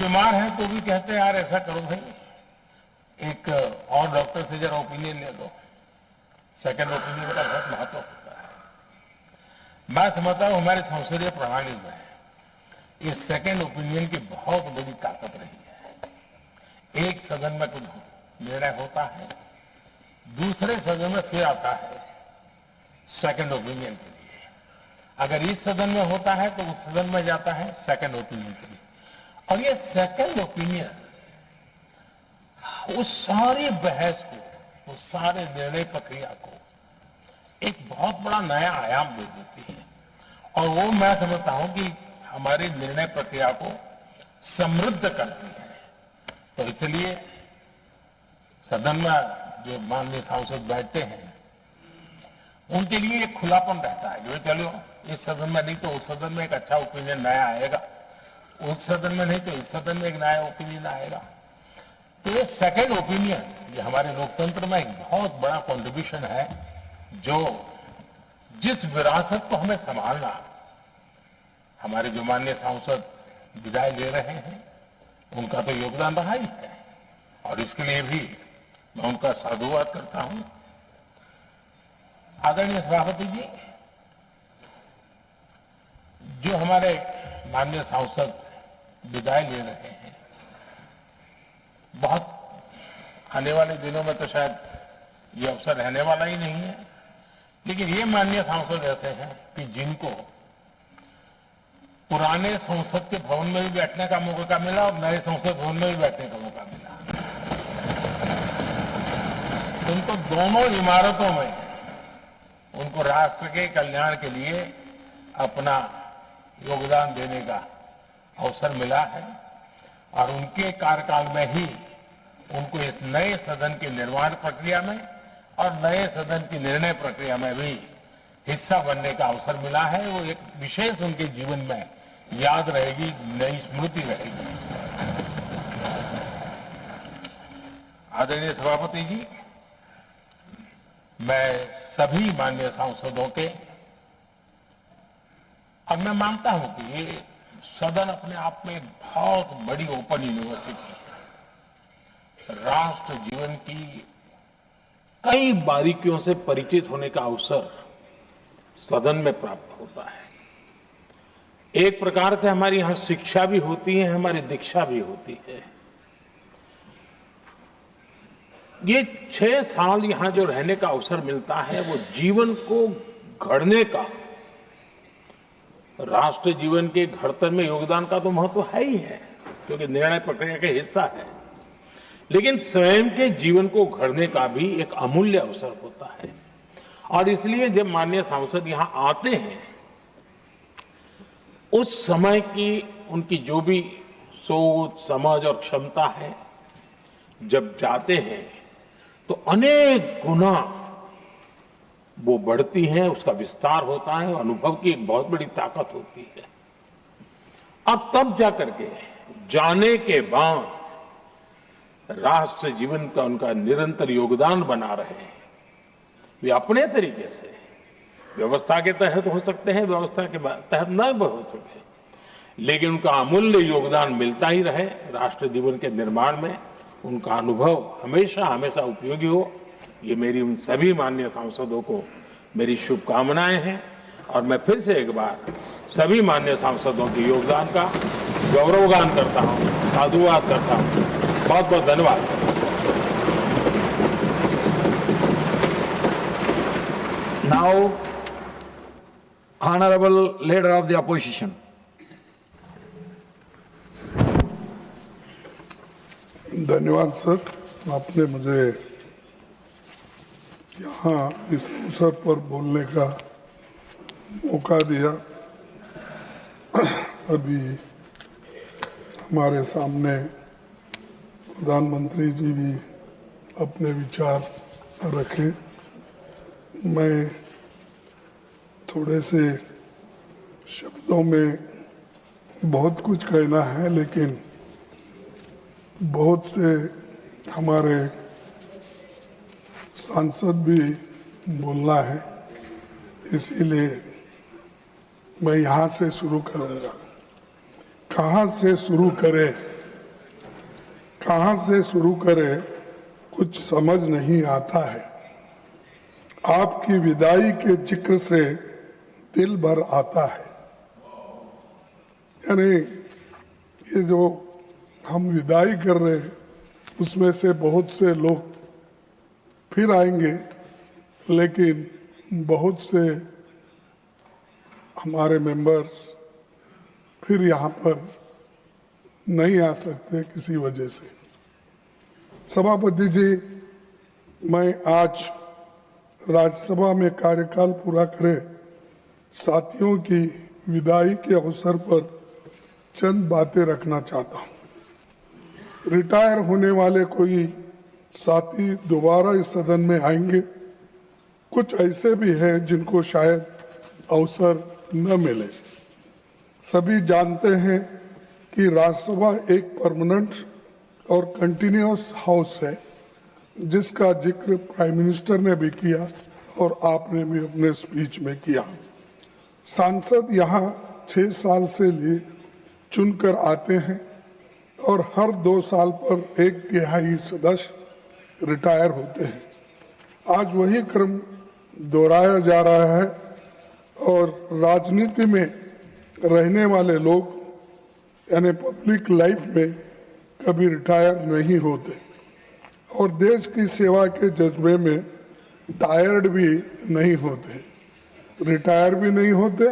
बीमार है तो भी कहते हैं यार ऐसा करो भाई, एक और डॉक्टर से जरा ओपिनियन ले लो। सेकंड ओपिनियन का बहुत महत्व होता है। मैं समझता हूं हमारे संसदीय प्रणाली में इस सेकंड ओपिनियन की बहुत बड़ी ताकत रही है। एक सदन में कुछ निर्णय होता है, दूसरे सदन में फिर आता है सेकंड ओपिनियन के लिए। अगर इस सदन में होता है तो उस सदन में जाता है सेकंड ओपिनियन के लिए। और ये सेकंड ओपिनियन उस सारी बहस को, उस सारे निर्णय प्रक्रिया को एक बहुत बड़ा नया आयाम दे देती है। और वो मैं समझता हूं कि हमारी निर्णय प्रक्रिया को समृद्ध करती है। तो इसलिए सदन में जो माननीय सांसद बैठते हैं उनके लिए एक खुलापन रहता है, जो चलो इस सदन में नहीं तो उस सदन में एक अच्छा ओपिनियन नया आएगा, उस सदन में नहीं तो इस सदन में एक नया ओपिनियन आएगा। तो ये सेकंड ओपिनियन ये हमारे लोकतंत्र में एक बहुत बड़ा कंट्रीब्यूशन है, जो जिस विरासत को हमें संभालना हमारे जो माननीय सांसद विदाई ले रहे हैं उनका तो योगदान रहा ही है। और इसके लिए भी मैं उनका साधुवाद करता हूं। आदरणीय सभापति जी, जो हमारे माननीय सांसद विदाई ले रहे हैं, बहुत आने वाले दिनों में तो शायद ये अवसर रहने वाला ही नहीं है, लेकिन ये माननीय सांसद ऐसे हैं कि जिनको पुराने संसद के भवन में भी बैठने का मौका मिला और नए संसद भवन में भी बैठने का मौका मिला। उनको दोनों इमारतों में उनको राष्ट्र के कल्याण के लिए अपना योगदान देने का अवसर मिला है। और उनके कार्यकाल में ही उनको इस नए सदन के निर्माण प्रक्रिया में और नए सदन की निर्णय प्रक्रिया में भी हिस्सा बनने का अवसर मिला है। वो एक विशेष उनके जीवन में याद रहेगी, नई स्मृति रहेगी। आदरणीय सभापति जी, मैं सभी माननीय सांसदों के, और मैं मानता हूं कि ये सदन अपने आप में बहुत बड़ी ओपन यूनिवर्सिटी है। राष्ट्र जीवन की कई बारीकियों से परिचित होने का अवसर सदन में प्राप्त होता है। एक प्रकार से हमारी यहां शिक्षा भी होती है, हमारी दीक्षा भी होती है। ये 6 साल यहां जो रहने का अवसर मिलता है वो जीवन को गढ़ने का, राष्ट्र जीवन के घड़तर में योगदान का तो महत्व है ही है, क्योंकि निर्णय प्रक्रिया का हिस्सा है, लेकिन स्वयं के जीवन को गढ़ने का भी एक अमूल्य अवसर होता है। और इसलिए जब माननीय सांसद यहां आते हैं, उस समय की उनकी जो भी सोच, समझ और क्षमता है, जब जाते हैं तो अनेक गुना वो बढ़ती हैं, उसका विस्तार होता है, अनुभव की एक बहुत बड़ी ताकत होती है। अब तब जाकर के जाने के बाद राष्ट्र जीवन का उनका निरंतर योगदान बना रहे हैं। वे अपने तरीके से व्यवस्था के तहत हो सकते हैं, व्यवस्था के तहत न हो सके, लेकिन उनका अमूल्य योगदान मिलता ही रहे राष्ट्र जीवन के निर्माण में। उनका अनुभव हमेशा हमेशा उपयोगी हो, ये मेरी उन सभी माननीय सांसदों को मेरी शुभकामनाएं हैं। और मैं फिर से एक बार सभी माननीय सांसदों के योगदान का गौरवगान करता हूं, साधुवाद करता हूं। बहुत बहुत धन्यवाद। Now, Honorable Leader of the Opposition. धन्यवाद सर, आपने मुझे यहाँ इस अवसर पर बोलने का मौका दिया। अभी हमारे सामने प्रधानमंत्री जी भी अपने विचार रखे। मैं थोड़े से शब्दों में बहुत कुछ कहना है, लेकिन बहुत से हमारे सांसद भी बोलना है, इसीलिए मैं यहाँ से शुरू करूँगा। कहाँ से शुरू करें कहाँ से शुरू करे कुछ समझ नहीं आता है। आपकी विदाई के जिक्र से दिल भर आता है। यानी ये जो हम विदाई कर रहे हैं उसमें से बहुत से लोग फिर आएंगे, लेकिन बहुत से हमारे मेंबर्स फिर यहाँ पर नहीं आ सकते किसी वजह से। सभापति जी, मैं आज राज्यसभा में कार्यकाल पूरा करे साथियों की विदाई के अवसर पर चंद बातें रखना चाहता हूँ। रिटायर होने वाले कोई साथी दोबारा इस सदन में आएंगे, कुछ ऐसे भी हैं जिनको शायद अवसर न मिले। सभी जानते हैं कि राज्यसभा एक परमानेंट और कंटिन्यूअस हाउस है, जिसका जिक्र प्राइम मिनिस्टर ने भी किया और आपने भी अपने स्पीच में किया। सांसद यहाँ 6 साल से लिए चुनकर आते हैं और हर 2 साल पर 1/3 सदस्य रिटायर होते हैं। आज वही क्रम दोहराया जा रहा है और राजनीति में रहने वाले लोग यानी पब्लिक लाइफ में कभी रिटायर नहीं होते और देश की सेवा के जज्बे में टायर्ड भी नहीं होते। रिटायर भी नहीं होते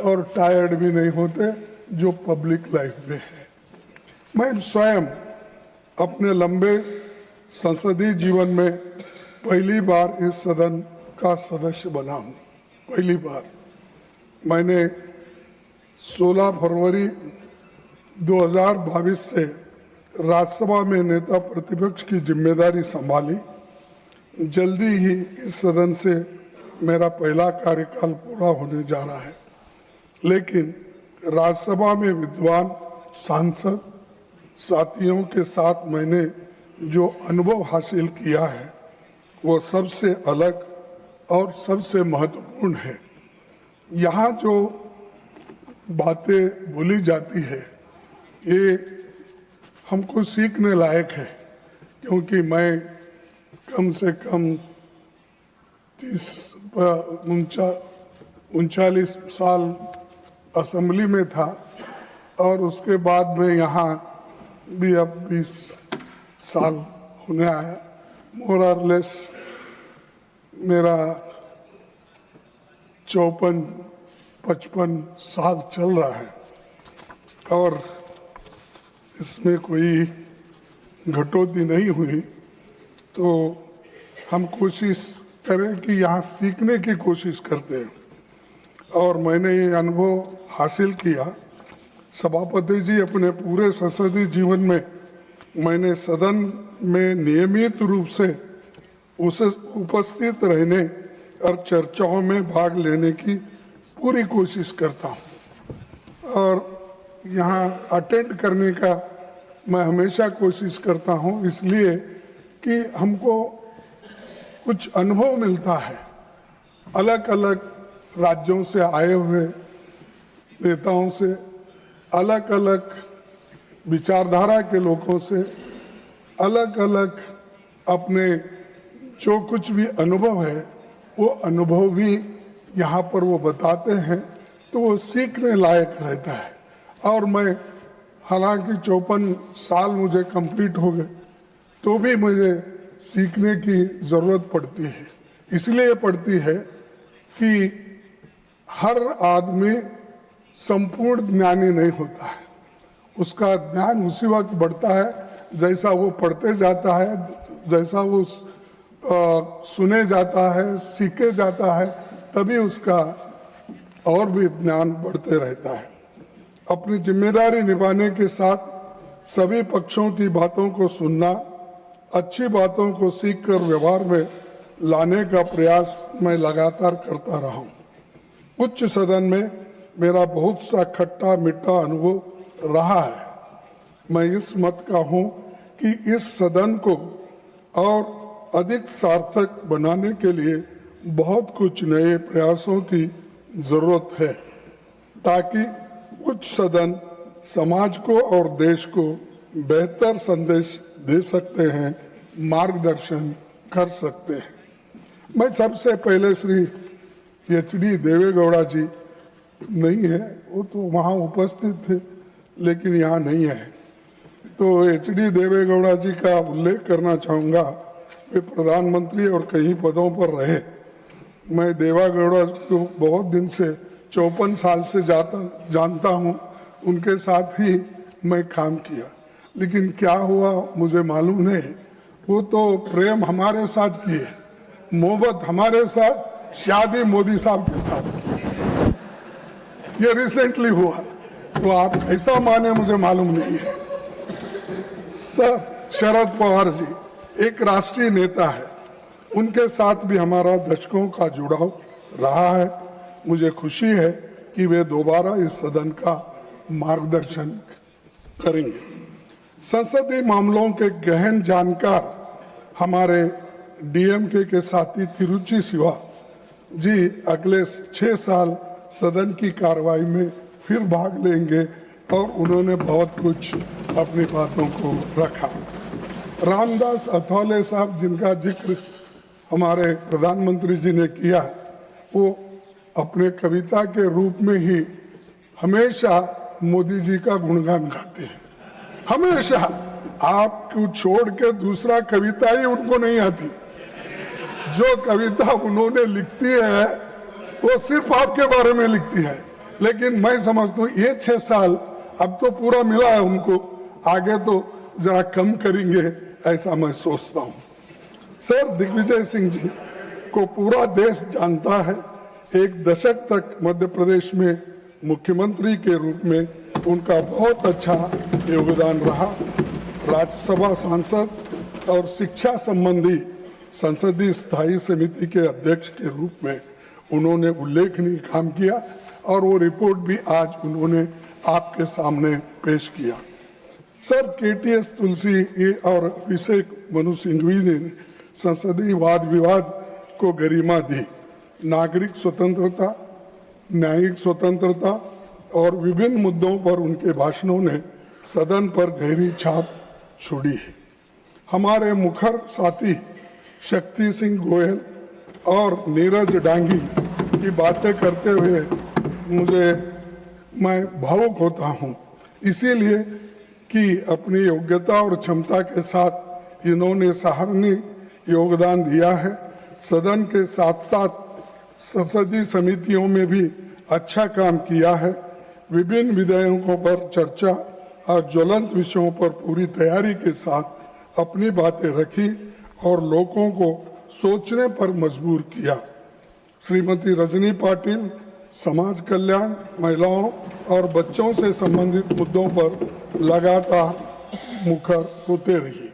और टायर्ड भी नहीं होते जो पब्लिक लाइफ में है। मैं स्वयं अपने लंबे संसदीय जीवन में पहली बार इस सदन का सदस्य बना हूँ। पहली बार मैंने 16 फरवरी 2022 से राज्यसभा में नेता प्रतिपक्ष की जिम्मेदारी संभाली। जल्दी ही इस सदन से मेरा पहला कार्यकाल पूरा होने जा रहा है, लेकिन राज्यसभा में विद्वान सांसद साथियों के साथ मैंने जो अनुभव हासिल किया है वो सबसे अलग और सबसे महत्वपूर्ण है। यहाँ जो बातें बोली जाती है ये हमको सीखने लायक है, क्योंकि मैं कम से कम 39 साल असेंबली में था और उसके बाद में यहाँ भी अब 20 साल होने आया। मोर और लेस मेरा 54-55 साल चल रहा है और इसमें कोई घटोती नहीं हुई। तो हम कोशिश करें कि यहाँ सीखने की कोशिश करते हैं और मैंने ये अनुभव हासिल किया। सभापति जी, अपने पूरे संसदीय जीवन में मैंने सदन में नियमित रूप से उसे उपस्थित रहने और चर्चाओं में भाग लेने की पूरी कोशिश करता हूँ और यहाँ अटेंड करने का मैं हमेशा कोशिश करता हूँ, इसलिए कि हमको कुछ अनुभव मिलता है अलग अलग राज्यों से आए हुए नेताओं से, अलग अलग विचारधारा के लोगों से, अलग अलग अपने जो कुछ भी अनुभव है वो अनुभव भी यहाँ पर वो बताते हैं, तो वो सीखने लायक रहता है। और मैं हालांकि 54 साल मुझे कंप्लीट हो गए तो भी मुझे सीखने की ज़रूरत पड़ती है। इसलिए पड़ती है कि हर आदमी संपूर्ण ज्ञानी नहीं होता है। उसका ज्ञान उसी वक्त बढ़ता है जैसा वो पढ़ते जाता है, जैसा वो सुने जाता है, सीखे जाता है, तभी उसका और भी ज्ञान बढ़ते रहता है। अपनी जिम्मेदारी निभाने के साथ सभी पक्षों की बातों को सुनना, अच्छी बातों को सीखकर व्यवहार में लाने का प्रयास मैं लगातार करता रहा हूँ। उच्च सदन में मेरा बहुत सा खट्टा मीठा अनुभव रहा है। मैं इस मत का हूँ कि इस सदन को और अधिक सार्थक बनाने के लिए बहुत कुछ नए प्रयासों की जरूरत है, ताकि उच्च सदन समाज को और देश को बेहतर संदेश दे सकते हैं, मार्गदर्शन कर सकते हैं। मैं सबसे पहले श्री HD देवेगौड़ा जी नहीं है, वो तो वहाँ उपस्थित थे लेकिन यहाँ नहीं है, तो HD देवेगौड़ा जी का उल्लेख करना चाहूँगा। वे प्रधानमंत्री और कई पदों पर रहे। मैं देवेगौड़ा को बहुत दिन से 54 साल से जानता हूँ, उनके साथ ही मैं काम किया, लेकिन क्या हुआ मुझे मालूम नहीं। वो तो प्रेम हमारे साथ किए, मोहब्बत हमारे साथ, शादी मोदी साहब के साथ की। ये रिसेंटली हुआ, तो आप ऐसा माने मुझे मालूम नहीं है। सर शरद पवार जी एक राष्ट्रीय नेता है, उनके साथ भी हमारा दशकों का जुड़ाव रहा है। मुझे खुशी है कि वे दोबारा इस सदन का मार्गदर्शन करेंगे। संसदीय मामलों के गहन जानकार हमारे DMK के साथी तिरुचि शिवा जी अगले 6 साल सदन की कार्रवाई में फिर भाग लेंगे और उन्होंने बहुत कुछ अपनी बातों को रखा। रामदास अथौले साहब जिनका जिक्र हमारे प्रधानमंत्री जी ने किया, वो अपने कविता के रूप में ही हमेशा मोदी जी का गुणगान गाते हैं। हमेशा आपको छोड़ के दूसरा कविता ही उनको नहीं आती। जो कविता उन्होंने लिखती है वो सिर्फ आपके बारे में लिखती है, लेकिन मैं समझता हूँ ये 6 साल अब तो पूरा मिला है उनको, आगे तो जरा कम करेंगे ऐसा मैं सोचता हूँ। सर दिग्विजय सिंह जी को पूरा देश जानता है। एक दशक तक मध्य प्रदेश में मुख्यमंत्री के रूप में उनका बहुत अच्छा योगदान रहा। राज्यसभा सांसद और शिक्षा संबंधी संसदीय स्थायी समिति के अध्यक्ष के रूप में उन्होंने उल्लेखनीय काम किया और वो रिपोर्ट भी आज उन्होंने आपके सामने पेश किया। सर KTS तुलसी और अभिषेक मनु सिंघवी ने संसदीय वाद विवाद को गरिमा दी। नागरिक स्वतंत्रता, न्यायिक स्वतंत्रता और विभिन्न मुद्दों पर उनके भाषणों ने सदन पर गहरी छाप छोड़ी है। हमारे मुखर साथी शक्ति सिंह गोयल और नीरज डांगी की बातें करते हुए मैं भावुक होता हूँ, इसीलिए कि अपनी योग्यता और क्षमता के साथ इन्होंने सराहनीय योगदान दिया है। सदन के साथ साथ संसदीय समितियों में भी अच्छा काम किया है। विभिन्न विधेयकों पर चर्चा और ज्वलंत विषयों पर पूरी तैयारी के साथ अपनी बातें रखी और लोगों को सोचने पर मजबूर किया। श्रीमती रजनी पाटिल समाज कल्याण, महिलाओं और बच्चों से संबंधित मुद्दों पर लगातार मुखर होते रही।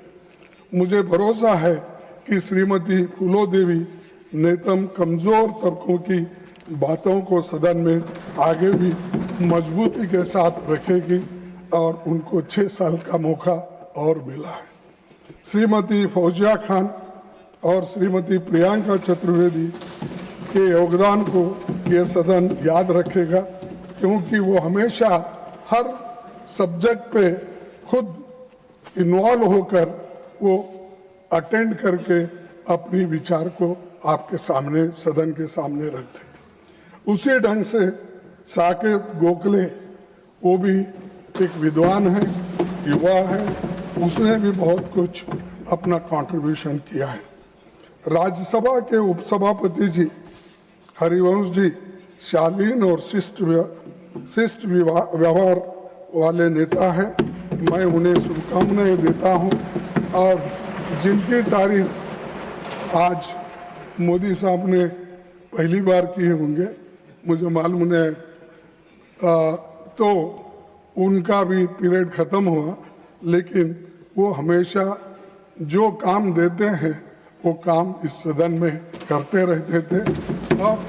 मुझे भरोसा है कि श्रीमती फूलो देवी नेतम कमजोर तबकों की बातों को सदन में आगे भी मजबूती के साथ रखेगी और उनको 6 साल का मौका और मिला है। श्रीमती फौजिया खान और श्रीमती प्रियंका चतुर्वेदी के योगदान को ये सदन याद रखेगा, क्योंकि वो हमेशा हर सब्जेक्ट पे खुद इन्वॉल्व होकर वो अटेंड करके अपनी विचार को आपके सामने, सदन के सामने रखते थे। उसी ढंग से साकेत गोखले, वो भी एक विद्वान है, युवा है, उसने भी बहुत कुछ अपना कंट्रीब्यूशन किया है। राज्यसभा के उपसभापति जी हरिवंश जी शालीन और शिष्ट व्यवहार वाले नेता हैं। मैं उन्हें शुभकामनाएं देता हूं और जिनकी तारीफ आज मोदी साहब ने पहली बार किए होंगे, मुझे मालूम है, तो उनका भी पीरियड ख़त्म हुआ, लेकिन वो हमेशा जो काम देते हैं वो काम इस सदन में करते रहते थे और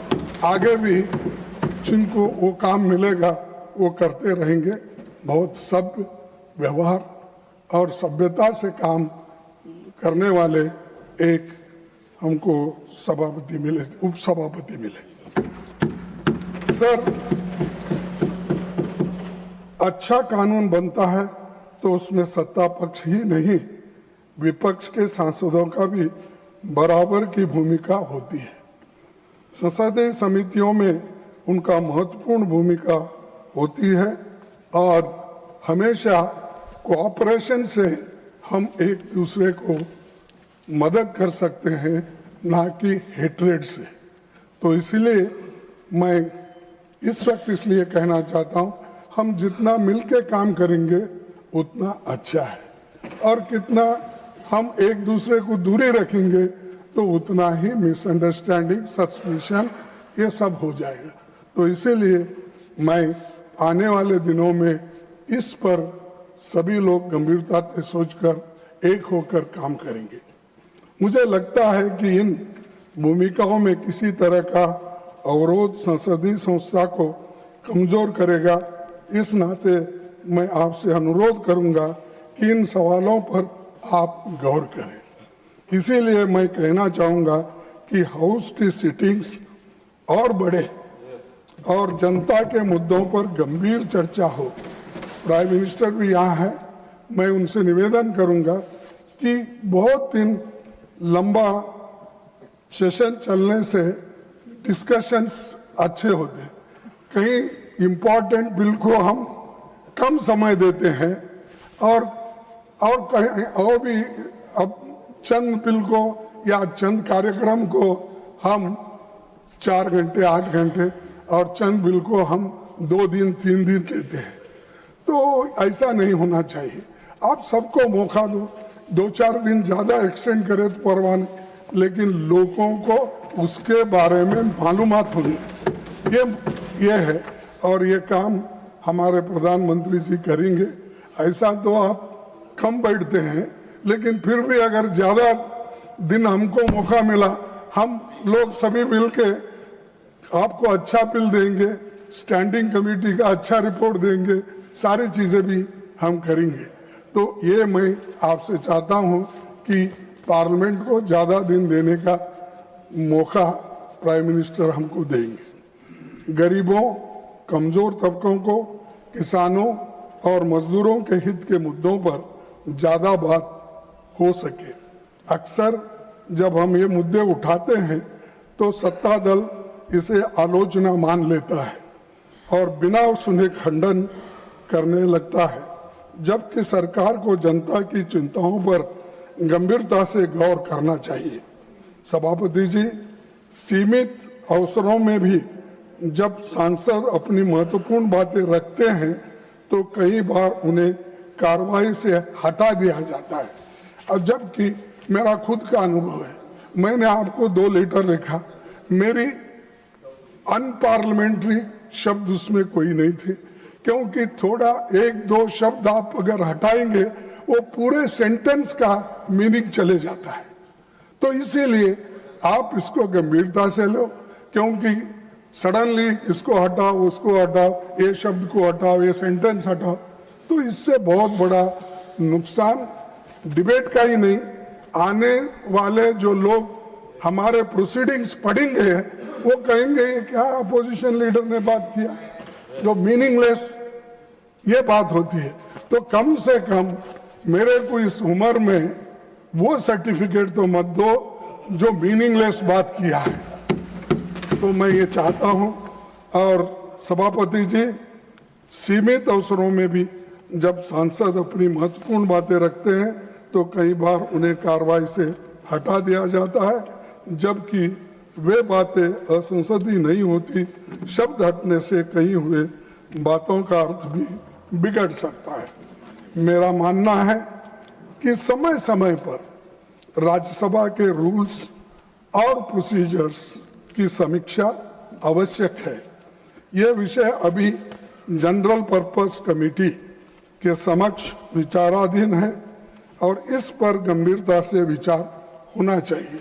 आगे भी जिनको वो काम मिलेगा वो करते रहेंगे। बहुत सभ्य व्यवहार और सभ्यता से काम करने वाले एक हमको सभापति मिले, उपसभापति मिले। सर, अच्छा कानून बनता है तो उसमें सत्ता पक्ष ही नहीं, विपक्ष के सांसदों का भी बराबर की भूमिका होती है। संसदीय समितियों में उनका महत्वपूर्ण भूमिका होती है और हमेशा कोऑपरेशन से हम एक दूसरे को मदद कर सकते हैं, ना कि हेट्रेड से। तो इसलिए मैं इस वक्त इसलिए कहना चाहता हूं, हम जितना मिलके काम करेंगे उतना अच्छा है, और कितना हम एक दूसरे को दूरी रखेंगे तो उतना ही मिसअंडरस्टैंडिंग, सस्पिशन, ये सब हो जाएगा। तो इसीलिए मैं आने वाले दिनों में इस पर सभी लोग गंभीरता से सोचकर एक होकर काम करेंगे। मुझे लगता है कि इन भूमिकाओं में किसी तरह का अवरोध संसदीय संस्था को कमजोर करेगा। इस नाते मैं आपसे अनुरोध करूंगा कि इन सवालों पर आप गौर करें। इसीलिए मैं कहना चाहूंगा कि हाउस की सिटिंग्स और बढ़े और जनता के मुद्दों पर गंभीर चर्चा हो। प्राइम मिनिस्टर भी यहाँ है, मैं उनसे निवेदन करूंगा कि बहुत दिन लंबा सेशन चलने से डिस्कशंस अच्छे होते हैं। कहीं इम्पोर्टेंट बिल को हम कम समय देते हैं और कहीं और भी अब चंद बिल को या चंद कार्यक्रम को हम 4 घंटे 8 घंटे और चंद बिल को हम 2 दिन 3 दिन कहते हैं। तो ऐसा नहीं होना चाहिए। आप सबको मौका दो, 2-4 दिन ज्यादा एक्सटेंड करें तो परवाह नहीं, लेकिन लोगों को उसके बारे में मालूमात होनी ये है, और ये काम हमारे प्रधानमंत्री जी करेंगे। ऐसा तो आप कम बैठते हैं, लेकिन फिर भी अगर ज्यादा दिन हमको मौका मिला, हम लोग सभी मिलके आपको अच्छा बिल देंगे, स्टैंडिंग कमेटी का अच्छा रिपोर्ट देंगे, सारी चीजें भी हम करेंगे। तो ये मैं आपसे चाहता हूं कि पार्लियामेंट को ज्यादा दिन देने का मौका प्राइम मिनिस्टर हमको देंगे। गरीबों, कमजोर तबकों को, किसानों और मजदूरों के हित के मुद्दों पर ज्यादा बात हो सके। अक्सर जब हम ये मुद्दे उठाते हैं तो सत्ता दल इसे आलोचना मान लेता है और बिना सुने खंडन करने लगता है, जबकि सरकार को जनता की चिंताओं पर गंभीरता से गौर करना चाहिए। सभापति जी, सीमित अवसरों में भी जब सांसद अपनी महत्वपूर्ण बातें रखते हैं तो कई बार उन्हें कार्रवाई से हटा दिया जाता है। और जबकि मेरा खुद का अनुभव है, मैंने आपको 2 लेटर लिखा, मेरी अनपार्लियामेंट्री शब्द उसमें कोई नहीं थे, क्योंकि थोड़ा 1-2 शब्द आप अगर हटाएंगे वो पूरे सेंटेंस का मीनिंग चले जाता है। तो इसीलिए आप इसको गंभीरता से लो, क्योंकि सडनली इसको हटाओ, उसको हटाओ, ये शब्द को हटाओ, ये सेंटेंस हटाओ, तो इससे बहुत बड़ा नुकसान डिबेट का ही नहीं, आने वाले जो लोग हमारे प्रोसीडिंग्स पढ़ेंगे वो कहेंगे ये क्या अपोजिशन लीडर ने बात किया, जो मीनिंगलेस ये बात होती है। तो कम से कम मेरे को इस उम्र में वो सर्टिफिकेट तो मत दो जो मीनिंगलेस बात किया है। तो मैं ये चाहता हूं। और सभापति जी, सीमित अवसरों में भी जब सांसद अपनी महत्वपूर्ण बातें रखते हैं तो कई बार उन्हें कार्रवाई से हटा दिया जाता है, जबकि वे बातें असंसदीय नहीं होती। शब्द हटने से कही हुए बातों का अर्थ भी बिगड़ सकता है। मेरा मानना है कि समय समय पर राज्यसभा के रूल्स और प्रोसीजर्स की समीक्षा आवश्यक है। यह विषय अभी जनरल पर्पस कमेटी के समक्ष विचाराधीन है और इस पर गंभीरता से विचार होना चाहिए।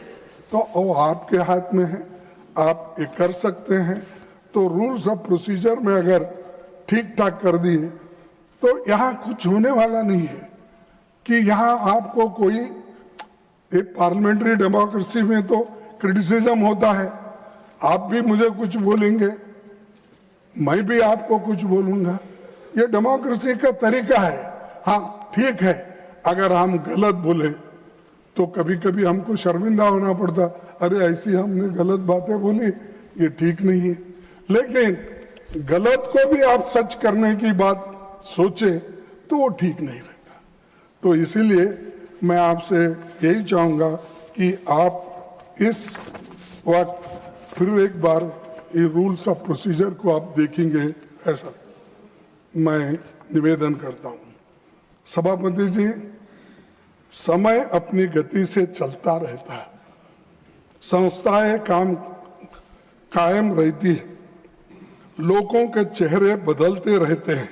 तो वो आपके हाथ में है, आप ये कर सकते हैं। तो रूल्स ऑफ प्रोसीजर में अगर ठीक ठाक कर दिए तो यहाँ कुछ होने वाला नहीं है कि यहाँ आपको कोई, एक पार्लियामेंट्री डेमोक्रेसी में तो क्रिटिसिज्म होता है, आप भी मुझे कुछ बोलेंगे, मैं भी आपको कुछ बोलूंगा, ये डेमोक्रेसी का तरीका है। हाँ ठीक है, अगर हम गलत बोले तो कभी कभी हमको शर्मिंदा होना पड़ता, अरे ऐसी हमने गलत बातें बोली, ये ठीक नहीं है। लेकिन गलत को भी आप सच करने की बात सोचे तो वो ठीक नहीं रहता। तो इसीलिए मैं आपसे यही चाहूंगा कि आप इस वक्त फिर एक बार ये रूल्स ऑफ प्रोसीजर को आप देखेंगे, ऐसा मैं निवेदन करता हूं। सभापति जी, समय अपनी गति से चलता रहता है, संस्थाएं काम कायम रहती है, लोगों के चेहरे बदलते रहते हैं।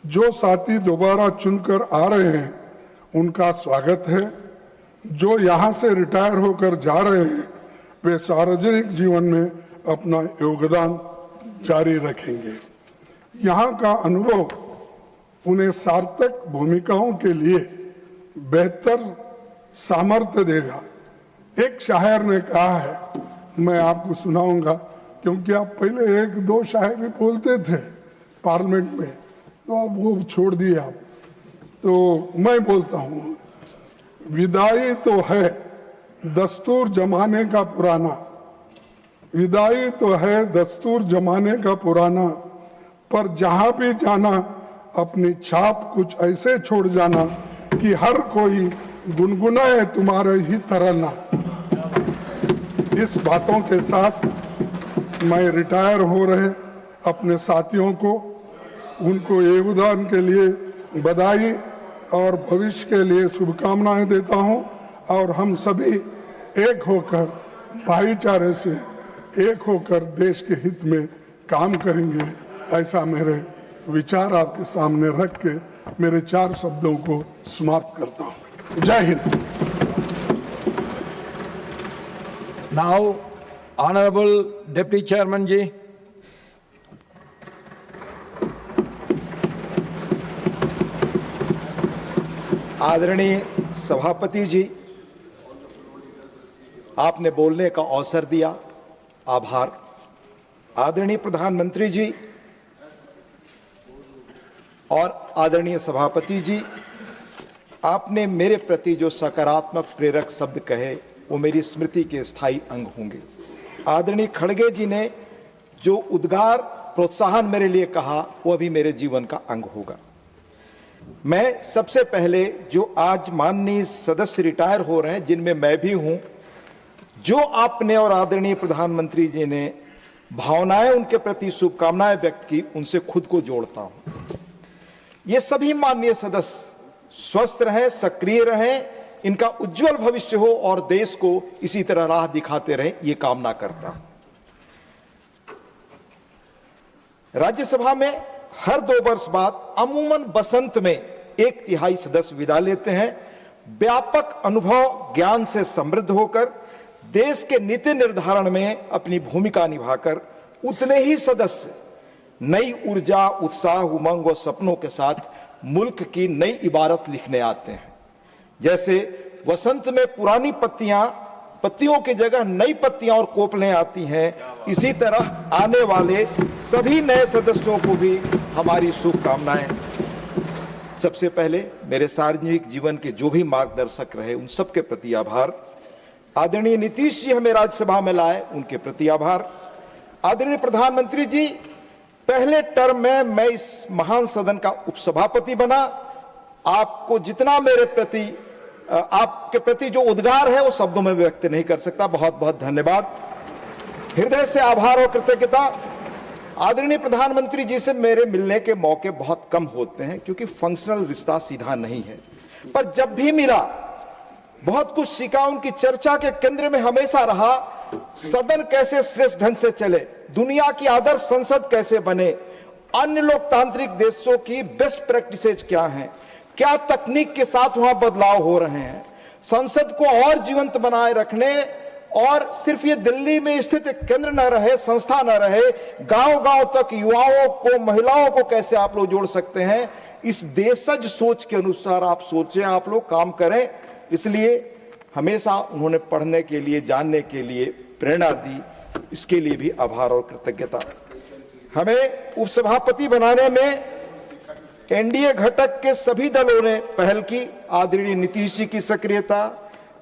जो साथी दोबारा चुनकर आ रहे हैं उनका स्वागत है, जो यहाँ से रिटायर होकर जा रहे हैं वे सार्वजनिक जीवन में अपना योगदान जारी रखेंगे। यहाँ का अनुभव उन्हें सार्थक भूमिकाओं के लिए बेहतर सामर्थ्य देगा। एक शायर ने कहा है, मैं आपको सुनाऊंगा, क्योंकि आप पहले एक दो शायरी बोलते थे पार्लियामेंट में, तो अब वो छोड़ दिए आप, तो मैं बोलता हूँ। विदाई तो है दस्तूर जमाने का पुराना, विदाई तो है दस्तूर जमाने का पुराना, पर जहां भी जाना अपनी छाप कुछ ऐसे छोड़ जाना कि हर कोई गुनगुनाए तुम्हारे ही तराना। इस बातों के साथ मैं रिटायर हो रहे अपने साथियों को, उनको योगदान के लिए बधाई और भविष्य के लिए शुभकामनाएं देता हूं, और हम सभी एक होकर भाईचारे से एक होकर देश के हित में काम करेंगे, ऐसा मेरे विचार आपके सामने रख के मेरे 4 शब्दों को समाप्त करता हूं। जय Hind. Now, Honorable Deputy Chairman ji. आदरणीय सभापति जी, आपने बोलने का अवसर दिया, आभार। आदरणीय प्रधानमंत्री जी और आदरणीय सभापति जी, आपने मेरे प्रति जो सकारात्मक प्रेरक शब्द कहे वो मेरी स्मृति के स्थायी अंग होंगे। आदरणीय खड़गे जी ने जो उद्गार प्रोत्साहन मेरे लिए कहा वो भी मेरे जीवन का अंग होगा। मैं सबसे पहले जो आज माननीय सदस्य रिटायर हो रहे हैं, जिनमें मैं भी हूं, जो आपने और आदरणीय प्रधानमंत्री जी ने भावनाएं उनके प्रति शुभकामनाएं व्यक्त की, उनसे खुद को जोड़ता हूं। ये सभी माननीय सदस्य स्वस्थ रहें, सक्रिय रहें, इनका उज्जवल भविष्य हो और देश को इसी तरह राह दिखाते रहें, ये कामना करता हूं। राज्यसभा में हर 2 वर्ष बाद अमूमन बसंत में 1/3 सदस्य विदा लेते हैं। व्यापक अनुभव ज्ञान से समृद्ध होकर देश के नीति निर्धारण में अपनी भूमिका निभाकर उतने ही सदस्य नई ऊर्जा, उत्साह, उमंग और सपनों के साथ मुल्क की नई इबारत लिखने आते हैं। जैसे वसंत में पुरानी पत्तियों की जगह नई पत्तियां और कोपलें आती हैं, इसी तरह आने वाले सभी नए सदस्यों को भी हमारी शुभकामनाएं। सबसे पहले मेरे सार्वजनिक जीवन के जो भी मार्गदर्शक रहे उन सबके प्रति आभार। आदरणीय नीतीश जी हमें राज्यसभा में लाए, उनके प्रति आभार। आदरणीय प्रधानमंत्री जी, पहले टर्म में मैं इस महान सदन का उपसभापति बना। आपको जितना मेरे प्रति आपके प्रति जो उद्गार है वो शब्दों में व्यक्त नहीं कर सकता। बहुत बहुत धन्यवाद, हृदय से आभार और कृतज्ञता। आदरणीय प्रधानमंत्री जी से मेरे मिलने के मौके बहुत कम होते हैं क्योंकि फंक्शनल रिश्ता सीधा नहीं है, पर जब भी मिला बहुत कुछ सीखा। उनकी चर्चा के केंद्र में हमेशा रहा सदन कैसे श्रेष्ठ ढंग से चले, दुनिया की आदर्श संसद कैसे बने, अन्य लोकतांत्रिक देशों की बेस्ट प्रैक्टिसेज क्या हैं, क्या तकनीक के साथ वहां बदलाव हो रहे हैं, संसद को और जीवंत बनाए रखने और सिर्फ ये दिल्ली में स्थित केंद्र न रहे, संस्था न रहे, गांव-गांव तक युवाओं को, महिलाओं को कैसे आप लोग जोड़ सकते हैं, इस देशज सोच के अनुसार आप सोचें, आप लोग काम करें। इसलिए हमेशा उन्होंने पढ़ने के लिए, जानने के लिए प्रेरणा दी, इसके लिए भी आभार और कृतज्ञता। हमें उपसभापति बनाने में एनडीए घटक के सभी दलों ने पहल की। आदरणीय नीतीश जी की सक्रियता,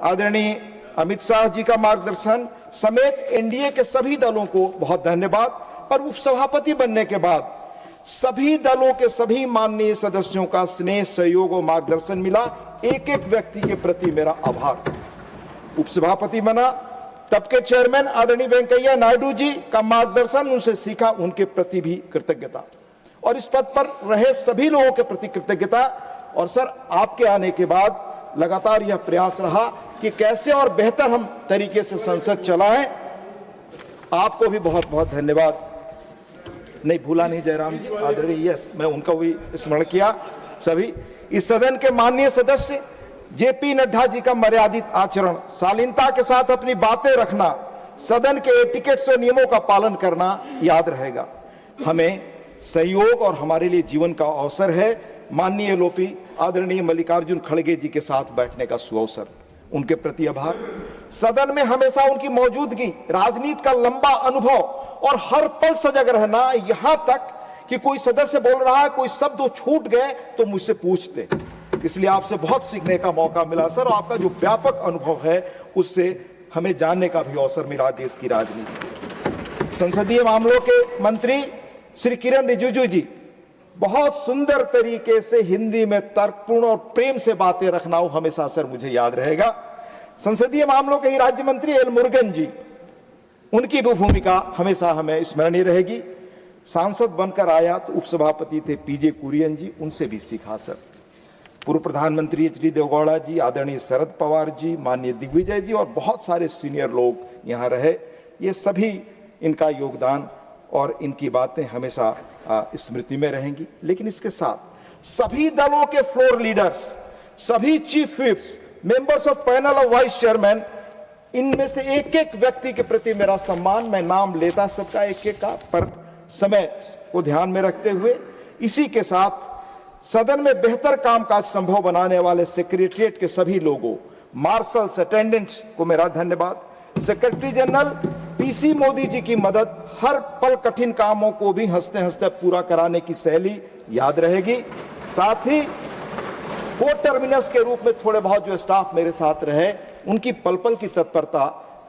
आदरणीय अमित शाह जी का मार्गदर्शन समेत एनडीए के सभी दलों को बहुत धन्यवाद। और उपसभापति बनने के बाद सभी दलों के सभी माननीय सदस्यों का स्नेह, सहयोग और मार्गदर्शन मिला। एक एक व्यक्ति के प्रति मेरा आभार। उपसभापति बना तब के चेयरमैन आदरणीय वेंकैया नायडू जी का मार्गदर्शन उनसे सीखा, उनके प्रति भी कृतज्ञता। और इस पद पर रहे सभी लोगों के प्रति कृतज्ञता। और सर, आपके आने के बाद लगातार यह प्रयास रहा कि कैसे और बेहतर हम तरीके से संसद चलाएं। आपको भी बहुत बहुत धन्यवाद। नहीं भूला नहीं जयराम जी, आदरणीय, यस, मैं उनका भी स्मरण किया। सभी इस सदन के माननीय सदस्य जेपी नड्डा जी का मर्यादित आचरण, शालीनता के साथ अपनी बातें रखना, सदन के एटिकेट्स और नियमों का पालन करना याद रहेगा। हमें सहयोग और हमारे लिए जीवन का अवसर है माननीय एलओपी आदरणीय मल्लिकार्जुन खड़गे जी के साथ बैठने का सुअवसर। उनके प्रति आभार। सदन में हमेशा उनकी मौजूदगी, राजनीति का लंबा अनुभव और हर पल सजग रहना, यहां तक कि कोई सदस्य बोल रहा है, कोई शब्द छूट गए तो मुझसे पूछते। इसलिए आपसे बहुत सीखने का मौका मिला सर, और आपका जो व्यापक अनुभव है उससे हमें जानने का भी अवसर मिला देश की राजनीति। संसदीय मामलों के मंत्री श्री किरण रिजिजू जी बहुत सुंदर तरीके से हिंदी में तर्कपूर्ण और प्रेम से बातें रखना वो हमेशा सर मुझे याद रहेगा। संसदीय मामलों के ही राज्य मंत्री एल मुरुगन जी, उनकी भी भूमिका हमेशा हमें स्मरणीय रहेगी। सांसद बनकर आया तो उपसभापति थे पीजे कुरियन जी, उनसे भी सीखा सर। पूर्व प्रधानमंत्री एचडी देवगौड़ा जी, आदरणीय शरद पवार जी, माननीय दिग्विजय जी और बहुत सारे सीनियर लोग यहाँ रहे। ये सभी इनका योगदान और इनकी बातें हमेशा स्मृति में रहेंगी। लेकिन इसके साथ सभी दलों के फ्लोर लीडर्स, सभी chief whips, members of panel of vice chairman, इनमें से एक एक व्यक्ति के प्रति मेरा सम्मान। मैं नाम लेता सबका एक एक का, पर समय को ध्यान में रखते हुए इसी के साथ सदन में बेहतर कामकाज संभव बनाने वाले सेक्रेटरिएट के सभी लोगों, मार्शल्स, अटेंडेंट्स को मेरा धन्यवाद। सेक्रेटरी जनरल पीसी मोदी जी की मदद, हर पल कठिन कामों को भी हंसते हंसते पूरा कराने की शैली याद रहेगी। साथ ही कोर्ट टर्मिनस के रूप में थोड़े बहुत जो स्टाफ मेरे साथ रहे, उनकी पल पल की तत्परता,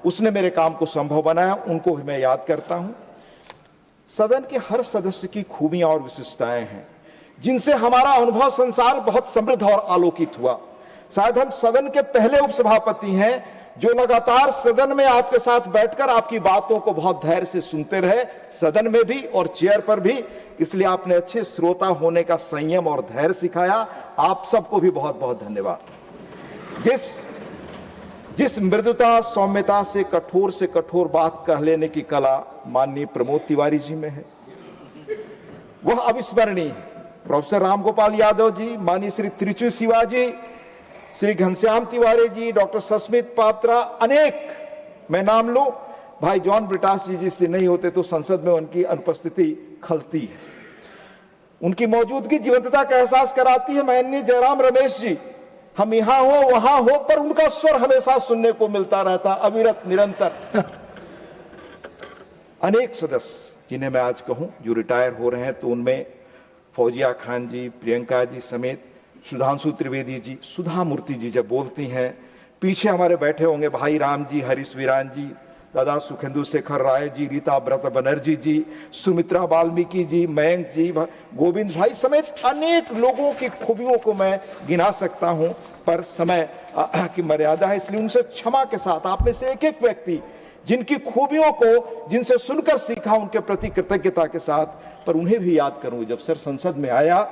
उसने मेरे काम को संभव बनाया, उनको भी मैं याद करता हूं। सदन के हर सदस्य की खूबियां और विशिष्टताएं हैं जिनसे हमारा अनुभव संसार बहुत समृद्ध और आलोकित हुआ। शायद हम सदन के पहले उपसभापति हैं जो लगातार सदन में आपके साथ बैठकर आपकी बातों को बहुत धैर्य से सुनते रहे, सदन में भी और चेयर पर भी। इसलिए आपने अच्छे श्रोता होने का संयम और धैर्य सिखाया। आप सबको भी बहुत बहुत धन्यवाद। जिस मृदुता, सौम्यता से कठोर बात कह लेने की कला माननीय प्रमोद तिवारी जी में है, वह अविस्मरणीय है। प्रोफेसर रामगोपाल यादव जी, माननीय श्री त्रिचू शिवाजी, श्री घनश्याम तिवारी जी, डॉक्टर सस्मित पात्रा, अनेक मैं नाम लूं। भाई जॉन ब्रिटास जी जिससे नहीं होते तो संसद में उनकी अनुपस्थिति खलती है। उनकी मौजूदगी जीवंतता का एहसास कराती है। माननीय जयराम रमेश जी, हम यहां हो वहां हो पर उनका स्वर हमेशा सुनने को मिलता रहता, अविरत निरंतर। अनेक सदस्य जिन्हें मैं आज कहूं जो रिटायर हो रहे हैं, तो उनमें फौजिया खान जी, प्रियंका जी समेत सुधांशु त्रिवेदी जी, सुधा मूर्ति जी जब बोलती हैं, पीछे हमारे बैठे होंगे भाई राम जी, हरीश वीरान जी, दादा सुखेंदु शेखर राय जी, रीता व्रत बनर्जी जी, सुमित्रा वाल्मीकि जी, मयंक जी, गोविंद भाई समेत अनेक लोगों की खूबियों को मैं गिना सकता हूं, पर समय की मर्यादा है, इसलिए उनसे क्षमा के साथ आप में से एक एक व्यक्ति जिनकी खूबियों को जिनसे सुनकर सीखा, उनके प्रति कृतज्ञता के साथ, पर उन्हें भी याद करूं। जब सर संसद में आया,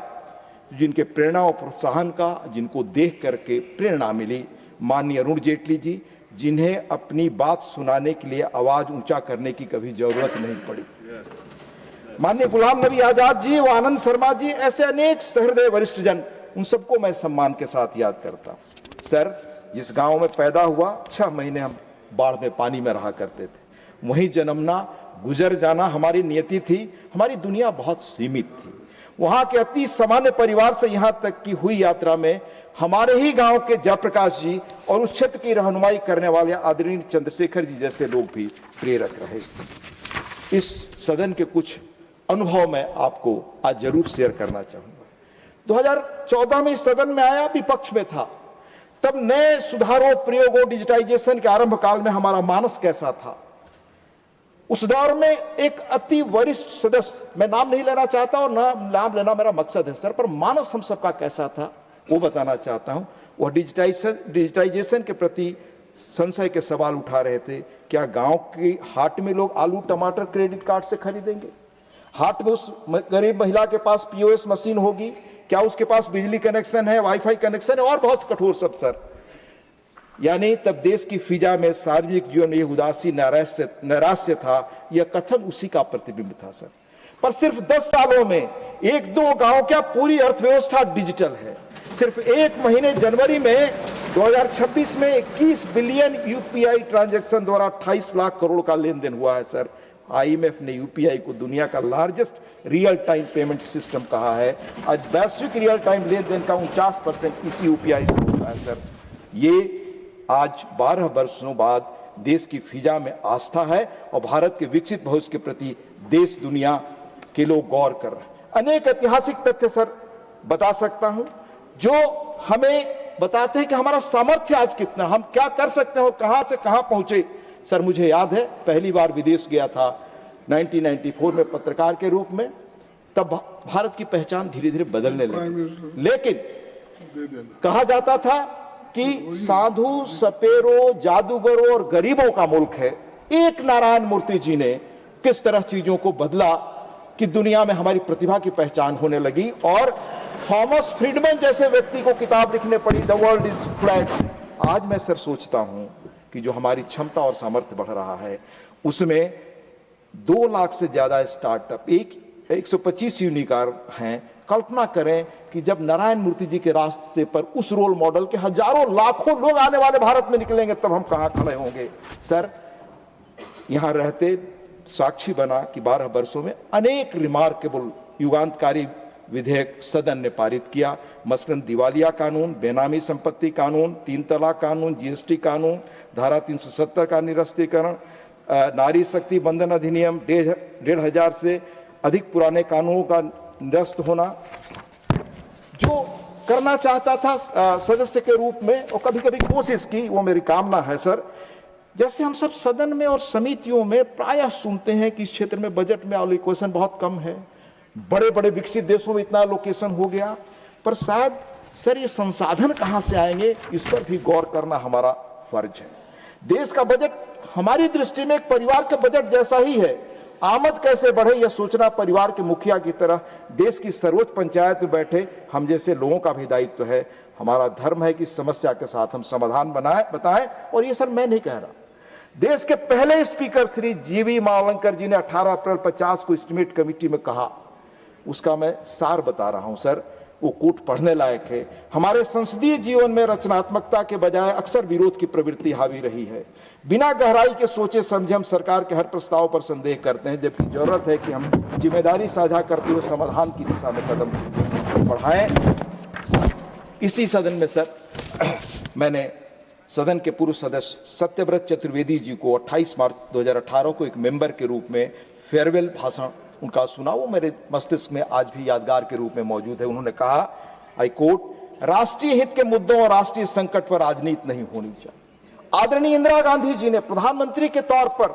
जिनके प्रेरणा और प्रोत्साहन का, जिनको देख करके प्रेरणा मिली, माननीय अरुण जेटली जी, जिन्हें अपनी बात सुनाने के लिए आवाज ऊंचा करने की कभी जरूरत नहीं पड़ी, माननीय गुलाम नबी आजाद जी, वो आनंद शर्मा जी, ऐसे अनेक सहृदय वरिष्ठ जन, उन सबको मैं सम्मान के साथ याद करता हूं। सर, जिस गांव में पैदा हुआ, 6 महीने हम बाढ़ में पानी में रहा करते थे, वहीं जन्मना, गुजर जाना हमारी नियति थी। हमारी दुनिया बहुत सीमित थी। वहां के अति सामान्य परिवार से यहां तक की हुई यात्रा में हमारे ही गांव के जयप्रकाश जी और उस क्षेत्र की रहनुमाई करने वाले आदरणीय चंद्रशेखर जी जैसे लोग भी प्रेरक रहे। इस सदन के कुछ अनुभव मैं आपको आज जरूर शेयर करना चाहूंगा। 2014 में इस सदन में आया, विपक्ष में था, तब नए सुधारों, प्रयोगों, डिजिटाइजेशन के आरंभ काल में हमारा मानस कैसा था। उस दौर में एक अति वरिष्ठ सदस्य, मैं नाम नहीं लेना चाहता और नाम लेना मेरा मकसद है सर, पर मानस हम सबका कैसा था वो बताना चाहता हूं। वह डिजिटाइजेशन के प्रति संशय के सवाल उठा रहे थे। क्या गांव की हाट में लोग आलू टमाटर क्रेडिट कार्ड से खरीदेंगे? हाट में उस गरीब महिला के पास पीओएस मशीन होगी? क्या उसके पास बिजली कनेक्शन है, वाईफाई कनेक्शन है और बहुत कठोर सब सर। यानी तब देश की फिजा में सार्वजनिक जीवन ये उदासी नैराश्य था, यह कथन उसी का प्रतिबिंब था सर। पर सिर्फ 10 सालों में एक दो गांव क्या पूरी अर्थव्यवस्था डिजिटल है। सिर्फ एक महीने जनवरी में 2026 में 21 बिलियन यूपीआई ट्रांजैक्शन द्वारा 28 लाख करोड़ का लेन देन हुआ है सर। आईएमएफ ने यूपीआई को दुनिया का largest real time payment system कहा है। आज वैश्विक रियल टाइम लेन देन का 49% इसी यूपीआई से होता है सर। ये आज 12 वर्षों बाद देश की फिजा में आस्था है और भारत के विकसित भविष्य के प्रति देश दुनिया के लोग गौर कर रहे हैं। अनेक ऐतिहासिक तथ्य सर बता सकता हूं जो हमें बताते हैं कि हमारा सामर्थ्य आज कितना, हम क्या कर सकते हैं और कहां से कहां पहुंचे। सर मुझे याद है पहली बार विदेश गया था 1994 में पत्रकार के रूप में, तब भारत की पहचान धीरे धीरे बदलने लगी। लेकिन कहा जाता था कि साधु, सपेरों, जादूगरों और गरीबों का मुल्क है। एक नारायण मूर्ति जी ने किस तरह चीजों को बदला कि दुनिया में हमारी प्रतिभा की पहचान होने लगी और थॉमस फ्रीडमैन जैसे व्यक्ति को किताब लिखने पड़ी, द वर्ल्ड इज फ्लैट। आज मैं सर सोचता हूं कि जो हमारी क्षमता और सामर्थ्य बढ़ रहा है उसमें 2 लाख से ज्यादा स्टार्टअप, 125 यूनिकार हैं। कल्पना करें कि जब नारायण मूर्ति जी के रास्ते पर उस रोल मॉडल के हजारों लाखों लोग आने वाले भारत में निकलेंगे, तब हम कहां खड़े होंगे। सर यहां रहते साक्षी बना कि 12 वर्षों में अनेक रिमार्केबल युगांतकारी विधेयक सदन ने पारित किया। मसलन दिवालिया कानून, बेनामी संपत्ति कानून, 3 तलाक कानून, जीएसटी कानून, धारा 370 का निरस्तीकरण, नारी शक्ति बंधन अधिनियम, 1,500 से अधिक पुराने कानूनों का निरस्त होना। जो करना चाहता था सदस्य के रूप में और कभी कभी कोशिश की, वो मेरी कामना है सर। जैसे हम सब सदन में और समितियों में प्रायः सुनते हैं कि इस क्षेत्र में बजट में एलोकेशन बहुत कम है, बड़े बड़े विकसित देशों में इतना एलोकेशन हो गया, पर शायद सर ये संसाधन कहां से आएंगे, इस पर भी गौर करना हमारा फर्ज है। देश का बजट हमारी दृष्टि में एक परिवार के बजट जैसा ही है। आमद कैसे बढ़े यह सोचना परिवार के मुखिया की तरह देश की सर्वोच्च पंचायत में बैठे हम जैसे लोगों का भी दायित्व है। हमारा धर्म है कि समस्या के साथ हम समाधान बताएं। और ये सर मैं नहीं कह रहा, देश के पहले स्पीकर श्री जीवी मावलंकर जी ने 18 अप्रैल 50 को एस्टीमेट कमेटी में कहा, उसका मैं सार बता रहा हूं सर, वो कोट पढ़ने लायक है। हमारे संसदीय जीवन में रचनात्मकता के बजाय अक्सर विरोध की प्रवृत्ति हावी रही है। बिना गहराई के सोचे समझे हम सरकार के हर प्रस्ताव पर संदेह करते हैं, जबकि जरूरत है कि हम जिम्मेदारी साझा करते हुए समाधान की दिशा में कदम बढ़ाएं। इसी सदन में सर मैंने सदन के पूर्व सदस्य सत्यव्रत चतुर्वेदी जी को 28 मार्च 2018 को एक मेंबर के रूप में फेयरवेल भाषण उनका सुना। वो मेरे मस्तिष्क में आज भी यादगार के रूप में मौजूद है। उन्होंने कहा, आई कोट, राष्ट्रीय हित के मुद्दों और राष्ट्रीय संकट पर राजनीति नहीं होनी चाहिए। आदरणीय इंदिरा गांधी जी ने प्रधानमंत्री के तौर पर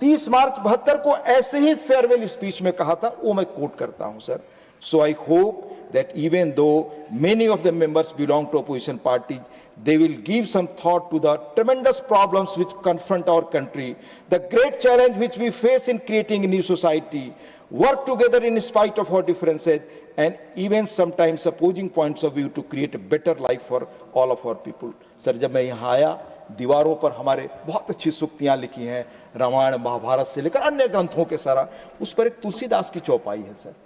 30 मार्च 72 को ऐसे ही फेयरवेल स्पीच में कहा था, वो मैं कोट करता हूं sir. So I hope that even though many of the members belong to opposition parties, they will give some thought to the tremendous problems which confront our country, the great challenge which we face in creating a new society, work together in spite of our differences, and even sometimes opposing points of view to create a better life for all of our people. Sir जब मैं यहाँ आया, दीवारों पर हमारे बहुत अच्छी सूक्तियाँ लिखी हैं, रामायण महाभारत से लेकर अन्य ग्रंथों के सारा, उस पर एक तुलसीदास की चौपाई है सर।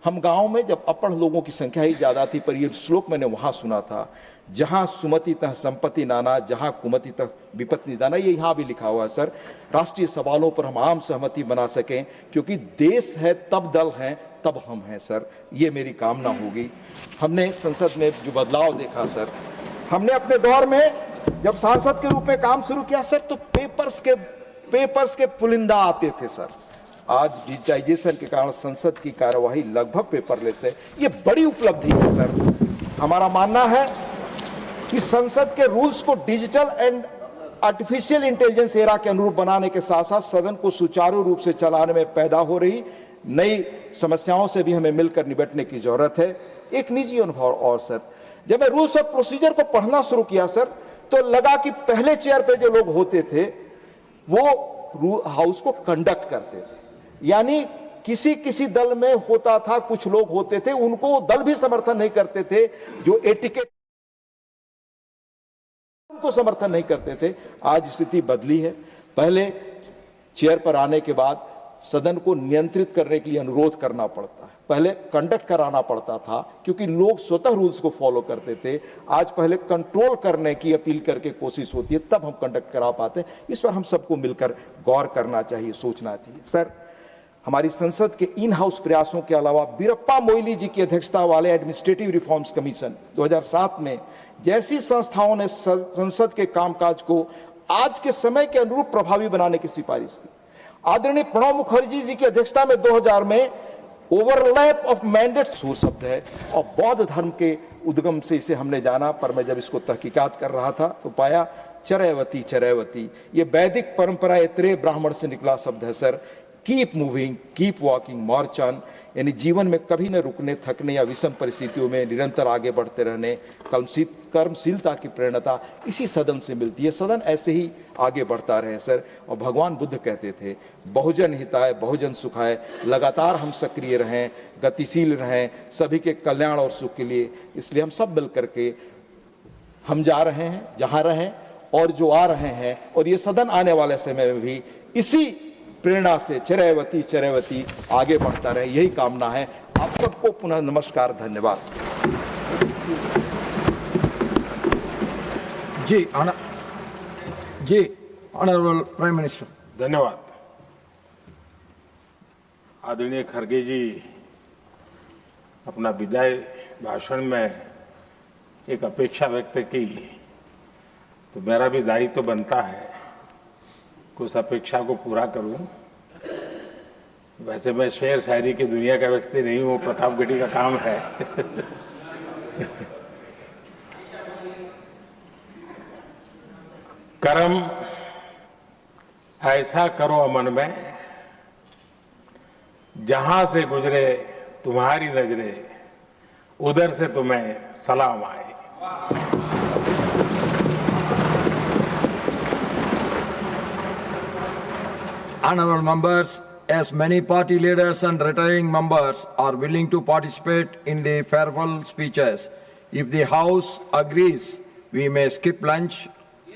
हम गांव में जब अपढ़ लोगों की संख्या ही ज्यादा थी, पर ये श्लोक मैंने वहां सुना था, जहां सुमति तह संपत्ति नाना, जहां कुमति तह विपत्ति दाना। ये यहां भी लिखा हुआ है सर। राष्ट्रीय सवालों पर हम आम सहमति बना सकें, क्योंकि देश है तब दल हैं तब हम हैं सर। ये मेरी कामना होगी। हमने संसद में जो बदलाव देखा सर, हमने अपने दौर में जब सांसद के रूप में काम शुरू किया सर, तो पेपर्स के पुलिंदा आते थे सर। आज डिजिटाइजेशन के कारण संसद की कार्यवाही लगभग पेपरलेस है। ये बड़ी उपलब्धि है सर। हमारा मानना है कि संसद के रूल्स को digital and artificial intelligence era के अनुरूप बनाने के साथ साथ सदन को सुचारू रूप से चलाने में पैदा हो रही नई समस्याओं से भी हमें मिलकर निपटने की जरूरत है। एक निजी अनुभव और सर, जब मैं रूल्स ऑफ प्रोसीजर को पढ़ना शुरू किया सर, तो लगा कि पहले चेयर पे जो लोग होते थे वो हाउस को कंडक्ट करते थे, यानी किसी किसी दल में होता था, कुछ लोग होते थे उनको दल भी समर्थन नहीं करते थे, जो एटिकेट को समर्थन नहीं करते थे। आज स्थिति बदली है। पहले चेयर पर आने के बाद सदन को नियंत्रित करने के लिए अनुरोध करना पड़ता है, पहले कंडक्ट कराना पड़ता था क्योंकि लोग स्वतः रूल्स को फॉलो करते थे। आज पहले कंट्रोल करने की अपील करके कोशिश होती है, तब हम कंडक्ट करा पाते हैं। इस पर हम सबको मिलकर गौर करना चाहिए, सोचना चाहिए। सर, हमारी संसद के इन हाउस प्रयासों के अलावा बीरप्पा मोइली जी की अध्यक्षता वाले एडमिनिस्ट्रेटिव रिफॉर्म्स कमीशन 2007 में जैसी संस्थाओं ने संसद के कामकाज को आज के समय के अनुरूप प्रभावी बनाने की सिफारिश की। आदरणीय प्रणब मुखर्जी जी की अध्यक्षता में 2000 में ओवरलैप ऑफ मैंडेट सूर शब्द है और बौद्ध धर्म के उद्गम से इसे हमने जाना, पर मैं जब इसको तहकीकात कर रहा था तो पाया चरैवती चरैवती, ये वैदिक परंपरा ऐतरेय ब्राह्मण से निकला शब्द है sir. Keep moving, keep walking, march on, यानी जीवन में कभी न रुकने, थकने या विषम परिस्थितियों में निरंतर आगे बढ़ते रहने, कर्मशीलता की प्रेरणा इसी सदन से मिलती है। सदन ऐसे ही आगे बढ़ता रहे सर। और भगवान बुद्ध कहते थे, बहुजन हिताय बहुजन सुखाय, लगातार हम सक्रिय रहें, गतिशील रहें, सभी के कल्याण और सुख के लिए। इसलिए हम सब मिल करके हम जा रहे हैं जहां रहें और जो आ रहे हैं, और ये सदन आने वाले समय में भी इसी प्रेरणा से चरैवती चरैवती आगे बढ़ता रहे, यही कामना है। आप सबको पुनः नमस्कार, धन्यवाद। जी ऑनरेबल प्राइम मिनिस्टर। धन्यवाद। आदरणीय खड़गे जी अपना विदाई भाषण में एक अपेक्षा व्यक्त की, तो मेरा भी दायित्व बनता है कुछ अपेक्षा को पूरा करूं। वैसे मैं शेर शायरी की दुनिया का व्यक्ति नहीं हूं, प्रतापगढ़ी का काम है। कर्म ऐसा करो अमन में, जहां से गुजरे तुम्हारी नजरें, उधर से तुम्हें सलाम आए। Honorable members, as many party leaders and retiring members are willing to participate in the farewell speeches, if the House agrees, we may skip lunch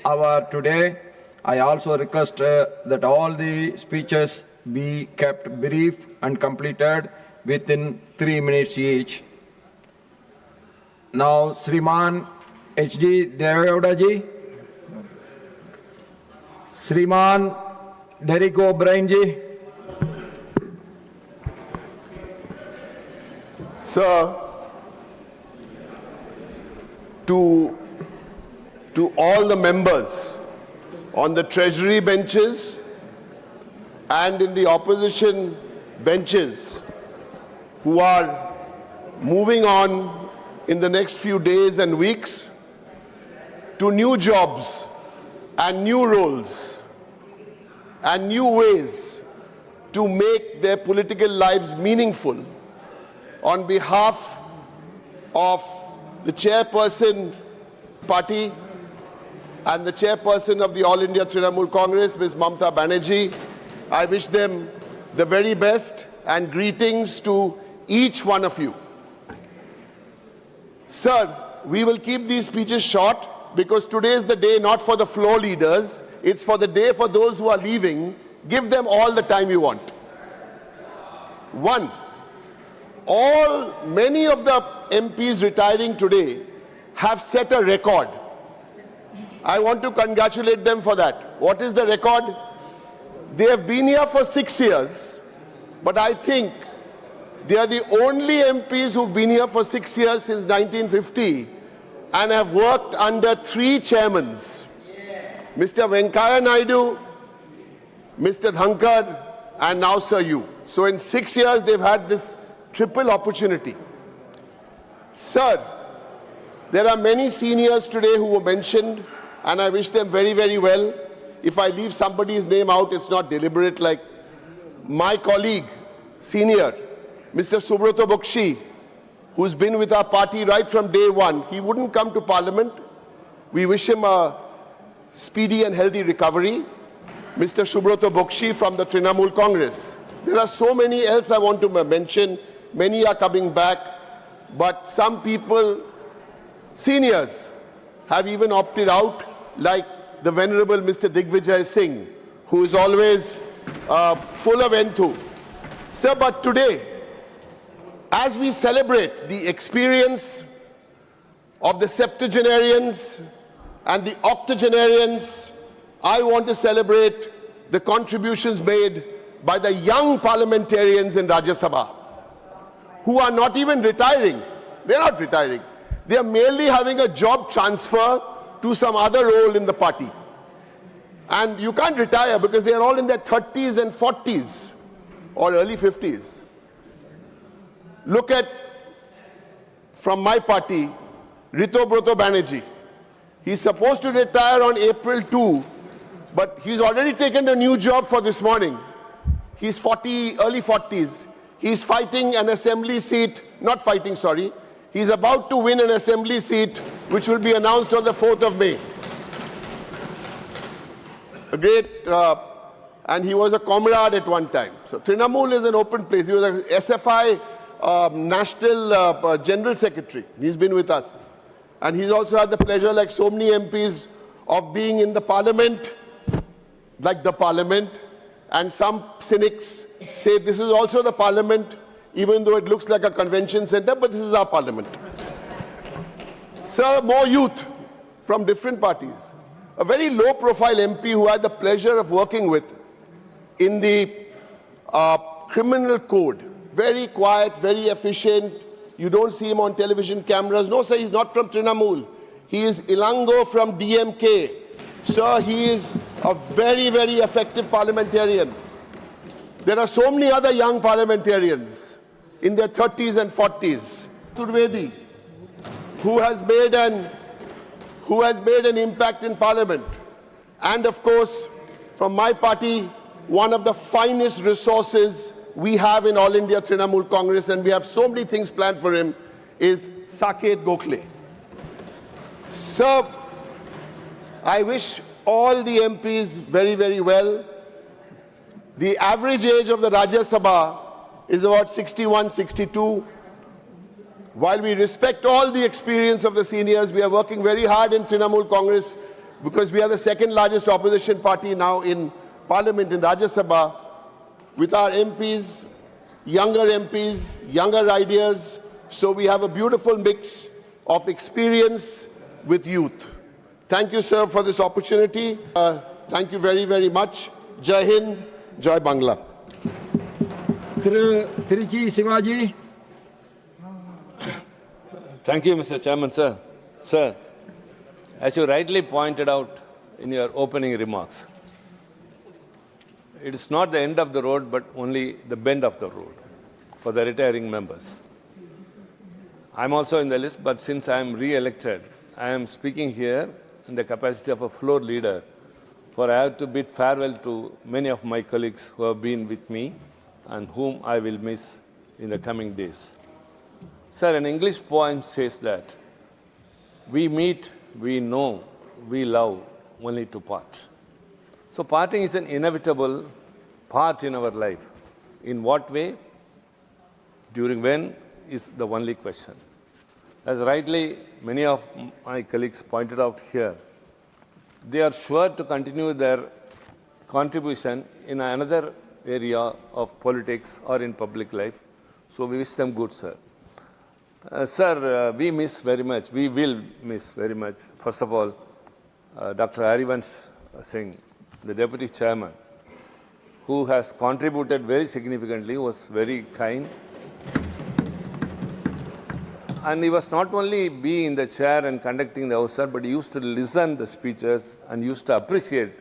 hour today. I also request that all the speeches be kept brief and completed within 3 minutes each. Now, Sriman H.D. Devegowda ji, Sriman Derek O'Brien ji. Sir, to all the members on the treasury benches and in the opposition benches who are moving on in the next few days and weeks to new jobs and new roles and new ways to make their political lives meaningful, on behalf of the chairperson party and the chairperson of the All India Trinamool Congress, Ms. Mamta Banerjee, I wish them the very best and greetings to each one of you. Sir, we will keep these speeches short because today is the day not for the floor leaders, it's for the day for those who are leaving. Give them all the time you want. One, many of the MPs retiring today have set a record. I want to congratulate them for that. What is the record? They have been here for 6 years, but I think they are the only MPs who've been here for 6 years since 1950 and have worked under 3 chairmans. Mr. Venkaiah Naidu, Mr. Dhankar and now Sir you. So in 6 years, they've had this triple opportunity. Sir, there are many seniors today who were mentioned, and I wish them very, very well. If I leave somebody's name out, it's not deliberate, like my colleague, senior, Mr. Subroto Bokshi, who's been with our party right from day one. He wouldn't come to Parliament. We wish him a speedy and healthy recovery. Mr. Subroto Bokshi from the Trinamool Congress. There are so many else I want to mention. Many are coming back, but some people, seniors, have even opted out, like the Venerable Mr. Digvijay Singh, who is always full of enthu. Sir, but today, as we celebrate the experience of the septuagenarians and the octogenarians, I want to celebrate the contributions made by the young parliamentarians in Rajyasabha, who are not even retiring. They're not retiring. They are merely having a job transfer to some other role in the party. And you can't retire because they are all in their 30s and 40s or early 50s. Look at, from my party, Rito Broto Banerjee. He's supposed to retire on April 2, but he's already taken a new job for this morning. He's 40, early 40s. He's fighting an assembly seat, not fighting, sorry. He's about to win an assembly seat, which will be announced on the 4th of May. A great, and he was a comrade at one time. So Trinamool is an open place. He was a SFI National General Secretary. He's been with us. And he's also had the pleasure, like so many MPs, of being in the Parliament, like the Parliament. And some cynics say this is also the Parliament, even though it looks like a convention center, but this is our Parliament. Sir, more youth from different parties. A very low-profile MP who I had the pleasure of working with in the criminal code. Very quiet, very efficient. You don't see him on television cameras. No, sir, he's not from Trinamool. He is Ilango from DMK. Sir, he is a very, very effective parliamentarian. There are so many other young parliamentarians in their 30s and 40s. Turvedi, who has made an impact in Parliament. And of course, from my party, one of the finest resources we have in All India Trinamool Congress, and we have so many things planned for him, is Saket Gokhale. Sir, I wish all the MPs very, very well. The average age of the Rajya Sabha is about 61, 62. While we respect all the experience of the seniors, we are working very hard in Trinamool Congress because we are the second largest opposition party now in Parliament, in Rajya Sabha, with our MPs, younger ideas. So we have a beautiful mix of experience with youth. Thank you, sir, for this opportunity. Thank you very, very much. Jai Hind, Jai Bangla. Trichy Shivaji. Thank you, Mr. Chairman, sir. Sir, as you rightly pointed out in your opening remarks, it is not the end of the road, but only the bend of the road for the retiring members. I'm also in the list, but since I am re-elected, I am speaking here in the capacity of a floor leader, for I have to bid farewell to many of my colleagues who have been with me and whom I will miss in the coming days. Sir, an English poem says that we meet, we know, we love, only to part. So parting is an inevitable part in our life. In what way? During when is the only question. As rightly many of my colleagues pointed out here, they are sure to continue their contribution in another area of politics or in public life. So we wish them good, sir. Sir, we miss very much. We will miss very much. First of all, Dr. Harivansh Singh, the Deputy Chairman, who has contributed very significantly, was very kind. And he was not only be in the chair and conducting the House, sir, but he used to listen to the speeches and used to appreciate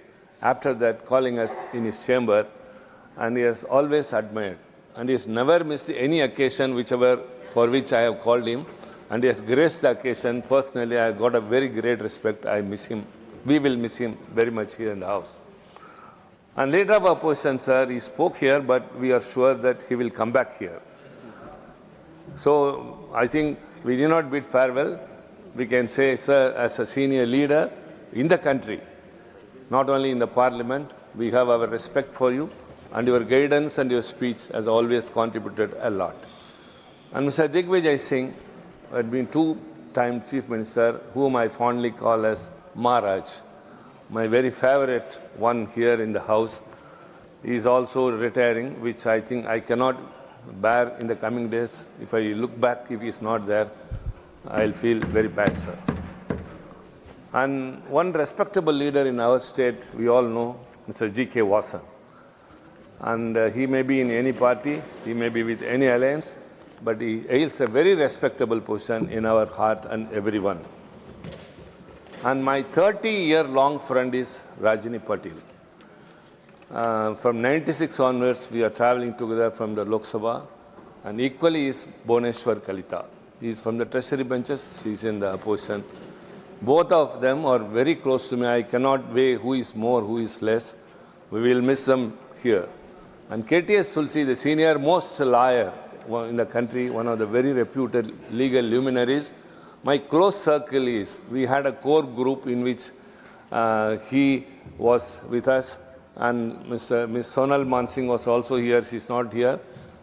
after that, calling us in his chamber. and he has always admired. And he has never missed any occasion for which I have called him. And he has graced the occasion. Personally, I have got a very great respect. I miss him. We will miss him very much here in the House. And leader of opposition, sir, he spoke here, but we are sure that he will come back here. So I think we did not bid farewell. We can say, sir, as a senior leader in the country, not only in the parliament, we have our respect for you, and your guidance and your speech has always contributed a lot. And Mr. Digvijay Singh had been two-time Chief Minister, whom I fondly call as Maharaj, my very favorite one here in the House. He is also retiring, which I think I cannot bear in the coming days. If I look back, if he is not there, I'll feel very bad, sir. And one respectable leader in our state, we all know, Mr. G.K. Vasan. And he may be in any party, he may be with any alliance, but he holds a very respectable position in our heart and everyone. And my 30-year-long friend is Rajini Patil. From 96 onwards, we are traveling together from the Lok Sabha, and equally is Bhuneshwar Kalita. He is from the treasury benches, she is in the opposition. Both of them are very close to me. I cannot weigh who is more, who is less. We will miss them here. And KTS Tulsi, the senior most lawyer in the country, one of the very reputed legal luminaries. My close circle is, we had a core group in which he was with us, and Ms. Sonal Mansingh was also here. She is not here.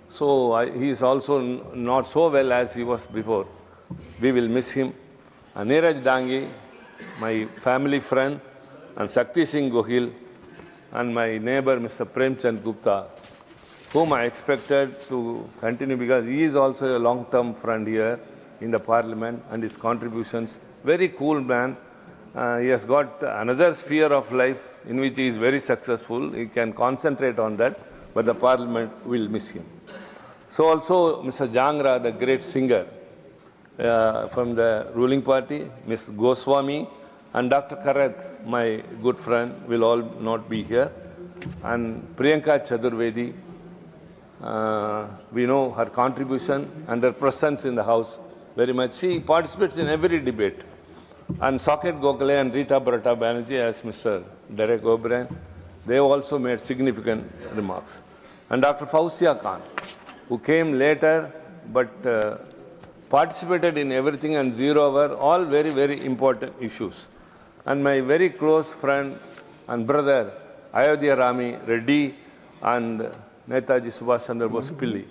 So he is also not so well as he was before. We will miss him. And Neeraj Dangi, my family friend, and Shakti Singh Gohil, and my neighbor, Mr. Premchand Gupta, whom I expected to continue because he is also a long-term friend here in the parliament, and his contributions, very cool man. He has got another sphere of life in which he is very successful. He can concentrate on that, but the parliament will miss him. So also Mr. Jangra, the great singer from the ruling party, Ms. Goswami, and Dr. Karath, my good friend, will all not be here. And Priyanka Chaturvedi, we know her contribution and her presence in the House very much. She participates in every debate. And Saket Gokhale and Rita Barata Banerjee, as Mr. Derek O'Brien, they also made significant remarks. And Dr. Fauzia Khan, who came later but participated in everything and zero hour, all very, very important issues. And my very close friend and brother, Ayodhya Rami Reddy and Netaji Subhash Chandra Bose Pilli.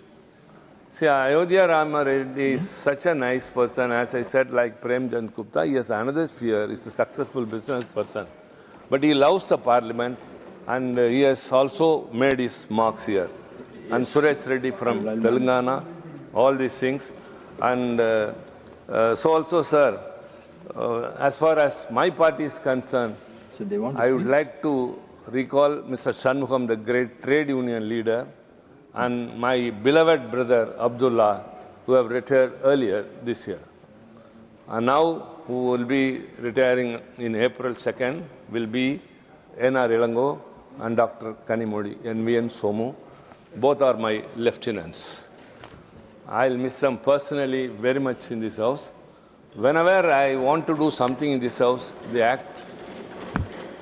See, Ayodhya Rama Reddy is such a nice person. As I said, like Premchand Gupta, he has another sphere. He's a successful business person. But he loves the parliament, and he has also made his marks here. And Suresh Reddy from Telangana, all these things. And so also, sir, as far as my party is concerned, I would like to recall Mr. Shanmugam, the great trade union leader, and my beloved brother Abdullah, who have retired earlier this year. And now, who will be retiring in April 2nd, will be N.R. Ilango and Dr. Kanimodi, N.V.N. Somu. Both are my lieutenants. I'll miss them personally very much in this house. Whenever I want to do something in this house, they act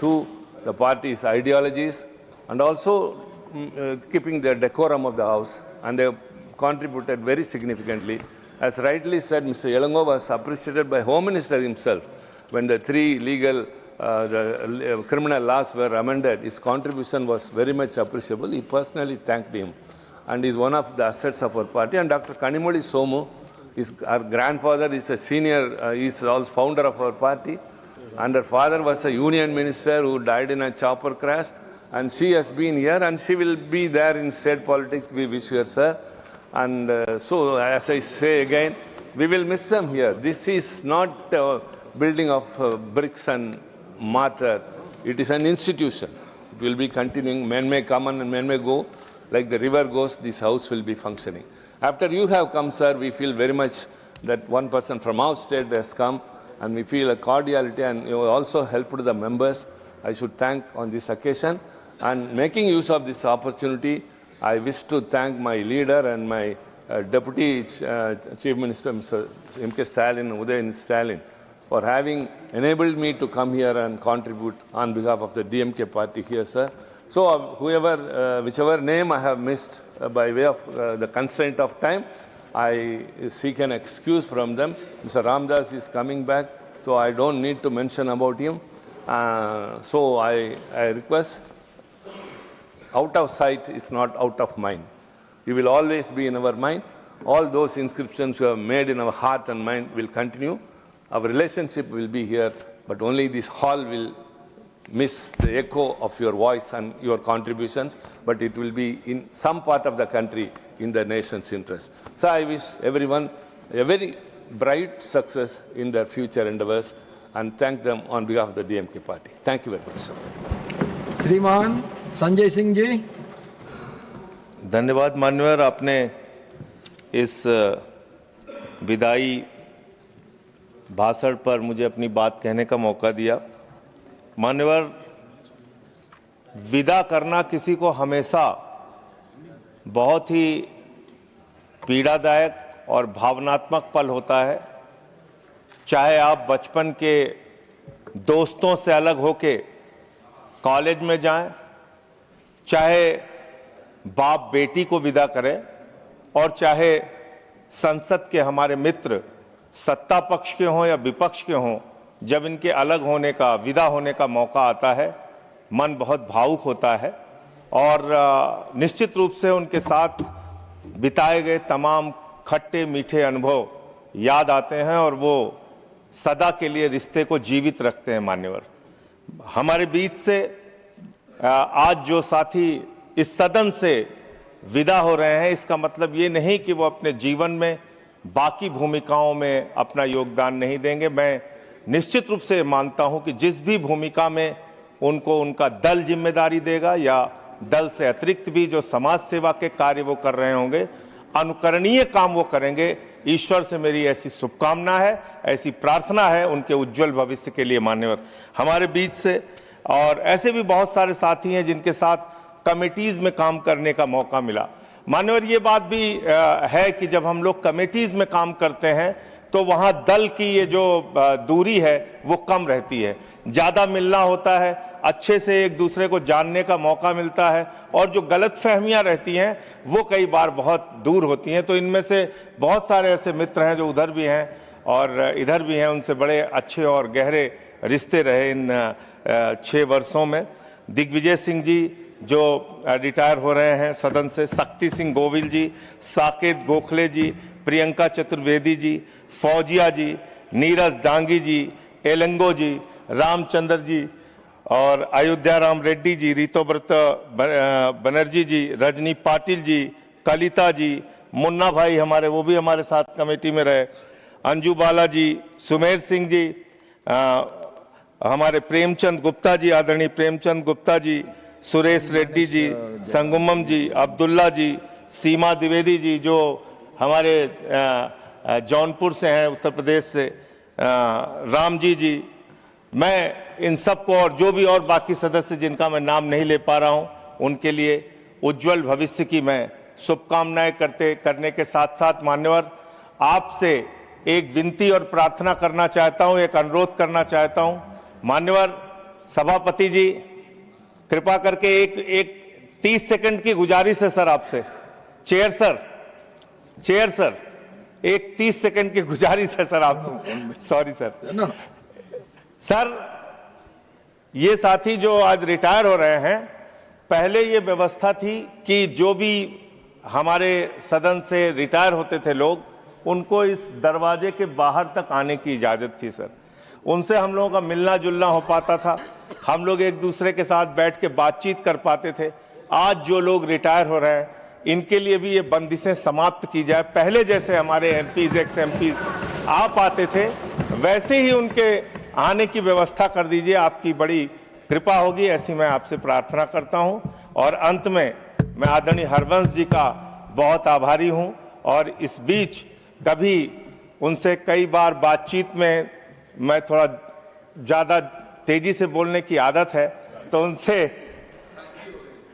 to the party's ideologies and also keeping the decorum of the house, and they have contributed very significantly. As rightly said, Mr. Ilango was appreciated by Home Minister himself when the three legal criminal laws were amended. His contribution was very much appreciable. He personally thanked him, and is one of the assets of our party. And Dr. Kanimodi Somu, our grandfather is a senior, he is also founder of our party, and her father was a union minister who died in a chopper crash. And she has been here, and she will be there in state politics. We wish her, sir. And so, as I say again, we will miss them here. This is not a building of bricks and mortar. It is an institution. It will be continuing. Men may come and men may go. Like the river goes, this house will be functioning. After you have come, sir, we feel very much that one person from our state has come, and we feel a cordiality, and you also helped the members. I should thank on this occasion. And making use of this opportunity, I wish to thank my leader and my Deputy Chief Minister, Mr. M.K. Stalin, Udayan Stalin, for having enabled me to come here and contribute on behalf of the DMK party here, sir. So whichever name I have missed by way of the constraint of time, I seek an excuse from them. Mr. Ramdas is coming back, so I don't need to mention about him. So I request, out of sight is not out of mind. You will always be in our mind. All those inscriptions you have made in our heart and mind will continue. Our relationship will be here, but only this hall will miss the echo of your voice and your contributions, but it will be in some part of the country in the nation's interest. So I wish everyone a very bright success in their future endeavors and thank them on behalf of the DMK party. Thank you very much, sir. श्रीमान संजय सिंह जी। धन्यवाद मान्यवर, आपने इस विदाई भाषण पर मुझे अपनी बात कहने का मौका दिया। मान्यवर, विदा करना किसी को हमेशा बहुत ही पीड़ादायक और भावनात्मक पल होता है। चाहे आप बचपन के दोस्तों से अलग होके कॉलेज में जाएं, चाहे बाप बेटी को विदा करें, और चाहे संसद के हमारे मित्र सत्ता पक्ष के हों या विपक्ष के हों, जब इनके अलग होने का, विदा होने का मौका आता है, मन बहुत भावुक होता है और निश्चित रूप से उनके साथ बिताए गए तमाम खट्टे मीठे अनुभव याद आते हैं और वो सदा के लिए रिश्ते को जीवित रखते हैं। मान्यवर, हमारे बीच से आज जो साथी इस सदन से विदा हो रहे हैं, इसका मतलब ये नहीं कि वो अपने जीवन में बाकी भूमिकाओं में अपना योगदान नहीं देंगे। मैं निश्चित रूप से मानता हूं कि जिस भी भूमिका में उनको उनका दल जिम्मेदारी देगा या दल से अतिरिक्त भी जो समाज सेवा के कार्य वो कर रहे होंगे, अनुकरणीय काम वो करेंगे। ईश्वर से मेरी ऐसी शुभकामना है, ऐसी प्रार्थना है उनके उज्जवल भविष्य के लिए। मान्यवर, हमारे बीच से और ऐसे भी बहुत सारे साथी हैं जिनके साथ कमेटीज में काम करने का मौका मिला। मान्यवर, ये बात भी है कि जब हम लोग कमेटीज में काम करते हैं तो वहाँ दल की ये जो दूरी है वो कम रहती है, ज़्यादा मिलना होता है, अच्छे से एक दूसरे को जानने का मौका मिलता है और जो गलतफहमियां रहती हैं वो कई बार बहुत दूर होती हैं। तो इनमें से बहुत सारे ऐसे मित्र हैं जो उधर भी हैं और इधर भी हैं, उनसे बड़े अच्छे और गहरे रिश्ते रहे इन 6 वर्षों में। दिग्विजय सिंह जी जो रिटायर हो रहे हैं सदन से, शक्ति सिंह गोविल जी, साकेत गोखले जी, प्रियंका चतुर्वेदी जी, फौजिया जी, नीरज डांगी जी, एलंगो जी, रामचंद्र जी और अयोध्या राम रेड्डी जी, ऋतुव्रत बनर्जी जी, रजनी पाटिल जी, कलिता जी, मुन्ना भाई हमारे, वो भी हमारे साथ कमेटी में रहे, अंजू बाला जी, सुमेर सिंह जी, हमारे प्रेमचंद गुप्ता जी, आदरणीय प्रेमचंद गुप्ता जी, सुरेश रेड्डी जी, संगमम जी, अब्दुल्ला जी, सीमा द्विवेदी जी जो हमारे जौनपुर से हैं, उत्तर प्रदेश से, राम जी, मैं इन सबको और जो भी और बाकी सदस्य जिनका मैं नाम नहीं ले पा रहा हूं, उनके लिए उज्जवल भविष्य की मैं शुभकामनाएं करने के साथ साथ मान्यवर, आपसे एक विनती और प्रार्थना करना चाहता हूं, एक अनुरोध करना चाहता हूं। मान्यवर सभापति जी, कृपा करके एक 30 सेकंड की गुजारिश है सर आपसे। चेयर सर, एक 30 सेकंड की गुजारिश है सर आपसे। सॉरी सर, ये साथी जो आज रिटायर हो रहे हैं, पहले ये व्यवस्था थी कि जो भी हमारे सदन से रिटायर होते थे लोग, उनको इस दरवाजे के बाहर तक आने की इजाजत थी सर। उनसे हम लोगों का मिलना जुलना हो पाता था, हम लोग एक दूसरे के साथ बैठ के बातचीत कर पाते थे। आज जो लोग रिटायर हो रहे हैं, इनके लिए भी ये बंदिशें समाप्त की जाए। पहले जैसे हमारे एमपीज, एक्स एमपीज आ पाते थे, वैसे ही उनके आने की व्यवस्था कर दीजिए। आपकी बड़ी कृपा होगी, ऐसी मैं आपसे प्रार्थना करता हूं। और अंत में मैं आदरणीय हरवंश जी का बहुत आभारी हूं और इस बीच कभी उनसे कई बार बातचीत में मैं थोड़ा ज़्यादा तेजी से बोलने की आदत है, तो उनसे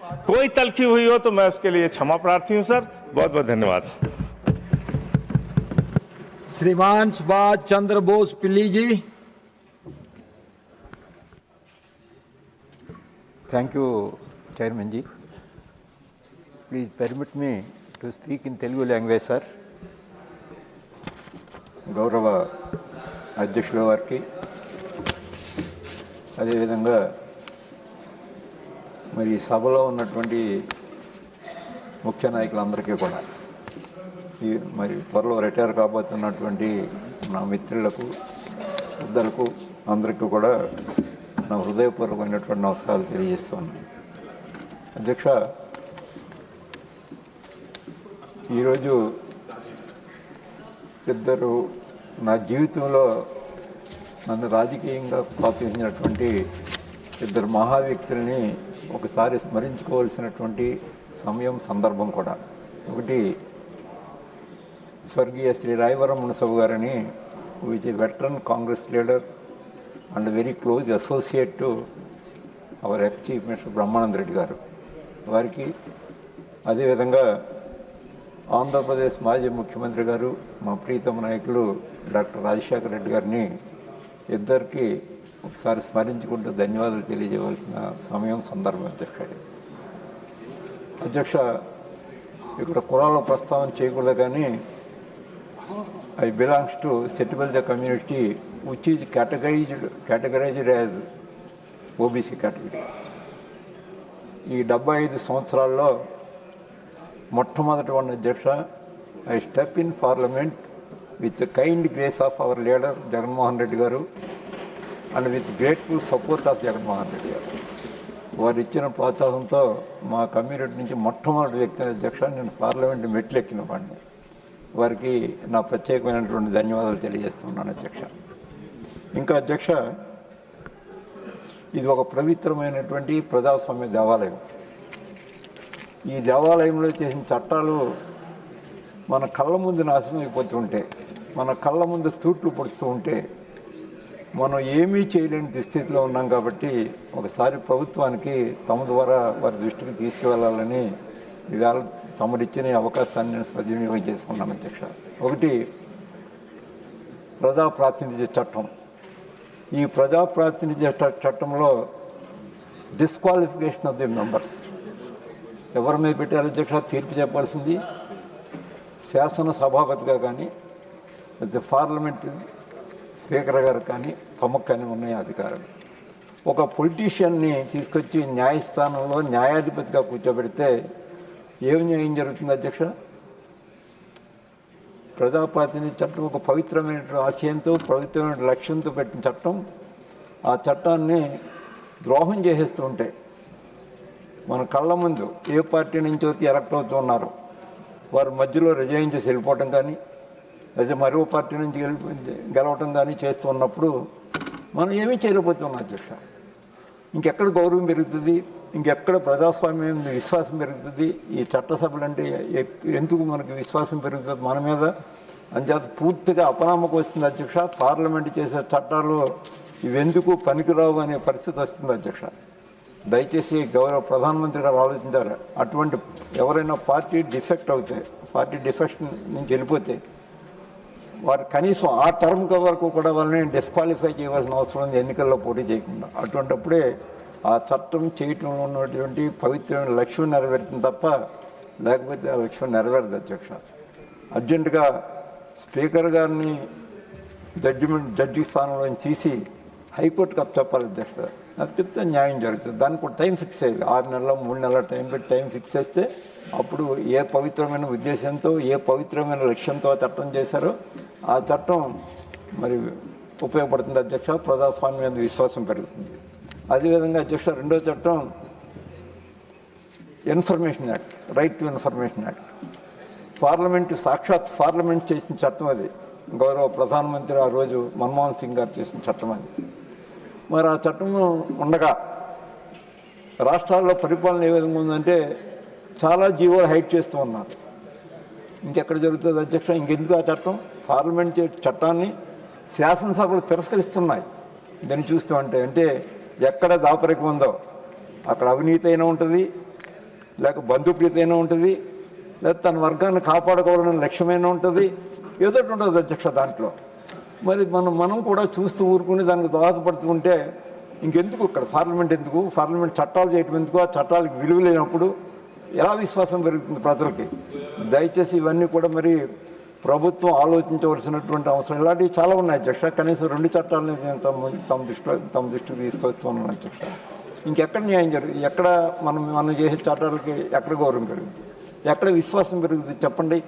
कोई तलखी हुई हो तो मैं उसके लिए क्षमा प्रार्थी हूं सर। बहुत बहुत धन्यवाद। श्रीमान सुभाष चंद्र बोस पिल्ली जी। Thank you, Chairman ji. Please permit me to speak in Telugu language, sir. గౌరవ అధ్యక్షుల వారికి, అదేవిధంగా మరి సభలో ఉన్నటువంటి ముఖ్య నాయకులందరికీ కూడా, ఈ మరి త్వరలో రిటైర్ కాబోతున్నటువంటి నా మిత్రులకు, పెద్దలకు అందరికీ కూడా నా హృదయపూర్వకమైనటువంటి నమస్కారాలు తెలియజేస్తున్నాను. అధ్యక్ష, ఈరోజు ఇద్దరు నా జీవితంలో నన్ను రాజకీయంగా ప్రోత్సహించినటువంటి ఇద్దరు మహా వ్యక్తుల్ని ఒకసారి స్మరించుకోవాల్సినటువంటి సమయం, సందర్భం కూడా. ఒకటి స్వర్గీయ శ్రీ రాయవరం మునసబు గారని, which A veteran Congress leader and very close associate to our ex chief minister Brahmananda Reddy గారు వారికి, అదేవిధంగా ఆంధ్రప్రదేశ్ మాజీ ముఖ్యమంత్రి గారు, మా ప్రీతమ నాయకులు డాక్టర్ రాజశేఖర రెడ్డి గారిని ఇద్దరికి ఒకసారి స్మరించుకుంటూ ధన్యవాదాలు తెలియజేయవలసిన సమయం, సందర్భం అధ్యక్ష. అధ్యక్ష, ఇక్కడ కులాల ప్రస్తావన చేయకూడదు, కానీ I belongs to Settibalija community which is categorized as OBC category. ఈ 75 సంవత్సరాల్లో మొట్టమొదటి ఉన్న అధ్యక్ష, I step in parliament with the kind grace of our leader Jaganmohan Reddy garu and with grateful support of Jaganmohan Reddy garu. వారు ఇచ్చిన ప్రోత్సాహంతో మా కమ్యూనిటీ నుంచి మొట్టమొదటి వ్యక్తి అధ్యక్ష నేను పార్లమెంట్ మెట్లు ఎక్కిన వాడిని. వారికి నా ప్రత్యేకమైనటువంటి ధన్యవాదాలు తెలియజేస్తున్నాను అధ్యక్ష. ఇంకా అధ్యక్ష, ఇది ఒక పవిత్రమైనటువంటి ప్రజాస్వామ్య దేవాలయం. ఈ దేవాలయంలో చేసిన చట్టాలు మన కళ్ళ ముందు నాశనం అయిపోతూ ఉంటే, మన కళ్ళ ముందు తూట్లు పడుతూ ఉంటే మనం ఏమీ చేయలేని దుస్థితిలో ఉన్నాం. కాబట్టి ఒకసారి ప్రభుత్వానికి తమ ద్వారా వారి దృష్టికి తీసుకువెళ్ళాలని ఇవాళ తమరిచ్చిన అవకాశాన్ని నేను సద్వినియోగం చేసుకున్నాను అధ్యక్ష. ఒకటి ప్రజాప్రాతినిధ్య చట్టం. ఈ ప్రజాప్రాతినిధ్య చట్టంలో డిస్క్వాలిఫికేషన్ ఆఫ్ ది మెంబర్స్ ఎవరి మీద పెట్టారు అధ్యక్ష? తీర్పు చెప్పాల్సింది శాసన సభాపతిగా కానీ, లేకపోతే పార్లమెంట్ స్పీకర్ గారు కానీ, తమకు కానీ ఉన్నాయి అధికారాలు. ఒక పొలిటీషియన్ని తీసుకొచ్చి న్యాయస్థానంలో న్యాయాధిపతిగా కూర్చోబెడితే ఏం న్యాయం జరుగుతుంది అధ్యక్ష? ప్రజాప్రాతినిధ్య చట్టం ఒక పవిత్రమైన ఆశయంతో, పవిత్రమైన లక్ష్యంతో పెట్టిన చట్టం. ఆ చట్టాన్ని ద్రోహం చేసేస్తూ ఉంటే మన కళ్ళ ముందు ఏ పార్టీ నుంచి అయితే ఎలక్ట్ అవుతూ ఉన్నారో వారు మధ్యలో రిజైన్ చేసి వెళ్ళిపోవటం కానీ, లేదా మరో పార్టీ నుంచి గెలవటం కానీ చేస్తూ ఉన్నప్పుడు మనం ఏమీ చేయలేకపోతున్నాం అధ్యక్ష. ఇంకెక్కడ గౌరవం పెరుగుతుంది? ఇంకెక్కడ ప్రజాస్వామ్యం విశ్వాసం పెరుగుతుంది? ఈ చట్టసభలు అంటే ఎందుకు మనకి విశ్వాసం పెరుగుతుంది మన మీద? అంచేత పూర్తిగా అపనమ్మకం వస్తుంది అధ్యక్ష. పార్లమెంట్ చేసే చట్టాలు ఇవెందుకు పనికిరావు అనే పరిస్థితి వస్తుంది అధ్యక్ష. దయచేసి గౌరవ ప్రధానమంత్రి గారు ఆలోచించారు. అటువంటి ఎవరైనా పార్టీ డిఫెక్ట్ అవుతే, పార్టీ డిఫెక్ట్ నుంచి వెళ్ళిపోతే వారు కనీసం ఆ టర్మ్ వరకు కూడా వాళ్ళని డిస్క్వాలిఫై చేయవలసిన అవసరం ఉంది ఎన్నికల్లో పోటీ చేయకుండా. అటువంటిప్పుడే ఆ చట్టం చేయటంలో ఉన్నటువంటి పవిత్రమైన లక్ష్యం నెరవేరుతుంది తప్ప లేకపోతే ఆ లక్ష్యం నెరవేరదు అధ్యక్ష. అర్జెంటుగా స్పీకర్ గారిని జడ్జి స్థానంలో తీసి హైకోర్టుకి అప్పచెప్పాలి అధ్యక్ష. అది చెప్తే న్యాయం జరుగుతుంది. దానికి ఒక టైం ఫిక్స్ అయ్యేది. 6 నెలలు 3 నెలల టైం ఫిక్స్ చేస్తే అప్పుడు ఏ పవిత్రమైన ఉద్దేశంతో, ఏ పవిత్రమైన లక్ష్యంతో చట్టం చేశారో ఆ చట్టం మరి ఉపయోగపడుతుంది అధ్యక్ష. ప్రజాస్వామ్యం మీద విశ్వాసం పెరుగుతుంది. అదేవిధంగా అధ్యక్ష, రెండో చట్టం information act, right to information act. సాక్షాత్ పార్లమెంట్ చేసిన చట్టం అది. గౌరవ ప్రధానమంత్రి ఆ రోజు మన్మోహన్ సింగ్ గారు చేసిన చట్టం అది. మరి ఆ చట్టం ఉండగా రాష్ట్రాల్లో పరిపాలన ఏ విధంగా ఉందంటే చాలా జీవోలు హైట్ చేస్తూ ఉన్నారు. ఇంకెక్కడ జరుగుతుంది అధ్యక్ష? ఇంకెందుకు ఆ చట్టం? పార్లమెంట్ చట్టాన్ని శాసనసభలు తిరస్కరిస్తున్నాయి. దాన్ని చూస్తూ అంటే ఎక్కడ దాపరికం ఉందో అక్కడ అవినీతి అయినా ఉంటుంది, లేక బంధుప్రీతి అయినా ఉంటుంది, లేదా తన వర్గాన్ని కాపాడుకోవాలనే లక్ష్యమైనా ఉంటుంది, ఏదో ఒకటి ఉంటుంది అధ్యక్ష దాంట్లో. మరి మనం కూడా చూస్తూ ఊరుకుని దానికి దోహదపడుతూ ఉంటే ఇంకెందుకు ఇక్కడ పార్లమెంట్ ఎందుకు, పార్లమెంట్ చట్టాలు చేయటం ఎందుకు, ఆ చట్టాలకు విలువ లేనప్పుడు ఎలా విశ్వాసం పెరుగుతుంది ప్రజలకి? దయచేసి ఇవన్నీ కూడా మరి ప్రభుత్వం ఆలోచించవలసినటువంటి అవసరం. ఇలాంటివి చాలా ఉన్నాయి అధ్యక్ష. కనీసం 2 చట్టాలని నేను తమ దృష్టికి తీసుకొస్తున్నాను అధ్యక్ష. ఇంకెక్కడ న్యాయం జరుగుతుంది? ఎక్కడ మనం చేసే చట్టాలకి ఎక్కడ గౌరవం పెరుగుతుంది, ఎక్కడ విశ్వాసం పెరుగుతుంది చెప్పండి?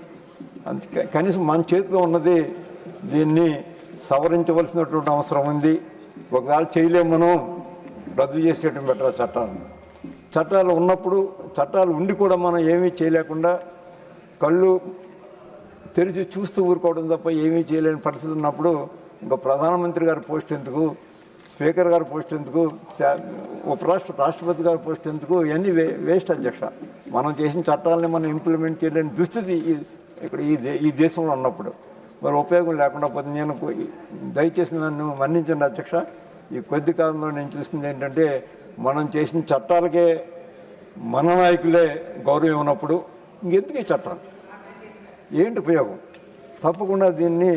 అందుకే కనీసం మన చేతిలో ఉన్నది దీన్ని సవరించవలసినటువంటి అవసరం ఉంది. ఒకవేళ చేయలేము మనం రద్దు చేసేయడం బెటర్ చట్టాలు ఉన్నప్పుడు, చట్టాలు ఉండి కూడా మనం ఏమీ చేయలేకుండా కళ్ళు తెరిచి చూస్తూ ఊరుకోవడం తప్ప ఏమీ చేయలేని పరిస్థితి ఉన్నప్పుడు ఇంకా ప్రధానమంత్రి గారి పోస్ట్ ఎందుకు, స్పీకర్ గారి పోస్ట్ ఎందుకు, రాష్ట్రపతి గారి పోస్ట్ ఎందుకు? ఇవన్నీ వేస్ట్ అధ్యక్ష. మనం చేసిన చట్టాలని మనం ఇంప్లిమెంట్ చేయలేని దుస్థితి ఇక్కడ ఈ దేశంలో ఉన్నప్పుడు మరి ఉపయోగం లేకుండా పోతుంది. నేను దయచేసి నన్ను మన్నించండి అధ్యక్ష. ఈ కొద్ది కాలంలో నేను చూసింది ఏంటంటే, మనం చేసిన చట్టాలకే మన నాయకులే గౌరవం ఉన్నప్పుడు ఇంకెందుకు ఈ చట్టాలు? ఏంటి ఉపయోగం? తప్పకుండా దీన్ని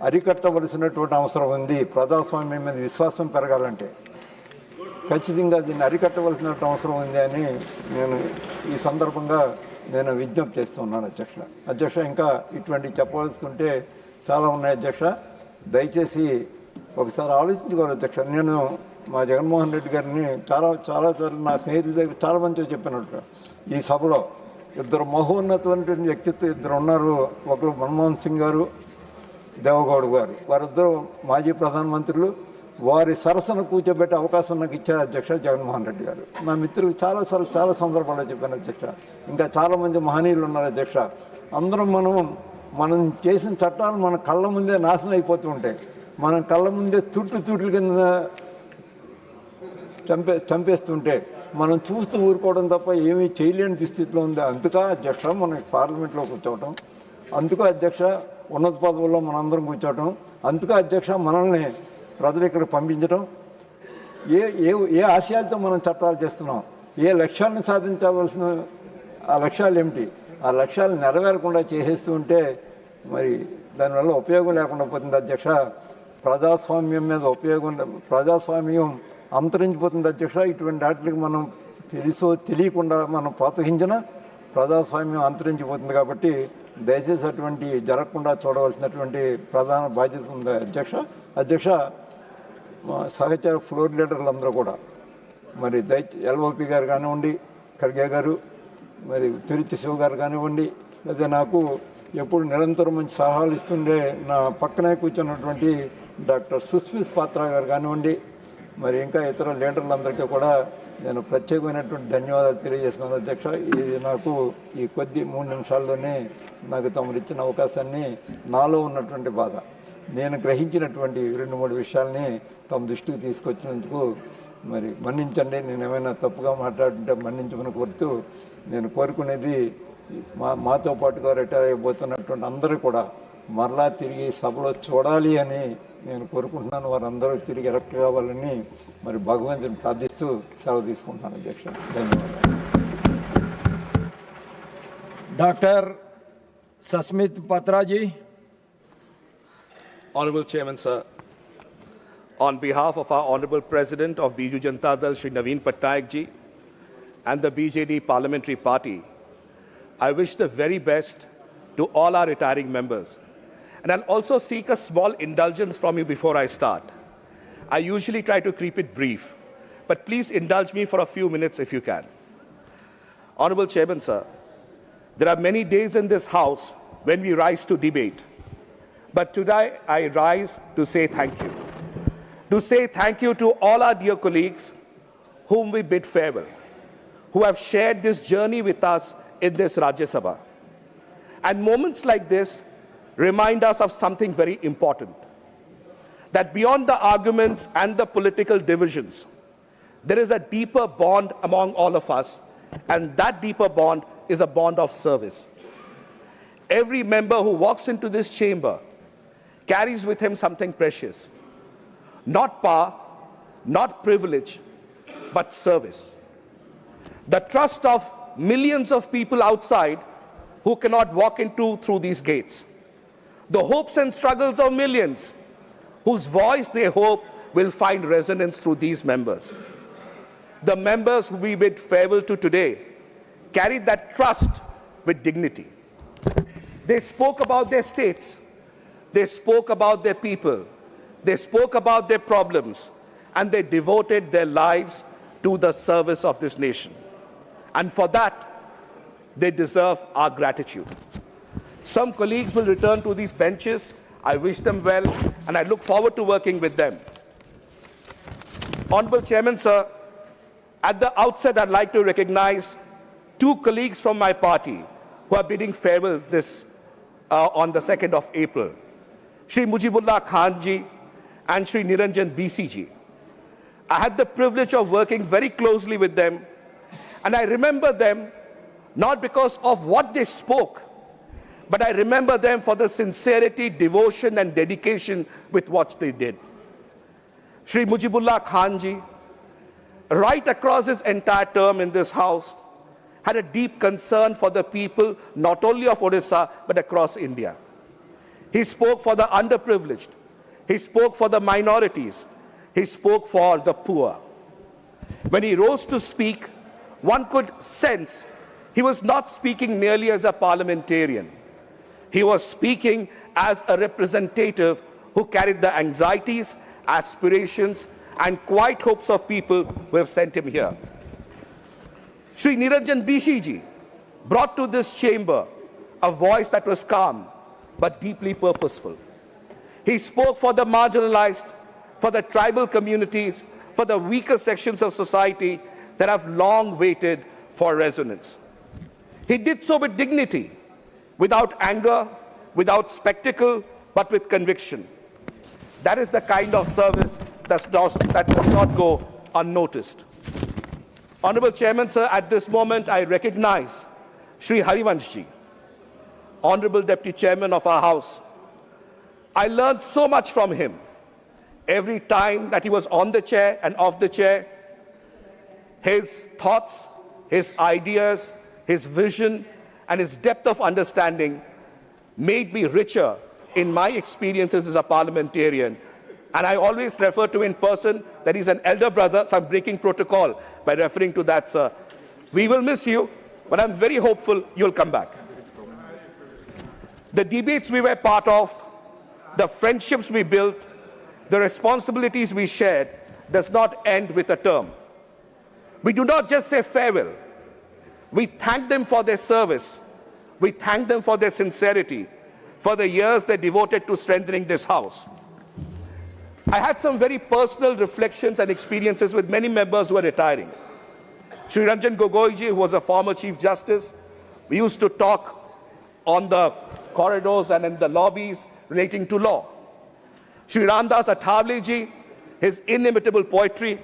అరికట్టవలసినటువంటి అవసరం ఉంది. ప్రజాస్వామ్యం మీద విశ్వాసం పెరగాలంటే ఖచ్చితంగా దీన్ని అరికట్టవలసినటువంటి అవసరం ఉంది అని నేను ఈ సందర్భంగా విజ్ఞప్తి చేస్తున్నాను అధ్యక్ష. ఇంకా ఇటువంటి చెప్పవలసుకుంటే చాలా ఉన్నాయి అధ్యక్ష. దయచేసి ఒకసారి ఆలోచించుకోవాలి అధ్యక్ష. నేను మా జగన్మోహన్ రెడ్డి గారిని చాలా నా స్నేహితుల దగ్గర చాలా మంచిగా చెప్పినట్టు ఈ సభలో 2 మహోన్నతమైనటువంటి వ్యక్తిత్వం 2 ఉన్నారు. ఒకరు మన్మోహన్ సింగ్ గారు, దేవగౌడ్ గారు. వారిద్దరూ మాజీ ప్రధానమంత్రులు. వారి సరసన కూర్చోబెట్టే అవకాశం నాకు ఇచ్చారు అధ్యక్ష జగన్మోహన్ రెడ్డి గారు. నా మిత్రులు చాలా సందర్భాల్లో చెప్పాను అధ్యక్ష. ఇంకా చాలామంది మహనీయులు ఉన్నారు అధ్యక్ష. అందరం మనం చేసిన చట్టాలు మన కళ్ళ ముందే నాశనం అయిపోతూ ఉంటాయి. మన కళ్ళ ముందే తూట్లు కింద చంపేస్తుంటే మనం చూస్తూ ఊరుకోవడం తప్ప ఏమీ చేయలేని దుస్థితిలో ఉంది. అందుక అధ్యక్ష మనకి పార్లమెంట్లో కూర్చోవటం, అందుకు అధ్యక్ష ఉన్నత పదవుల్లో మనందరం కూర్చోవటం, అందుకు అధ్యక్ష మనల్ని ప్రజలు ఇక్కడికి పంపించడం. ఏ ఆశయాలతో మనం చట్టాలు చేస్తున్నాం, ఏ లక్ష్యాలను సాధించవలసిన ఆ లక్ష్యాలు ఏమిటి, ఆ లక్ష్యాలు నెరవేరకుండా చేసేస్తూ ఉంటే మరి దానివల్ల ఉపయోగం లేకుండా పోతుంది అధ్యక్ష. ప్రజాస్వామ్యం అంతరించిపోతుంది అధ్యక్ష. ఇటువంటి వాటికి మనం తెలియకుండా మనం ప్రోత్సహించిన ప్రజాస్వామ్యం అంతరించిపోతుంది. కాబట్టి దయచేసి అటువంటి జరగకుండా చూడవలసినటువంటి ప్రధాన బాధ్యత ఉంది అధ్యక్ష. మా సహచర ఫ్లోర్ లీడర్లందరూ కూడా మరి ఎల్ఓపి గారు కానివ్వండి, ఖర్గే గారు, మరి తిరుచి శివ గారు కానివ్వండి, లేదా నాకు ఎప్పుడు నిరంతరం మంచి సలహాలు ఇస్తుండే నా పక్కనే కూర్చున్నటువంటి డాక్టర్ సుస్మిత్ పాత్ర గారు కానివ్వండి, మరి ఇంకా ఇతర లీడర్లందరికీ కూడా నేను ప్రత్యేకమైనటువంటి ధన్యవాదాలు తెలియజేస్తున్నాను అధ్యక్ష. ఇది నాకు ఈ కొద్ది 3 నిమిషాల్లోనే నాకు తమరు ఇచ్చిన అవకాశాన్ని, నాలో ఉన్నటువంటి బాధ, నేను గ్రహించినటువంటి 2-3 విషయాల్ని తమ దృష్టికి తీసుకొచ్చినందుకు మరి మన్నించండి. నేను ఏమైనా తప్పుగా మాట్లాడుతుంటే మన్నించమని కోరుతూ, నేను కోరుకునేది మాతో పాటుగా రిటైర్ అయిపోతున్నటువంటి అందరూ కూడా మరలా తిరిగి సభలో చూడాలి అని నేను కోరుకుంటున్నాను. వారందరూ తిరిగి ఎలక్ట్ కావాలని మరి భగవంతుని ప్రార్థిస్తూ సెలవు తీసుకుంటున్నాను అధ్యక్ష. ధన్యవాదాలు. Doctor Sasmit Patraji. Honorable Chairman, sir, on behalf of our Honorable President of Biju Janata Dal, Shri Naveen Patnaik ji, and the BJD Parliamentary Party, I wish the very best to all our retiring members. And I'll also seek a small indulgence from you before I start. I usually try to keep it brief, but please indulge me for a few minutes if you can. Honorable Chairman, sir, there are many days in this House when we rise to debate. But today I rise to say thank you. To say thank you to all our dear colleagues whom we bid farewell, who have shared this journey with us in this Rajyasabha. And moments like this remind us of something very important. That beyond the arguments and the political divisions, there is a deeper bond among all of us, and that deeper bond is a bond of service. Every member who walks into this chamber carries with him something precious. Not power, not privilege, but service. The trust of millions of people outside who cannot walk through these gates. The hopes and struggles of millions whose voice they hope will find resonance through these members. The members who we bid farewell to today carried that trust with dignity. They spoke about their states, they spoke about their people, they spoke about their problems, and they devoted their lives to the service of this nation. And for that, they deserve our gratitude. Some colleagues will return to these benches. I wish them well, and I look forward to working with them. Honorable Chairman, sir, at the outset, I'd like to recognize two colleagues from my party who are bidding farewell on the 2nd of April, Shri Mujibullah Khan ji and Shri Niranjan BC ji. I had the privilege of working very closely with them, and I remember them not because of what they spoke, but I remember them for the sincerity, devotion, and dedication with what they did. Shri Mujibullah Khan ji, right across his entire term in this House, had a deep concern for the people, not only of Odisha, but across India. He spoke for the underprivileged. He spoke for the minorities. He spoke for the poor. When he rose to speak, one could sense he was not speaking merely as a parliamentarian. He was speaking as a representative who carried the anxieties, aspirations, and quiet hopes of people who have sent him here. Shri Niranjan BC ji brought to this chamber a voice that was calm but deeply purposeful. He spoke for the marginalized, for the tribal communities, for the weaker sections of society that have long waited for resonance. He did so with dignity, without anger, without spectacle, but with conviction. That is the kind of service that does not go unnoticed. Honorable Chairman, sir, at this moment I recognize Shri Harivansh ji, Honorable Deputy Chairman of our House. I learned so much from him. Every time that he was on the chair and off the chair, his thoughts, his ideas, his vision, and his depth of understanding made me richer in my experiences as a parliamentarian. And I always refer to in person that he's an elder brother, so I'm breaking protocol by referring to that, sir. We will miss you, but I'm very hopeful you'll come back. The debates we were part of, the friendships we built, the responsibilities we shared does not end with a term. We do not just say farewell. We thank them for their service. We thank them for their sincerity, for the years they devoted to strengthening this House. I had some very personal reflections and experiences with many members who are retiring. Shri Ranjan Gogoi ji, who was a former Chief Justice, we used to talk on the corridors and in the lobbies relating to law. Shri Ramdas Athavale ji, his inimitable poetry.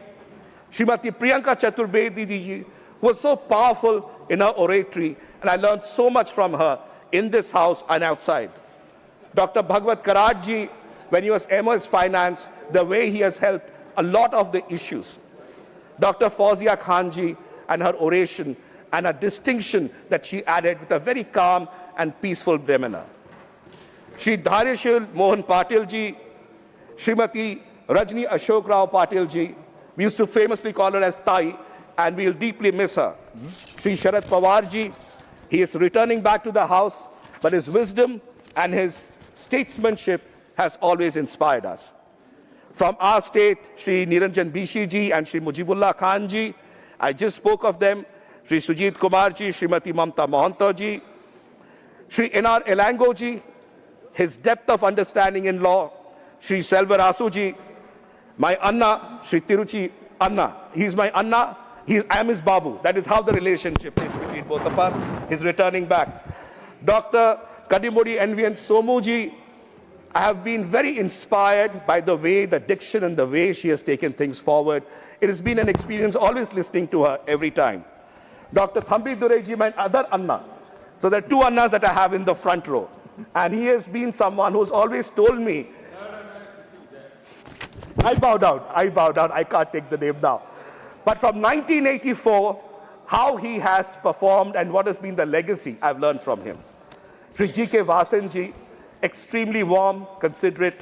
Srimati Priyanka Chaturbedi ji, who was so powerful in her oratory, and I learned so much from her in this House and outside. Dr. Bhagwat Karad ji, when he was MS Finance, the way he has helped a lot of the issues. Dr. Fauzia Khan ji and her oration and a distinction that she added with a very calm and peaceful demeanor. Shri Dharyashil Mohan Patil ji, Srimati Rajni Ashok Rao Patil ji, we used to famously call her as Tai, and we'll deeply miss her. Shri Sharad Pawar ji, he is returning back to the House, but his wisdom and his statesmanship has always inspired us. From our state, Shri Niranjan BC ji and Shri Mujibullah Khan ji, I just spoke of them, Shri Sujit Kumar ji, Srimati Mamta Mohanto ji, Shri N.R. Elango ji, his depth of understanding in law, Shri Selvarasu ji, my Anna, Shri Tiruchi Anna, he's my Anna, I am his Babu. That is how the relationship is between both of us. He's returning back. Dr. Kadimodi Envian Somu ji, I have been very inspired by the way, the diction and the way she has taken things forward. It has been an experience always listening to her every time. Dr. Thambi Dureji, my other Anna. So there are two Annas that I have in the front row. And he has been someone who's always told me, I bowed out, I can't take the name now. But from 1984 how he has performed and what has been the legacy I've learned from him. Shri G.K. Vasanji, extremely warm, considerate.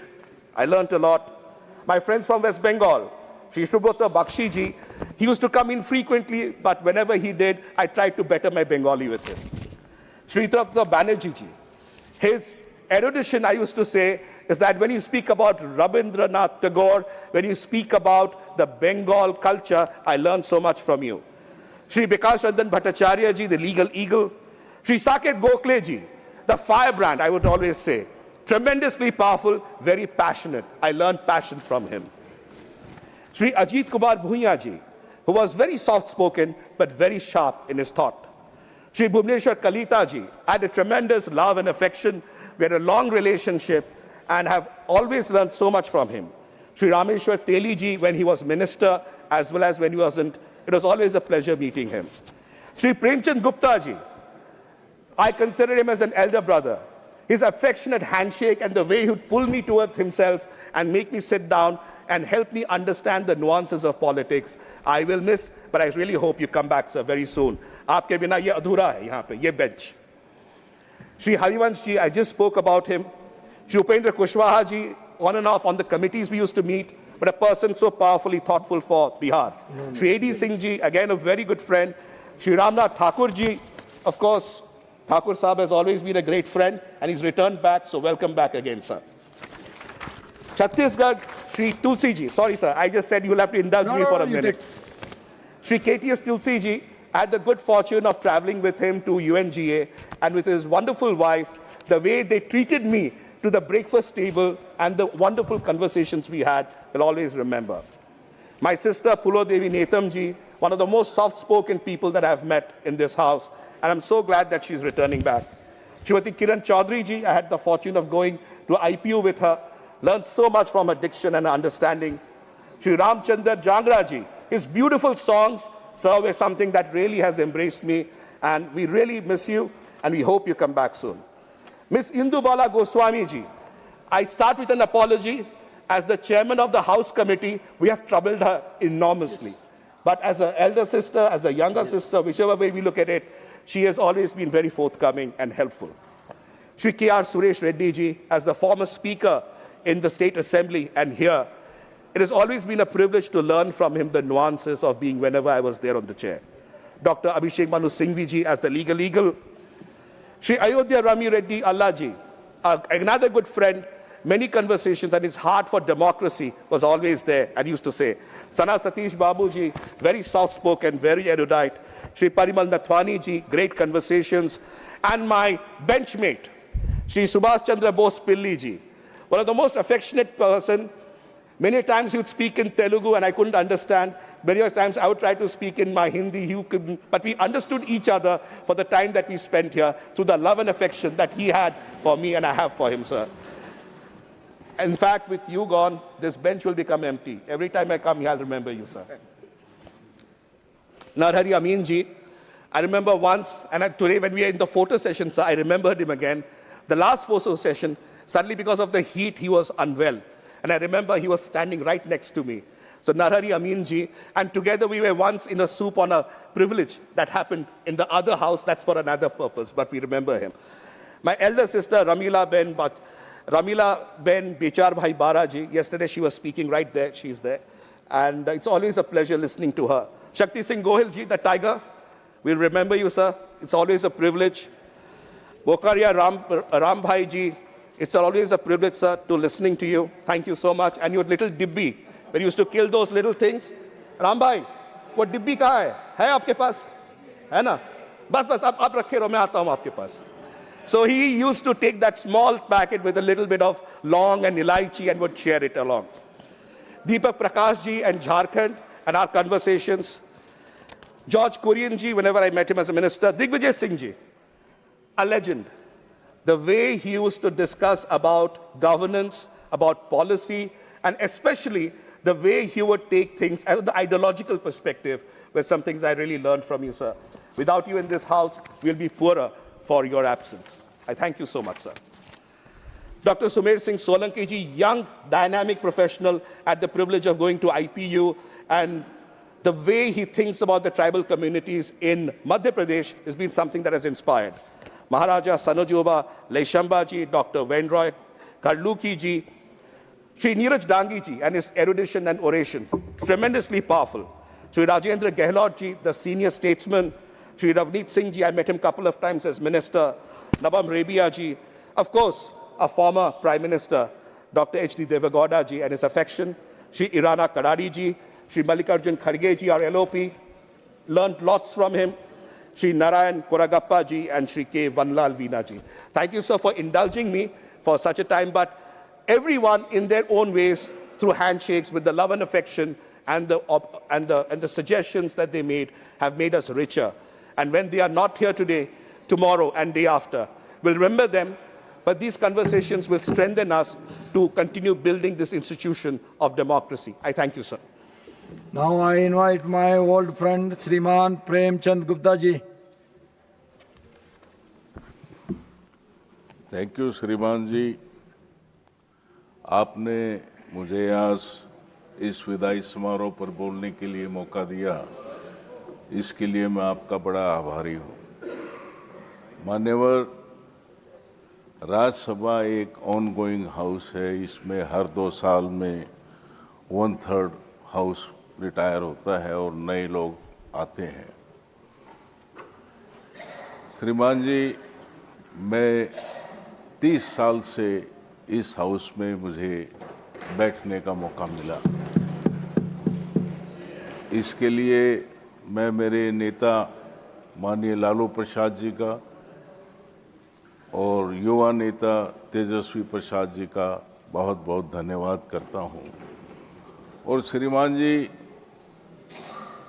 I learned a lot. My friends from West Bengal, Shri Subrata Bakshi ji, he used to come in frequently, but whenever he did, I tried to better my Bengali with him. Shri Dr. Banerjee ji, his erudition, I used to say, is that when you speak about Rabindranath Tagore, when you speak about the Bengal culture, I learned so much from you. Shri Bikash Ranjan Bhattacharya ji, the legal eagle. Shri Saket Gokhale ji, the firebrand, I would always say. Tremendously powerful, very passionate. I learned passion from him. Shri Ajit Kumar Bhuiya ji, who was very soft-spoken, but very sharp in his thought. Shri Bhuvneshwar Kalita ji, I had a tremendous love and affection. We had a long relationship and have always learned so much from him. Shri Rameshwar Teli ji, when he was minister, as well as when he wasn't, it was always a pleasure meeting him. Shri Premchand Gupta ji, I consider him as an elder brother. His affectionate handshake and the way he would pull me towards himself and make me sit down and help me understand the nuances of politics, I will miss, but I really hope you come back, sir, very soon. Aapke bina ye adhura hai yahan pe, ye bench. Shri Harivansh ji, I just spoke about him. Shri Upendra Kushwaha ji, on and off on the committees we used to meet, but a person so powerfully thoughtful for Bihar. Shri A.D. Singh ji, again a very good friend. Shri Ramnath Thakur ji, of course, Thakur Sahab has always been a great friend and he's returned back, so welcome back again, sir. Chhattisgarh, Shri Tulsi ji, sorry sir, I just said you'll have to indulge me for a minute. Shri KTS Tulsi ji, I had the good fortune of traveling with him to UNGA and with his wonderful wife, the way they treated me to the breakfast table and the wonderful conversations we had, will always remember. My sister Pulo Devi Netam ji, one of the most soft-spoken people that I've met in this house, and I'm so glad that she's returning back. Shrimati Kiran Chaudhary ji, I had the fortune of going to IPU with her, learned so much from her diction and understanding. Shri Ramchandra Jangra ji, his beautiful songs serve as something that really has embraced me, and we really miss you, and we hope you come back soon. Miss Indubala Goswami ji, I start with an apology. As the chairman of the House Committee, we have troubled her enormously. But as an elder sister, as a younger sister, whichever way we look at it, she has always been very forthcoming and helpful. Shri K.R. Suresh Reddy ji, as the former speaker in the State Assembly and here, it has always been a privilege to learn from him the nuances of being whenever I was there on the chair. Dr. Abhishek Manu Singhvi ji, as the legal eagle. Shri Ayodhya Rami Reddy Allah ji, another good friend, many conversations, and his heart for democracy was always there, and used to say. Sana Satish Babu ji, very soft-spoken, very erudite. Shri Parimal Nathwani ji, great conversations. And my benchmate, Shri Subhash Chandra Bose Pilli ji, one of the most affectionate person. Many times he would speak in Telugu and I couldn't understand. Many times I would try to speak in my Hindi, he couldn't. But we understood each other for the time that we spent here through the love and affection that he had for me and I have for him, sir. In fact, with you gone, this bench will become empty. Every time I come here, I'll remember you, sir. Narhari Amin ji, I remember once, and today when we are in the photo session, sir, I remembered him again. The last photo session, suddenly because of the heat, he was unwell. And I remember he was standing right next to me. So Narhari Amin ji, and together we were once in a soup on a privilege that happened in the other house. That's for another purpose, but we remember him. My elder sister, Ramila Ben Bechar Bhai Bara ji, yesterday she was speaking right there, she's there. And it's always a pleasure listening to her. Shakti Singh Gohil ji, the tiger, we'll remember you, sir. It's always a privilege. Bokaria Ram Bhai ji, it's always a privilege, sir, to listening to you. Thank you so much. And your little dibbi, when you used to kill those little things. Ram Bhai, वो डिब्बी कहाँ है? है आपके पास? है ना? बस आप रखे रहो, मैं आता हूँ आपके पास. So he used to take that small packet with a little bit of long and elaichi and would share it along. Deepak Prakash ji and Jharkhand and our conversations. George Kurian ji, whenever I met him as a minister. Digvijay Singh ji, a legend. The way he used to discuss about governance, about policy, and especially the way he would take things as the ideological perspective were some things I really learned from you, sir. Without you in this house, we'll be poorer for your absence. I thank you so much, sir. Dr. Sumer Singh Solanki ji, young, dynamic professional, had the privilege of going to IPU and the way he thinks about the tribal communities in Madhya Pradesh has been something that has inspired. Maharaja Sanojoba Leshamba ji, Dr. Venroy Karluki ji, Sri Neeraj Dangi ji and his erudition and oration, tremendously powerful. Sri Rajendra Gehlot ji, the senior statesman, Sri Ravneet Singh ji, I met him a couple of times as minister, Nabam Rebia ji, of course, our former Prime Minister, Dr. H.D. Devagowda ji and his affection, Sri Irana Kadari ji, Sri Mallikarjun Kharge ji, our LOP, learned lots from him, Sri Narayan Koragappa ji and Sri K. Vanlal Veena ji. Thank you, sir, for indulging me for such a time, but everyone in their own ways, through handshakes with the love and affection and the suggestions that they made, have made us richer. And when they are not here today, tomorrow and day after, we'll remember them, but these conversations will strengthen us to continue building this institution of democracy. I thank you, sir. Now I invite my old friend Shriman Prem Chand Gupta ji. Thank you श्रीमान जी, आपने मुझे आज इस विदाई समारोह पर बोलने के लिए मौका दिया, इसके लिए मैं आपका बड़ा आभारी हूँ। मान्यवर, राज्यसभा एक ऑनगोइंग हाउस है, इसमें हर 2 साल में 1/3 हाउस रिटायर होता है और नए लोग आते हैं। श्रीमान जी, मैं 30 साल से इस हाउस में मुझे बैठने का मौका मिला। इसके लिए मैं मेरे नेता माननीय लालू प्रसाद जी का और युवा नेता तेजस्वी प्रसाद जी का बहुत बहुत धन्यवाद करता हूं। और श्रीमान जी,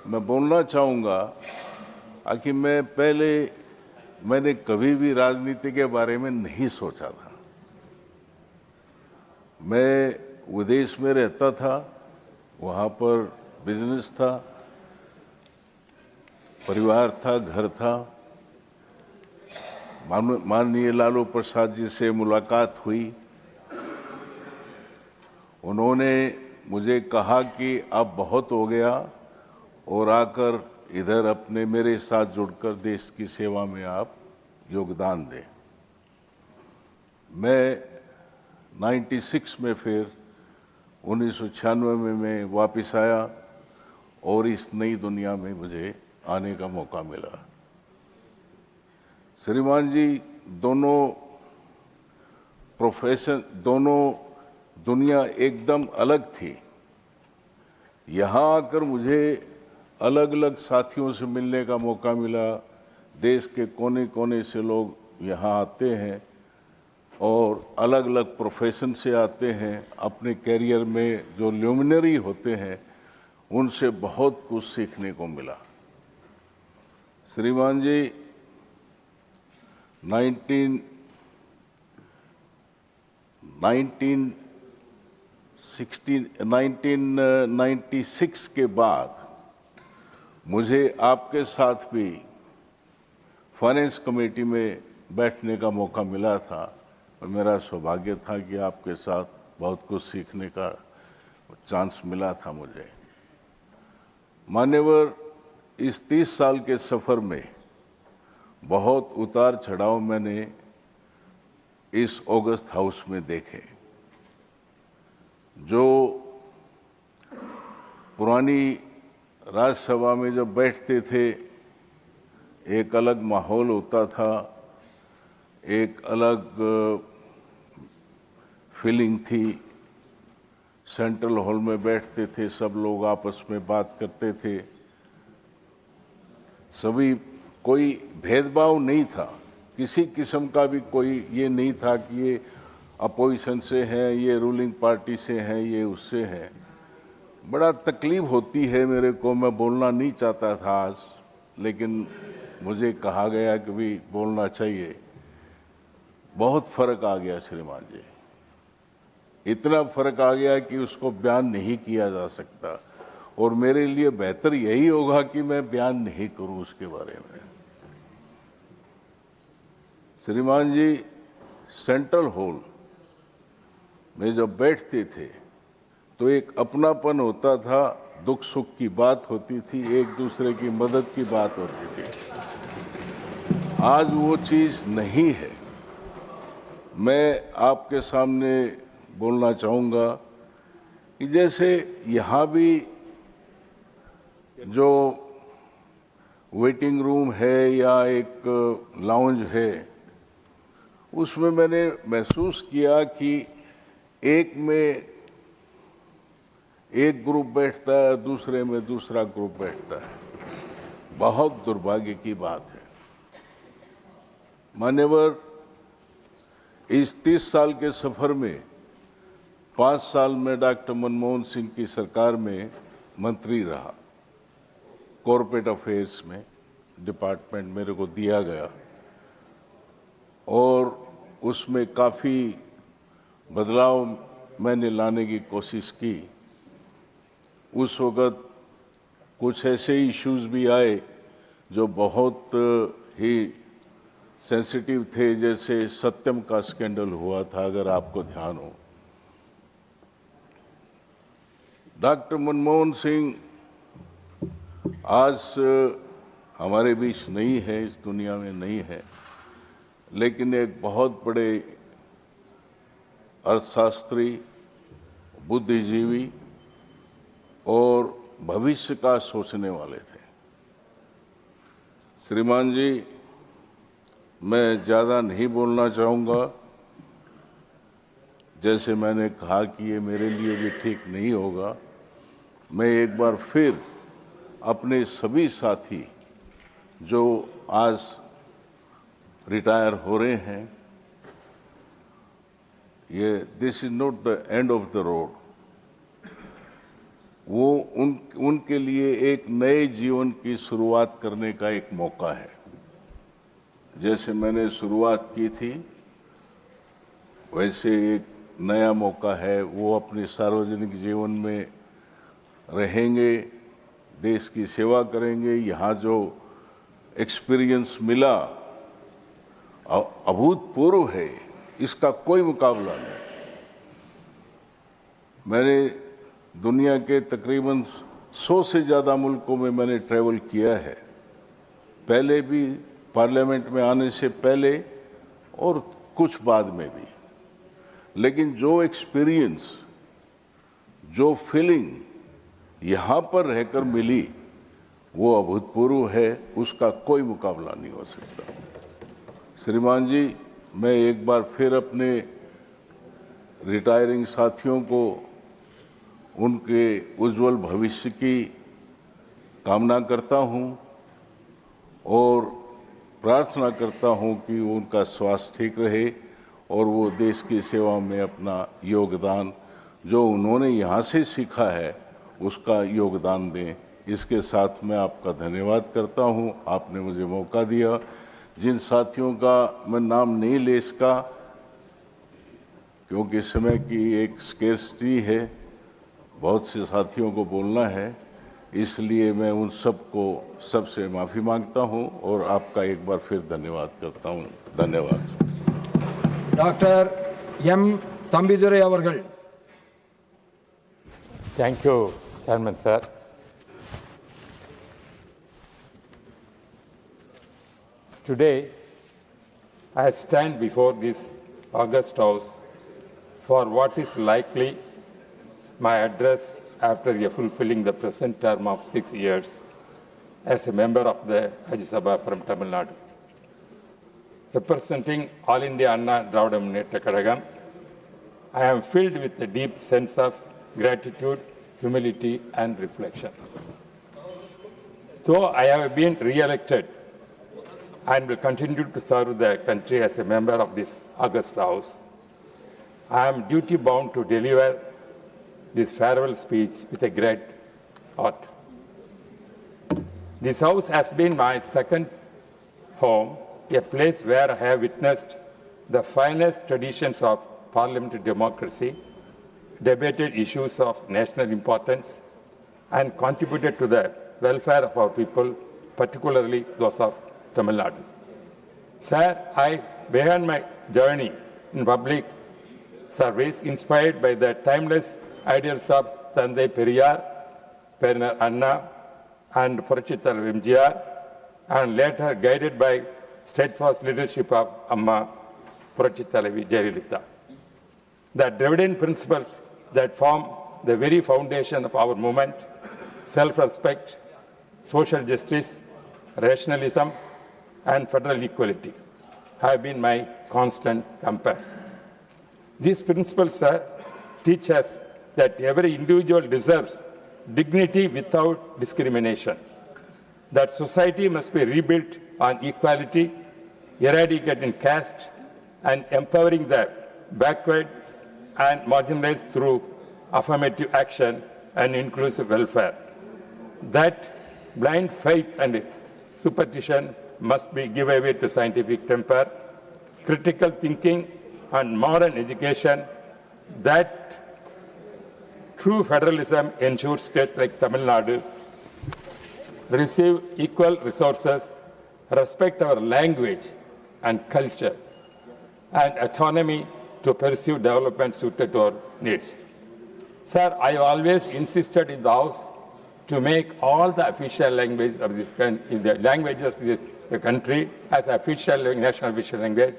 मैं बोलना चाहूँगा कि मैंने कभी भी राजनीति के बारे में नहीं सोचा था। मैं विदेश में रहता था, वहाँ पर बिजनेस था, परिवार था, घर था। माननीय लालू प्रसाद जी से मुलाकात हुई, उन्होंने मुझे कहा कि अब बहुत हो गया और आकर इधर अपने मेरे साथ जुड़कर देश की सेवा में आप योगदान दें। मैं 96 में फिर 1996 में मैं वापस आया और इस नई दुनिया में मुझे आने का मौका मिला। श्रीमान जी, दोनों दुनिया एकदम अलग थी। यहाँ आकर मुझे अलग अलग साथियों से मिलने का मौका मिला। देश के कोने कोने से लोग यहाँ आते हैं और अलग अलग प्रोफेशन से आते हैं। अपने कैरियर में जो ल्यूमिनरी होते हैं, उनसे बहुत कुछ सीखने को मिला। श्रीमान जी, 1996 के बाद मुझे आपके साथ भी फाइनेंस कमेटी में बैठने का मौका मिला था और मेरा सौभाग्य था कि आपके साथ बहुत कुछ सीखने का चांस मिला था मुझे। मान्यवर, इस 30 साल के सफ़र में बहुत उतार चढ़ाव मैंने इस ऑगस्ट हाउस में देखे। जो पुरानी राज्यसभा में जब बैठते थे, एक अलग माहौल होता था, एक अलग फीलिंग थी। सेंट्रल हॉल में बैठते थे, सब लोग आपस में बात करते थे, सभी, कोई भेदभाव नहीं था, किसी किस्म का भी कोई ये नहीं था कि ये अपोजिशन से हैं, ये रूलिंग पार्टी से हैं, ये उससे हैं। बड़ा तकलीफ होती है मेरे को, मैं बोलना नहीं चाहता था आज, लेकिन मुझे कहा गया कि भी बोलना चाहिए। बहुत फर्क आ गया श्रीमान जी, इतना फर्क आ गया कि उसको बयान नहीं किया जा सकता, और मेरे लिए बेहतर यही होगा कि मैं बयान नहीं करूं उसके बारे में। श्रीमान जी, सेंट्रल हॉल में जब बैठते थे तो एक अपनापन होता था दुख सुख की बात होती थी, एक दूसरे की मदद की बात होती थी। आज वो चीज़ नहीं है। मैं आपके सामने बोलना चाहूँगा कि जैसे यहाँ भी जो वेटिंग रूम है या एक लाउंज है, उसमें मैंने महसूस किया कि एक में एक ग्रुप बैठता है, दूसरे में दूसरा ग्रुप बैठता है। बहुत दुर्भाग्य की बात है। मान्यवर, इस 30 साल के सफर में 5 साल में डॉक्टर मनमोहन सिंह की सरकार में मंत्री रहा। कॉरपोरेट अफेयर्स में डिपार्टमेंट मेरे को दिया गया और उसमें काफ़ी बदलाव मैंने लाने की कोशिश की। उस वक़्त कुछ ऐसे इश्यूज भी आए जो बहुत ही सेंसिटिव थे, जैसे सत्यम का स्कैंडल हुआ था, अगर आपको ध्यान हो। डॉक्टर मनमोहन सिंह आज हमारे बीच नहीं है, इस दुनिया में नहीं है, लेकिन एक बहुत बड़े अर्थशास्त्री, बुद्धिजीवी और भविष्य का सोचने वाले थे। श्रीमान जी, मैं ज़्यादा नहीं बोलना चाहूँगा। जैसे मैंने कहा कि ये मेरे लिए भी ठीक नहीं होगा। मैं एक बार फिर अपने सभी साथी जो आज रिटायर हो रहे हैं, ये this is not the end of the road, वो उनके लिए एक नए जीवन की शुरुआत करने का एक मौका है। जैसे मैंने शुरुआत की थी, वैसे एक नया मौका है। वो अपने सार्वजनिक जीवन में रहेंगे, देश की सेवा करेंगे। यहाँ जो एक्सपीरियंस मिला अभूतपूर्व है, इसका कोई मुकाबला नहीं। मैंने दुनिया के तकरीबन 100 से ज़्यादा मुल्कों में मैंने ट्रैवल किया है, पहले भी पार्लियामेंट में आने से पहले और कुछ बाद में भी। लेकिन जो एक्सपीरियंस, जो फीलिंग यहाँ पर रहकर मिली, वो अभूतपूर्व है, उसका कोई मुकाबला नहीं हो सकता। श्रीमान जी, मैं एक बार फिर अपने रिटायरिंग साथियों को उनके उज्जवल भविष्य की कामना करता हूँ और प्रार्थना करता हूँ कि उनका स्वास्थ्य ठीक रहे और वो देश की सेवा में अपना योगदान, जो उन्होंने यहाँ से सीखा है, उसका योगदान दें। इसके साथ मैं आपका धन्यवाद करता हूँ, आपने मुझे मौका दिया। जिन साथियों का मैं नाम नहीं ले सका क्योंकि समय की एक स्केर्सिटी है, बहुत से साथियों को बोलना है, इसलिए मैं उन सबको सबसे माफ़ी मांगता हूं और आपका एक बार फिर धन्यवाद करता हूं। धन्यवाद। Dr. M. Thambidurai avargal. Thank you, Chairman Sir. Today, I stand before this august house for what is likely my address after fulfilling the present term of 6 years as a member of the Rajyasabha from Tamil Nadu. Representing All India Anna Dravida Munnetra Kazhagam, I am filled with a deep sense of gratitude, humility and reflection. Though I have been re-elected and will continue to serve the country as a member of this august house, I am duty-bound to deliver this farewell speech with a great heart. This house has been my second home, a place where I have witnessed the finest traditions of parliamentary democracy, debated issues of national importance, and contributed to the welfare of our people, particularly those of Tamil Nadu. Sir, I began my journey in public service inspired by the timeless ideals of Thandai Periyar Perunar Anna and Purachital MGR, and later guided by steadfast leadership of Amma Purachital Jayalalitha. The Dravidian principles that form the very foundation of our movement, self-respect, social justice, rationalism, and federal equality, have been my constant compass. These principles, sir, teach us that every individual deserves dignity without discrimination, that society must be rebuilt on equality, eradicating caste, and empowering the backward and marginalized through affirmative action and inclusive welfare. That blind faith and superstition must be given away to scientific temper, critical thinking, and modern education. That true federalism ensures states like Tamil Nadu receive equal resources, respect our language and culture, and autonomy to pursue development suited to our needs. Sir, I always insisted in the House to make all the official languages of this country, the languages of the country as official national official language.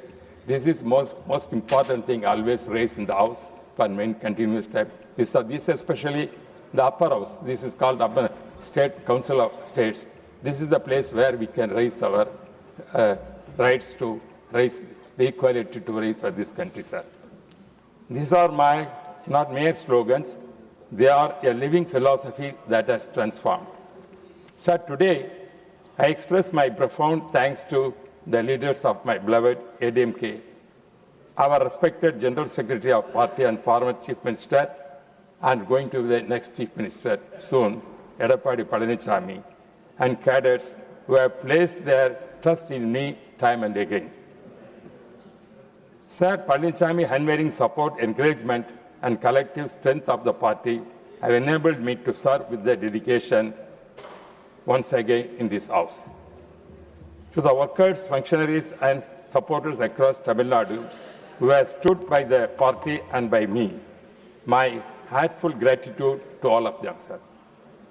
This is most important thing always raised in the House for main continuous time. This especially the upper house. This is called upper State Council of States. This is the place where we can raise our rights to raise the equality to raise for this country, sir. These are my not mere slogans. They are a living philosophy that has transformed. Sir, today I express my profound thanks to the leaders of my beloved ADMK, our respected General Secretary of Party and former Chief Minister, and going to be the next Chief Minister soon, Edappadi Palanichami, and cadets who have placed their trust in me time and again. Sir, Palanichami unwavering support, encouragement, and collective strength of the party have enabled me to serve with their dedication once again in this House. To the workers, functionaries, and supporters across Tamil Nadu who have stood by the party and by me, my heartful gratitude to all of them, sir.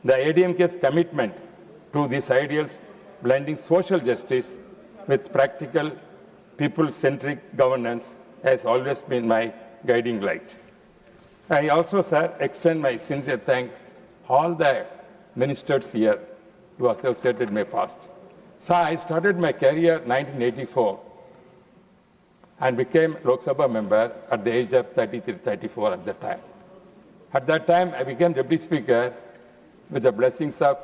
The ADMK's commitment to these ideals, blending social justice with practical, people-centric governance, has always been my guiding light. I also, sir, extend my sincere thanks to all the ministers here who associated my past. Sir, I started my career in 1984 and became Lok Sabha member at the age of 33, 34 at that time. At that time, I became Deputy Speaker with the blessings of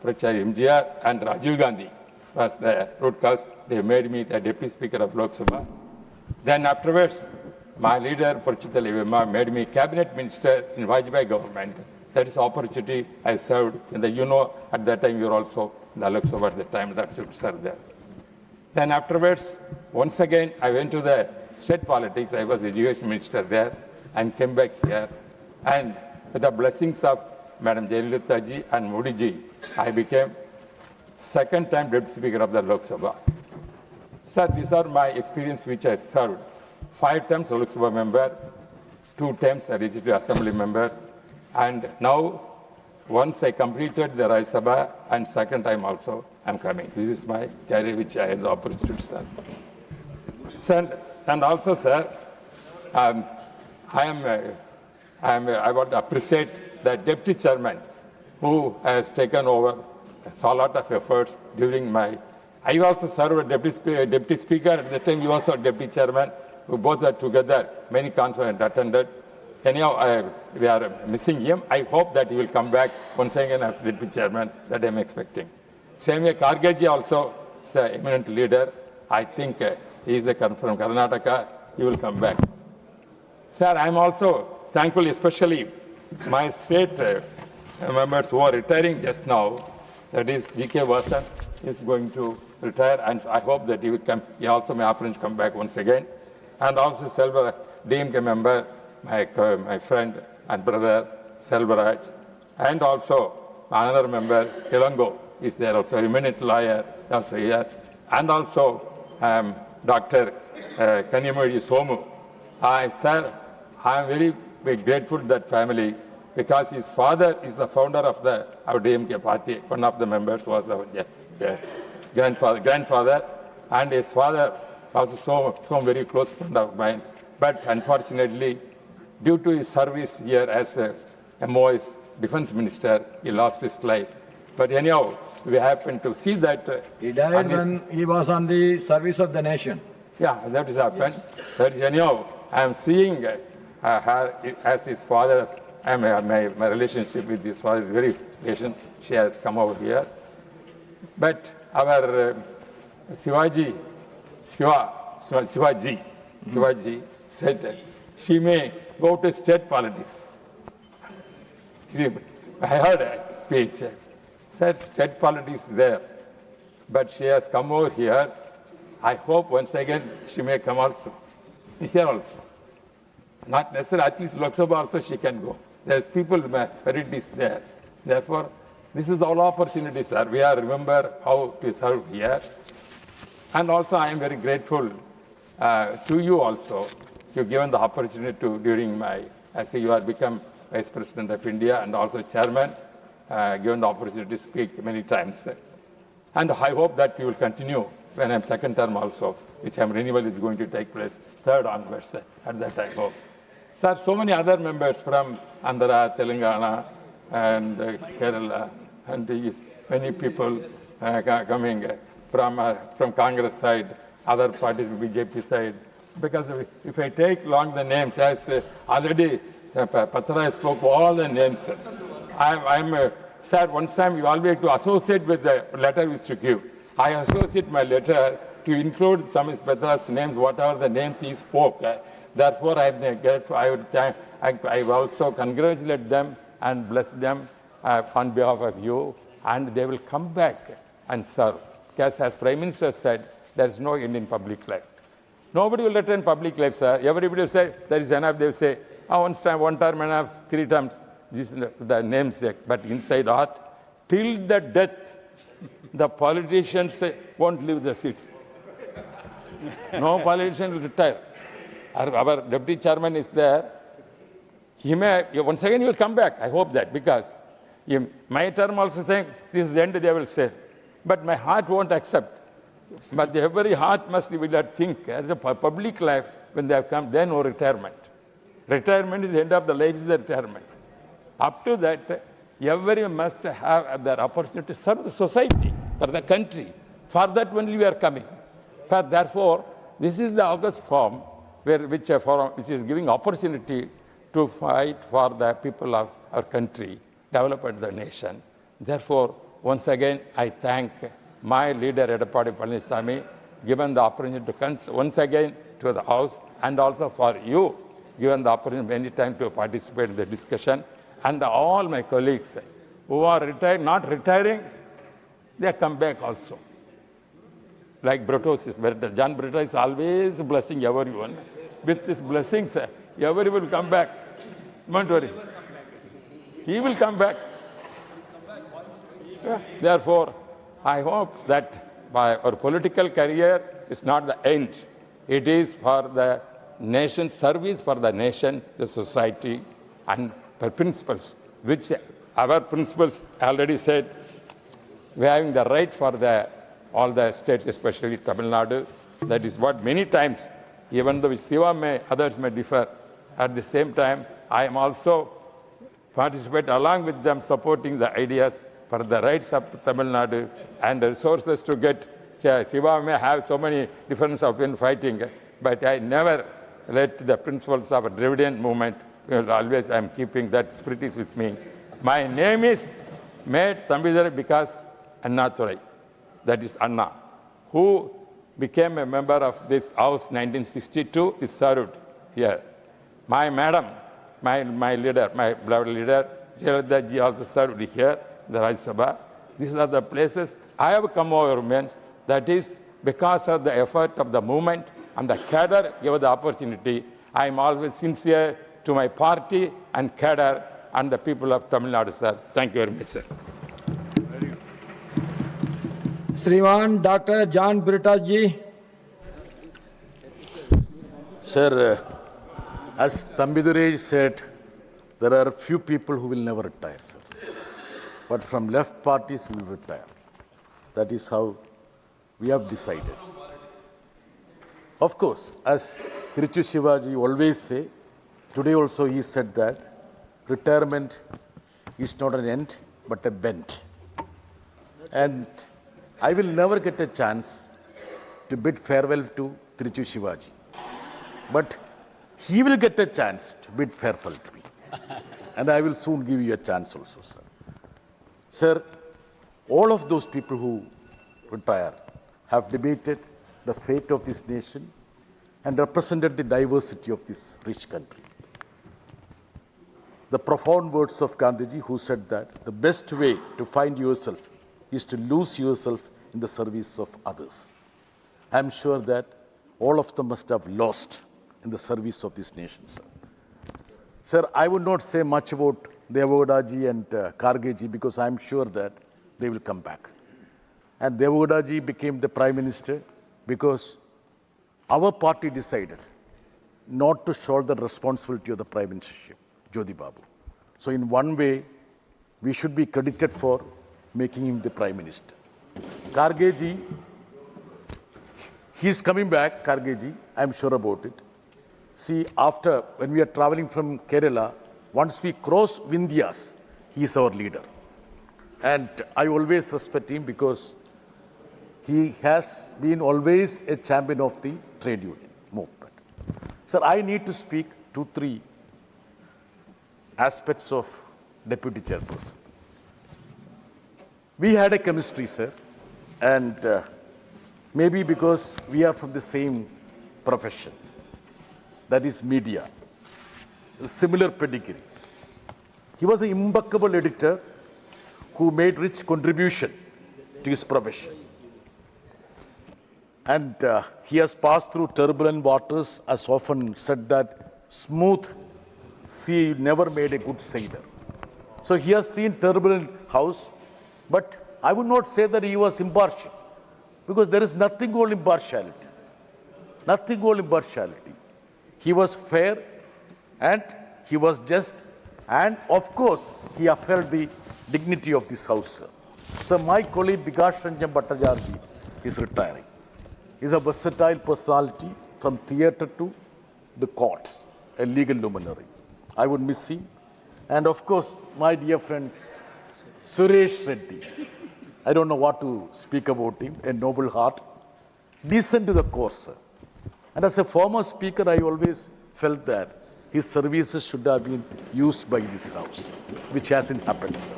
Prachari MGR and Rajiv Gandhi was the root cause. They made me the Deputy Speaker of Lok Sabha. Then afterwards, my leader, Purachital Evema, made me Cabinet Minister in Vajpayee government. That is the opportunity I served. And at that time, you were also in the Lok Sabha at the time that you served there. Then afterwards, once again, I went to the state politics. I was Education Minister there and came back here. And with the blessings of Madam Jayalalitha ji and Modi ji, I became second time Deputy Speaker of the Lok Sabha. Sir, these are my experience which I served. 5 times Lok Sabha member, 2 times a Legislative Assembly member, and now once I completed the Rajyasabha and second time also I'm coming. This is my career which I had the opportunity to serve. Sir, and also, sir, I want to appreciate the Deputy Chairman who has taken over a lot of efforts during my. I also served as Deputy Speaker at the time. You also Deputy Chairman. We both are together. Many conferences attended. Anyhow, we are missing him. I hope that he will come back once again as Deputy Chairman. That I am expecting. Same way, Kargeji also is an eminent leader. I think he is from Karnataka. He will come back. Sir, I am also thankful, especially my state members who are retiring just now. That is G.K. Vasan is going to retire, and I hope that he will come. He also may operate come back once again. And also Selva, DMK member, my friend and brother Selvaraj, and also another member, Ilango, is there also, a eminent lawyer also here, and also Dr. Kanyamudi Somu. Sir, I am very grateful to that family because his father is the founder of our DMK party. One of the members was the grandfather, and his father also so very close friend of mine. But unfortunately, due to his service here as a MOS defense minister, he lost his life. But anyhow, we happen to see that He died when he was on the service of the nation. yeah, that has happened. That is anyhow, I am seeing her as his father. My relationship with his father is very relation. She has come over here. But our Shivaji said that she may go to state politics. I heard a speech. Said state politics there. But she has come over here. I hope once again she may come also. Here also. Not necessarily, at least loksabha also she can go. There's people, varieties there. Therefore, this is all opportunities, sir. We are remember how to serve here. And also, I am very grateful to you also. You've given the opportunity to, during as you have become Vice President of India and also Chairman, given the opportunity to speak many times. And I hope that you will continue when I'm second term also, which renewal is going to take place third onwards at that I hope. Sir, so many other members from Andhra, Telangana, and Kerala, and many people coming from Congress side, other parties, BJP side. Because if I take along the names, as already Patra spoke all the names, sir, one time you always to associate with the letter which you give. I associate my letter to include some of Patra's names, whatever the names he spoke. Therefore, I also congratulate them and bless them on behalf of you, and they will come back and serve. Because as Prime Minister said, there is no end in public life. Nobody will return public life, sir. Everybody will say, there is enough. They will say, one term enough, 3 times. This is the namesake. But inside art, till the death, the politicians won't leave the seats. No politician will retire. Our deputy chairman is there. He may, once again, he will come back. I hope that, because my term also saying, this is the end, they will say. But my heart won't accept. But every heart must be that think. As a public life, when they have come, then no retirement. Retirement is the end of the life, is the retirement. Up to that, everyone must have their opportunity to serve the society, for the country. For that only we are coming. Therefore, this is the August form, which is giving opportunity to fight for the people of our country, develop the nation. Therefore, once again, I thank my leader, Edappadi Palaniswamy, given the opportunity to come once again to the House, and also for you, given the opportunity many times to participate in the discussion, and all my colleagues who are retired, not retiring, they come back also. Like Brutus is better. John Brutus is always blessing everyone. With his blessings, everyone will come back. Don't worry. He will come back. Yeah. Therefore, I hope that our political career is not the end. It is for the nation, service for the nation, the society, and the principles, which our principles already said, we are having the right for all the states, especially Tamil Nadu. That is what many times, even though others may differ, at the same time, I am also participate along with them, supporting the ideas for the rights of Tamil Nadu and the resources to get. Shiva may have so many differences of fighting, but I never let the principles of a Dravidian movement. Always I am keeping that spirit is with me. My name is made Thambidhar because Annadurai, that is Anna, who became a member of this house 1962, is served here. My madam, my leader, my beloved leader, Jayalalitha ji also served here, the Rajyasabha. These are the places I have come over, men. That is because of the effort of the movement and the cadre gave the opportunity. I am always sincere to my party and cadre and the people of Tamil Nadu, sir. Thank you very much, sir. Sriman Dr. John Britas ji. Sir, as Thambidhurai said, there are few people who will never retire, sir. But from left parties will retire. That is how we have decided. Of course, as Tiruchu Shivaji always say, today also he said that retirement is not an end, but a bend. And I will never get a chance to bid farewell to Tiruchu Shivaji. But he will get a chance to bid farewell to me. And I will soon give you a chance also, sir. Sir, all of those people who retire have debated the fate of this nation and represented the diversity of this rich country. The profound words of Gandhiji, who said that the best way to find yourself is to lose yourself in the service of others. I am sure that all of them must have lost in the service of this nation, sir. Sir, I would not say much about Devagowdaji and Khargeji because I am sure that they will come back. And Devagowdaji became the Prime Minister because our party decided not to shoulder the responsibility of the Prime Ministership, Jyoti Babu. So in one way, we should be credited for making him the Prime Minister. Khargeji, he is coming back, Khargeji, I am sure about it. See, when we are traveling from Kerala, once we cross Vindhyas, he is our leader. And I always respect him because he has been always a champion of the trade union movement. Sir, I need to speak 2-3 aspects of Deputy Chairperson. We had a chemistry, sir, and maybe because we are from the same profession, that is media, similar pedigree. He was an impeccable editor who made rich contribution to his profession. And he has passed through turbulent waters, as often said that smooth sea never made a good sailor. So he has seen turbulent house, but I would not say that he was impartial, because there is nothing called impartiality. Nothing called impartiality. He was fair and he was just, and of course, he upheld the dignity of this house, sir. So my colleague Bikash Ranjan Bhattacharya is retiring. He is a versatile personality from theatre to the court, a legal luminary. I would miss him. And of course, my dear friend Suresh Reddy. I don't know what to speak about him, a noble heart, decent to the core, sir. And as a former speaker, I always felt that his services should have been used by this house, which hasn't happened, sir.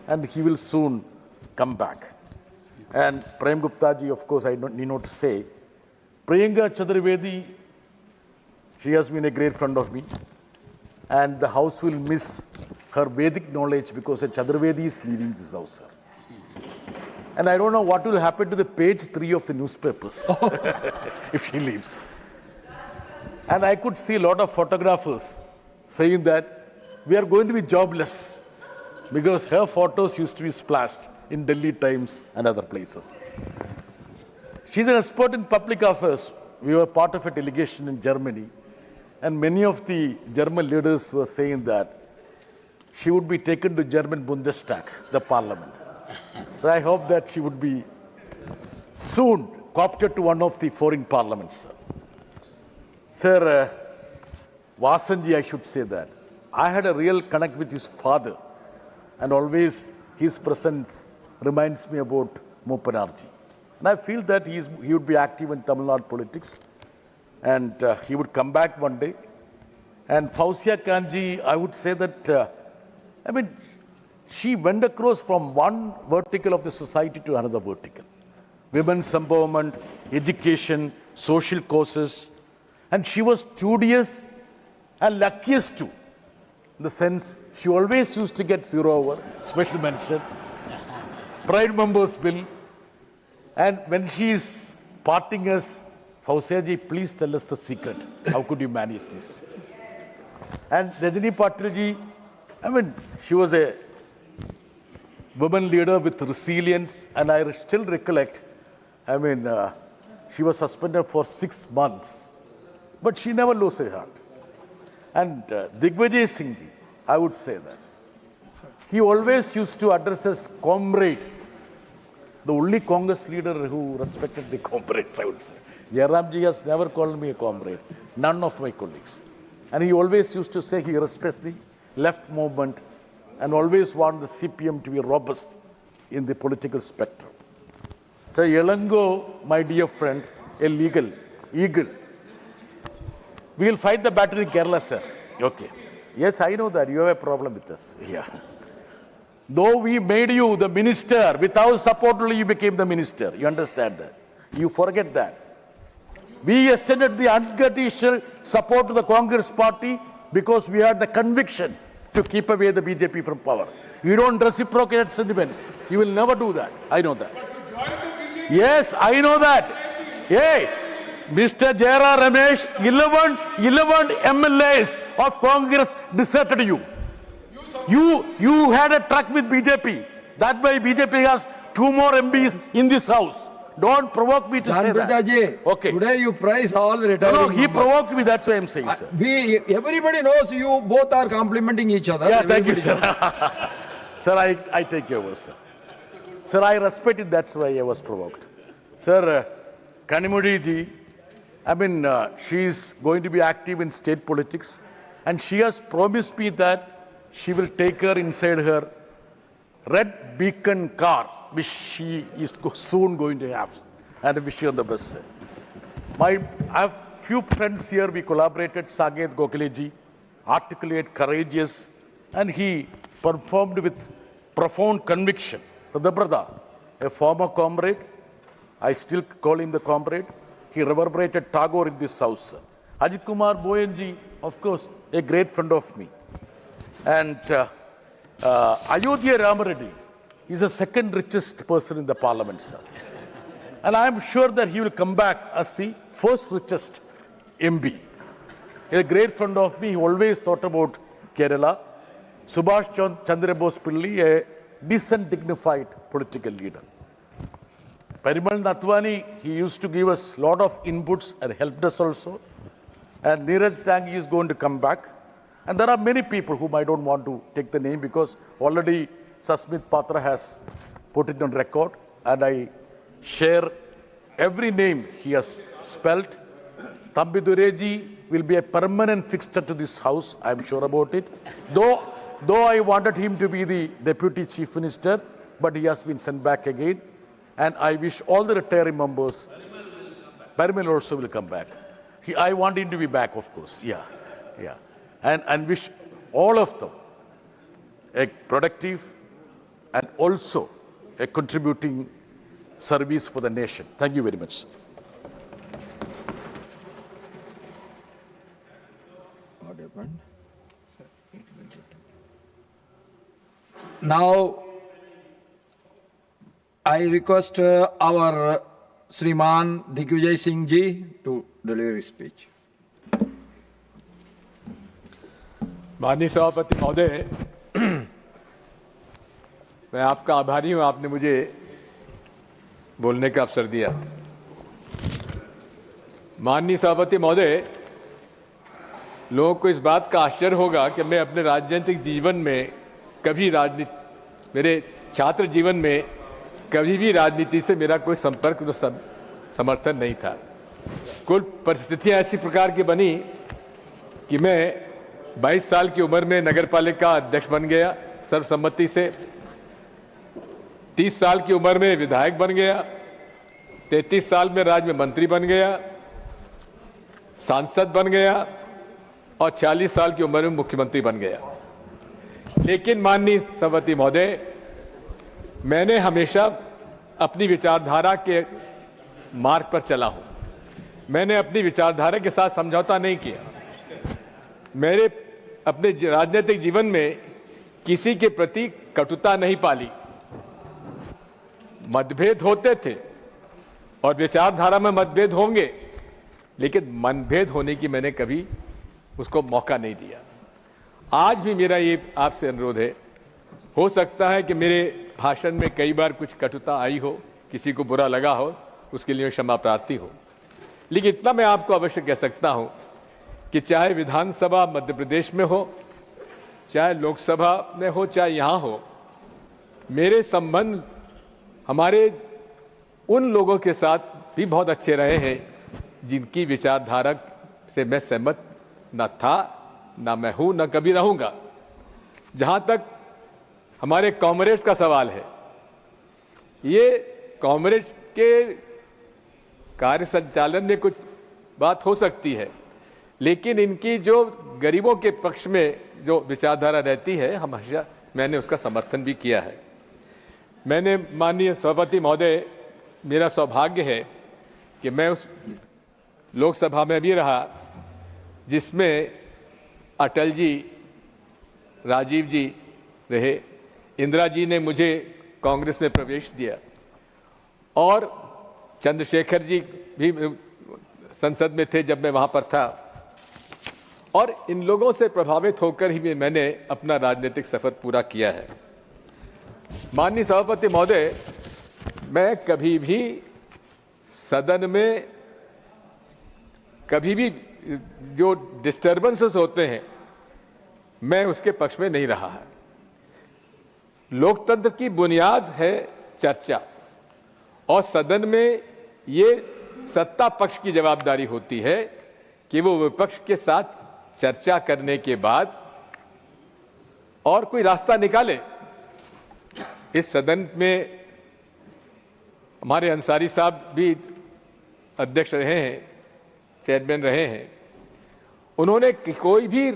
And he will soon come back. And Prem Gupta ji, of course, I don't need not to say. Priyanka Chaturvedi, she has been a great friend of me. And the house will miss her Vedic knowledge because a Chaturvedi is leaving this house, sir. And I don't know what will happen to the page 3 of the newspapers if she leaves. And I could see a lot of photographers saying that we are going to be jobless because her photos used to be splashed in Delhi Times and other places. She's an expert in public affairs. We were part of a delegation in Germany, and many of the German leaders were saying that she would be taken to German Bundestag, the parliament. So I hope that she would be soon co-opted to one of the foreign parliaments, sir. Sir, Vasanji, I should say that. I had a real connect with his father, and always his presence reminds me about Mopanarji. And I feel that he would be active in Tamil Nadu politics, and he would come back one day. And Fauzia Kanji, I would say that, she went across from one vertical of the society to another vertical. Women's empowerment, education, social causes. And she was studious and luckiest too. In the sense, she always used to get 0 over, special mention, Pride Members Bill. And when she is parting us, Fauzia ji, please tell us the secret. How could you manage this? And Rajini Patil ji, she was a woman leader with resilience, and I still recollect, she was suspended for 6 months, but she never lost her heart. And Digvijay Singh ji, I would say that. He always used to address as comrade. The only Congress leader who respected the comrades, I would say. Jairamji has never called me a comrade. None of my colleagues. And he always used to say he respects the left movement and always wanted the CPM to be robust in the political spectrum. So Yelango, my dear friend, a legal eagle. We will fight the battle in Kerala, sir. Okay. Yes, I know that. You have a problem with us. Yeah. Though we made you the minister, without support only you became the minister. You understand that? You forget that. We extended the unconditional support to the Congress party because we had the conviction to keep away the BJP from power. You don't reciprocate sentiments. You will never do that. I know that. Yes, I know that. Hey, Mr. Jara Ramesh, 11 MLAs of Congress deserted you. You had a truck with BJP. That way BJP has 2 more MPs in this house. Don't provoke me to say that. Okay. Today you praise all the retiring No, he members. provoked me. That's why I'm saying, sir. Everybody knows you both are complimenting each other. Yeah, thank you, Everybody sir. Sir, I take your words, sir. Sir, I respect it. That's why I was provoked. Sir, Kanimudi ji, I mean, she's going to be active in state politics, and she has promised me that she will take her inside her red beacon car, which she is soon going to have, and I wish you all the best, sir. I have few friends here. We collaborated. Saket Gokhaleji, articulate, courageous, and he performed with profound conviction. Brother, a former comrade, I still call him the comrade. He reverberated Tagore in this house. Ajit Kumar Boyanji, of course, a great friend of me. And Ayodhya Ramareddy is the second richest person in the parliament, sir. And I am sure that he will come back as the first richest MB. A great friend of me, he always thought about Kerala. Subhash Chandra Bose Pilli, a decent, dignified political leader. Parimal Nathwani, he used to give us a lot of inputs and helped us also. And Neeraj Tangi is going to come back. And there are many people whom I don't want to take the name because already Sasmit Patra has put it on record. And I share every name he has spelled. Thambi Dureji will be a permanent fixture to this house, I am sure about it. Though I wanted him to be the Deputy Chief Minister, but he has been sent back again. And I wish all the retiring members, Parimal also will come back. I want him to be back, of course. Yeah. And wish all of them a productive and also a contributing service for the nation. Thank you very much, sir. What happened? Now, I request our Sriman Digvijay Singh ji to deliver his speech. माननीय सभापति महोदय, मैं आपका आभारी हूं, आपने मुझे बोलने का अवसर दिया। माननीय सभापति महोदय, लोगों को इस बात का आश्चर्य होगा कि मैं अपने राजनीतिक जीवन में कभी मेरे छात्र जीवन में कभी भी राजनीति से मेरा कोई संपर्क समर्थन नहीं था। कुल परिस्थितियां ऐसी प्रकार की बनी कि मैं 22 साल की उम्र में नगरपालिका अध्यक्ष बन गया सर्वसम्मति से, 30 साल की उम्र में विधायक बन गया, 33 साल में राज्य में मंत्री बन गया, सांसद बन गया और 40 साल की उम्र में मुख्यमंत्री बन गया। लेकिन माननीय सभापति महोदय, मैंने हमेशा अपनी विचारधारा के मार्ग पर चला हूं। मैंने अपनी विचारधारा के साथ समझौता नहीं किया। मेरे अपने राजनीतिक जीवन में किसी के प्रति कटुता नहीं पाली। मतभेद होते थे और विचारधारा में मतभेद होंगे, लेकिन मनभेद होने की मैंने कभी उसको मौका नहीं दिया। आज भी मेरा ये आपसे अनुरोध है, हो सकता है कि मेरे भाषण में कई बार कुछ कटुता आई हो, किसी को बुरा लगा हो, उसके लिए क्षमा प्रार्थी हो, लेकिन इतना मैं आपको अवश्य कह सकता हूं कि चाहे विधानसभा मध्य प्रदेश में हो, चाहे लोकसभा में हो चाहे यहाँ हो, मेरे संबंध हमारे उन लोगों के साथ भी बहुत अच्छे रहे हैं जिनकी विचारधारा से मैं सहमत न था, न मैं हूं, न कभी रहूंगा। जहां तक हमारे कॉमरेड्स का सवाल है, ये कॉमरेड्स के कार्य संचालन में कुछ बात हो सकती है, लेकिन इनकी जो गरीबों के पक्ष में जो विचारधारा रहती है, हमेशा मैंने उसका समर्थन भी किया है। मैंने माननीय सभापति महोदय, मेरा सौभाग्य है कि मैं उस लोकसभा में भी रहा जिसमें अटल जी, राजीव जी रहे, इंदिरा जी ने मुझे कांग्रेस में प्रवेश दिया और चंद्रशेखर जी भी संसद में थे जब मैं वहां पर था, और इन लोगों से प्रभावित होकर ही मैंने अपना राजनीतिक सफर पूरा किया है। माननीय सभापति महोदय, मैं कभी भी सदन में कभी भी जो डिस्टर्बेंसेस होते हैं, मैं उसके पक्ष में नहीं रहा है। लोकतंत्र की बुनियाद है चर्चा, और सदन में ये सत्ता पक्ष की जवाबदारी होती है कि वो विपक्ष के साथ चर्चा करने के बाद और कोई रास्ता निकाले। इस सदन में हमारे अंसारी साहब भी अध्यक्ष रहे हैं, चेयरमैन रहे हैं। उन्होंने कोई भी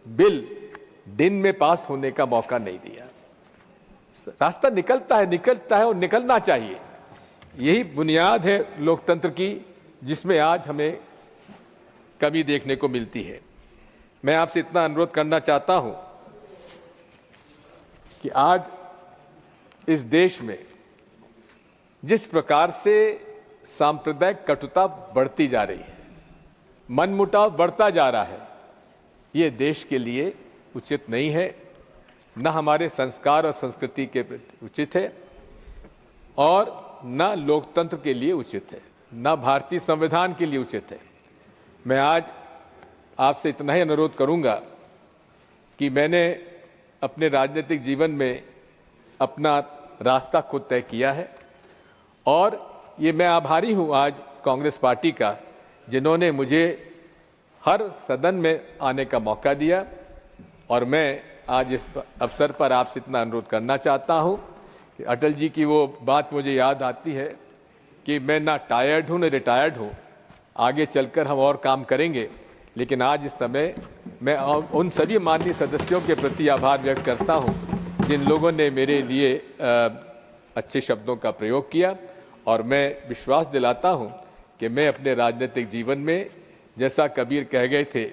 बिल दिन में पास होने का मौका नहीं दिया। रास्ता निकलता है और निकलना चाहिए। यही बुनियाद है लोकतंत्र की, जिसमें आज हमें कमी देखने को मिलती है। मैं आपसे इतना अनुरोध करना चाहता हूं कि आज इस देश में जिस प्रकार से सांप्रदायिक कटुता बढ़ती जा रही है, मनमुटाव बढ़ता जा रहा है, ये देश के लिए उचित नहीं है, न हमारे संस्कार और संस्कृति के प्रति उचित है, और न लोकतंत्र के लिए उचित है, न भारतीय संविधान के लिए उचित है। मैं आज आपसे इतना ही अनुरोध करूंगा कि मैंने अपने राजनीतिक जीवन में अपना रास्ता खुद तय किया है, और ये मैं आभारी हूं आज कांग्रेस पार्टी का, जिन्होंने मुझे हर सदन में आने का मौका दिया। और मैं आज इस अवसर पर आपसे इतना अनुरोध करना चाहता हूं कि अटल जी की वो बात मुझे याद आती है कि मैं ना टायर्ड हूं न रिटायर्ड हूं, आगे चलकर हम और काम करेंगे, लेकिन आज इस समय मैं उन सभी माननीय सदस्यों के प्रति आभार व्यक्त करता हूं जिन लोगों ने मेरे लिए अच्छे शब्दों का प्रयोग किया, और मैं विश्वास दिलाता हूं कि मैं अपने राजनीतिक जीवन में, जैसा कबीर कह गए थे,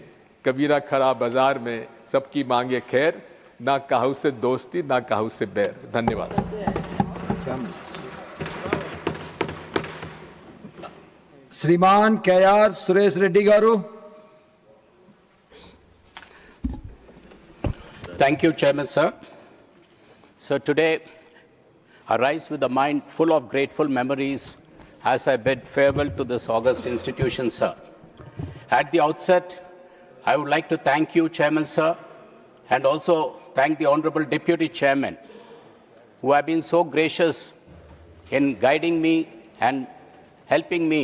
कबीरा खरा बाजार में सबकी मांगे खैर, ना काहू से दोस्ती ना काहू से बैर। धन्यवाद। Shriman KR Suresh Reddy garu. Thank you, Chairman, sir. So today, I rise with a mind full of grateful memories as I bid farewell to this august institution, sir. At the outset, I would like to thank you, Chairman, sir, and also thank the Honorable Deputy Chairman, who have been so gracious in guiding me and helping me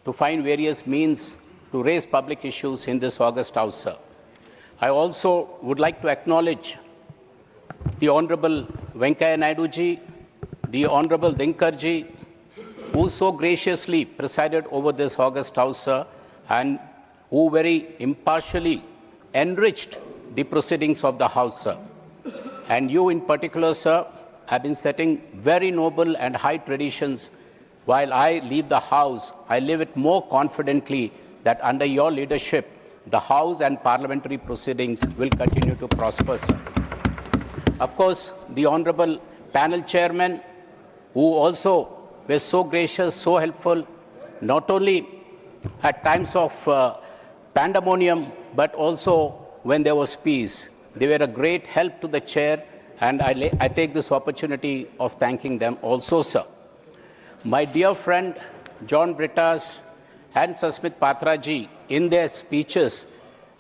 to find various means to raise public issues in this august house, sir. I also would like to acknowledge the Honorable Venkaiah Naidu ji, the Honorable Dinkar ji, who so graciously presided over this august house, sir, and who very impartially enriched the proceedings of the house, sir. And you in particular, sir, have been setting very noble and high traditions. While I leave the house, I live it more confidently that under your leadership, the House and parliamentary proceedings will continue to prosper, sir. Of course, the Honorable Panel Chairman, who also were so gracious, so helpful, not only at times of pandemonium, but also when there was peace. They were a great help to the chair, and I take this opportunity of thanking them also, sir. My dear friend John Brittas and Sasmit Patra ji, in their speeches,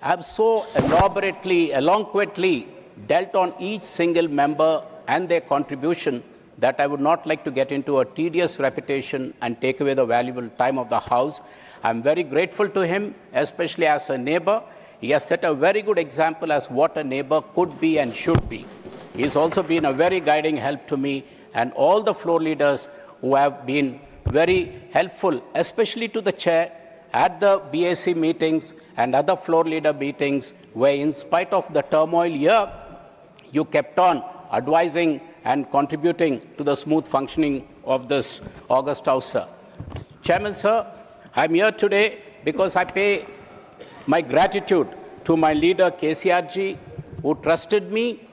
have so elaborately, eloquently dealt on each single member and their contribution that I would not like to get into a tedious repetition and take away the valuable time of the House. I'm very grateful to him, especially as a neighbor. He has set a very good example as what a neighbor could be and should be. He's also been a very guiding help to me and all the floor leaders who have been very helpful, especially to the chair at the BAC meetings and other floor leader meetings, where in spite of the turmoil here, you kept on advising and contributing to the smooth functioning of this August House, sir. Chairman, sir, I'm here today because I pay my gratitude to my leader, KCRG, who trusted me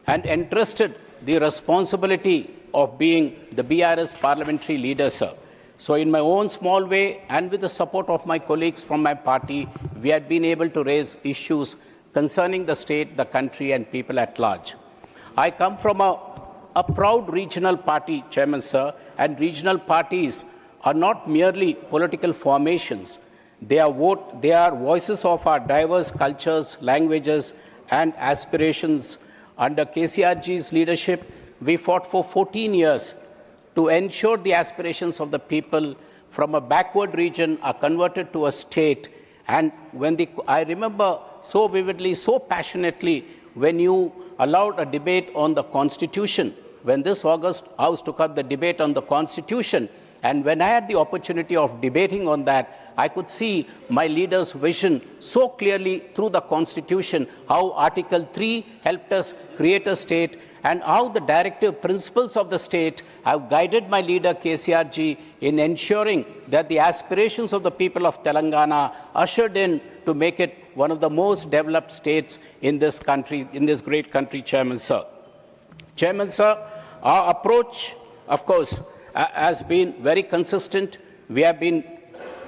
and entrusted the responsibility of being the BRS parliamentary leader, sir. So in my own small way and with the support of my colleagues from my party, we had been able to raise issues concerning the state, the country, and people at large. I come from a proud regional party, Chairman, sir, and regional parties are not merely political formations. They are voices of our diverse cultures, languages, and aspirations. Under KCRG's leadership, we fought for 14 years to ensure the aspirations of the people from a backward region are converted to a state. And I remember so vividly, so passionately, when you allowed a debate on the Constitution, when this August House took up the debate on the Constitution, and when I had the opportunity of debating on that, I could see my leader's vision so clearly through the Constitution, how Article 3 helped us create a state, and how the directive principles of the state have guided my leader, KCRG, in ensuring that the aspirations of the people of Telangana ushered in to make it one of the most developed states in this country, in this great country, Chairman, sir. Chairman, sir, our approach, of course, has been very consistent. We have been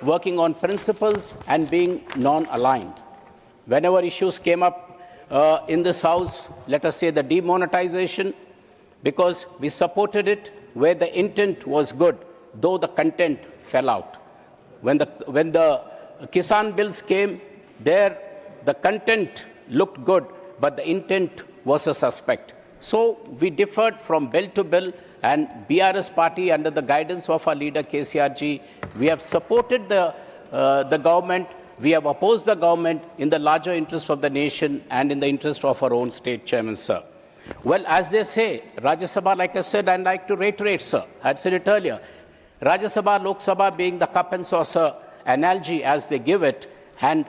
working on principles and being non-aligned. Whenever issues came up in this House, let us say the demonetization, because we supported it where the intent was good, though the content fell out. When the Kisan bills came, there the content looked good, but the intent was a suspect. So we differed from bill to bill, and BRS party, under the guidance of our leader KCRG, we have supported the government, we have opposed the government in the larger interest of the nation and in the interest of our own state, Chairman, sir. Well, as they say, Rajyasabha, like I said, I'd like to reiterate, sir, I said it earlier, Rajyasabha, Loksabha being the cup and saucer analogy as they give it, and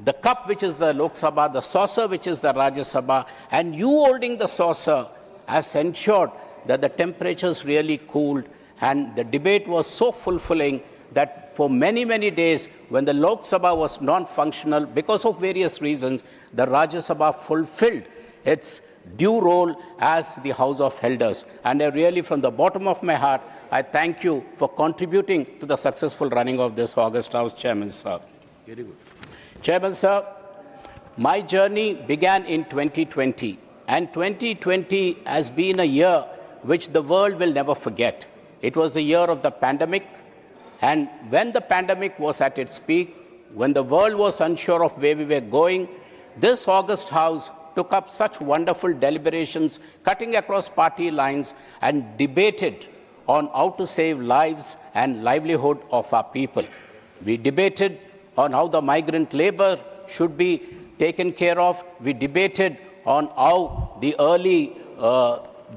the cup, which is the Lok Sabha, the saucer, which is the Rajya Sabha, and you holding the saucer has ensured that the temperatures really cooled, and the debate was so fulfilling that for many, many days, when the Lok Sabha was non-functional because of various reasons, the Rajya Sabha fulfilled its due role as the House of Elders. And I really, from the bottom of my heart, I thank you for contributing to the successful running of this August House, Chairman, sir. Very good. Chairman, sir, my journey began in 2020, and 2020 has been a year which the world will never forget. It was the year of the pandemic, and when the pandemic was at its peak, when the world was unsure of where we were going, this August House took up such wonderful deliberations, cutting across party lines, and debated on how to save lives and livelihood of our people. We debated on how the migrant labor should be taken care of. We debated on how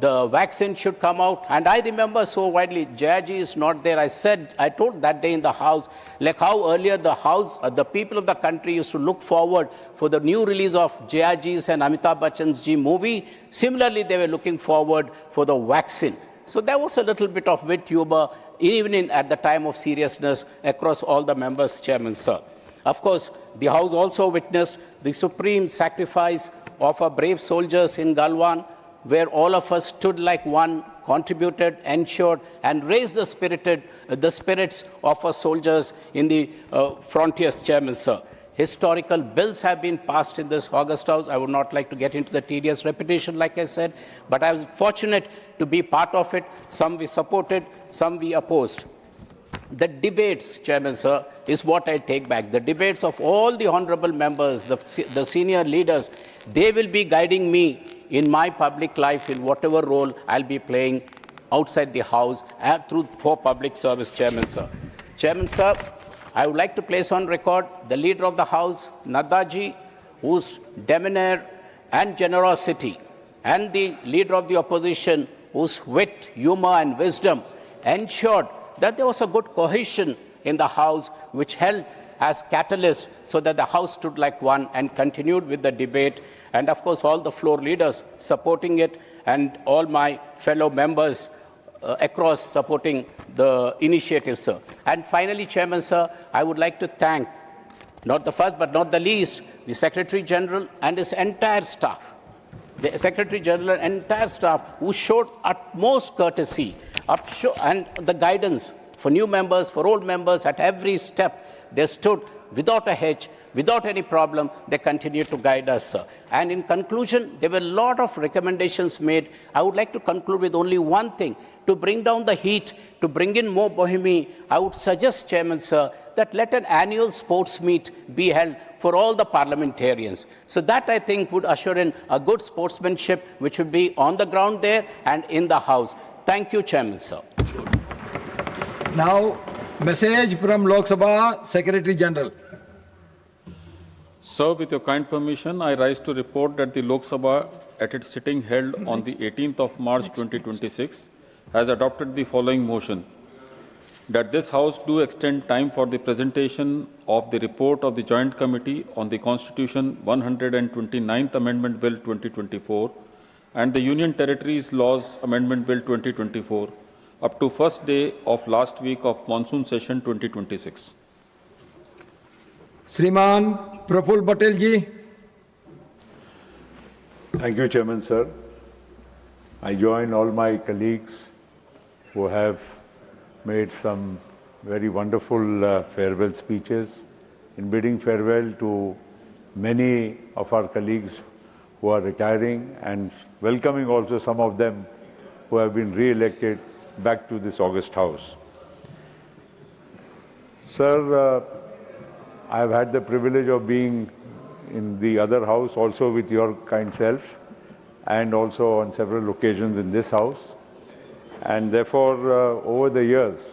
the vaccine should come out. And I remember so widely, Jayaji is not there. I told that day in the House, like how earlier the people of the country used to look forward for the new release of Jayaji's and Amitabh Bachchan's movie. Similarly, they were looking forward for the vaccine. So there was a little bit of wit humor, even at the time of seriousness, across all the members, Chairman, sir. Of course, the House also witnessed the supreme sacrifice of our brave soldiers in Galwan, where all of us stood like one, contributed, ensured, and raised the spirits of our soldiers in the frontiers, Chairman, sir. Historical bills have been passed in this August House. I would not like to get into the tedious repetition, like I said, but I was fortunate to be part of it. Some we supported, some we opposed. the debates, Chairman Sir, is what I take back. The debates of all the honorable members, the senior leaders, they will be guiding me in my public life in whatever role I'll be playing outside the House and for public service, Chairman Sir. Chairman Sir, I would like to place on record the Leader of the House, Naddaji, whose demeanor and generosity, and the Leader of the Opposition, whose wit, humor and wisdom ensured that there was a good cohesion in the House, which helped as catalyst so that the House stood like one and continued with the debate. And of course, all the floor leaders supporting it and all my fellow members across supporting the initiative, sir. And finally, Chairman, sir, I would like to thank, not the first but not the least, the Secretary General and his entire staff. The Secretary General and entire staff who showed utmost courtesy and the guidance for new members, for old members at every step. They stood without a hitch, without any problem. They continued to guide us, sir. And in conclusion, there were a lot of recommendations made. I would like to conclude with only one thing. To bring down the heat, to bring in more bohemia, I would suggest, Chairman, sir, that let an annual sports meet be held for all the parliamentarians. So that, I think, would usher in a good sportsmanship, which would be on the ground there and in the House. Thank you, Chairman, sir. Now, message from Lok Sabha, Secretary General. Sir, with your kind permission, I rise to report that the Lok Sabha, at its sitting held on the 18th of March 2026, has adopted the following motion: that this House do extend time for the presentation of the report of the Joint Committee on the Constitution 129th Amendment Bill 2024 and the Union Territories Laws Amendment Bill 2024 up to first day of last week of Monsoon Session 2026. Shriman Praful Patel ji. Thank you, Chairman, sir. I join all my colleagues who have made some very wonderful farewell speeches in bidding farewell to many of our colleagues who are retiring and welcoming also some of them who have been re-elected back to this august House. Sir, I have had the privilege of being in the other House also with your kind self and also on several occasions in this House. And therefore, over the years,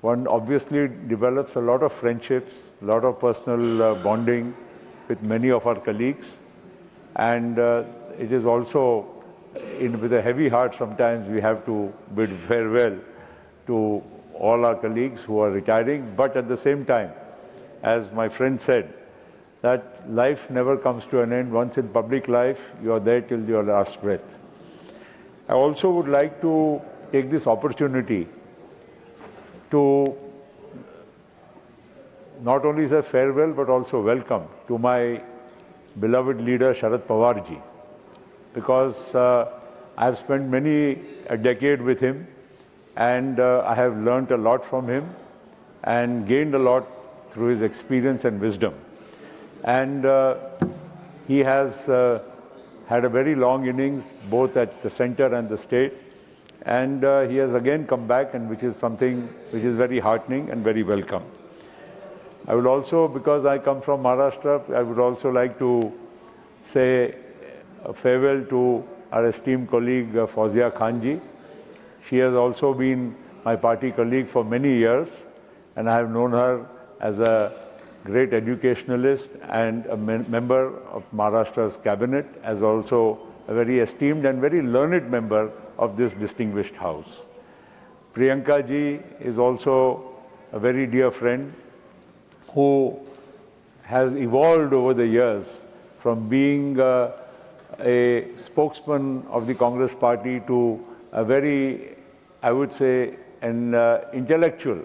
one obviously develops a lot of friendships, a lot of personal bonding with many of our colleagues. And it is also, with a heavy heart, sometimes we have to bid farewell to all our colleagues who are retiring. But at the same time, as my friend said, that life never comes to an end. Once in public life, you are there till your last breath. I also would like to take this opportunity to not only say farewell but also welcome to my beloved leader Sharad Pawar ji, because I have spent a decade with him and I have learnt a lot from him and gained a lot through his experience and wisdom. And he has had a very long innings, both at the center and the state. And he has again come back, and which is something which is very heartening and very welcome. I would also, because I come from Maharashtra, I would also like to say a farewell to our esteemed colleague Fauzia Khan ji. She has also been my party colleague for many years, and I have known her as a great educationalist and a member of Maharashtra's cabinet, as also a very esteemed and very learned member of this distinguished House. Priyanka ji is also a very dear friend who has evolved over the years from being a spokesman of the Congress party to a very, I would say, an intellectual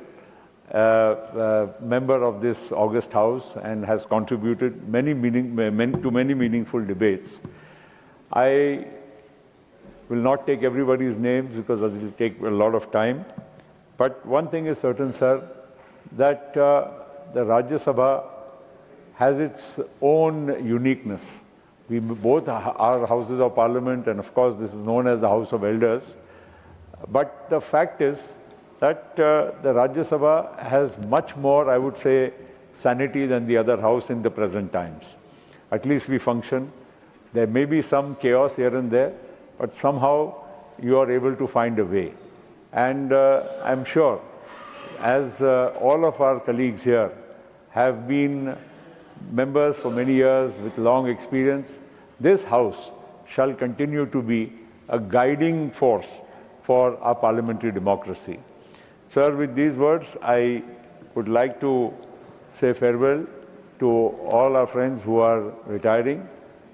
member of this august House and has contributed to many meaningful debates. I will not take everybody's names because it will take a lot of time. But one thing is certain, sir, that the Rajyasabha has its own uniqueness. We both are houses of parliament, and of course this is known as the House of Elders. But the fact is that the Rajya Sabha has much more, I would say, sanity than the other house in the present times. At least we function. There may be some chaos here and there, but somehow you are able to find a way. And I'm sure, as all of our colleagues here have been members for many years with long experience, this house shall continue to be a guiding force for our parliamentary democracy. Sir, with these words, I would like to say farewell to all our friends who are retiring.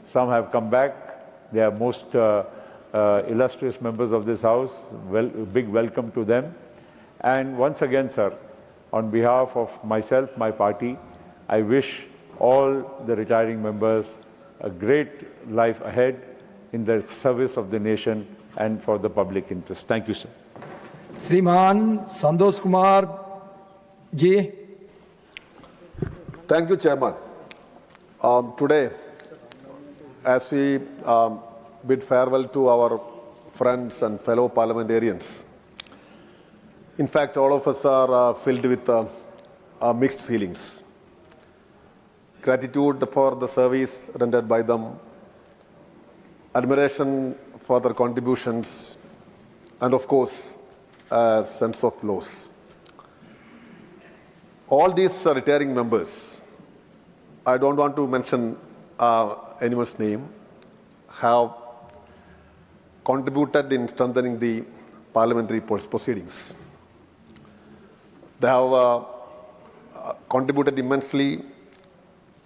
Some have come back. They are most illustrious members of this house. Big welcome to them. And once again, sir, on behalf of myself, my party, I wish all the retiring members a great life ahead in the service of the nation and for the public interest. Thank you, sir. Sriman Santosh Kumar ji. Thank you, Chairman. Today, as we bid farewell to our friends and fellow parliamentarians, in fact, all of us are filled with mixed feelings. Gratitude for the service rendered by them, admiration for their contributions, and of course, a sense of loss. All these retiring members, I don't want to mention anyone's name, have contributed in strengthening the parliamentary proceedings. They have contributed immensely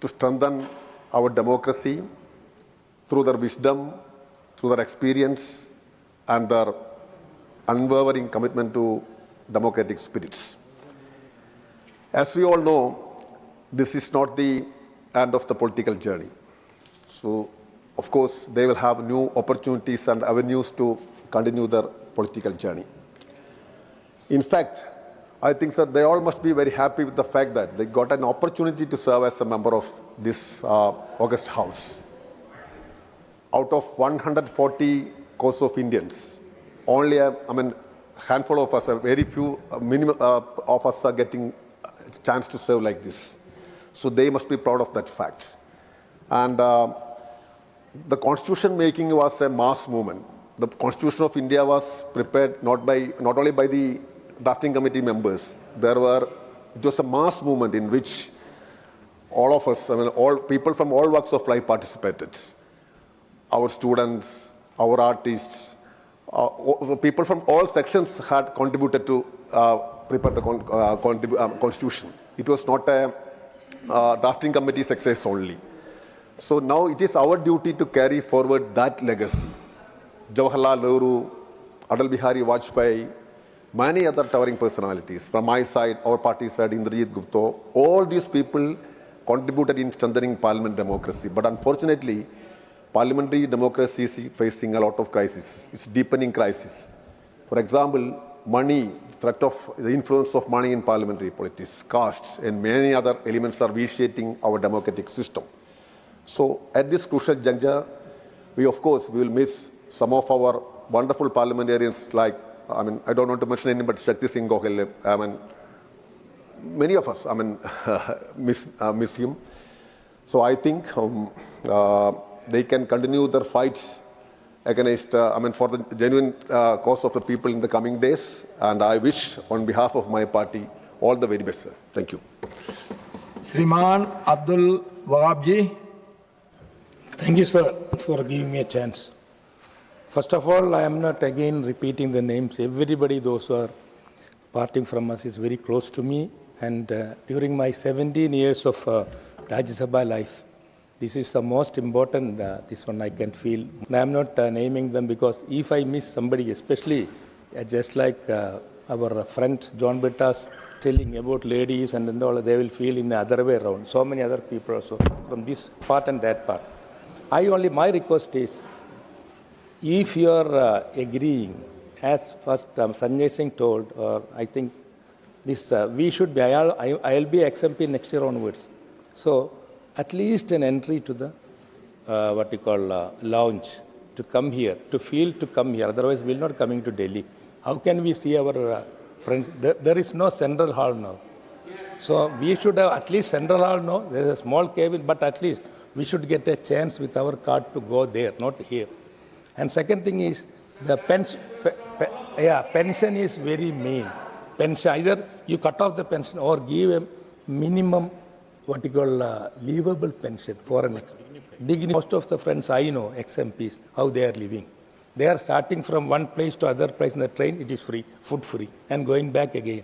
to strengthen our democracy through their wisdom, through their experience, and their unwavering commitment to democratic spirits. As we all know, this is not the end of the political journey. So, of course, they will have new opportunities and avenues to continue their political journey. In fact, I think that they all must be very happy with the fact that they got an opportunity to serve as a member of this august house. Out of 140 crores of Indians, only a handful of us, a very few minimum of us are getting a chance to serve like this. So they must be proud of that fact. And the constitution making was a mass movement. The Constitution of India was prepared not only by the drafting committee members. It was a mass movement in which all of us, all people from all walks of life participated. Our students, our artists, people from all sections had contributed to prepare the constitution. It was not a drafting committee success only. So now it is our duty to carry forward that legacy. Jawaharlal Nehru, Atal Bihari Vajpayee, many other towering personalities. From my side, our party side, Indrajit Gupta, all these people contributed in strengthening parliament democracy. But unfortunately, parliamentary democracy is facing a lot of crisis. It's deepening crisis. For example, money, threat of the influence of money in parliamentary politics, castes, and many other elements are vitiating our democratic system. So at this crucial juncture, we will miss some of our wonderful parliamentarians like, I don't want to mention any, but Shakti Singh Gokhale, many of us, miss him. So I think they can continue their fight against, for the genuine cause of the people in the coming days. And I wish, on behalf of my party, all the very best, sir. Thank you. Sriman Abdul Wahab ji. Thank you, sir, for giving me a chance. First of all, I am not again repeating the names. Everybody, those who are parting from us, is very close to me. And during my 17 years of Rajyasabha life, this is the most important, this one I can feel. And I am not naming them because if I miss somebody, especially just like our friend John Bettas telling about ladies and all, they will feel in the other way around. So many other people also, from this part and that part. My request is, if you are agreeing, as first Sanjay Singh told, I think this we should be, I'll be XMP next year onwards. So at least an entry to the lounge, to come here, to feel to come here. Otherwise, we're not coming to Delhi. How can we see our friends, there is no central hall now. So we should have at least central hall now. There is a small cabin, but at least we should get a chance with our card to go there, not here. And second thing is the pension is very mean. Pension, either you cut off the pension or give a minimum, what you call livable pension for an dignity. Most of the friends I know, ex-MPs, how they are living. They are starting from one place to other place in the train, it is free, food free, and going back again.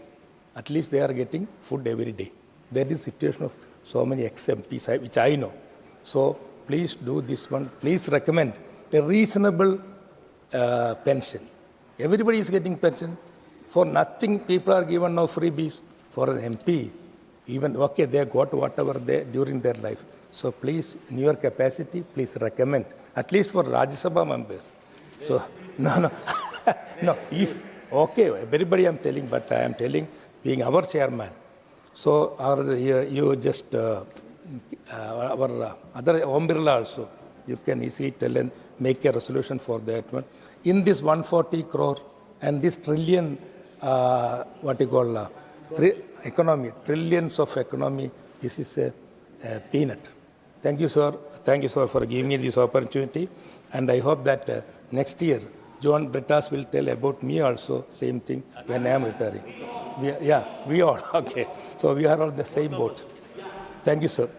At least they are getting food every day. That is the situation of so many ex-MPs, which I know. So please do this one. Please recommend a reasonable pension. Everybody is getting pension. For nothing, people are given now freebies. For an MP, even, okay, they got whatever they during their life. So please, in your capacity, please recommend, at least for Rajyasabha members. So, no, if, okay, everybody I'm telling, but I am telling, being our chairman. So, you just, our other Om Birla also, you can easily tell and make a resolution for that one. In this 140 crore and this trillion, what you call, economy, trillions of economy, this is a peanut. Thank you, sir. Thank you, sir, for giving me this opportunity. And I hope that next year, John Brittas will tell about me also, same thing, when I am retiring. We all, okay. So we are all the same boat. Thank you, sir.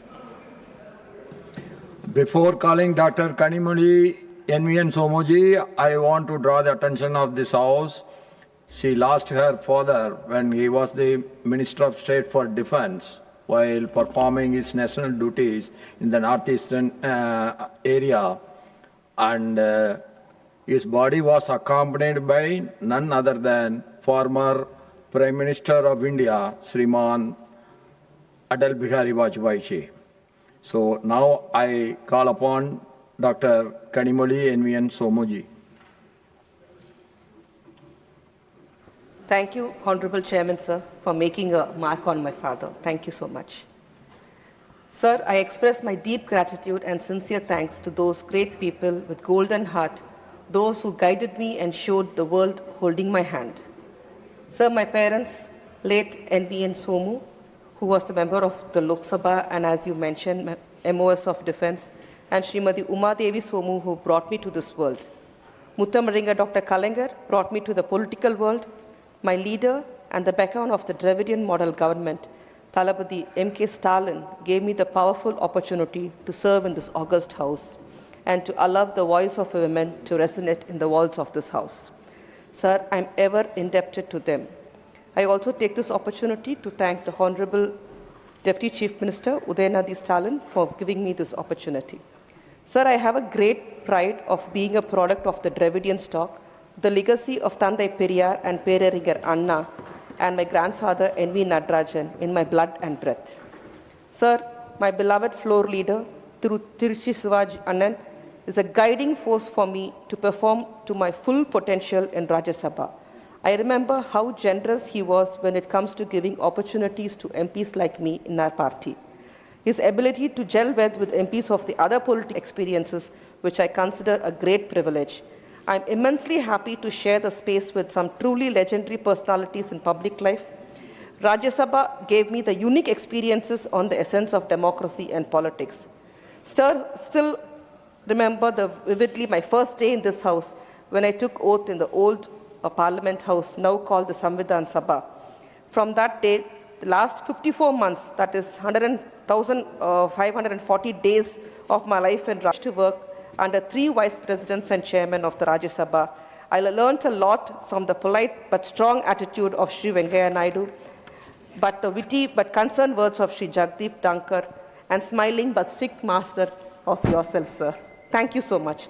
Before calling Dr. Kanimuli NVN Somoji, I want to draw the attention of this House. She lost her father when he was the Minister of State for Defense while performing his national duties in the northeastern area. And his body was accompanied by none other than former Prime Minister of India, Sriman Atal Bihari Vajpayee. So now I call upon Dr. Kanimuli NVN Somoji. Thank you, Honorable Chairman, sir, for making a mark on my father. Thank you so much. Sir, I express my deep gratitude and sincere thanks to those great people with golden heart, those who guided me and showed the world holding my hand. Sir, my parents, late NVN Somu, who was the member of the Lok Sabha and, as you mentioned, MOS of Defense, and Srimati Uma Devi Somu, who brought me to this world. Muttamaringa Dr. Kalangar brought me to the political world. My leader and the beacon of the Dravidian model government, Thalapathy M.K. Stalin, gave me the powerful opportunity to serve in this august house and to allow the voice of a woman to resonate in the walls of this house. Sir, I am ever indebted to them. I also take this opportunity to thank the Honorable Deputy Chief Minister Udayanadi Stalin for giving me this opportunity. Sir, I have a great pride of being a product of the Dravidian stock, the legacy of Thandai Periyar and Peraringer Anna, and my grandfather N.V. Nadarajan in my blood and breath. Sir, my beloved floor leader, Tiruchi Sivaji Annan, is a guiding force for me to perform to my full potential in Rajyasabha. I remember how generous he was when it comes to giving opportunities to MPs like me in our party. His ability to gel well with MPs of the other political experiences, which I consider a great privilege. I'm immensely happy to share the space with some truly legendary personalities in public life. Rajyasabha gave me the unique experiences on the essence of democracy and politics. Still remember vividly my first day in this house when I took oath in the old Parliament House, now called the Samvidhan Sabha. From that day, the last 54 months, that is 1,540 days of my life in Raj to work under 3 vice presidents and chairmen of the Rajyasabha. I learned a lot from the polite but strong attitude of Sri Venkaiah Naidu, but the witty but concerned words of Sri Jagdeep Dhankar, and smiling but strict master of yourself, sir. Thank you so much.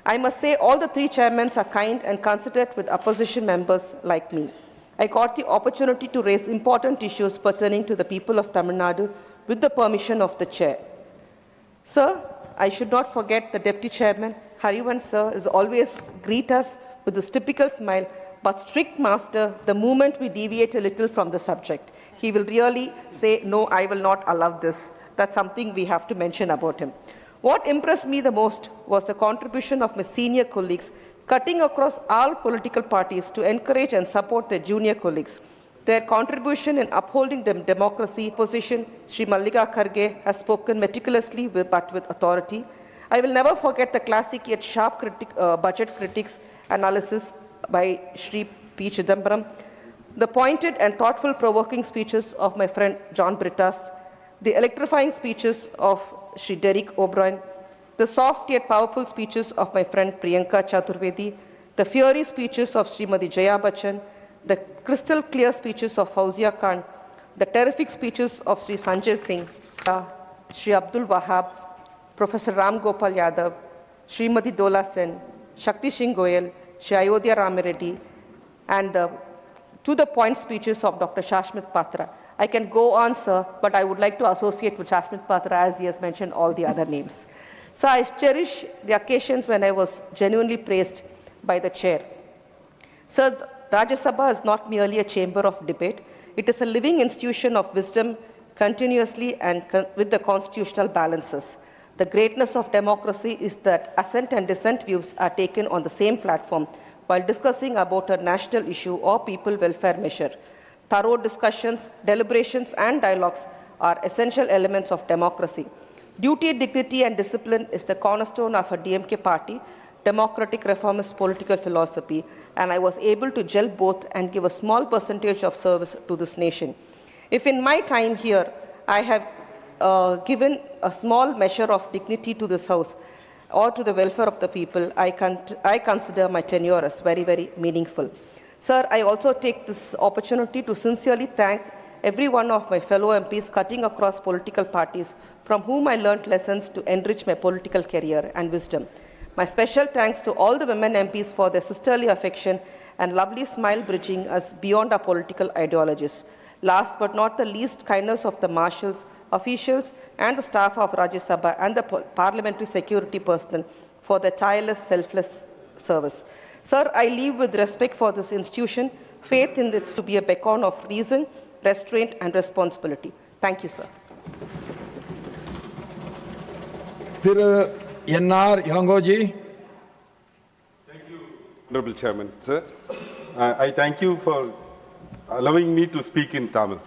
I must say all the 3 chairmen are kind and considerate with opposition members like me. I got the opportunity to raise important issues pertaining to the people of Tamil Nadu with the permission of the chair. Sir, I should not forget the Deputy Chairman, Harivan sir, is always greet us with this typical smile, but strict master the moment we deviate a little from the subject. He will really say, no, I will not allow this. That's something we have to mention about him. What impressed me the most was the contribution of my senior colleagues, cutting across all political parties to encourage and support their junior colleagues. Their contribution in upholding the democracy position, Sri Mallika Kharge has spoken meticulously but with authority. I will never forget the classic yet sharp budget critics analysis by Sri P. Chidambaram, the pointed and thoughtful provoking speeches of my friend John Brittas, the electrifying speeches of Sri Derek O'Brien, the soft yet powerful speeches of my friend Priyanka Chaturvedi, the fiery speeches of Srimati Jaya Bachchan, the crystal clear speeches of Fauzia Khan, the terrific speeches of Sri Sanjay Singh, Sri Abdul Wahab, Professor Ram Gopal Yadav, Srimati Dola Sen, Shakti Singh Goyal, Sri Ayodhya Ramireddy, and the to-the-point speeches of Dr. Shashmit Patra. I can go on, sir, but I would like to associate with Shashmit Patra as he has mentioned all the other names. So I cherish the occasions when I was genuinely praised by the chair. Sir, Rajyasabha is not merely a chamber of debate. It is a living institution of wisdom continuously and with the constitutional balances. The greatness of democracy is that assent and dissent views are taken on the same platform while discussing about a national issue or people welfare measure. Thorough discussions, deliberations, and dialogues are essential elements of democracy. Duty, dignity, and discipline is the cornerstone of a DMK party, democratic reformist political philosophy, and I was able to gel both and give a small percentage of service to this nation. If in my time here, I have given a small measure of dignity to this House or to the welfare of the people, I consider my tenure as very, very meaningful. Sir, I also take this opportunity to sincerely thank every one of my fellow MPs cutting across political parties from whom I learned lessons to enrich my political career and wisdom. My special thanks to all the women MPs for their sisterly affection and lovely smile bridging us beyond our political ideologies. Last but not the least, kindness of the marshals, officials, and the staff of Rajya Sabha and the parliamentary security personnel for their tireless, selfless service. Sir, I leave with respect for this institution, faith in it to be a beacon of reason, restraint, and responsibility. Thank you, sir. N.R. Ilangoji. Thank you, Honorable Chairman. Sir, I thank you for allowing me to speak in Tamil.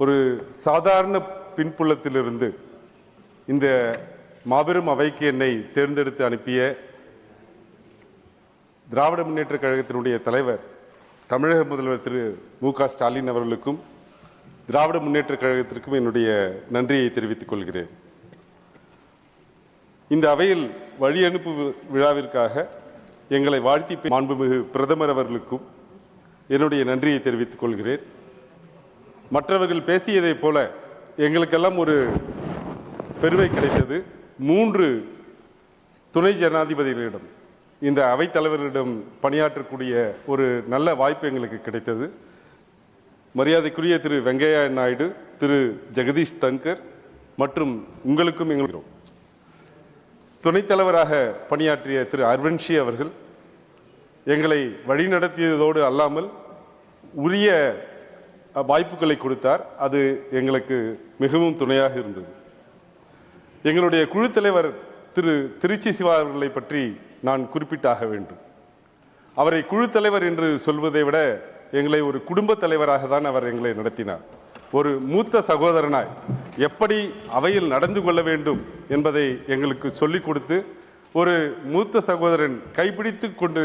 ஒரு சாதாரண பின்புலத்திலிருந்து இந்த மாபெரும் அவைக்கு என்னை தேர்ந்தெடுத்து அனுப்பிய திராவிட முன்னேற்றக் கழகத்தினுடைய தலைவர் தமிழக முதல்வர் திரு மு.க. ஸ்டாலின் அவர்களுக்கும் திராவிட முன்னேற்றக் கழகத்திற்கும் என்னுடைய நன்றியை தெரிவித்துக் கொள்கிறேன். இந்த அவையில் வழி அனுப்பு விழாவிற்காக எங்களை வாழ்த்தி மாண்புமிகு பிரதமர் அவர்களுக்கும் என்னுடைய நன்றியை தெரிவித்துக் கொள்கிறேன். மற்றவர்கள் பேசியதைப் போல எங்களுக்கெல்லாம் ஒரு பெருமை கிடைத்தது. 3 துணை ஜனாதிபதிகளிடம் இந்த அவைத்தலைவரிடம் பணியாற்றக்கூடிய ஒரு நல்ல வாய்ப்பு எங்களுக்கு கிடைத்தது. மரியாதைக்குரிய திரு வெங்கையா நாயுடு, திரு ஜெகதீஷ் தன்கர் மற்றும் உங்களுக்கும் எங்களுக்கும் துணைத் தலைவராக பணியாற்றிய திரு அர்வன்ஷி அவர்கள் எங்களை வழிநடத்தியதோடு அல்லாமல் உரிய வாய்ப்புகளை கொடுத்தார். அது எங்களுக்கு மிகவும் துணையாக இருந்தது. எங்களுடைய குழு தலைவர் திரு திருச்சி சிவா அவர்களை பற்றி நான் குறிப்பிட்டாக வேண்டும். அவரை குழு தலைவர் என்று சொல்வதை விட எங்களை ஒரு குடும்ப தலைவராக தான் அவர் எங்களை நடத்தினார். ஒரு மூத்த சகோதரனாய் எப்படி அவையில் நடந்து கொள்ள வேண்டும் என்பதை எங்களுக்கு சொல்லிக் கொடுத்து, ஒரு மூத்த சகோதரன் கைப்பிடித்து கொண்டு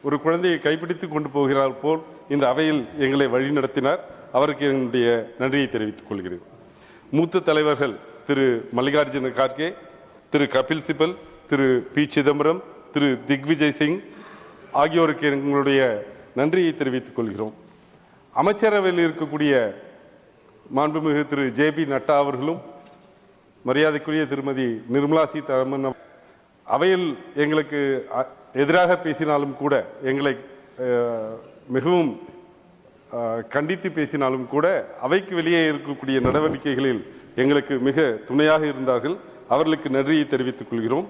ஒரு குழந்தையை கைப்பிடித்து கொண்டு போகிறார் போல் இந்த அவையில் எங்களை வழி நடத்தினார். அவருக்கு என்னுடைய நன்றியை தெரிவித்துக் கொள்கிறேன். மூத்த தலைவர்கள் திரு மல்லிகார்ஜுன கார்கே, திரு கபில் சிபல், திரு பி. சிதம்பரம், திரு திக்விஜய் சிங் ஆகியோருக்கு எங்களுடைய நன்றியை தெரிவித்துக் கொள்கிறோம். அமைச்சரவையில் இருக்கக்கூடிய மாண்புமிகு திரு ஜே.பி. நட்டா அவர்களும் மரியாதைக்குரிய திருமதி நிர்மலா சீதாராமன் அவையில் எங்களுக்கு எதிராக பேசினாலும் கூட, எங்களை மிகவும் கண்டித்து பேசினாலும் கூட, அவைக்கு வெளியே இருக்கக்கூடிய நடவடிக்கைகளில் எங்களுக்கு மிக துணையாக இருந்தார்கள். அவர்களுக்கு நன்றியை தெரிவித்துக் கொள்கிறோம்.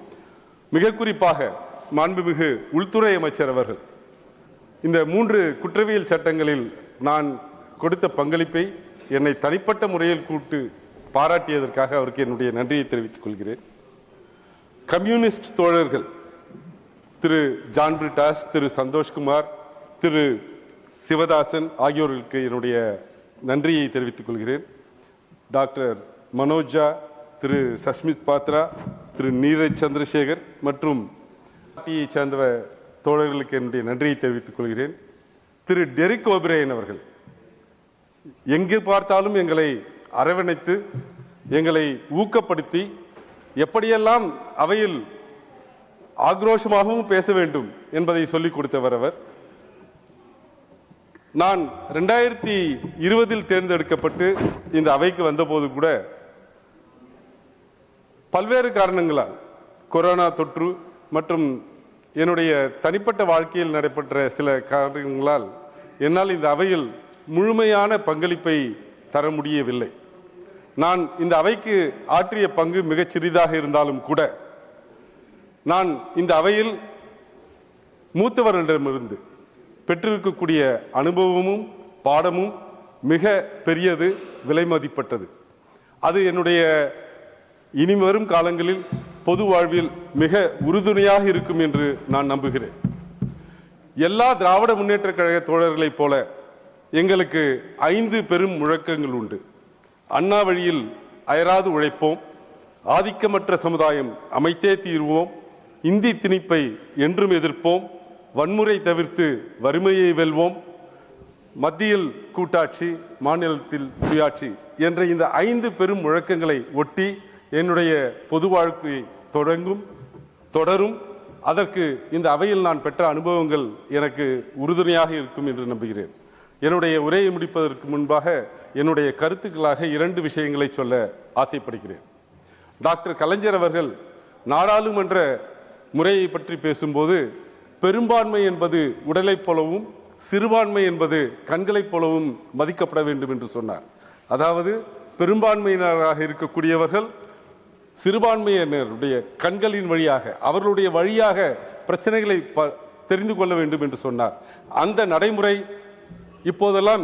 மிக குறிப்பாக மாண்புமிகு உள்துறை அமைச்சர் அவர்கள் இந்த 3 குற்றவியல் சட்டங்களில் நான் கொடுத்த பங்களிப்பை என்னை தனிப்பட்ட முறையில் கூட்டு பாராட்டியதற்காக அவருக்கு என்னுடைய நன்றியை தெரிவித்துக் கொள்கிறேன். கம்யூனிஸ்ட் தோழர்கள் திரு ஜான் பிரிட்டாஸ், திரு சந்தோஷ்குமார், திரு சிவதாசன் ஆகியோர்களுக்கு என்னுடைய நன்றியை தெரிவித்துக் கொள்கிறேன். டாக்டர் மனோஜா, திரு சஷ்மித் பாத்ரா, திரு நீரஜ் சந்திரசேகர் மற்றும் பார்ட்டியை சேர்ந்த தோழர்களுக்கு என்னுடைய நன்றியை தெரிவித்துக் கொள்கிறேன். திரு டெரிக் ஓபிரையன் அவர்கள் எங்கு பார்த்தாலும் எங்களை அரவணைத்து எங்களை ஊக்கப்படுத்தி எப்படியெல்லாம் அவையில் ஆக்ரோஷமாகவும் பேச வேண்டும் என்பதை சொல்லிக் கொடுத்தவர் அவர். நான் 2020 தேர்ந்தெடுக்கப்பட்டு இந்த அவைக்கு வந்தபோது கூட பல்வேறு காரணங்களால், கொரோனா தொற்று மற்றும் என்னுடைய தனிப்பட்ட வாழ்க்கையில் நடைபெற்ற சில காரணங்களால் என்னால் இந்த அவையில் முழுமையான பங்களிப்பை தர முடியவில்லை. நான் இந்த அவைக்கு ஆற்றிய பங்கு மிகச் சிறிதாக இருந்தாலும் கூட நான் இந்த அவையில் மூத்தவர்களிடமிருந்து பெற்றிருக்கக்கூடிய அனுபவமும் பாடமும் மிக பெரியது, விலை மதிப்பட்டது. அது என்னுடைய இனி வரும் காலங்களில் பொது வாழ்வில் மிக உறுதுணையாக இருக்கும் என்று நான் நம்புகிறேன். எல்லா திராவிட முன்னேற்ற கழக தோழர்களைப் போல எங்களுக்கு 5 பெரும் முழக்கங்கள் உண்டு. அண்ணா வழியில் அயராது உழைப்போம், ஆதிக்கமற்ற சமுதாயம் அமைத்தே தீர்வோம், இந்தி திணிப்பை என்றும் எதிர்ப்போம், வன்முறை தவிர்த்து வறுமையை வெல்வோம், மத்தியில் கூட்டாட்சி, மாநிலத்தில் சுயாட்சி என்ற இந்த 5 பெரும் முழக்கங்களை ஒட்டி என்னுடைய பொது வாழ்க்கை தொடரும். அதற்கு இந்த அவையில் நான் பெற்ற அனுபவங்கள் எனக்கு உறுதுணையாக இருக்கும் என்று நம்புகிறேன். என்னுடைய உரையை முடிப்பதற்கு முன்பாக என்னுடைய கருத்துக்களாக 2 விஷயங்களை சொல்ல ஆசைப்படுகிறேன். டாக்டர் கலைஞர் அவர்கள் நாடாளுமன்ற முறையை பற்றி பேசும்போது பெரும்பான்மை என்பது உடலைப் போலவும் சிறுபான்மை என்பது கண்களைப் போலவும் மதிக்கப்பட வேண்டும் என்று சொன்னார். அதாவது பெரும்பான்மையினராக இருக்கக்கூடியவர்கள் சிறுபான்மையினருடைய கண்களின் வழியாக, அவர்களுடைய வழியாக பிரச்சனைகளை தெரிந்து கொள்ள வேண்டும் என்று சொன்னார். அந்த நடைமுறை இப்போதெல்லாம்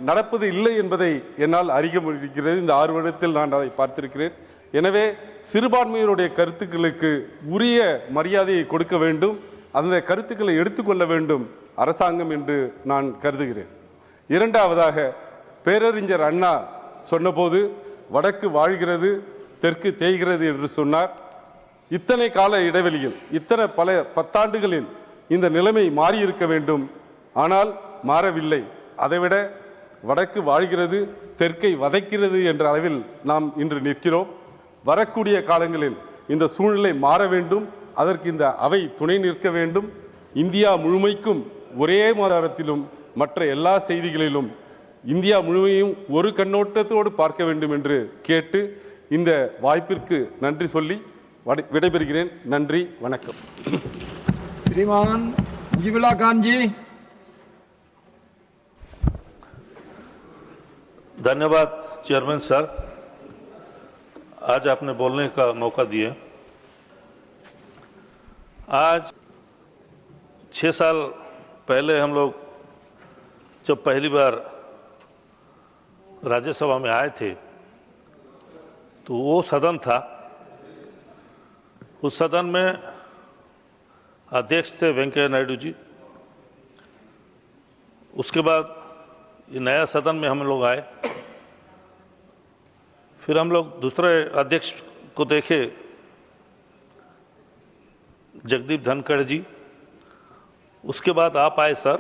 நடப்பது இல்லை என்பதை என்னால் அறிய முடிகிறது. இந்த 6 வருடத்தில் நான் அதை பார்த்திருக்கிறேன். எனவே சிறுபான்மையினுடைய கருத்துக்களுக்கு உரிய மரியாதையை கொடுக்க வேண்டும், அந்த கருத்துக்களை எடுத்துக்கொள்ள வேண்டும் அரசாங்கம் என்று நான் கருதுகிறேன். இரண்டாவதாக, பேரறிஞர் அண்ணா சொன்னபோது வடக்கு வாழ்கிறது தெற்கு தேய்கிறது என்று சொன்னார். இத்தனை கால இடைவெளியில், இத்தனை பல பத்தாண்டுகளில் இந்த நிலைமை மாறியிருக்க வேண்டும், ஆனால் மாறவில்லை. அதைவிட வடக்கு வாழ்கிறது தெற்கை வதைக்கிறது என்ற அளவில் நாம் இன்று நிற்கிறோம். வரக்கூடிய காலங்களில் இந்த சூழ்நிலை மாற வேண்டும், அதற்கு இந்த அவை துணை நிற்க வேண்டும். இந்தியா முழுமைக்கும் ஒரே ஆதாரத்திலும் மற்ற எல்லா செய்திகளிலும் இந்தியா முழுமையும் ஒரு கண்ணோட்டத்தோடு பார்க்க வேண்டும் என்று கேட்டு இந்த வாய்ப்பிற்கு நன்றி சொல்லி விடைபெறுகிறேன். நன்றி, வணக்கம். श्रीमान मुजीबुल्लाह खान जी। धन्यवाद चेयरमैन सर, आज आपने बोलने का मौका दिया। आज 6 साल पहले हम लोग जब पहली बार राज्यसभा में आए थे तो वो सदन था। उस सदन में अध्यक्ष थे वेंकैया नायडू जी। उसके बाद ये नया सदन में हम लोग आए, फिर हम लोग दूसरे अध्यक्ष को देखे, जगदीप धनखड़ जी। उसके बाद आप आए सर।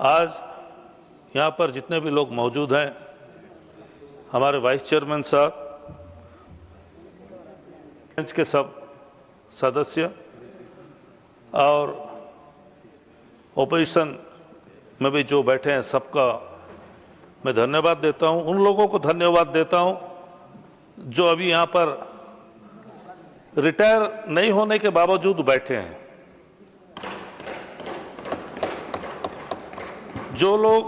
आज यहाँ पर जितने भी लोग मौजूद हैं, हमारे वाइस चेयरमैन साहब, बेंच के सब सदस्य और ओपोजिशन में भी जो बैठे हैं, सबका मैं धन्यवाद देता हूं। उन लोगों को धन्यवाद देता हूं जो अभी यहाँ पर रिटायर नहीं होने के बावजूद बैठे हैं। जो लोग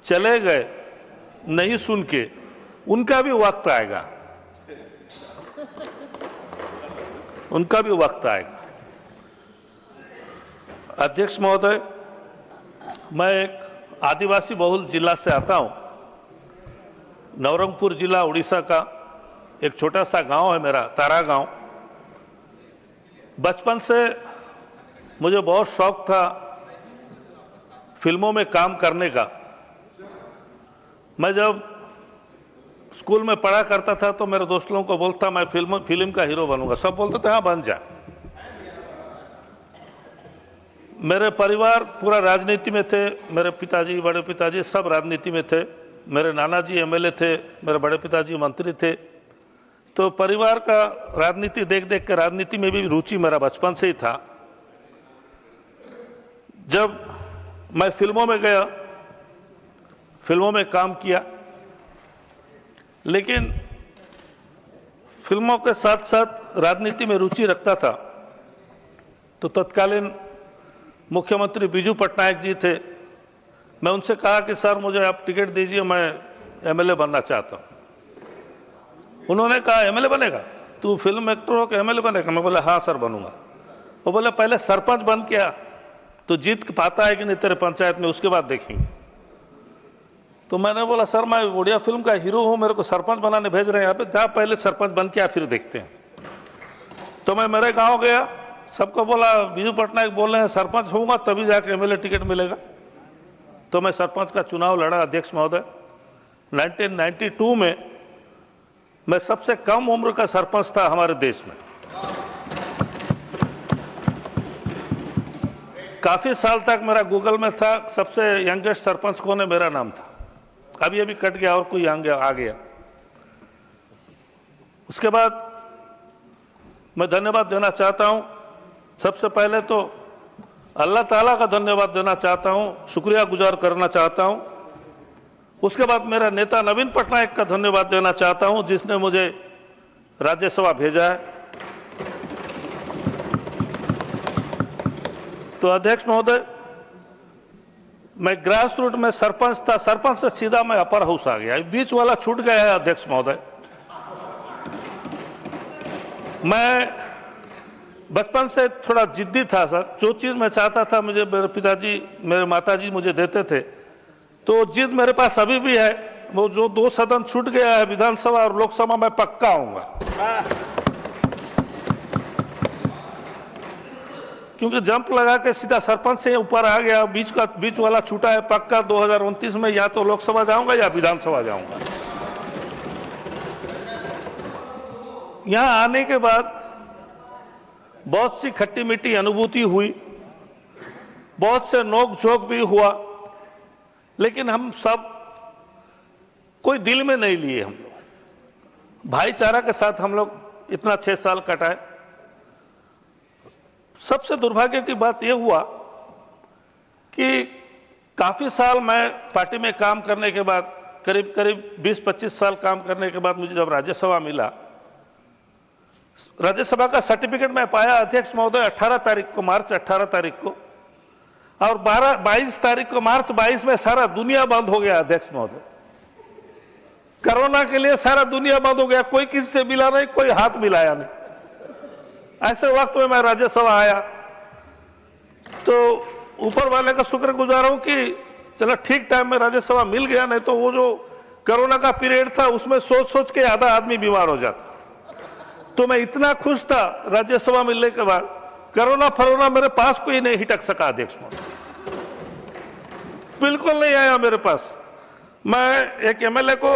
चले गए नहीं सुन के, उनका भी वक्त आएगा, उनका भी वक्त आएगा। अध्यक्ष महोदय, मैं एक आदिवासी बहुल जिला से आता हूं। नवरंगपुर जिला उड़ीसा का एक छोटा सा गांव है मेरा, तारा गांव। बचपन से मुझे बहुत शौक था फिल्मों में काम करने का। मैं जब स्कूल में पढ़ा करता था तो मेरे दोस्त लोगों को बोलता मैं फिल्म का हीरो बनूंगा। सब बोलते थे हाँ बन जा। मेरे परिवार पूरा राजनीति में थे। मेरे पिताजी, बड़े पिताजी सब राजनीति में थे। मेरे नाना जी एमएलए थे, मेरे बड़े पिताजी मंत्री थे। तो परिवार का राजनीति देख देख के राजनीति में भी रुचि मेरा बचपन से ही था। जब मैं फिल्मों में गया, फिल्मों में काम किया, लेकिन फिल्मों के साथ साथ राजनीति में रुचि रखता था। तो तत्कालीन मुख्यमंत्री बीजू पटनायक जी थे। मैं उनसे कहा कि सर मुझे आप टिकट दीजिए, मैं एमएलए बनना चाहता हूं। उन्होंने कहा एमएलए बनेगा? तू फिल्म एक्टर हो के एमएलए बनेगा? मैं बोला हाँ सर बनूंगा। वो बोले पहले सरपंच बन के आ, तो जीत पाता है कि नहीं तेरे पंचायत में, उसके बाद देखेंगे। तो मैंने बोला सर मैं उड़िया फिल्म का हीरो हूं, मेरे को सरपंच बनाने भेज रहे हैं यहाँ पे, जा पहले सरपंच बन के आ फिर देखते हैं। तो मैं मेरे गांव गया, सबको बोला बीजू पटनायक बोल रहे हैं सरपंच होऊंगा तभी जाके एमएलए टिकट मिलेगा। तो मैं सरपंच का चुनाव लड़ा। अध्यक्ष महोदय 1992 में मैं सबसे कम उम्र का सरपंच था हमारे देश में। काफी साल तक मेरा गूगल में था सबसे यंगेस्ट सरपंच कौन है, मेरा नाम था। अभी अभी कट गया और कोई आ गया। उसके बाद मैं धन्यवाद देना चाहता हूं। सबसे पहले तो अल्लाह ताला का धन्यवाद देना चाहता हूं, शुक्रिया गुजार करना चाहता हूं। उसके बाद मेरा नेता नवीन पटनायक का धन्यवाद देना चाहता हूं, जिसने मुझे राज्यसभा भेजा है। तो अध्यक्ष महोदय, मैं ग्रास रूट में सरपंच था, सरपंच से सीधा मैं अपर हाउस आ गया। बीच वाला छूट गया है अध्यक्ष महोदय। मैं बचपन से थोड़ा जिद्दी था सर। जो चीज मैं चाहता था मुझे मेरे पिताजी, मेरे माताजी मुझे देते थे। तो जिद मेरे पास अभी भी है। वो जो 2 सदन छूट गया है, विधानसभा और लोकसभा, मैं पक्का आऊंगा। क्योंकि जंप लगा के सीधा सरपंच से ऊपर आ गया, बीच वाला छूटा है। पक्का 2029 में या तो लोकसभा जाऊंगा या विधानसभा जाऊंगा। यहां आने के बाद बहुत सी खट्टी मीठी अनुभूति हुई, बहुत से नोक झोंक भी हुआ, लेकिन हम सब कोई दिल में नहीं लिए। हम लोग भाईचारा के साथ हम लोग इतना 6 साल कटाए। सबसे दुर्भाग्य की बात यह हुआ कि काफी साल मैं पार्टी में काम करने के बाद, करीब 20-25 साल काम करने के बाद मुझे जब राज्यसभा मिला, राज्यसभा का सर्टिफिकेट मैं पाया अध्यक्ष महोदय 18 तारीख को, मार्च 18 तारीख को, और 22 तारीख को, मार्च 22 में सारा दुनिया बंद हो गया अध्यक्ष महोदय। कोरोना के लिए सारा दुनिया बंद हो गया, कोई किसी से मिला नहीं, कोई हाथ मिलाया नहीं। ऐसे वक्त में मैं राज्यसभा आया तो ऊपर वाले का शुक्रगुजार हूं कि चलो ठीक टाइम में राज्यसभा मिल गया, नहीं तो वो जो कोरोना का पीरियड था उसमें सोच सोच के आधा आदमी बीमार हो जाता। तो मैं इतना खुश था राज्यसभा मिलने के बाद, कोरोना फरोना मेरे पास कोई नहीं हिटक सका अध्यक्ष महोदय, बिल्कुल नहीं आया मेरे पास। मैं एक एमएलए को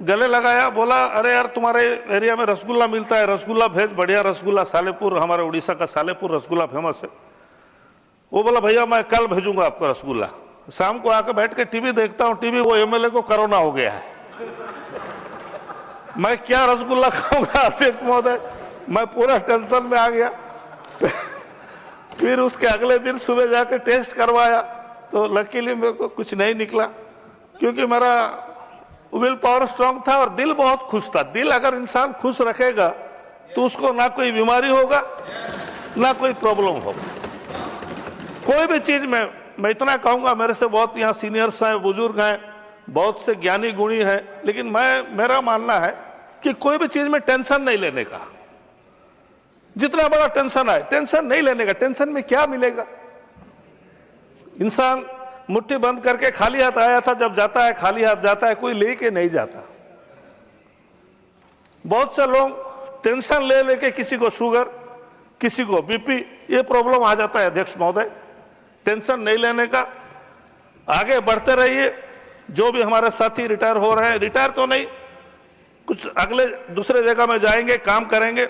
गले लगाया, बोला अरे यार तुम्हारे एरिया में रसगुल्ला मिलता है, रसगुल्ला भेज, बढ़िया रसगुल्ला, सालेपुर, हमारे उड़ीसा का सालेपुर रसगुल्ला फेमस है। वो बोला भैया मैं कल भेजूंगा आपको रसगुल्ला। शाम को आकर बैठ के टीवी देखता हूँ, टीवी वो एमएलए को कोरोना हो गया है। मैं क्या रसगुल्ला खाऊंगा अध्यक्ष महोदय, मैं पूरा टेंशन में आ गया। फिर उसके अगले दिन सुबह जाकर टेस्ट करवाया तो लकीली मेरे को कुछ नहीं निकला, क्योंकि मेरा विल पावर स्ट्रांग था और दिल बहुत खुश था। दिल अगर इंसान खुश रखेगा तो उसको ना कोई बीमारी होगा ना कोई प्रॉब्लम होगा। कोई भी चीज में मैं इतना कहूंगा, मेरे से बहुत यहाँ सीनियर्स हैं, बुजुर्ग हैं, बहुत से ज्ञानी गुणी हैं, लेकिन मेरा मानना है कि कोई भी चीज में टेंशन नहीं लेने का। जितना बड़ा टेंशन आए टेंशन नहीं लेने का। टेंशन में क्या मिलेगा? इंसान मुट्ठी बंद करके खाली हाथ आया था, जब जाता है खाली हाथ जाता है, कोई लेके नहीं जाता। बहुत से लोग टेंशन ले लेके किसी को शुगर, किसी को बीपी, ये प्रॉब्लम आ जाता है अध्यक्ष महोदय। टेंशन नहीं लेने का, आगे बढ़ते रहिए। जो भी हमारे साथी रिटायर हो रहे हैं, रिटायर तो नहीं, कुछ अगले दूसरे जगह में जाएंगे, काम करेंगे।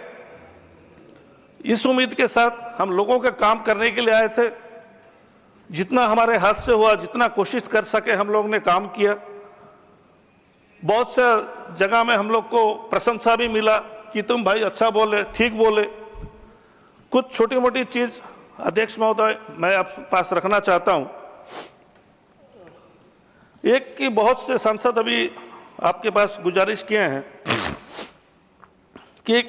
इस उम्मीद के साथ हम लोगों के काम करने के लिए आए थे। जितना हमारे हाथ से हुआ, जितना कोशिश कर सके हम लोग ने काम किया। बहुत से जगह में हम लोग को प्रशंसा भी मिला कि तुम भाई अच्छा बोले, ठीक बोले। कुछ छोटी मोटी चीज अध्यक्ष महोदय मैं आपके पास रखना चाहता हूं। एक की बहुत से सांसद अभी आपके पास गुजारिश किए हैं कि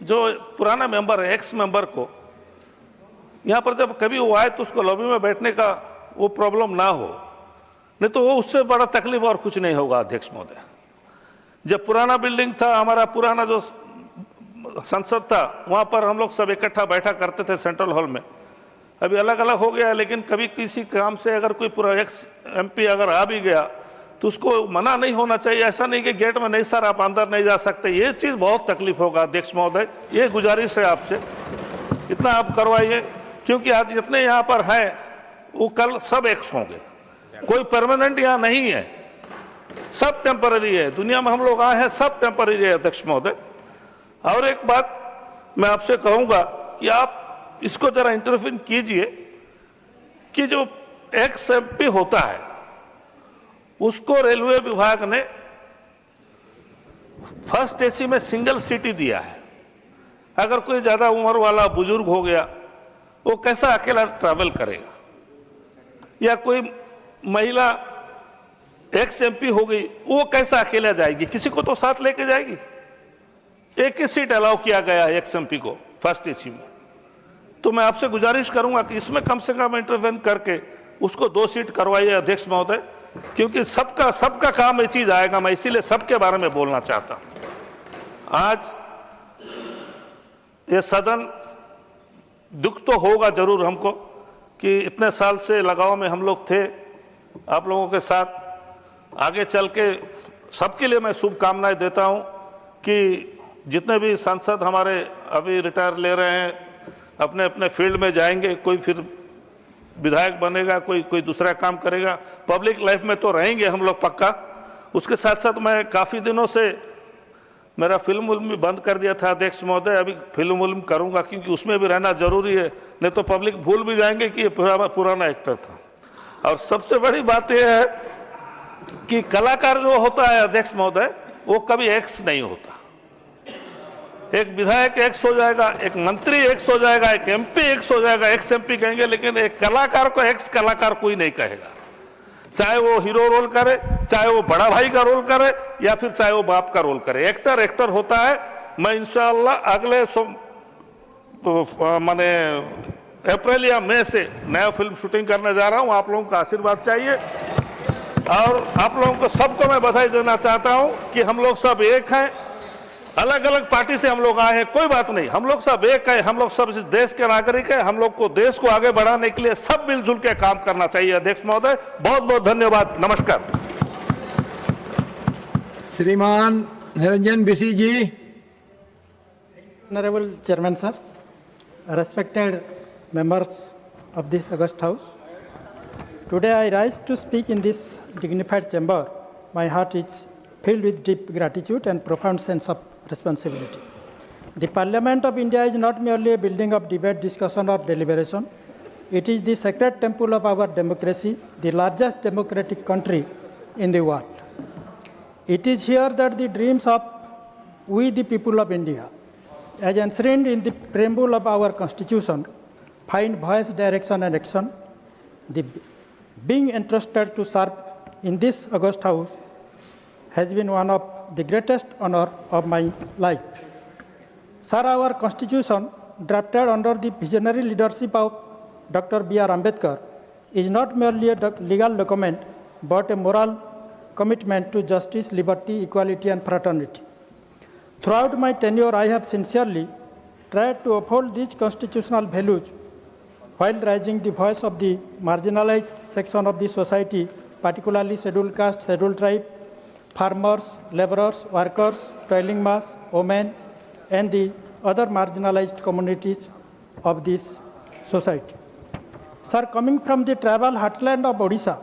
जो पुराना मेंबर है, एक्स मेंबर को यहाँ पर जब कभी वो आए तो उसको लॉबी में बैठने का वो प्रॉब्लम ना हो, नहीं तो वो उससे बड़ा तकलीफ और कुछ नहीं होगा अध्यक्ष महोदय। जब पुराना बिल्डिंग था, हमारा पुराना जो संसद था, वहां पर हम लोग सब इकट्ठा बैठा करते थे सेंट्रल हॉल में। अभी अलग अलग हो गया है, लेकिन कभी किसी काम से अगर कोई पूरा एक्स एमपी अगर आ भी गया तो उसको मना नहीं होना चाहिए। ऐसा नहीं कि गेट में नहीं सर आप अंदर नहीं जा सकते, ये चीज बहुत तकलीफ होगा अध्यक्ष महोदय। ये गुजारिश है आपसे, इतना आप करवाइए, क्योंकि आज जितने यहाँ पर हैं वो कल सब एक्स होंगे। कोई परमानेंट यहाँ नहीं है, सब टेम्पररी है। दुनिया में हम लोग आए हैं, सब टेम्पररी है अध्यक्ष महोदय। और एक बात मैं आपसे कहूंगा कि आप इसको जरा इंटरफीन कीजिए कि जो एक्स एमपी होता है उसको रेलवे विभाग ने फर्स्ट एसी में सिंगल सीट ही दिया है। अगर कोई ज्यादा उम्र वाला बुजुर्ग हो गया, वो कैसा अकेला ट्रैवल करेगा? या कोई महिला एक्स एमपी हो गई, वो कैसा अकेला जाएगी? किसी को तो साथ लेके जाएगी। एक ही सीट अलाउ किया गया है एक्स एमपी को फर्स्ट एसी में। तो मैं आपसे गुजारिश करूंगा कि इसमें कम से कम इंटरवेन करके उसको 2 सीट करवाइए अध्यक्ष महोदय, क्योंकि सबका काम ये चीज आएगा। मैं इसीलिए सबके बारे में बोलना चाहता हूं। आज ये सदन, दुख तो होगा जरूर हमको कि इतने साल से लगाव में हम लोग थे आप लोगों के साथ। आगे चल के सबके लिए मैं शुभकामनाएं देता हूं कि जितने भी सांसद हमारे अभी रिटायर ले रहे हैं, अपने अपने फील्ड में जाएंगे। कोई फिर विधायक बनेगा, कोई दूसरा काम करेगा। पब्लिक लाइफ में तो रहेंगे हम लोग पक्का। उसके साथ साथ मैं काफ़ी दिनों से मेरा फिल्म उल्म भी बंद कर दिया था अध्यक्ष महोदय। अभी फिल्म उल्म करूंगा, क्योंकि उसमें भी रहना जरूरी है, नहीं तो पब्लिक भूल भी जाएंगे कि ये पुराना एक्टर था। और सबसे बड़ी बात यह है कि कलाकार जो होता है अध्यक्ष महोदय, वो कभी एक्स नहीं होता। एक विधायक एक्स हो जाएगा, एक मंत्री एक्स हो जाएगा, एक एमपी एक्स हो जाएगा, एक्स एमपी कहेंगे, लेकिन एक कलाकार को एक्स कलाकार कोई नहीं कहेगा। चाहे वो हीरो रोल करे, चाहे वो बड़ा भाई का रोल करे, या फिर चाहे वो बाप का रोल करे, एक्टर एक्टर होता है। मैं इंशाअल्लाह अगले माने अप्रैल या मई से नया फिल्म शूटिंग करने जा रहा हूं। आप लोगों का आशीर्वाद चाहिए, और आप लोगों को सबको मैं बधाई देना चाहता हूं कि हम लोग सब एक हैं। अलग अलग पार्टी से हम लोग आए हैं, कोई बात नहीं, हम लोग सब एक है। हम लोग सब इस देश के नागरिक हैं। हम लोग को देश को आगे बढ़ाने के लिए सब मिलजुल के काम करना चाहिए अध्यक्ष महोदय। बहुत बहुत धन्यवाद, नमस्कार। श्रीमान निरंजन बिशी जी। Honorable Chairman sir, respected members of this august house, today I rise to speak in this dignified chamber. My heart is filled with deep gratitude and profound sense of responsibility. The Parliament of India is not merely a building of debate, discussion, or deliberation. It is the sacred temple of our democracy, the largest democratic country in the world. It is here that the dreams of we, the people of India, as enshrined in the preamble of our Constitution, find voice, direction, and action. Being entrusted to serve in this august house has been one of the greatest honor of my life. Sir, our Constitution, drafted under the visionary leadership of Dr. B.R. Ambedkar, is not merely a legal document, but a moral commitment to justice, liberty, equality, and fraternity. Throughout my tenure, I have sincerely tried to uphold these constitutional values while raising the voice of the marginalized section of the society, particularly scheduled caste, scheduled tribe, farmers, laborers, workers, toiling mass, women, and the other marginalized communities of this society. Sir, coming from the tribal heartland of Odisha,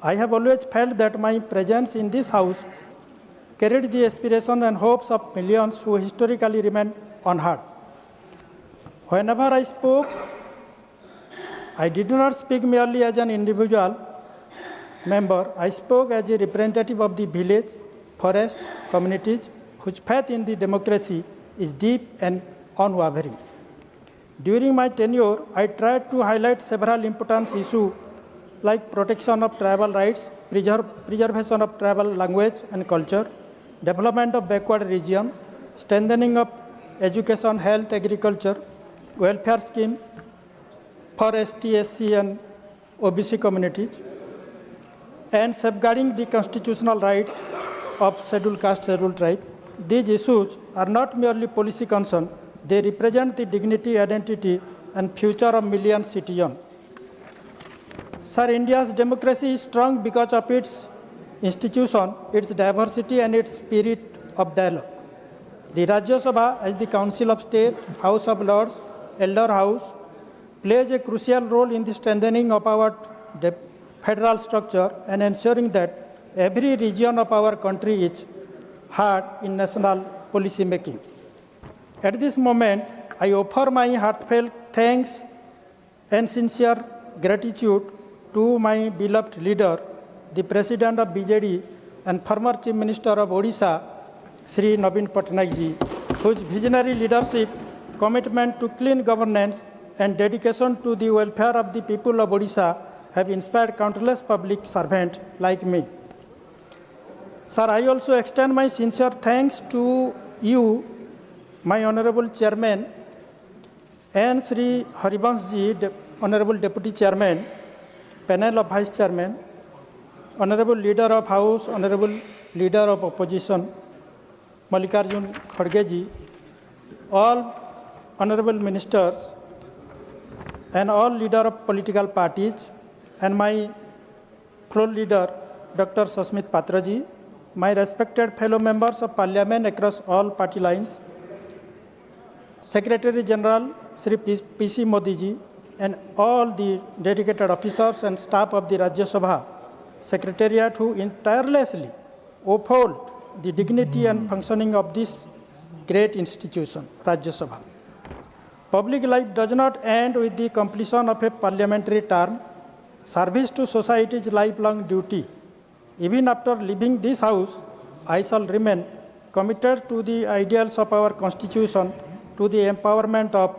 I have always felt that my presence in this house carried the aspirations and hopes of millions who historically remained unheard. Whenever I spoke, I did not speak merely as an individual member. I spoke as a representative of the village, forest, communities whose faith in the democracy is deep and unwavering. During my tenure, I tried to highlight several important issues like protection of tribal rights, preservation of tribal language and culture, development of backward region, strengthening of education, health, agriculture, welfare scheme for ST, SC and OBC communities, and safeguarding the constitutional rights of scheduled caste, scheduled tribe. These issues are not merely policy concerns, they represent the dignity, identity, and future of millions of citizens. Sir, India's democracy is strong because of its institution, its diversity, and its spirit of dialogue. The Rajyasabha, as the Council of State, House of Lords, Elder House, plays a crucial role in the strengthening of our federal structure and ensuring that every region of our country is heard in national policy making. At this moment, I offer my heartfelt thanks and sincere gratitude to my beloved leader, the President of BJD and former Chief Minister of Odisha, Sri Naveen Patnaik ji, whose visionary leadership, commitment to clean governance, and dedication to the welfare of the people of Odisha have inspired countless public servants like me. Sir, I also extend my sincere thanks to you, my Honorable Chairman, and Sri Harivansh ji, Honorable Deputy Chairman, panel of Vice Chairman, Honorable Leader of House, Honorable Leader of Opposition, Mallikarjun Kharge ji, all Honorable Ministers, and all leaders of political parties, and my floor leader, Dr. Sasmit Patra ji, my respected fellow members of Parliament across all party lines, Secretary General Sri P.C. Modi ji, and all the dedicated officers and staff of the Rajyasabha Secretariat who tirelessly uphold the dignity and functioning of this great institution, Rajyasabha. Public life does not end with the completion of a parliamentary term. Service to society is lifelong duty. Even after leaving this house, I shall remain committed to the ideals of our Constitution, to the empowerment of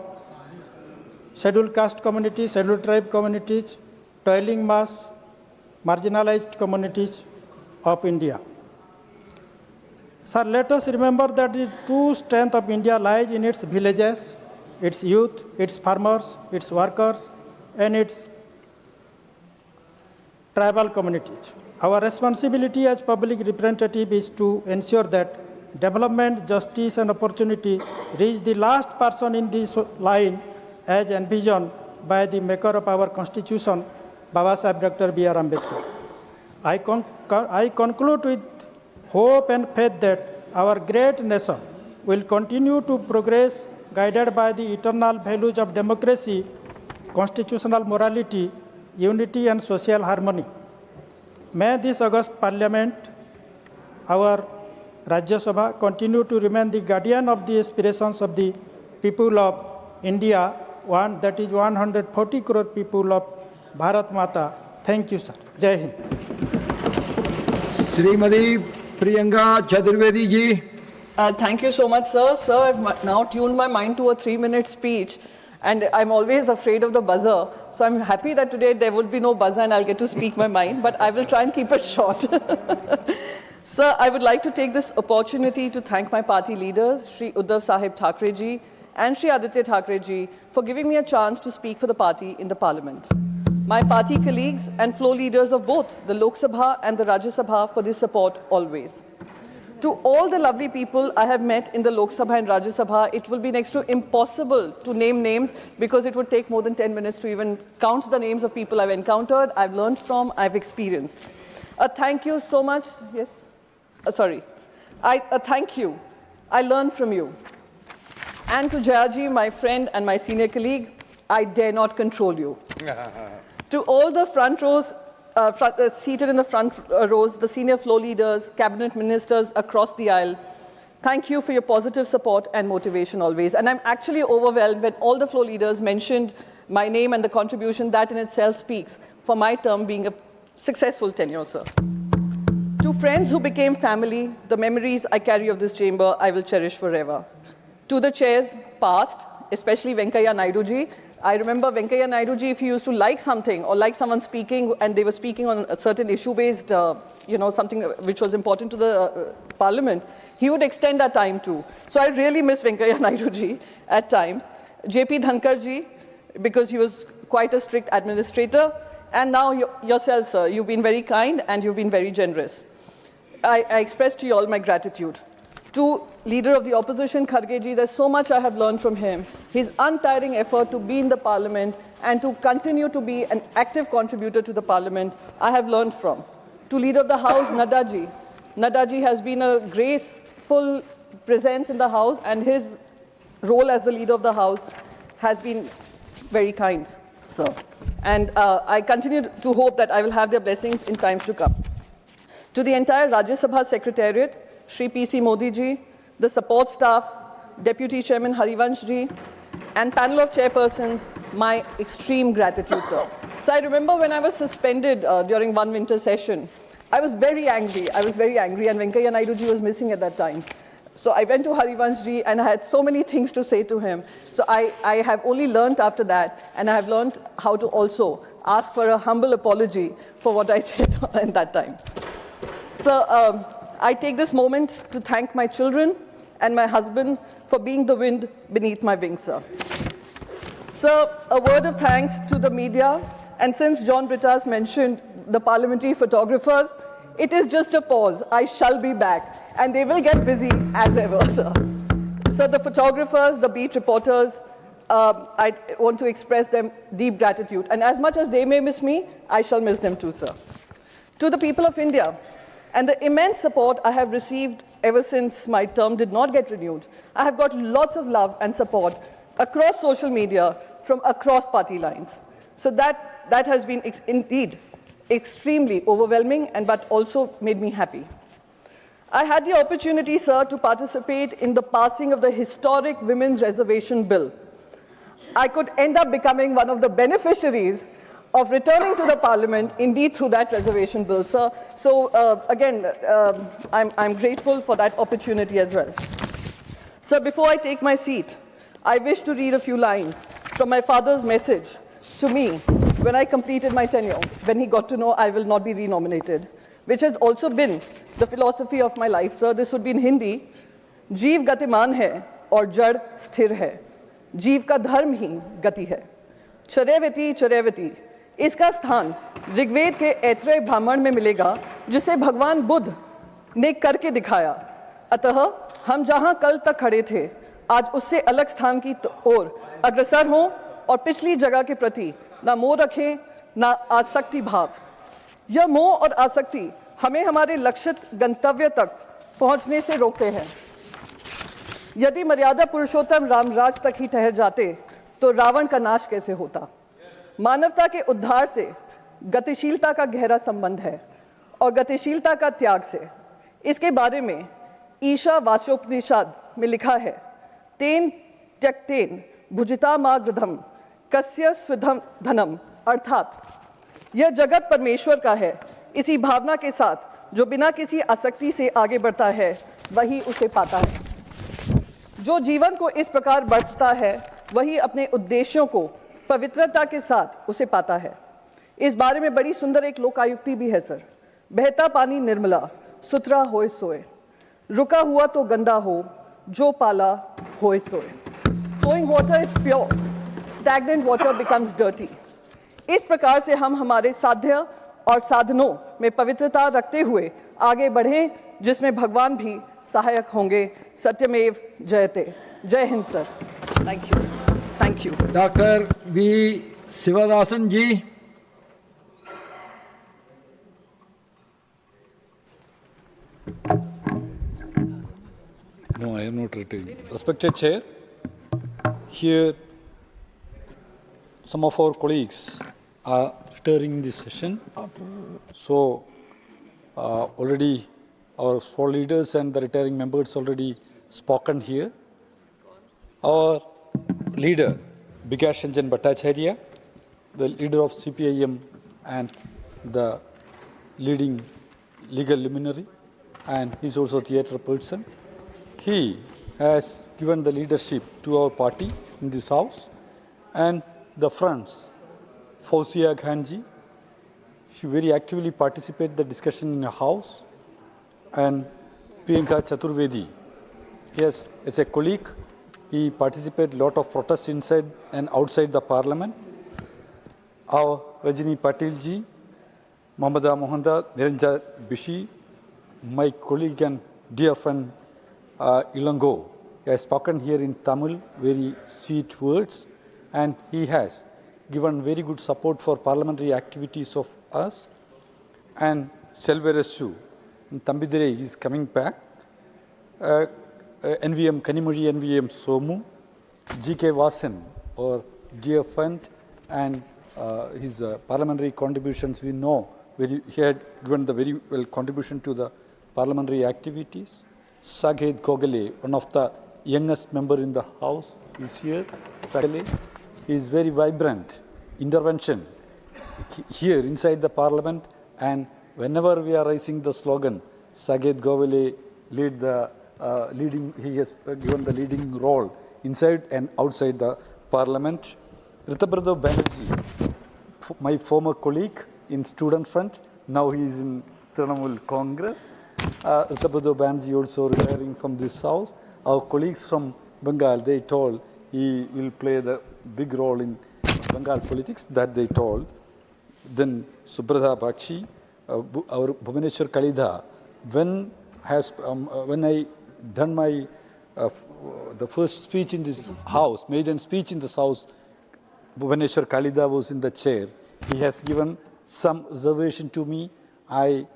scheduled caste communities, scheduled tribe communities, toiling mass, marginalized communities of India. Sir, let us remember that the true strength of India lies in its villages, its youth, its farmers, its workers, and its tribal communities. Our responsibility as public representative is to ensure that development, justice, and opportunity reach the last person in this line as envisioned by the maker of our Constitution, Babasaheb Dr. B.R. Ambedkar. I conclude with hope and faith that our great nation will continue to progress guided by the eternal values of democracy, constitutional morality, unity, and social harmony. May this august Parliament, our Rajya Sabha, continue to remain the guardian of the aspirations of the people of India, that is 140 crore people of Bharat Mata. Thank you, sir. Jai Hind. Srimati Priyanka Chaturvedi ji. Thank you so much, sir. Sir, I've now tuned my mind to a 3-minute speech, and I'm always afraid of the buzzer. So I'm happy that today there will be no buzzer and I'll get to speak my mind, but I will try and keep it short. Sir, I would like to take this opportunity to thank my party leaders, Shri Uddhav Sahib Thackeray ji and Shri Aditya Thackeray ji, for giving me a chance to speak for the party in the parliament. My party colleagues and floor leaders of both the Lok Sabha and the Rajya Sabha for this support always. To all the lovely people I have met in the Lok Sabha and Rajya Sabha, it will be next to impossible to name names because it would take more than 10 minutes to even count the names of people I've encountered, I've learned from, I've experienced. Thank you so much. Yes? Sorry. Thank you. I learned from you. And to Jayaji, my friend and my senior colleague, I dare not control you. To all the front rows, seated in the front rows, the senior floor leaders, cabinet ministers across the aisle, thank you for your positive support and motivation always. And I'm actually overwhelmed when all the floor leaders mentioned my name and the contribution that in itself speaks for my term being a successful tenure, sir. To friends who became family, the memories I carry of this chamber, I will cherish forever. To the chairs past, especially Venkaiah Naidu ji, I remember Venkaiah Naidu ji, if he used to like something or like someone speaking and they were speaking on a certain issue-based, something which was important to the parliament, he would extend that time too. So I really miss Venkaiah Naidu ji at times. JP Dhankar ji, because he was quite a strict administrator. And now yourself, sir, you've been very kind and you've been very generous. I express to you all my gratitude. To Leader of the Opposition, Kharge ji, there's so much I have learned from him. His untiring effort to be in the parliament and to continue to be an active contributor to the parliament, I have learned from. To Leader of the House, Nadda ji. Nadda ji has been a graceful presence in the House, and his role as the Leader of the House has been very kind, sir. And I continue to hope that I will have their blessings in times to come. To the entire Rajyasabha Secretariat, Shri P.C. Modi ji, the support staff, Deputy Chairman Harivansh ji, and panel of chairpersons, my extreme gratitude, sir. So I remember when I was suspended during one winter session, I was very angry. and Venkaiah Naidu ji was missing at that time. So I went to Harivansh ji and I had so many things to say to him. So I have only learned after that, and I have learned how to also ask for a humble apology for what I said in that time. So I take this moment to thank my children and my husband for being the wind beneath my wings, sir. So a word of thanks to the media, and since John Brittas mentioned the parliamentary photographers, it is just a pause. I shall be back, and they will get busy as ever, sir. So the photographers, the beat reporters, I want to express them deep gratitude. And as much as they may miss me, I shall miss them too, sir. To the people of India, and the immense support I have received ever since my term did not get renewed, I have got lots of love and support across social media from across party lines. So that has been indeed extremely overwhelming, but also made me happy. I had the opportunity, sir, to participate in the passing of the historic Women's Reservation Bill. I could end up becoming one of the beneficiaries of returning to the parliament, indeed through that reservation bill, sir. So again, I'm grateful for that opportunity as well. Sir, before I take my seat, I wish to read a few lines from my father's message to me when I completed my tenure, when he got to know I will not be renominated, which has also been the philosophy of my life, sir. This would be in Hindi. जीव गतिमान है और जड़ स्थिर है, जीव का धर्म ही गति है, चरैवती चरैवती इसका स्थान ऋग्वेद के ऐत्रेय ब्राह्मण में मिलेगा, जिसे भगवान बुद्ध ने करके दिखाया। अतः हम जहां कल तक खड़े थे, आज उससे अलग स्थान की ओर अग्रसर हों और पिछली जगह के प्रति ना मोह रखें, ना आसक्ति भाव। यह मोह और आसक्ति हमें हमारे लक्षित गंतव्य तक पहुंचने से रोकते हैं। यदि मर्यादा पुरुषोत्तम रामराज तक ही ठहर जाते, तो रावण का नाश कैसे होता। मानवता के उद्धार से गतिशीलता का गहरा संबंध है, और गतिशीलता का त्याग से। इसके बारे में ईशावास्योपनिषद में लिखा है, तेन त्यक्तेन भुजितामाग्रधम कस्य स्वधम धनम, अर्थात यह जगत परमेश्वर का है। इसी भावना के साथ जो बिना किसी आसक्ति से आगे बढ़ता है, वही उसे पाता है। जो जीवन को इस प्रकार बढ़ता है, वही अपने उद्देश्यों को पवित्रता के साथ उसे पाता है। इस बारे में बड़ी सुंदर एक लोकायुक्ति भी है, सर। बहता पानी निर्मला, सुथरा होए सोए, रुका हुआ तो गंदा हो, जो पाला होए सोए। Flowing water is pure, stagnant water becomes dirty. इस प्रकार से हम हमारे साध्य और साधनों में पवित्रता रखते हुए आगे बढ़ें, जिसमें भगवान भी सहायक होंगे। सत्यमेव जयते। जय Hind, sir. Thank you. Doctor V Shivadasan ji. No, I am not retiring. Respected Chair, here some of our colleagues are retiring this session. So already our four leaders and the retiring members already spoken here. Our leader, Bikash Ranjan Bhattacharya, the leader of CPIM and the leading legal luminary, and he's also a theatre person. He has given the leadership to our party in this house. And the friends, Fausia Khanji, she very actively participated in the discussion in the house. And Priyanka Chaturvedi, yes, as a colleague, he participated in a lot of protests inside and outside the parliament. Our Rajini Patil ji, Mamada Mohanda, Niranjan Bishi, my colleague and dear friend Ilango, he has spoken here in Tamil, very sweet words, and he has given very good support for parliamentary activities of us. And Selveresu, Tambidere is coming back. NVM Kanimuri, NVM Somu, GK Vasan, or dear friend, and his parliamentary contributions, we know he had given the very well contribution to the parliamentary activities. Saghed Gogale, one of the youngest member in the house, is here. Sagale is very vibrant intervention here inside the parliament, and whenever we are raising the slogan, Saghed Gogale he has given the leading role inside and outside the parliament. Ritabrado Banerjee, my former colleague in Student Front, now he is in Trinamool Congress. Ritabrado Banerjee also retiring from this house. Our colleagues from Bengal, they told he will play the big role in Bengal politics, that they told. Then Subradha Bakshi, our Bhubaneswar Kalida, when I done my the first speech in this house, maiden speech in this house, Bhubaneswar Kalida was in the chair. He has given some reservation to me. I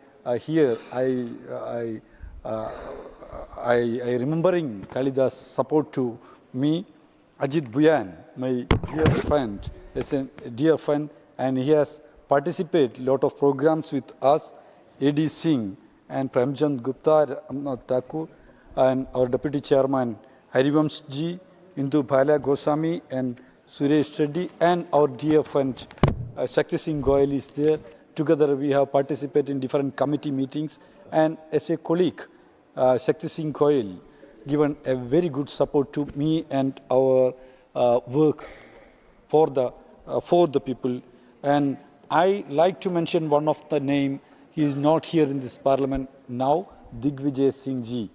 remembering Kalida's support to me. Ajit Buyan, my dear friend, is a dear friend, and he has participated in a lot of programs with us. A.D. Singh and Premchand Gupta, Ramnath Thakur, and our Deputy Chairman Harivamsh Ji, Indu Bhala Goswami, and Suresh Reddy, and our dear friend Shakti Singh Goyal is there. Together we have participated in different committee meetings, and as a colleague, Shakti Singh Goyal given a very good support to me and our work for the people. And I like to mention one of the name. He is not here in this parliament now, Digvijay Singh Ji.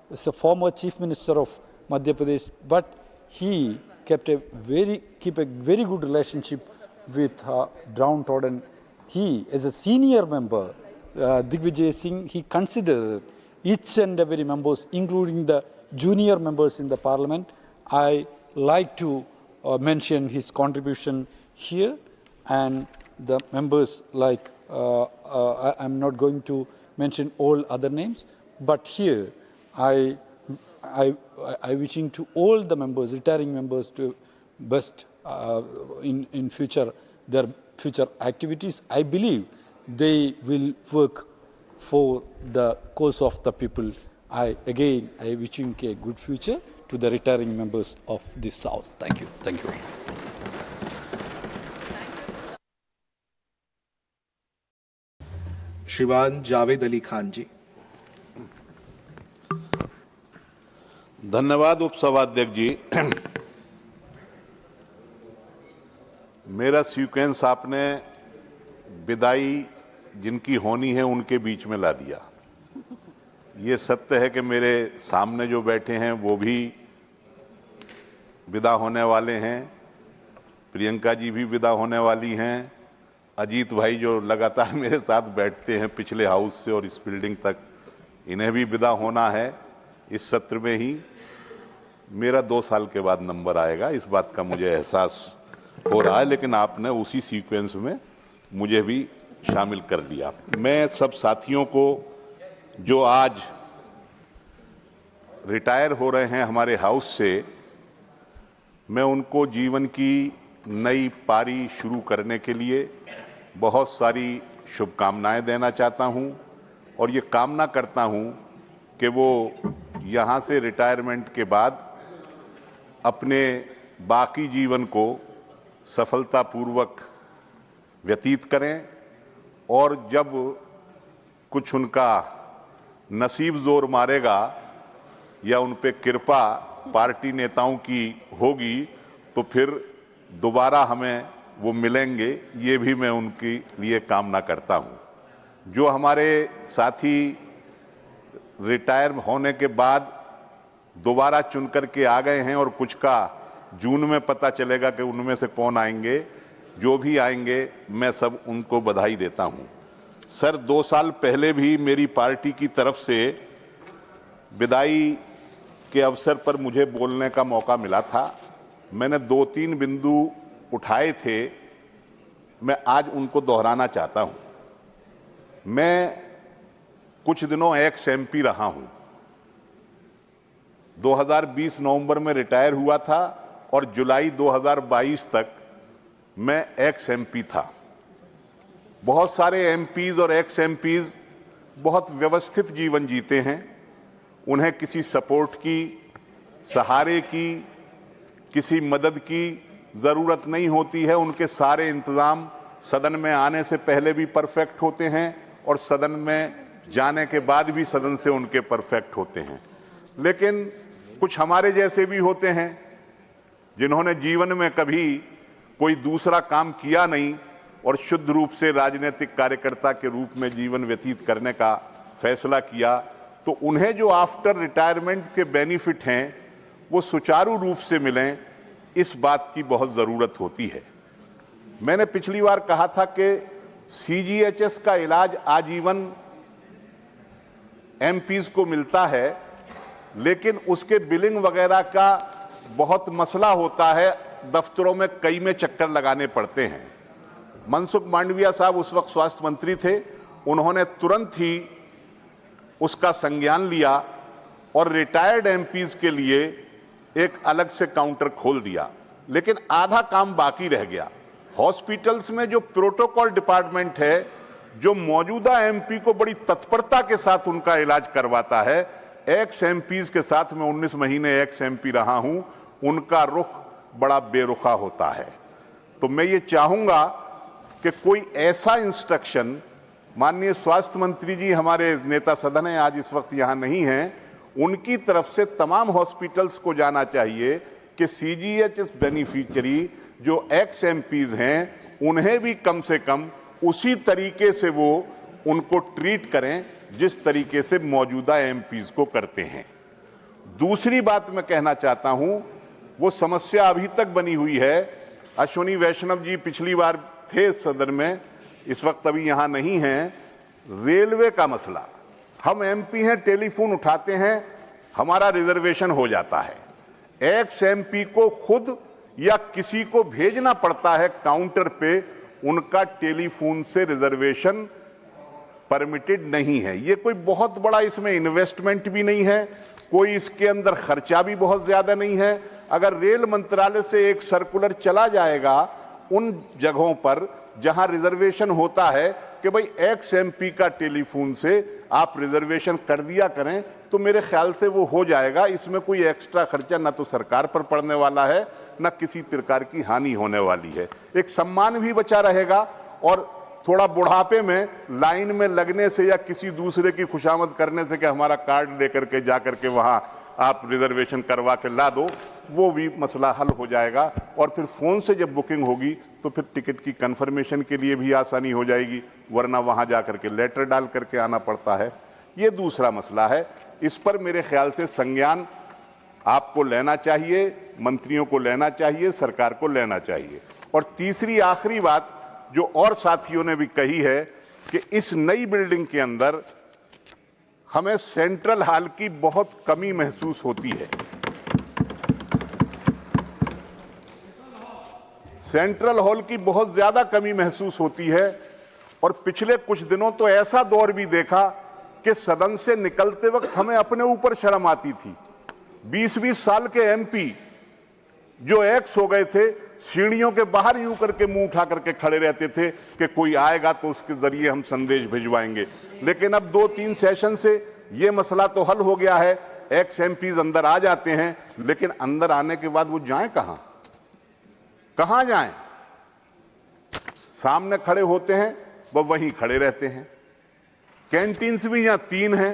He's a former Chief Minister of Madhya Pradesh, but he kept a very good relationship with downtrodden. He, as a senior member, Digvijay Singh, he considered each and every members, including the junior members in the parliament. I like to mention his contribution here, and the members like, I'm not going to mention all other names, but here I wishing to all the members, retiring members, to best in future, their future activities. I believe they will work for the cause of the people. I wishing a good future to the retiring members of this house. Thank you. Thank you. श्रीमान जावेद अली खान जी। धन्यवाद उपसभाध्यक्ष जी। मेरा sequence आपने विदाई जिनकी होनी है उनके बीच में ला दिया। ये सत्य है कि मेरे सामने जो बैठे हैं वो भी विदा होने वाले हैं, प्रियंका जी भी विदा होने वाली हैं, अजीत भाई जो लगातार मेरे साथ बैठते हैं पिछले हाउस से और इस बिल्डिंग तक, इन्हें भी विदा होना है इस सत्र में ही। मेरा 2 साल के बाद नंबर आएगा, इस बात का मुझे एहसास हो रहा है, लेकिन आपने उसी सीक्वेंस में मुझे भी शामिल कर लिया। मैं सब साथियों को जो आज रिटायर हो रहे हैं हमारे हाउस से, मैं उनको जीवन की नई पारी शुरू करने के लिए बहुत सारी शुभकामनाएं देना चाहता हूं और ये कामना करता हूं कि वो यहाँ से रिटायरमेंट के बाद अपने बाकी जीवन को सफलतापूर्वक व्यतीत करें और जब कुछ उनका नसीब जोर मारेगा या उन पे कृपा पार्टी नेताओं की होगी तो फिर दोबारा हमें वो मिलेंगे, ये भी मैं उनके लिए कामना करता हूं। जो हमारे साथी रिटायर होने के बाद दोबारा चुन करके आ गए हैं और कुछ का जून में पता चलेगा कि उनमें से कौन आएंगे, जो भी आएंगे मैं सब उनको बधाई देता हूं। सर, 2 साल पहले भी मेरी पार्टी की तरफ से विदाई के अवसर पर मुझे बोलने का मौका मिला था। मैंने 2-3 बिंदु उठाए थे, मैं आज उनको दोहराना चाहता हूं। मैं कुछ दिनों एक्स एमपी रहा हूं। 2020 नवंबर में रिटायर हुआ था और जुलाई 2022 तक मैं एक्स एमपी था। बहुत सारे एमपीज और एक्स एमपीज बहुत व्यवस्थित जीवन जीते हैं। उन्हें किसी सपोर्ट की, सहारे की, किसी मदद की ज़रूरत नहीं होती है। उनके सारे इंतज़ाम सदन में आने से पहले भी परफेक्ट होते हैं और सदन में जाने के बाद भी सदन से उनके परफेक्ट होते हैं। लेकिन कुछ हमारे जैसे भी होते हैं जिन्होंने जीवन में कभी कोई दूसरा काम किया नहीं और शुद्ध रूप से राजनीतिक कार्यकर्ता के रूप में जीवन व्यतीत करने का फैसला किया, तो उन्हें जो आफ्टर रिटायरमेंट के बेनिफिट हैं वो सुचारू रूप से मिलें, इस बात की बहुत ज़रूरत होती है। मैंने पिछली बार कहा था कि सीजीएचएस का इलाज आजीवन एमपीज को मिलता है, लेकिन उसके बिलिंग वगैरह का बहुत मसला होता है, दफ्तरों में कई में चक्कर लगाने पड़ते हैं। मनसुख मांडविया साहब उस वक्त स्वास्थ्य मंत्री थे, उन्होंने तुरंत ही उसका संज्ञान लिया और रिटायर्ड एमपीज के लिए एक अलग से काउंटर खोल दिया। लेकिन आधा काम बाकी रह गया। हॉस्पिटल्स में जो प्रोटोकॉल डिपार्टमेंट है, जो मौजूदा एमपी को बड़ी तत्परता के साथ उनका इलाज करवाता है, एक्स एमपीज के साथ मैं 19 महीने एक्स एमपी रहा हूं, उनका रुख बड़ा बेरुखा होता है। तो मैं ये चाहूंगा कि कोई ऐसा इंस्ट्रक्शन, माननीय स्वास्थ्य मंत्री जी हमारे नेता सदन हैं, आज इस वक्त यहाँ नहीं हैं, उनकी तरफ से तमाम हॉस्पिटल्स को जाना चाहिए कि सीजीएचएस बेनिफिशियरी जो एक्स एमपीज हैं उन्हें भी कम से कम उसी तरीके से वो उनको ट्रीट करें जिस तरीके से मौजूदा एमपीज को करते हैं। दूसरी बात मैं कहना चाहता हूं, वो समस्या अभी तक बनी हुई है। अश्विनी वैष्णव जी पिछली बार थे सदन में, इस वक्त अभी यहां नहीं हैं। रेलवे का मसला, हम एमपी हैं, टेलीफोन उठाते हैं, हमारा रिजर्वेशन हो जाता है। एक्स एमपी को खुद या किसी को भेजना पड़ता है काउंटर पे, उनका टेलीफोन से रिजर्वेशन परमिटेड नहीं है। ये कोई बहुत बड़ा इसमें इन्वेस्टमेंट भी नहीं है, कोई इसके अंदर खर्चा भी बहुत ज्यादा नहीं है। अगर रेल मंत्रालय से एक सर्कुलर चला जाएगा उन जगहों पर जहां रिजर्वेशन होता है कि भाई एक्स एमपी का टेलीफोन से आप रिजर्वेशन कर दिया करें, तो मेरे ख्याल से वो हो जाएगा। इसमें कोई एक्स्ट्रा खर्चा ना तो सरकार पर पड़ने वाला है, ना किसी प्रकार की हानि होने वाली है। एक सम्मान भी बचा रहेगा और थोड़ा बुढ़ापे में लाइन में लगने से या किसी दूसरे की खुशामद करने से कि हमारा कार्ड लेकर के जा करके वहां आप रिजर्वेशन करवा के ला दो, वो भी मसला हल हो जाएगा। और फिर फ़ोन से जब बुकिंग होगी तो फिर टिकट की कंफर्मेशन के लिए भी आसानी हो जाएगी, वरना वहाँ जा करके लेटर डाल करके आना पड़ता है। ये दूसरा मसला है, इस पर मेरे ख्याल से संज्ञान आपको लेना चाहिए, मंत्रियों को लेना चाहिए, सरकार को लेना चाहिए। और तीसरी आखिरी बात जो और साथियों ने भी कही है कि इस नई बिल्डिंग के अंदर हमें सेंट्रल हॉल की बहुत कमी महसूस होती है। सेंट्रल हॉल की बहुत ज्यादा कमी महसूस होती है और पिछले कुछ दिनों तो ऐसा दौर भी देखा कि सदन से निकलते वक्त हमें अपने ऊपर शर्म आती थी। 20-20 साल के एमपी जो एक्स हो गए थे, सीढ़ियों के बाहर यूं करके मुंह उठा करके खड़े रहते थे कि कोई आएगा तो उसके जरिए हम संदेश भिजवाएंगे। लेकिन अब 2-3 सेशन से ये मसला तो हल हो गया है, एक्स एमपीज अंदर आ जाते हैं, लेकिन अंदर आने के बाद वो जाएं कहां जाएं? सामने खड़े होते हैं, वो वहीं खड़े रहते हैं। कैंटीन्स भी यहां 3 हैं,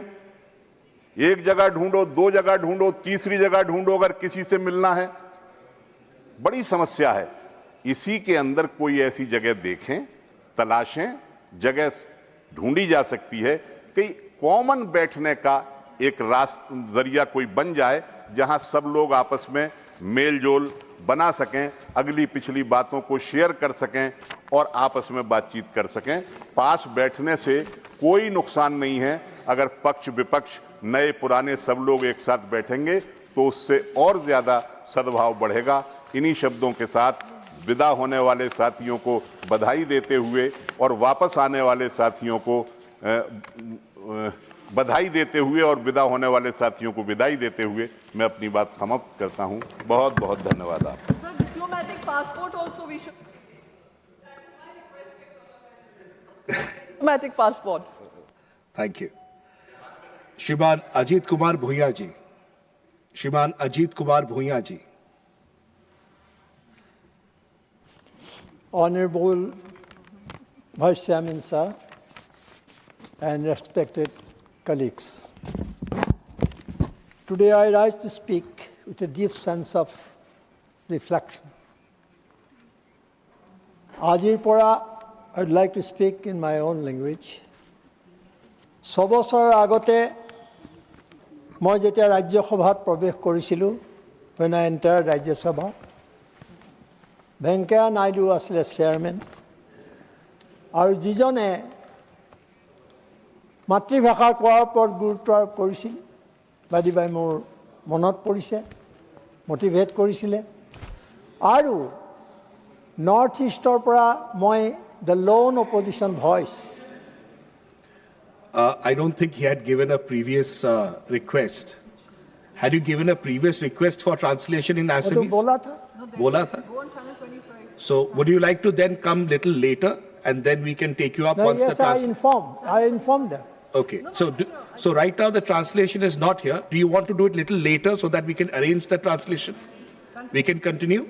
एक जगह ढूंढो, 2 जगह ढूंढो, तीसरी जगह ढूंढो अगर किसी से मिलना है। बड़ी समस्या है। इसी के अंदर कोई ऐसी जगह देखें, तलाशें, जगह ढूंढी जा सकती है कि कॉमन बैठने का एक जरिया कोई बन जाए, जहां सब लोग आपस में मेल जोल बना सकें, अगली पिछली बातों को शेयर कर सकें और आपस में बातचीत कर सकें। पास बैठने से कोई नुकसान नहीं है। अगर पक्ष विपक्ष नए पुराने सब लोग एक साथ बैठेंगे तो उससे और ज्यादा सद्भाव बढ़ेगा। इन्हीं शब्दों के साथ विदा होने वाले साथियों को बधाई देते हुए और वापस आने वाले साथियों को बधाई देते हुए और विदा होने वाले साथियों को विदाई देते हुए मैं अपनी बात समाप्त करता हूं। बहुत बहुत धन्यवाद आप। Sir, diplomatic passport also we should. Diplomatic passport. Thank you. श्रीमान अजीत कुमार भूया जी। श्रीमान अजीत कुमार भूया जी। Honorable Vice Chairman, sir, and respected colleagues. Today I rise to speak with a deep sense of reflection. Ajir pora, I would like to speak in my own language. Sobosar agote, moi jetia Rajyasabhat probesh korisilu, when I entered Rajyasabha, Venkaiah Naidu asile chairman, আৰু যিজনে মাতৃভাষাৰ কোৱাৰ ওপৰত গুৰুত্ব আৰোপ কৰিছিল, বাদিবাই মোৰ মনত পৰিছে, মোটিভেট কৰিছিলে। আৰু নৰ্থ ইষ্টৰ পৰা মই the lone opposition voice. I don't think he had given a previous request. Had you given a previous request for translation in Assamese? बोला था। बोला था? So would you like to then come little later and then we can take you up once Yes, the I informed them. Okay. So right now the translation is not here. Do you want to do it little later so that we can arrange the translation? We can continue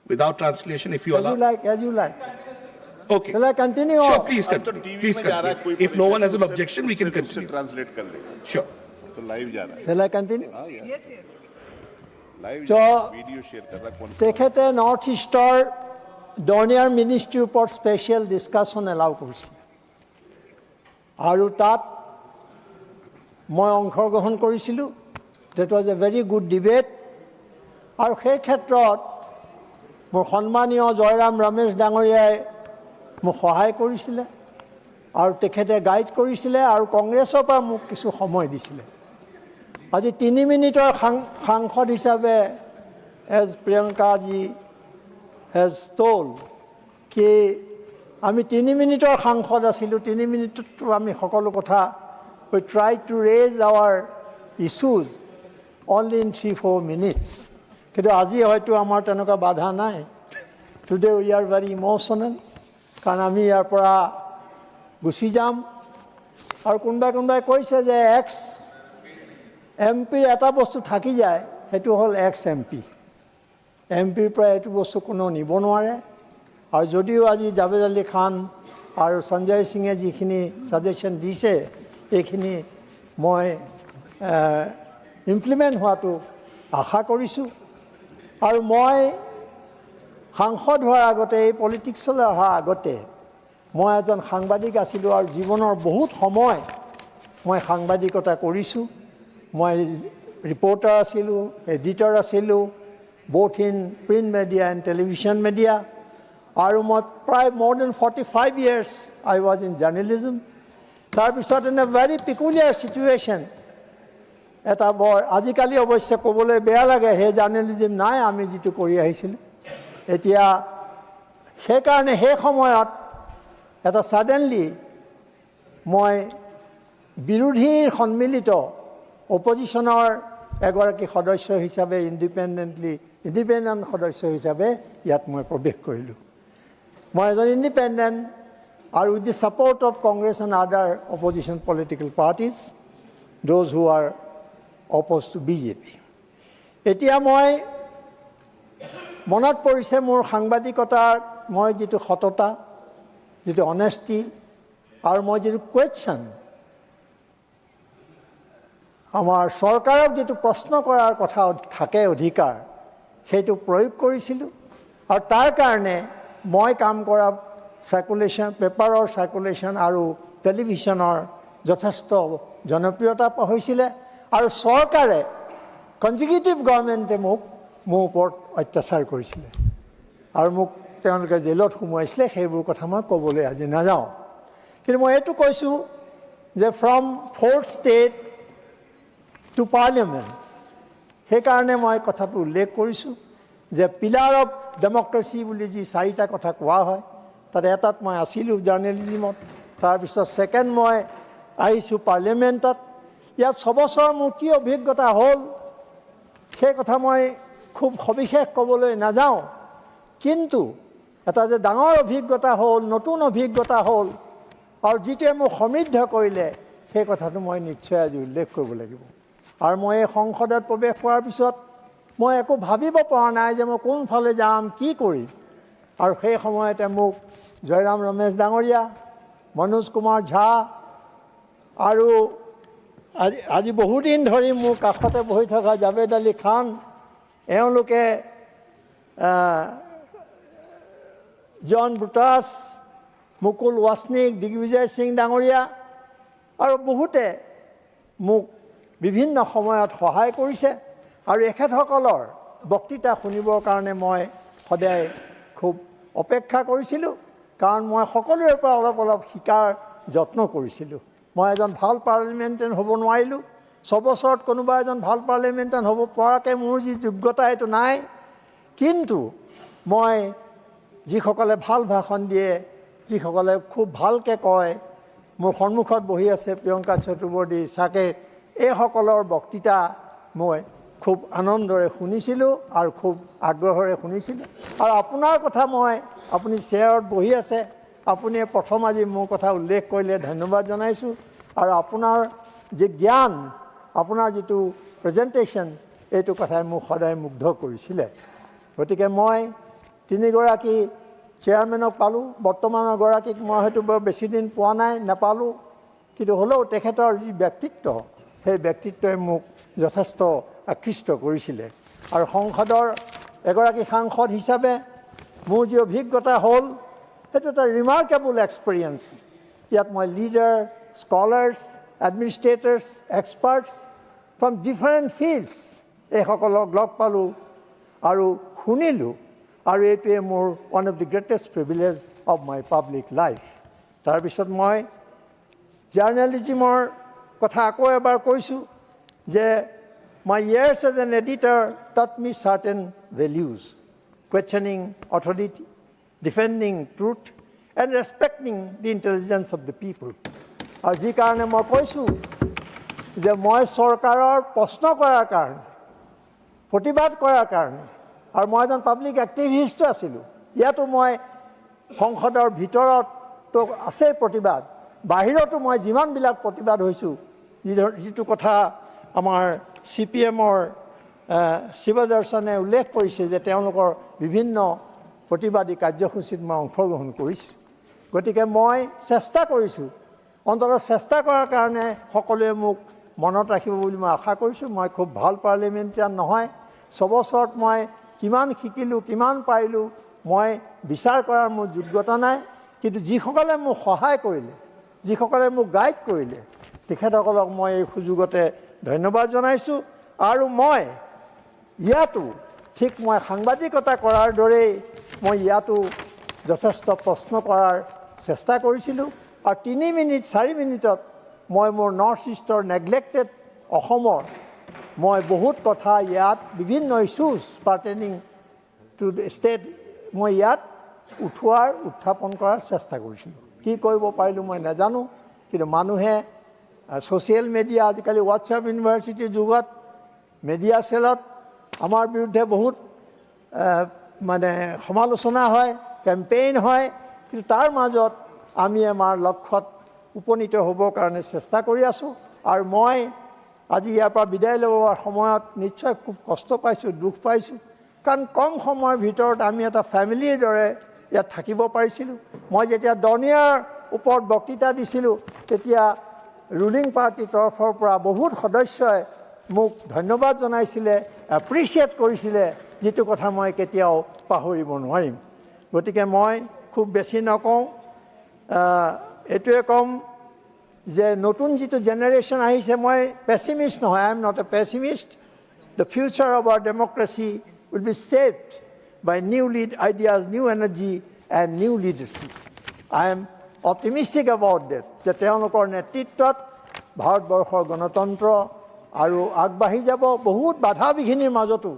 without translation if you allow. As you like. Okay. Shall I continue? Sure, please continue. Please continue. If no one has an objection, we can continue. Translate कर लेगा। Sure. तो live जा रहा है। Shall I continue? Yes, yes. Live video share कर रहा है। তেখেতে নৰ্থ ইষ্টৰ ডনিয়াৰ মিনিষ্ট্ৰীৰ ওপৰত স্পেচিয়েল ডিছকাশ্যন এলাউ কৰিছিল আৰু তাত মই অংশগ্ৰহণ কৰিছিলোঁ। That was a very good debate. আৰু সেই ক্ষেত্ৰত মোৰ সন্মানীয় জয়ৰাম ৰমেশ ডাঙৰীয়াই মোক সহায় কৰিছিলে আৰু তেখেতে গাইড কৰিছিলে আৰু কংগ্ৰেছৰ পৰা মোক কিছু সময় দিছিলে। আজি 3 মিনিটৰ সাংসদ হিচাপে এজ প্ৰিয়ংকাজি has told कि আমি 3 মিনিটৰ সাংসদ আছিলোঁ। 3 মিনিটতো আমি সকলো কথা we try to raise our issues only in 3-4 minutes. কিন্তু আজি হয়তো আমাৰ তেনেকুৱা বাধা নাই। Today we are very emotional কাৰণ আমি ইয়াৰ পৰা গুচি যাম আৰু কোনোবাই কৈছে যে এক্স এমপিৰ এটা বস্তু থাকি যায়, সেইটো হ'ল এক্স এমপি। এমপিৰ পৰা এইটো বস্তু কোনো নিব নোৱাৰে। আৰু যদিও আজি জাভেদ আলী খান আৰু সঞ্জয় সিঙে যিখিনি ছাজেশ্যন দিছে এইখিনি মই ইমপ্লিমেণ্ট হোৱাটো আশা কৰিছোঁ। আৰু মই সাংসদ হোৱাৰ আগতে, এই পলিটিক্সলৈ অহাৰ আগতে মই এজন সাংবাদিক আছিলোঁ আৰু জীৱনৰ বহুত সময় মই সাংবাদিকতা কৰিছোঁ। মই ৰিপৰ্টাৰ আছিলোঁ, এডিটৰ আছিলোঁ, both in print media and television media. আৰু মই প্ৰায় more than 45 years I was in journalism. তাৰপিছত in a very peculiar situation, এটা বৰ আজিকালি অৱশ্যে ক'বলৈ বেয়া লাগে সেই জাৰ্নেলিজম নাই আমি যিটো কৰি আহিছিলোঁ। এতিয়া সেইকাৰণে সেই সময়ত এটা ছাডেনলি মই বিৰোধীৰ সন্মিলিত অপজিশ্যনৰ এগৰাকী সদস্য হিচাপে ইণ্ডিপেণ্ডেণ্ট সদস্য হিচাপে ইয়াত মই প্ৰৱেশ কৰিলোঁ। মই এজন ইণ্ডিপেণ্ডেণ্ট আৰু with the support of Congress and other opposition political parties those who are opposed to BJP। এতিয়া মই মনত পৰিছে মোৰ সাংবাদিকতাৰ মই যিটো সততা, যিটো অনেষ্টি আৰু মই যিটো কুৱেশ্যন, আমাৰ চৰকাৰক যিটো প্ৰশ্ন কৰাৰ কথা থাকে অধিকাৰ, সেইটো প্ৰয়োগ কৰিছিলোঁ। আৰু তাৰ কাৰণে মই কাম কৰা চাৰ্কুলেশ্যন, পেপাৰৰ চাৰ্কুলেশ্যন আৰু টেলিভিশ্যনৰ যথেষ্ট জনপ্ৰিয়তা হৈছিলে। আৰু চৰকাৰে কনজিকিউটিভ গভৰ্ণমেণ্টে মোৰ ওপৰত অত্যাচাৰ কৰিছিলে আৰু মোক তেওঁলোকে জেলত সোমোৱাইছিলে। সেইবোৰ কথা মই ক'বলৈ আজি নাযাওঁ, কিন্তু মই এইটো কৈছোঁ যে from 4th state two parliament, সেইকাৰণে মই কথাটো উল্লেখ কৰিছোঁ যে পিলাৰ অফ ডেমক্ৰেচি বুলি যি 4টা কথা কোৱা হয়, তাত এটাত মই আছিলোঁ জাৰ্নেলিজিমত, তাৰপিছত ছেকেণ্ড মই আহিছোঁ পাৰ্লিয়ামেণ্টত। ইয়াত 6 বছৰ মোৰ কি অভিজ্ঞতা হ'ল সেই কথা মই খুব সবিশেষ ক'বলৈ নাযাওঁ, কিন্তু এটা যে ডাঙৰ অভিজ্ঞতা হ'ল, নতুন অভিজ্ঞতা হ'ল আৰু যিটোৱে মোক সমৃদ্ধ কৰিলে, সেই কথাটো মই নিশ্চয় আজি উল্লেখ কৰিব লাগিব। আৰু মই এই সংসদত প্ৰৱেশ কৰাৰ পিছত মই একো ভাবিব পৰা নাই যে মই কোনফালে যাম, কি কৰিম। আৰু সেই সময়তে মোক জয়ৰাম ৰমেশ ডাঙৰীয়া, মনোজ কুমাৰ ঝা আৰু আজি বহুদিন ধৰি মোৰ কাষতে বহি থকা জাভেদ আলী খান, এওঁলোকে জন ব্ৰুটাছ, মুকুল ৱাছনিক, দিগ্বিজয় সিং ডাঙৰীয়া আৰু বহুতে মোক বিভিন্ন সময়ত সহায় কৰিছে। আৰু এখেতসকলৰ বক্তৃতা শুনিবৰ কাৰণে মই সদায় খুব অপেক্ষা কৰিছিলোঁ, কাৰণ মই সকলোৰে পৰা অলপ অলপ শিকাৰ যত্ন কৰিছিলোঁ। মই এজন ভাল পাৰ্লিয়ামেণ্টেৰিয়ান হ'ব নোৱাৰিলোঁ, 6 বছৰত কোনোবা এজন ভাল পাৰ্লিয়ামেণ্টেৰিয়ান হ'ব পৰাকৈ মোৰ যি যোগ্যতা সেইটো নাই, কিন্তু মই যিসকলে ভাল ভাষণ দিয়ে, যিসকলে খুব ভালকৈ কয়, মোৰ সন্মুখত বহি আছে প্ৰিয়ংকা চতুৰ্বেদী, চাকে, এইসকলৰ বক্তৃতা মই খুব আনন্দৰে শুনিছিলোঁ আৰু খুব আগ্ৰহেৰে শুনিছিলোঁ। আৰু আপোনাৰ কথা আপুনি চেয়াৰত বহি আছে, আপুনি প্ৰথম আজি মোৰ কথা উল্লেখ কৰিলে ধন্যবাদ জনাইছোঁ। আৰু আপোনাৰ যি জ্ঞান, আপোনাৰ যিটো প্ৰেজেণ্টেশ্যন, এইটো কথাই মোক সদায় মুগ্ধ কৰিছিলে। গতিকে মই 3গৰাকী চেয়াৰমেনক পালোঁ, বৰ্তমানৰ গৰাকীক মই হয়তো বৰ বেছিদিন পোৱা নাই, নাপালোঁ, কিন্তু হ'লেও তেখেতৰ যি ব্যক্তিত্ব, সেই ব্যক্তিত্বই মোক যথেষ্ট আকৃষ্ট কৰিছিলে। আৰু সংসদৰ এগৰাকী সাংসদ হিচাপে মোৰ যি অভিজ্ঞতা হ'ল, সেইটো এটা ৰিমাৰ্কেবল এক্সপিৰিয়েঞ্চ। ইয়াত মই leaders, scholars, administrators, experts from different fields এইসকলক লগ পালোঁ আৰু শুনিলোঁ। আৰু এইটোৱে মোৰ one of the greatest privilege of my public life. তাৰপিছত মই জাৰ্নেলিজিমৰ কথা আকৌ এবাৰ কৈছোঁ যে my years as an editor taught me certain values: questioning authority, defending truth, and respecting the intelligence of the people. আৰু যি কাৰণে মই কৈছোঁ যে মই চৰকাৰৰ প্ৰশ্ন কৰাৰ কাৰণে, প্ৰতিবাদ কৰাৰ কাৰণে, আৰু মই এজন পাব্লিক এক্টিভিষ্টো আছিলোঁ। ইয়াতো মই সংসদৰ ভিতৰততো আছেই প্ৰতিবাদ, বাহিৰতো মই যিমানবিলাক প্ৰতিবাদ হৈছোঁ, যিটো কথা আমাৰ CPMৰ শিৱদৰ্শনে উল্লেখ কৰিছে যে তেওঁলোকৰ বিভিন্ন প্ৰতিবাদী কাৰ্যসূচীত মই অংশগ্ৰহণ কৰিছোঁ। গতিকে মই চেষ্টা কৰিছোঁ, অন্ততঃ চেষ্টা কৰাৰ কাৰণে সকলোৱে মোক মনত ৰাখিব বুলি মই আশা কৰিছোঁ। মই খুব ভাল পাৰ্লিয়ামেণ্টেৰিয়ান নহয়, 6 বছৰত মই কিমান শিকিলোঁ, কিমান পাৰিলোঁ, মই বিচাৰ কৰাৰ মোৰ যোগ্যতা নাই, কিন্তু যিসকলে মোক সহায় কৰিলে, যিসকলে মোক গাইড কৰিলে, তেখেতসকলক মই এই সুযোগতে ধন্যবাদ জনাইছোঁ। আৰু মই ইয়াতো ঠিক মই সাংবাদিকতা কৰাৰ দৰেই মই ইয়াতো যথেষ্ট প্ৰশ্ন কৰাৰ চেষ্টা কৰিছিলোঁ। আৰু 3 মিনিট 4 মিনিটত মই মোৰ নৰ্থ ইষ্টৰ নেগলেক্টেড অসমৰ মই বহুত কথা ইয়াত বিভিন্ন ইছ্যুজ পাৰ্টেনিং টু দ্য ষ্টেট মই ইয়াত উত্থাপন কৰাৰ চেষ্টা কৰিছিলোঁ। কি কৰিব পাৰিলোঁ মই নাজানো, কিন্তু মানুহে ছ'চিয়েল মিডিয়া, আজিকালি হোৱাটছআপ ইউনিভাৰ্চিটিৰ যুগত মিডিয়া চেলত আমাৰ বিৰুদ্ধে বহুত মানে সমালোচনা হয়, কেম্পেইন হয়, কিন্তু তাৰ মাজত আমি আমাৰ লক্ষ্যত উপনীত হ'বৰ কাৰণে চেষ্টা কৰি আছোঁ। আৰু মই আজি ইয়াৰ পৰা বিদায় ল'বৰ সময়ত নিশ্চয় খুব কষ্ট পাইছোঁ, দুখ পাইছোঁ, কাৰণ কম সময়ৰ ভিতৰত আমি এটা ফেমিলিৰ দৰে ইয়াত থাকিব পাৰিছিলোঁ। মই যেতিয়া ডনিয়াৰ ওপৰত বক্তৃতা দিছিলোঁ, তেতিয়া ৰুলিং পাৰ্টিৰ তৰফৰ পৰা বহুত সদস্যই মোক ধন্যবাদ জনাইছিলে, এপ্ৰিচিয়েট কৰিছিলে, যিটো কথা মই কেতিয়াও পাহৰিব নোৱাৰিম। গতিকে মই খুব বেছি নকওঁ, এইটোৱে ক'ম যে নতুন যিটো জেনেৰেশ্যন আহিছে, মই পেছিমিষ্ট নহয়, I am not a pessimist. The future of our democracy will be shaped by new ideas, new energy and new leadership. I am optimistic about that, যে তেওঁলোকৰ নেতৃত্বত ভাৰতবৰ্ষৰ গণতন্ত্ৰ আৰু আগবাঢ়ি যাব। বহুত বাধা বিঘিনিৰ মাজতো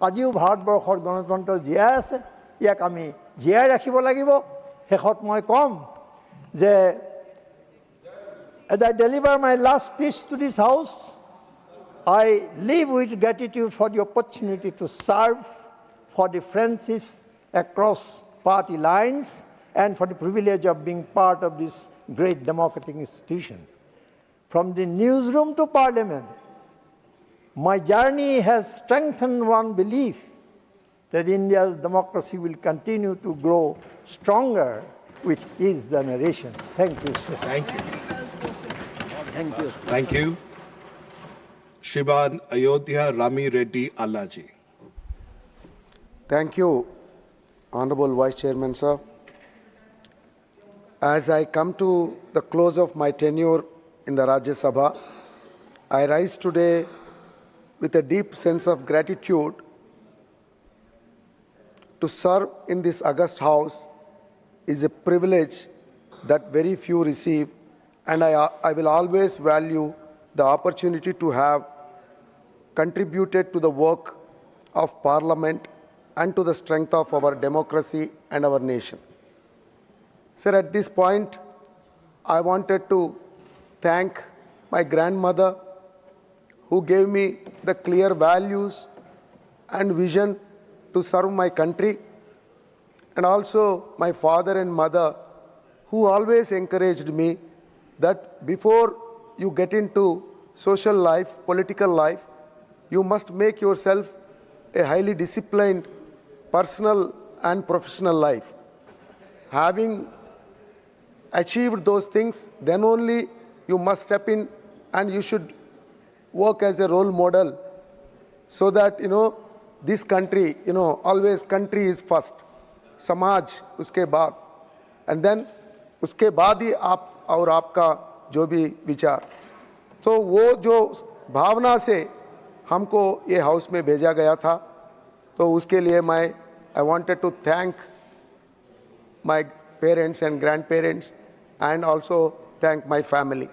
আজিও ভাৰতবৰ্ষৰ গণতন্ত্ৰ জীয়াই আছে, ইয়াক আমি জীয়াই ৰাখিব লাগিব। শেষত মই ক'ম যে as I deliver my last speech to this house, I live with gratitude for the opportunity to serve, for the friendship across party lines, and for the privilege of being part of this great democratic institution. From the newsroom to parliament, my journey has strengthened one belief that India's democracy will continue to grow stronger with each generation. Thank you, sir. Thank you. Thank you. Thank you. Shriman Ayodhya Rami Reddy Allaji. Thank you, Honorable Vice Chairman, sir. As I come to the close of my tenure in the Rajyasabha, I rise today with a deep sense of gratitude. To serve in this august house is a privilege that very few receive, and I will always value the opportunity to have contributed to the work of Parliament and to the strength of our democracy and our nation. Sir, at this point, I wanted to thank my grandmother, who gave me the clear values and vision to serve my country, and also my father and mother, who always encouraged me that before you get into social life, political life, you must make yourself a highly disciplined personal and professional life. Having achieved those things, then only you must step in and you should work as a role model, so that, this country, always country is first, समाज उसके बाद, and then उसके बाद ही आप और आपका जो भी विचार। तो वो जो भावना से हमको ये हाउस में भेजा गया था, तो उसके लिए I wanted to thank my parents and grandparents, and also thank my family.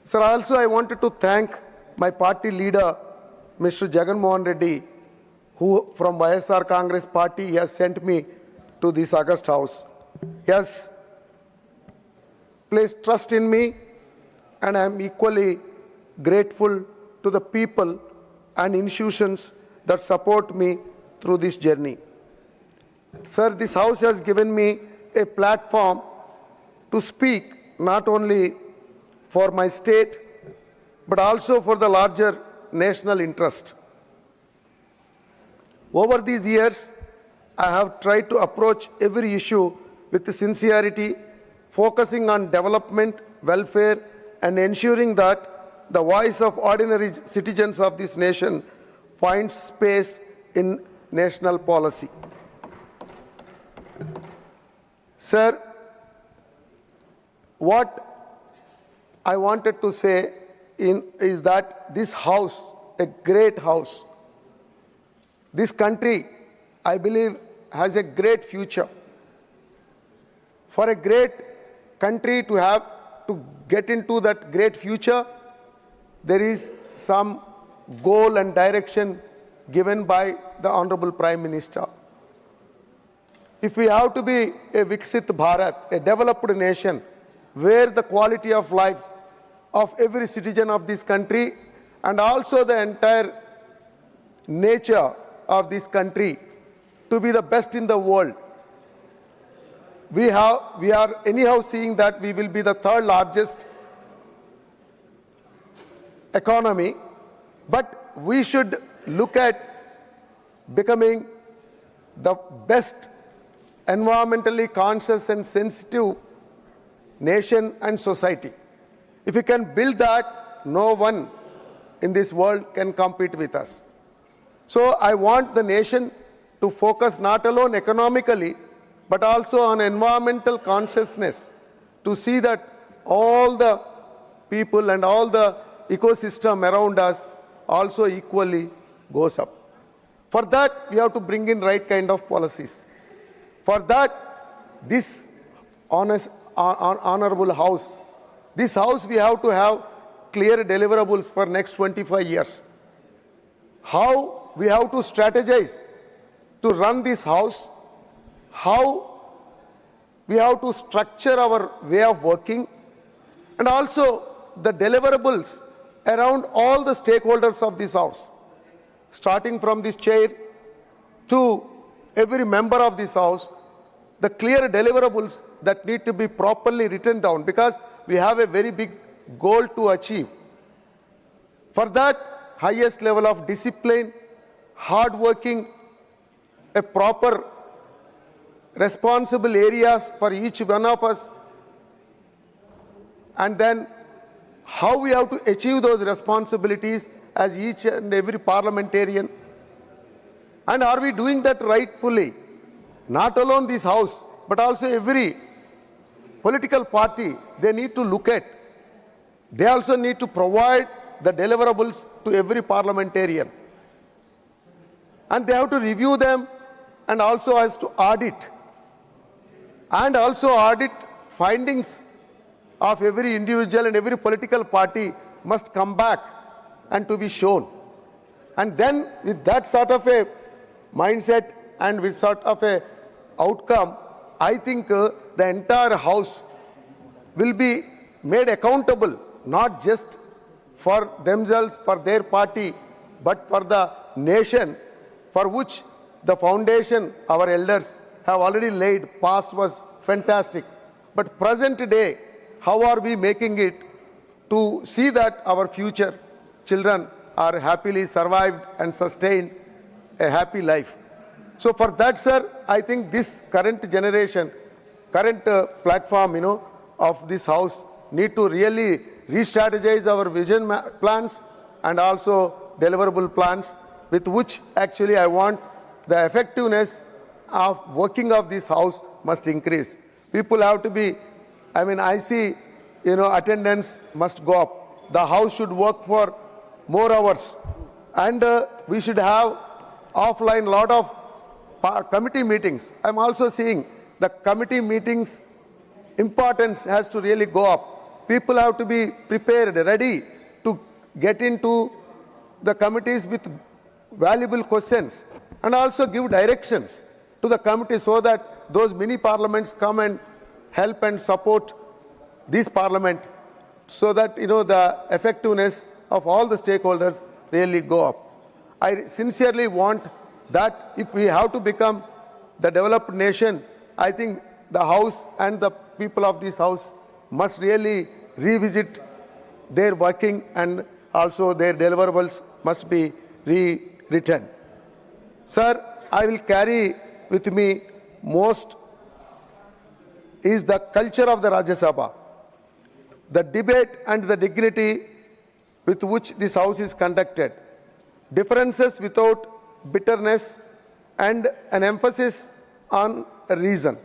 Sir, also I wanted to thank my party leader, Mr. Jagan Mohan Reddy, who from YSR Congress party has sent me to this august house. He has placed trust in me, and I am equally grateful to the people and institutions that support me through this journey. Sir, this house has given me a platform to speak not only for my state, but also for the larger national interest. Over these years, I have tried to approach every issue with sincerity, focusing on development, welfare, and ensuring that the voice of ordinary citizens of this nation finds space in national policy. Sir, what I wanted to say is that this house, a great house, this country, I believe, has a great future. For a great country to get into that great future, there is some goal and direction given by the Honorable Prime Minister. If we have to be a Viksit Bharat, a developed nation, where the quality of life of every citizen of this country and also the entire nature of this country to be the best in the world. We are anyhow seeing that we will be the third largest economy, but we should look at becoming the best environmentally conscious and sensitive nation and society. If we can build that, no one in this world can compete with us. So I want the nation to focus not alone economically, but also on environmental consciousness, to see that all the people and all the ecosystem around us also equally goes up. For that, we have to bring in right kind of policies. For that, this honorable house, this house we have to have clear deliverables for next 25 years. How we have to strategize to run this house, how we have to structure our way of working, and also the deliverables around all the stakeholders of this house, starting from this chair to every member of this house, the clear deliverables that need to be properly written down, because we have a very big goal to achieve. For that, highest level of discipline, hard working, a proper responsible areas for each one of us, and then how we have to achieve those responsibilities as each and every parliamentarian. And are we doing that rightfully? Not alone this house, but also every political party, they need to look at. They also need to provide the deliverables to every parliamentarian. And they have to review them and also has to audit. And also audit findings of every individual and every political party must come back and to be shown. And then with that sort of a mindset and with sort of a outcome, I think the entire house will be made accountable, not just for themselves, for their party, but for the nation, for which the foundation our elders have already laid. Past was fantastic, but present day, how are we making it to see that our future children are happily survived and sustained a happy life? So for that, sir, I think this current generation, current platform, of this house need to really re-strategize our vision plans and also deliverable plans, with which actually I want the effectiveness of working of this house must increase. People have to be, I see, attendance must go up. The house should work for more hours. And we should have offline lot of committee meetings. I'm also seeing the committee meetings importance has to really go up. People have to be prepared, ready to get into the committees with valuable questions and also give directions to the committee so that those mini parliaments come and help and support this parliament, so that the effectiveness of all the stakeholders really go up. I sincerely want that if we have to become the developed nation, I think the house and the people of this house must really revisit their working, and also their deliverables must be rewritten. Sir, I will carry with me most is the culture of the Rajyasabha, the debate and the dignity with which this house is conducted, differences without bitterness, and an emphasis on reason.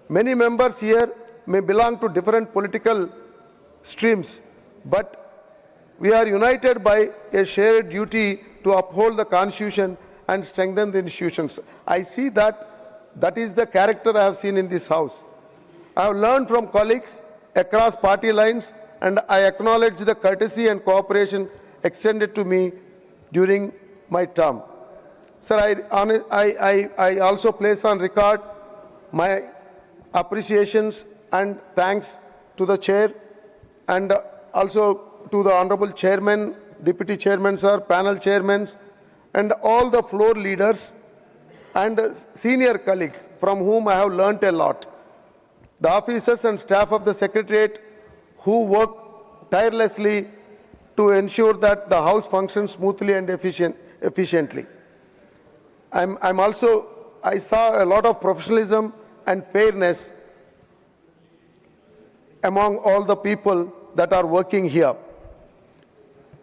Many members here may belong to different political streams, but we are united by a shared duty to uphold the Constitution and strengthen the institutions. I see that is the character I have seen in this house. I have learned from colleagues across party lines, and I acknowledge the courtesy and cooperation extended to me during my term. Sir, I also place on record my appreciations and thanks to the chair, and also to the honorable chairman, deputy chairman, sir, panel chairmen, and all the floor leaders and senior colleagues from whom I have learnt a lot. The officers and staff of the Secretariat who work tirelessly to ensure that the House functions smoothly and efficiently. I saw a lot of professionalism and fairness among all the people that are working here.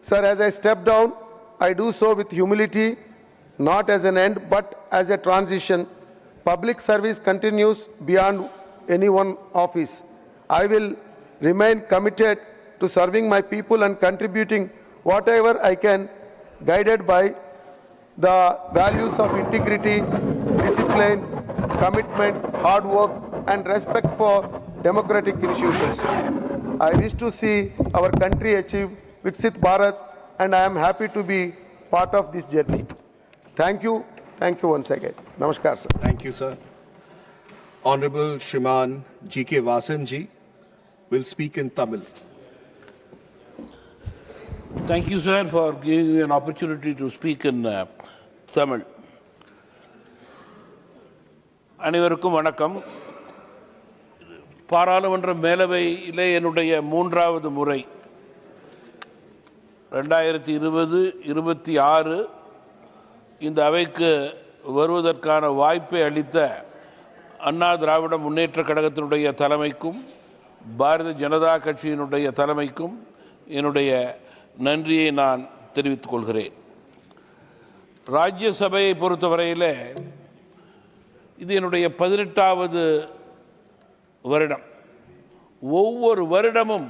Sir, as I step down, I do so with humility, not as an end, but as a transition. Public service continues beyond any one office. I will remain committed to serving my people and contributing whatever I can, guided by the values of integrity, discipline, commitment, hard work, and respect for democratic institutions. I wish to see our country achieve Viksit Bharat, and I am happy to be part of this journey. Thank you. Thank you once again. Namaskar, sir. Thank you, sir. Honorable Shriman G.K. Vasanji will speak in Tamil. Thank you, sir, for giving me an opportunity to speak in Tamil. அனைவருக்கும் வணக்கம். பாராளுமன்ற மேலவையிலே என்னுடைய மூன்றாவது முறை 2020-26 இந்த அவைக்கு வருவதற்கான வாய்ப்பை அளித்த அண்ணா திராவிட முன்னேற்ற கழகத்தினுடைய தலைமைக்கும் பாரதிய ஜனதா கட்சியினுடைய தலைமைக்கும் என்னுடைய நன்றியை நான் தெரிவித்துக் கொள்கிறேன். ராஜ்யசபையை பொறுத்தவரையில் இது என்னுடைய 18வது வருடம். ஒவ்வொரு வருடமும்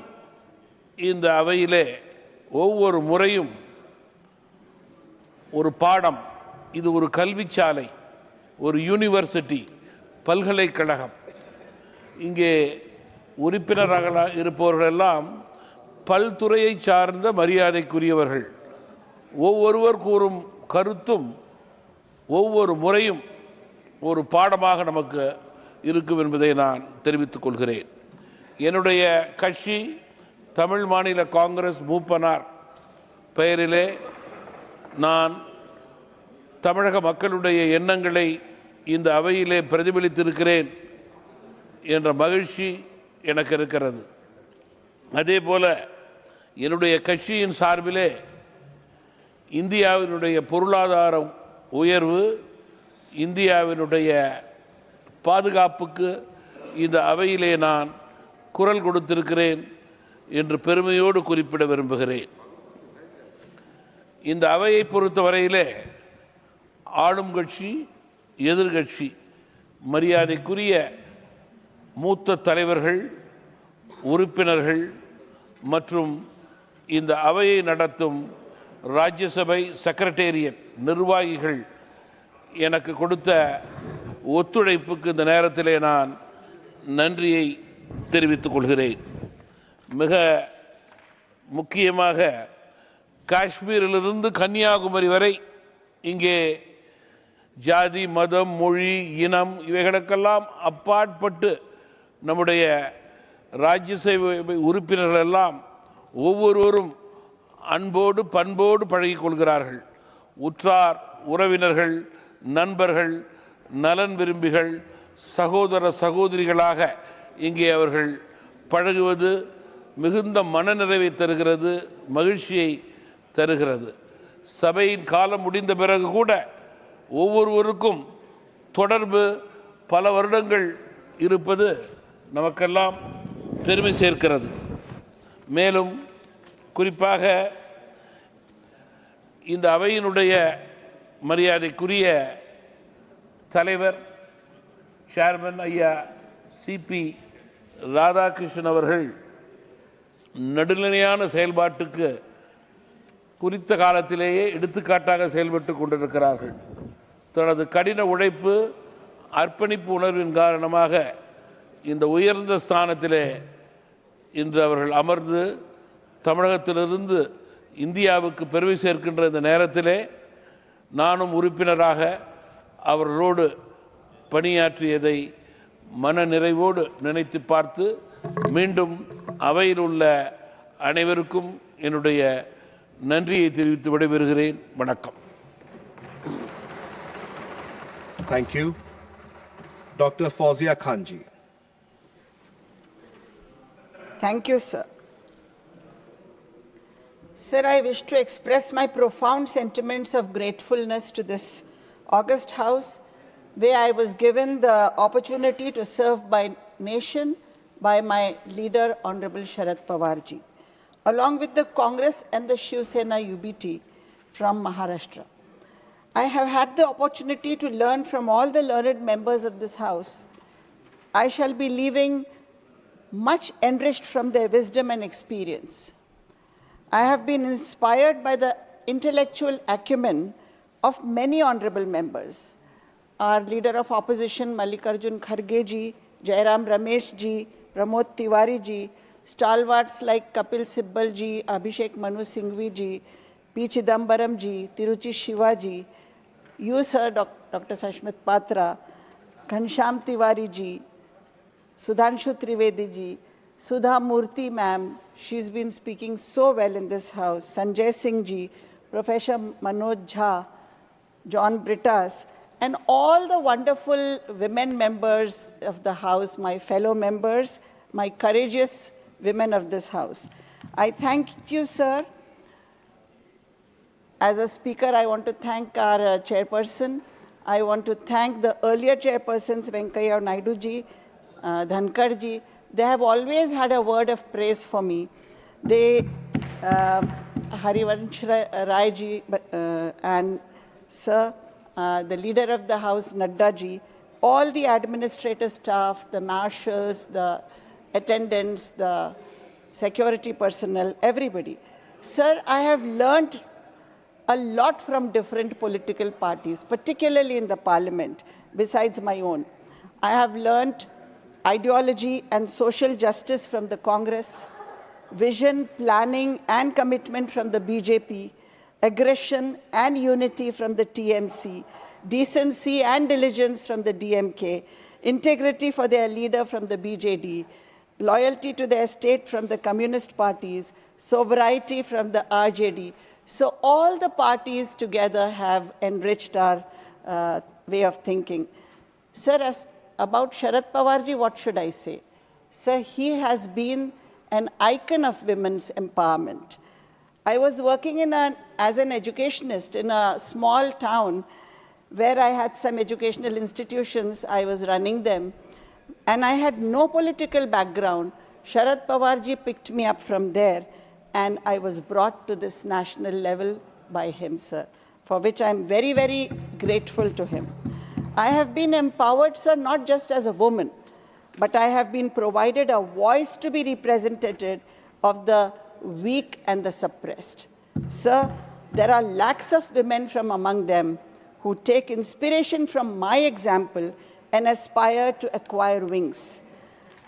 இந்த அவையிலே ஒவ்வொரு முறையும் ஒரு பாடம், இது ஒரு கல்விச்சாலை, ஒரு யூனிவர்சிட்டி, பல்கலைக்கழகம். இங்கே உறுப்பினராக இருப்பவர்களெல்லாம் பல்துறையை சார்ந்த மரியாதைக்குரியவர்கள். ஒவ்வொருவர் கூறும் கருத்தும் ஒவ்வொரு முறையும் ஒரு பாடமாக நமக்கு இருக்கும் என்பதை நான் தெரிவித்துக் கொள்கிறேன். என்னுடைய கட்சி தமிழ் மாநில காங்கிரஸ் மூப்பனார் பெயரிலே நான் தமிழக மக்களுடைய எண்ணங்களை இந்த அவையிலே பிரதிபலித்திருக்கிறேன் என்ற மகிழ்ச்சி எனக்கு இருக்கிறது. அதே போல என்னுடைய கட்சியின் சார்பிலே இந்தியாவினுடைய பொருளாதார உயர்வு, இந்தியாவினுடைய பாதுகாப்புக்கு இந்த அவையிலே நான் குரல் கொடுத்திருக்கிறேன் என்று பெருமையோடு குறிப்பிட விரும்புகிறேன். இந்த அவையை பொறுத்தவரையிலே ஆளும் கட்சி, எதிர்கட்சி, மரியாதைக்குரிய மூத்த தலைவர்கள், உறுப்பினர்கள் மற்றும் இந்த அவையை நடத்தும் ராஜ்யசபை செக்ரட்டேரியட் நிர்வாகிகள் எனக்கு கொடுத்த ஒத்துழைப்புக்கு இந்த நேரத்திலே நான் நன்றியை தெரிவித்துக் கொள்கிறேன். மிக முக்கியமாக காஷ்மீரிலிருந்து கன்னியாகுமரி வரை இங்கே ஜாதி, மதம், மொழி, இனம் இவைகளுக்கெல்லாம் அப்பாற்பட்டு நம்முடைய ராஜ்யசபை உறுப்பினர்கள் எல்லாம் ஒவ்வொருவரும் அன்போடு பண்போடு பழகிக் கொள்கிறார்கள். உற்றார் உறவினர்கள், நண்பர்கள், நலன் விரும்பிகள், சகோதர சகோதரிகளாக இங்கே அவர்கள் பழகுவது மிகுந்த மனநிறைவை தருகிறது, மகிழ்ச்சியை தருகிறது. சபையின் காலம் முடிந்த பிறகு கூட ஒவ்வொருவருக்கும் தொடர்பு பல வருடங்கள் இருப்பது நமக்கெல்லாம் பெருமை சேர்க்கிறது. மேலும் குறிப்பாக இந்த அவையினுடைய மரியாதைக்குரிய தலைவர் சேர்மன் ஐயா சிபி ராதாகிருஷ்ணன் அவர்கள் நடுநிலையான செயல்பாட்டுக்கு குறித்த காலத்திலேயே எடுத்துக்காட்டாக செயல்பட்டு கொண்டிருக்கிறார்கள். தனது கடின உழைப்பு, அர்ப்பணிப்பு உணர்வின் காரணமாக இந்த உயர்ந்த ஸ்தானத்திலே இன்று அவர்கள் அமர்ந்து தமிழகத்திலிருந்து இந்தியாவுக்கு பெருமை சேர்க்கின்ற இந்த நேரத்திலே நானும் உறுப்பினராக அவர்களோடு பணியாற்றியதை மன நிறைவோடு நினைத்து பார்த்து மீண்டும் அவையில் உள்ள அனைவருக்கும் என்னுடைய நன்றியை தெரிவித்து விடைபெறுகிறேன். வணக்கம். Thank you. Dr. Fauzia Khanji. Thank you, sir. Sir, I wish to express my profound sentiments of gratefulness to this august house, where I was given the opportunity to serve my nation by my leader, Honorable Sharad Pawarji, along with the Congress and the Shiv Sena UBT from Maharashtra. I have had the opportunity to learn from all the learned members of this house. I shall be leaving much enriched from their wisdom and experience. I have been inspired by the intellectual acumen of many honorable members. Our leader of opposition, Mallikarjun Kharge ji, Jairam Ramesh ji, Pramod Tiwari ji, stalwarts like Kapil Sibbal ji, Abhishek Manu Singhvi ji, P. Chidambaram ji, Tiruchi Shiva ji, you sir, Dr. Sashmit Patra, Ghanshyam Tiwari ji, Sudhanshu Trivedi ji, Sudha Murthy ma'am, she's been speaking so well in this house, Sanjay Singh ji, Professor Manoj Jha, John Brittas, and all the wonderful women members of the house, my fellow members, my courageous women of this house. I thank you, sir. As a speaker, I want to thank our chairperson. I want to thank the earlier chairpersons, Venkaiah Naidu ji, Dhankar ji. They have always had a word of praise for me. They, Harivansh Rai ji, and sir, the leader of the house, Nadda ji, all the administrative staff, the marshals, the attendants, the security personnel, everybody. Sir, I have learned a lot from different political parties, particularly in the parliament, besides my own. I have learned ideology and social justice from the Congress, vision, planning, and commitment from the BJP, aggression and unity from the TMC, decency and diligence from the DMK, integrity for their leader from the BJD, loyalty to their state from the communist parties, sobriety from the RJD. So all the parties together have enriched our way of thinking. Sir, as about Sharad Pawarji, what should I say? Sir, he has been an icon of women's empowerment. I was working as an educationist in a small town where I had some educational institutions. I was running them, and I had no political background. Sharad Pawarji picked me up from there, and I was brought to this national level by him, sir, for which I'm very, very grateful to him. I have been empowered, sir, not just as a woman, but I have been provided a voice to be representative of the weak and the suppressed. Sir, there are lakhs of women from among them who take inspiration from my example and aspire to acquire wings.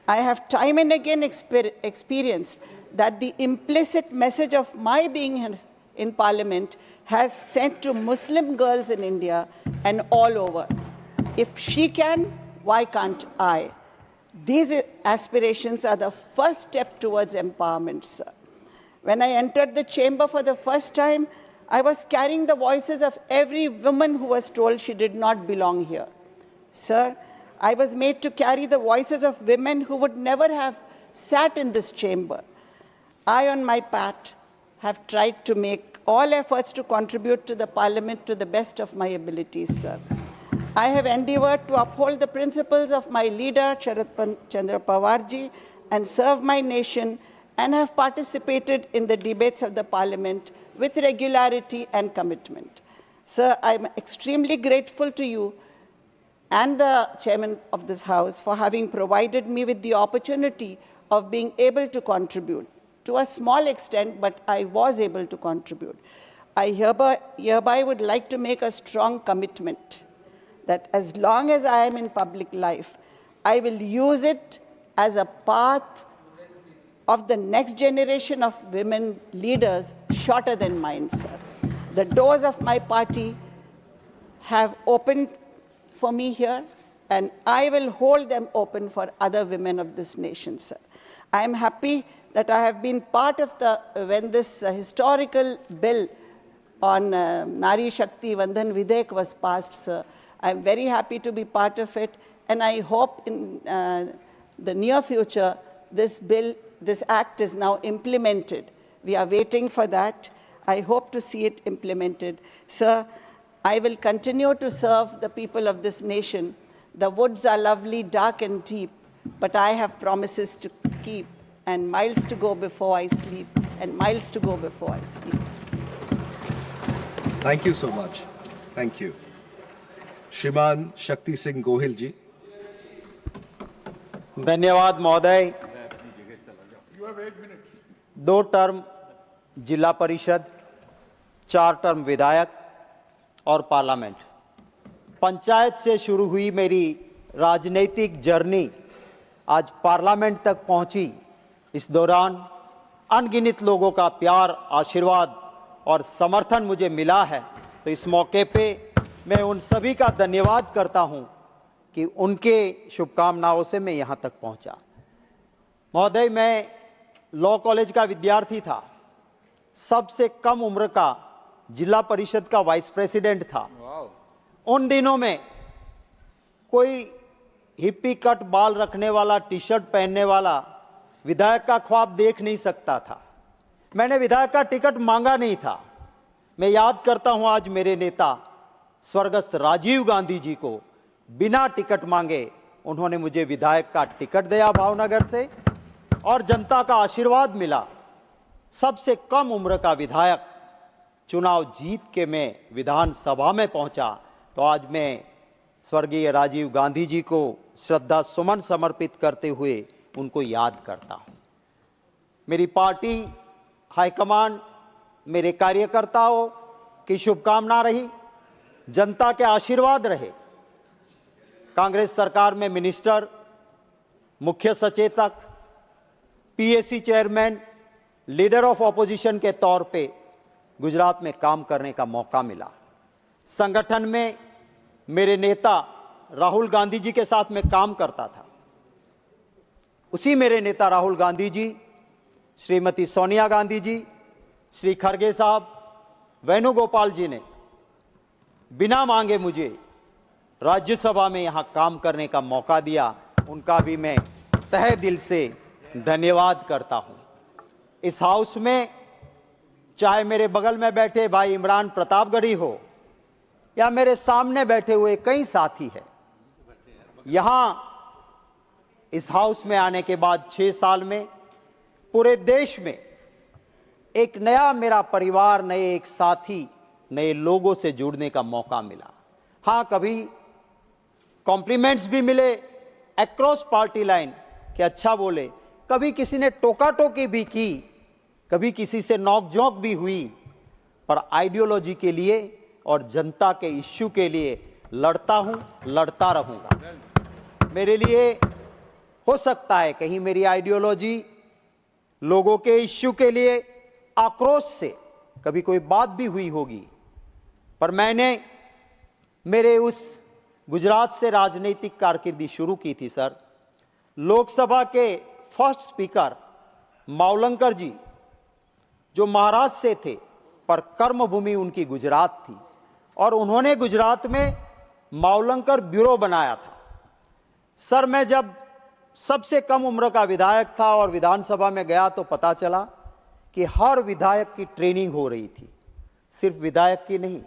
I have time and again experienced that the implicit message of my being in Parliament has sent to Muslim girls in India and all over. If she can, why can't I? These aspirations are the first step towards empowerment, sir. When I entered the chamber for the first time, I was carrying the voices of every woman who was told she did not belong here. Sir, I was made to carry the voices of women who would never have sat in this chamber. I, on my part, have tried to make all efforts to contribute to the Parliament to the best of my abilities, sir. I have endeavored to uphold the principles of my leader, Sharad Chandra Pawarji, and serve my nation, and have participated in the debates of the Parliament with regularity and commitment. Sir, I am extremely grateful to you and the chairman of this House for having provided me with the opportunity of being able to contribute. To a small extent, but I was able to contribute. I hereby would like to make a strong commitment that as long as I am in public life, I will use it as a path of the next generation of women leaders shorter than mine, sir. The doors of my party have opened for me here, and I will hold them open for other women of this nation, sir. I am happy that I have been part of when this historical bill on Nari Shakti Vandhan Videk was passed, sir. I'm very happy to be part of it, and I hope in the near future, this act is now implemented. We are waiting for that. I hope to see it implemented. Sir, I will continue to serve the people of this nation. The woods are lovely, dark and deep, but I have promises to keep, and miles to go before I sleep, and miles to go before I sleep. Thank you so much. Thank you. Shriman Shakti Singh Gohil ji. धन्यवाद महोदय। 2 term जिला परिषद, 4 term विधायक और parliament, panchayat से शुरू हुई मेरी राजनीतिक जर्नी आज पार्लियामेंट तक पहुंची। इस दौरान अनगिनत लोगों का प्यार, आशीर्वाद और समर्थन मुझे मिला है। तो इस मौके पे मैं उन सभी का धन्यवाद करता हूं कि उनके शुभकामनाओं से मैं यहां तक पहुंचा। महोदय, मैं लॉ कॉलेज का विद्यार्थी था, सबसे कम उम्र का जिला परिषद का वाइस प्रेसिडेंट था। उन दिनों में कोई हिप्पी कट बाल रखने वाला, टी शर्ट पहनने वाला विधायक का ख्वाब देख नहीं सकता था। मैंने विधायक का टिकट मांगा नहीं था। मैं याद करता हूं आज मेरे नेता स्वर्गस्थ राजीव गांधी जी को बिना टिकट मांगे उन्होंने मुझे विधायक का टिकट दिया भावनगर से, और जनता का आशीर्वाद मिला। सबसे कम उम्र का विधायक चुनाव जीत के मैं विधानसभा में पहुंचा। तो आज मैं स्वर्गीय राजीव गांधी जी को श्रद्धा सुमन समर्पित करते हुए उनको याद करता हूं। मेरी पार्टी हाईकमान, मेरे कार्यकर्ताओं की शुभकामना रही, जनता के आशीर्वाद रहे। कांग्रेस सरकार में मिनिस्टर, मुख्य सचेतक, PAC chairman, leader of opposition के तौर पे गुजरात में काम करने का मौका मिला। संगठन में मेरे नेता राहुल गांधी जी के साथ में काम करता था। उसी मेरे नेता राहुल गांधी जी, श्रीमती सोनिया गांधी जी, श्री खड़गे साहब, वेणुगोपाल जी ने बिना मांगे मुझे राज्यसभा में यहां काम करने का मौका दिया। उनका भी मैं तहे दिल से धन्यवाद करता हूं। इस हाउस में चाहे मेरे बगल में बैठे भाई इमरान प्रतापगढ़ी हो या मेरे सामने बैठे हुए कई साथी हैं, यहां इस हाउस में आने के बाद 6 साल में पूरे देश में एक नया मेरा परिवार, नए एक साथी, नए लोगों से जुड़ने का मौका मिला। हां, कभी कॉम्प्लीमेंट्स भी मिले अक्रॉस पार्टी लाइन कि अच्छा बोले, कभी किसी ने टोका टोकी भी की, कभी किसी से नोक-झोंक भी हुई, पर आइडियोलॉजी के लिए और जनता के इश्यू के लिए लड़ता हूं, लड़ता रहूंगा। मेरे लिए हो सकता है कहीं मेरी आइडियोलॉजी लोगों के इश्यू के लिए आक्रोश से कभी कोई बात भी हुई होगी, पर मैंने मेरे उस गुजरात से राजनीतिक कारकिर्दी शुरू की थी सर। लोकसभा के फर्स्ट स्पीकर मावलंकर जी जो महाराष्ट्र से थे, पर कर्मभूमि उनकी गुजरात थी, और उन्होंने गुजरात में मावलंकर ब्यूरो बनाया था। सर, मैं जब सबसे कम उम्र का विधायक था और विधानसभा में गया तो पता चला कि हर विधायक की ट्रेनिंग हो रही थी, सिर्फ विधायक की नहीं,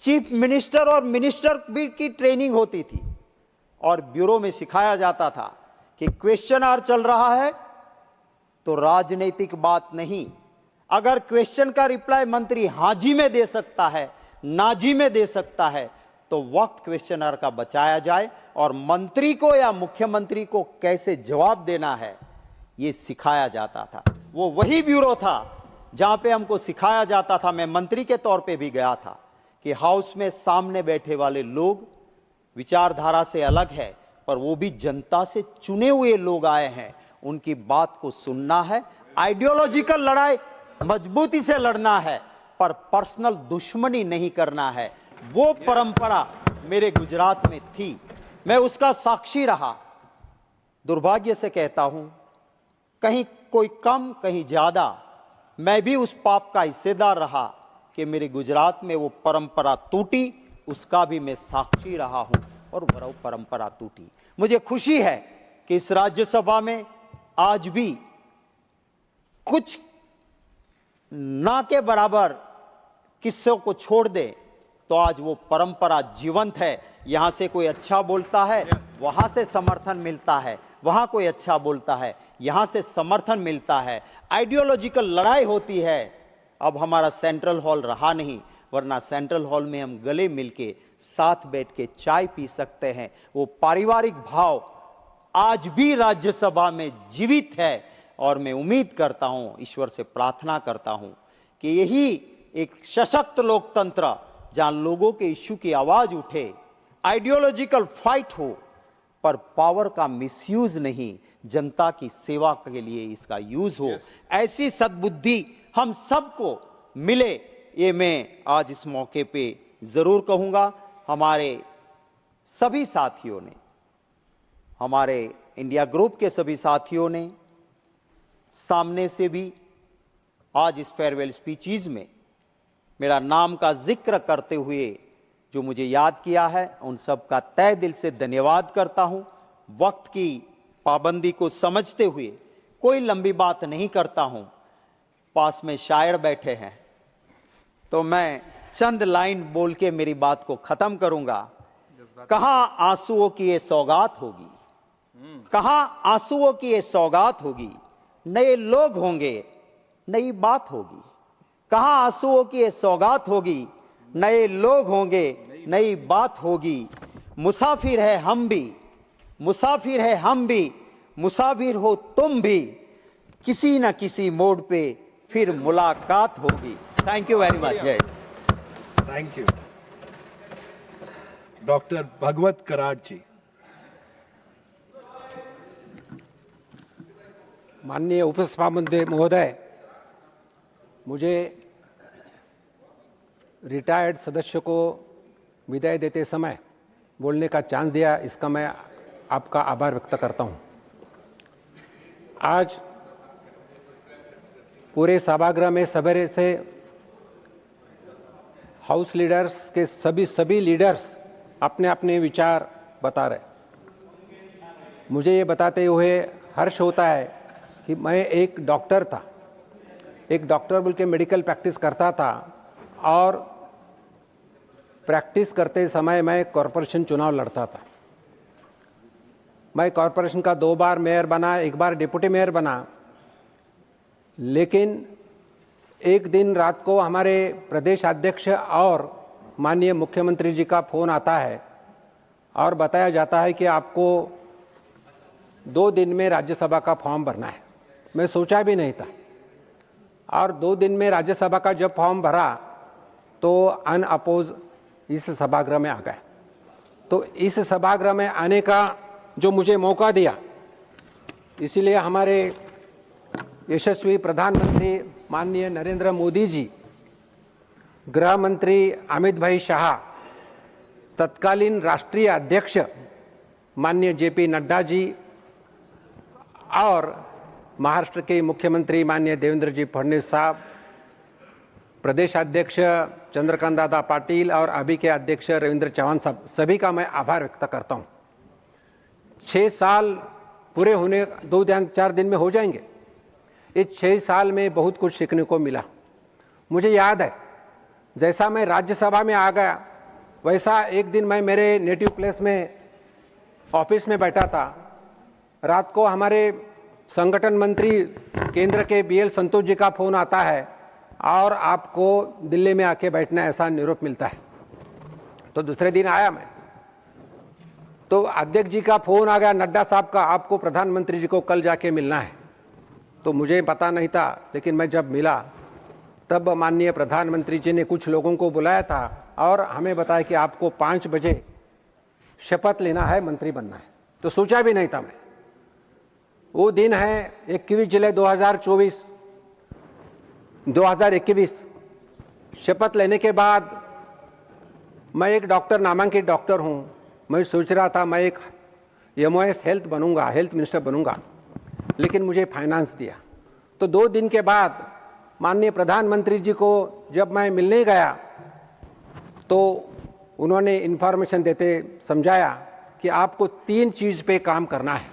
चीफ मिनिस्टर और मिनिस्टर भी की ट्रेनिंग होती थी। और ब्यूरो में सिखाया जाता था कि क्वेश्चन आवर चल रहा है तो राजनीतिक बात नहीं, अगर क्वेश्चन का रिप्लाई मंत्री हाँ जी में दे सकता है, ना जी में दे सकता है, तो वक्त क्वेश्चन आवर का बचाया जाए और मंत्री को या मुख्यमंत्री को कैसे जवाब देना है ये सिखाया जाता था। वो वही ब्यूरो था जहां पे हमको सिखाया जाता था, मैं मंत्री के तौर पे भी गया था, कि हाउस में सामने बैठे वाले लोग विचारधारा से अलग है, पर वो भी जनता से चुने हुए लोग आए हैं, उनकी बात को सुनना है। आइडियोलॉजिकल लड़ाई मजबूती से लड़ना है, पर पर्सनल दुश्मनी नहीं करना है। वो परंपरा मेरे गुजरात में थी, मैं उसका साक्षी रहा। दुर्भाग्य से कहता हूं, कहीं कोई कम कहीं ज्यादा, मैं भी उस पाप का हिस्सेदार रहा कि मेरे गुजरात में वो परंपरा टूटी उसका भी मैं साक्षी रहा हूं और वह परंपरा टूटी। मुझे खुशी है कि इस राज्यसभा में आज भी कुछ ना के बराबर किस्सों को छोड़ दे तो आज वो परंपरा जीवंत है। यहां से कोई अच्छा बोलता है, वहां से समर्थन मिलता है, वहां कोई अच्छा बोलता है, यहां से समर्थन मिलता है। आइडियोलॉजिकल लड़ाई होती है। अब हमारा सेंट्रल हॉल रहा नहीं, वरना सेंट्रल हॉल में हम गले मिलके साथ बैठ के चाय पी सकते हैं। वो पारिवारिक भाव आज भी राज्यसभा में जीवित है और मैं उम्मीद करता हूं, ईश्वर से प्रार्थना करता हूं कि यही एक सशक्त लोकतंत्र जहां लोगों के इश्यू की आवाज उठे, आइडियोलॉजिकल फाइट हो, पर पावर का मिसयूज नहीं, जनता की सेवा के लिए इसका यूज हो, ऐसी सद्बुद्धि हम सबको मिले, ये मैं आज इस मौके पे जरूर कहूंगा। हमारे सभी साथियों ने, हमारे इंडिया ग्रुप के सभी साथियों ने सामने से भी आज इस फेयरवेल स्पीचीज में मेरा नाम का जिक्र करते हुए जो मुझे याद किया है, उन सब का तहे दिल से धन्यवाद करता हूं। वक्त की पाबंदी को समझते हुए कोई लंबी बात नहीं करता हूं। पास में शायर बैठे हैं तो मैं चंद लाइन बोल के मेरी बात को खत्म करूंगा। कहां आंसुओं की ये सौगात होगी, कहां आंसुओं की ये सौगात होगी, नए लोग होंगे, नई बात होगी। कहां आंसुओं की ये सौगात होगी, नए लोग होंगे, नई बात होगी। मुसाफिर है हम भी, मुसाफिर है हम भी, मुसाफिर हो तुम भी, किसी न किसी मोड़ पे फिर मुलाकात होगी। Thank you very much. जय। Thank you. Doctor Bhagwat Karad ji. माननीय उपसभापति महोदय, मुझे रिटायर्ड सदस्य को विदाई देते समय बोलने का चांस दिया, इसका मैं आपका आभार व्यक्त करता हूं। आज पूरे सभागृह में सवेरे से हाउस लीडर्स के सभी लीडर्स अपने अपने विचार बता रहे। मुझे ये बताते हुए हर्ष होता है कि मैं एक डॉक्टर था, एक डॉक्टर बोल के मेडिकल प्रैक्टिस करता था और प्रैक्टिस करते समय मैं कॉरपोरेशन चुनाव लड़ता था। मैं कॉरपोरेशन का 2 बार मेयर बना, 1 बार डिप्टी मेयर बना। लेकिन एक दिन रात को हमारे प्रदेश अध्यक्ष और माननीय मुख्यमंत्री जी का फोन आता है और बताया जाता है कि आपको 2 दिन में राज्यसभा का फॉर्म भरना है। मैं सोचा भी नहीं था और 2 दिन में राज्यसभा का जब फॉर्म भरा तो अनअपोज इस सभागृह में आ गए। तो इस सभागृह में आने का जो मुझे मौका दिया, इसीलिए हमारे यशस्वी प्रधानमंत्री माननीय नरेंद्र मोदी जी, गृह मंत्री अमित भाई शाह, तत्कालीन राष्ट्रीय अध्यक्ष माननीय जेपी नड्डा जी और महाराष्ट्र के मुख्यमंत्री माननीय देवेंद्र जी फडणवीस साहब, प्रदेश अध्यक्ष चंद्रकांत दादा पाटिल और अभी के अध्यक्ष रविंद्र चौहान साहब, सभी का मैं आभार व्यक्त करता हूं। 6 साल पूरे होने 2-4 दिन में हो जाएंगे। इस 6 साल में बहुत कुछ सीखने को मिला। मुझे याद है, जैसा मैं राज्यसभा में आ गया वैसा एक दिन मैं मेरे नेटिव प्लेस में ऑफिस में बैठा था। रात को हमारे संगठन मंत्री केंद्र के BL संतोष जी का फोन आता है और आपको दिल्ली में आके बैठना ऐसा निरोप मिलता है। तो दूसरे दिन आया मैं, तो अध्यक्ष जी का फोन आ गया नड्डा साहब का, आपको प्रधानमंत्री जी को कल जाके मिलना है। तो मुझे पता नहीं था, लेकिन मैं जब मिला तब माननीय प्रधानमंत्री जी ने कुछ लोगों को बुलाया था और हमें बताया कि आपको 5 बजे शपथ लेना है, मंत्री बनना है। तो सोचा भी नहीं था मैं। वो दिन है 21 जुलाई 2021। शपथ लेने के बाद मैं एक डॉक्टर, नामांकित डॉक्टर हूं। मैं सोच रहा था मैं एक MOS हेल्थ बनूंगा, हेल्थ मिनिस्टर बनूंगा, लेकिन मुझे फाइनेंस दिया। तो 2 दिन के बाद माननीय प्रधानमंत्री जी को जब मैं मिलने गया तो उन्होंने इन्फॉर्मेशन देते समझाया कि आपको 3 चीज़ पे काम करना है।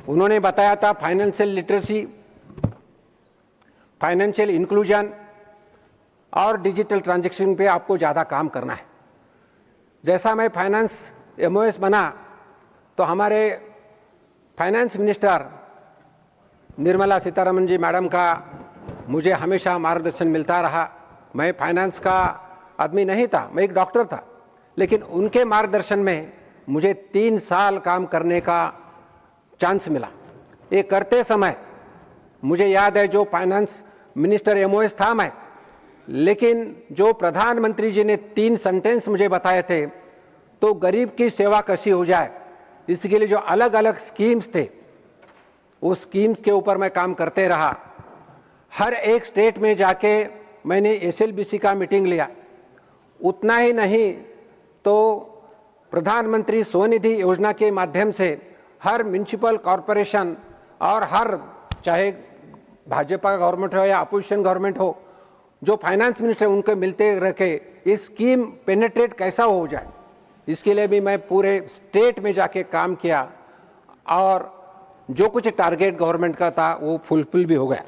उन्होंने बताया था फाइनेंशियल लिटरेसी, फाइनेंशियल इंक्लूजन और डिजिटल ट्रांजैक्शन पे आपको ज़्यादा काम करना है। जैसा मैं फाइनेंस MOS बना तो हमारे finance minister Nirmala Sitharaman ji madam का मुझे हमेशा मार्गदर्शन मिलता रहा। मैं फाइनेंस का आदमी नहीं था, मैं एक डॉक्टर था, लेकिन उनके मार्गदर्शन में मुझे 3 साल काम करने का चांस मिला। ये करते समय मुझे याद है जो फाइनेंस मिनिस्टर MOS था मैं, लेकिन जो प्रधानमंत्री जी ने 3 सेंटेंस मुझे बताए थे, तो गरीब की सेवा कैसी हो जाए, इसके लिए जो अलग अलग स्कीम्स थे उस स्कीम्स के ऊपर मैं काम करते रहा। हर एक स्टेट में जाके मैंने SLBC का मीटिंग लिया। उतना ही नहीं तो प्रधानमंत्री स्वनिधि योजना के माध्यम से हर म्यूनिसिपल कॉरपोरेशन और हर चाहे भाजपा गवर्नमेंट हो या अपोजिशन गवर्नमेंट हो, जो फाइनेंस मिनिस्टर उनके मिलते रखे ये स्कीम पेनेट्रेट कैसा हो जाए, इसके लिए भी मैं पूरे स्टेट में जाके काम किया और जो कुछ टारगेट गवर्नमेंट का था वो फुलफिल भी हो गया।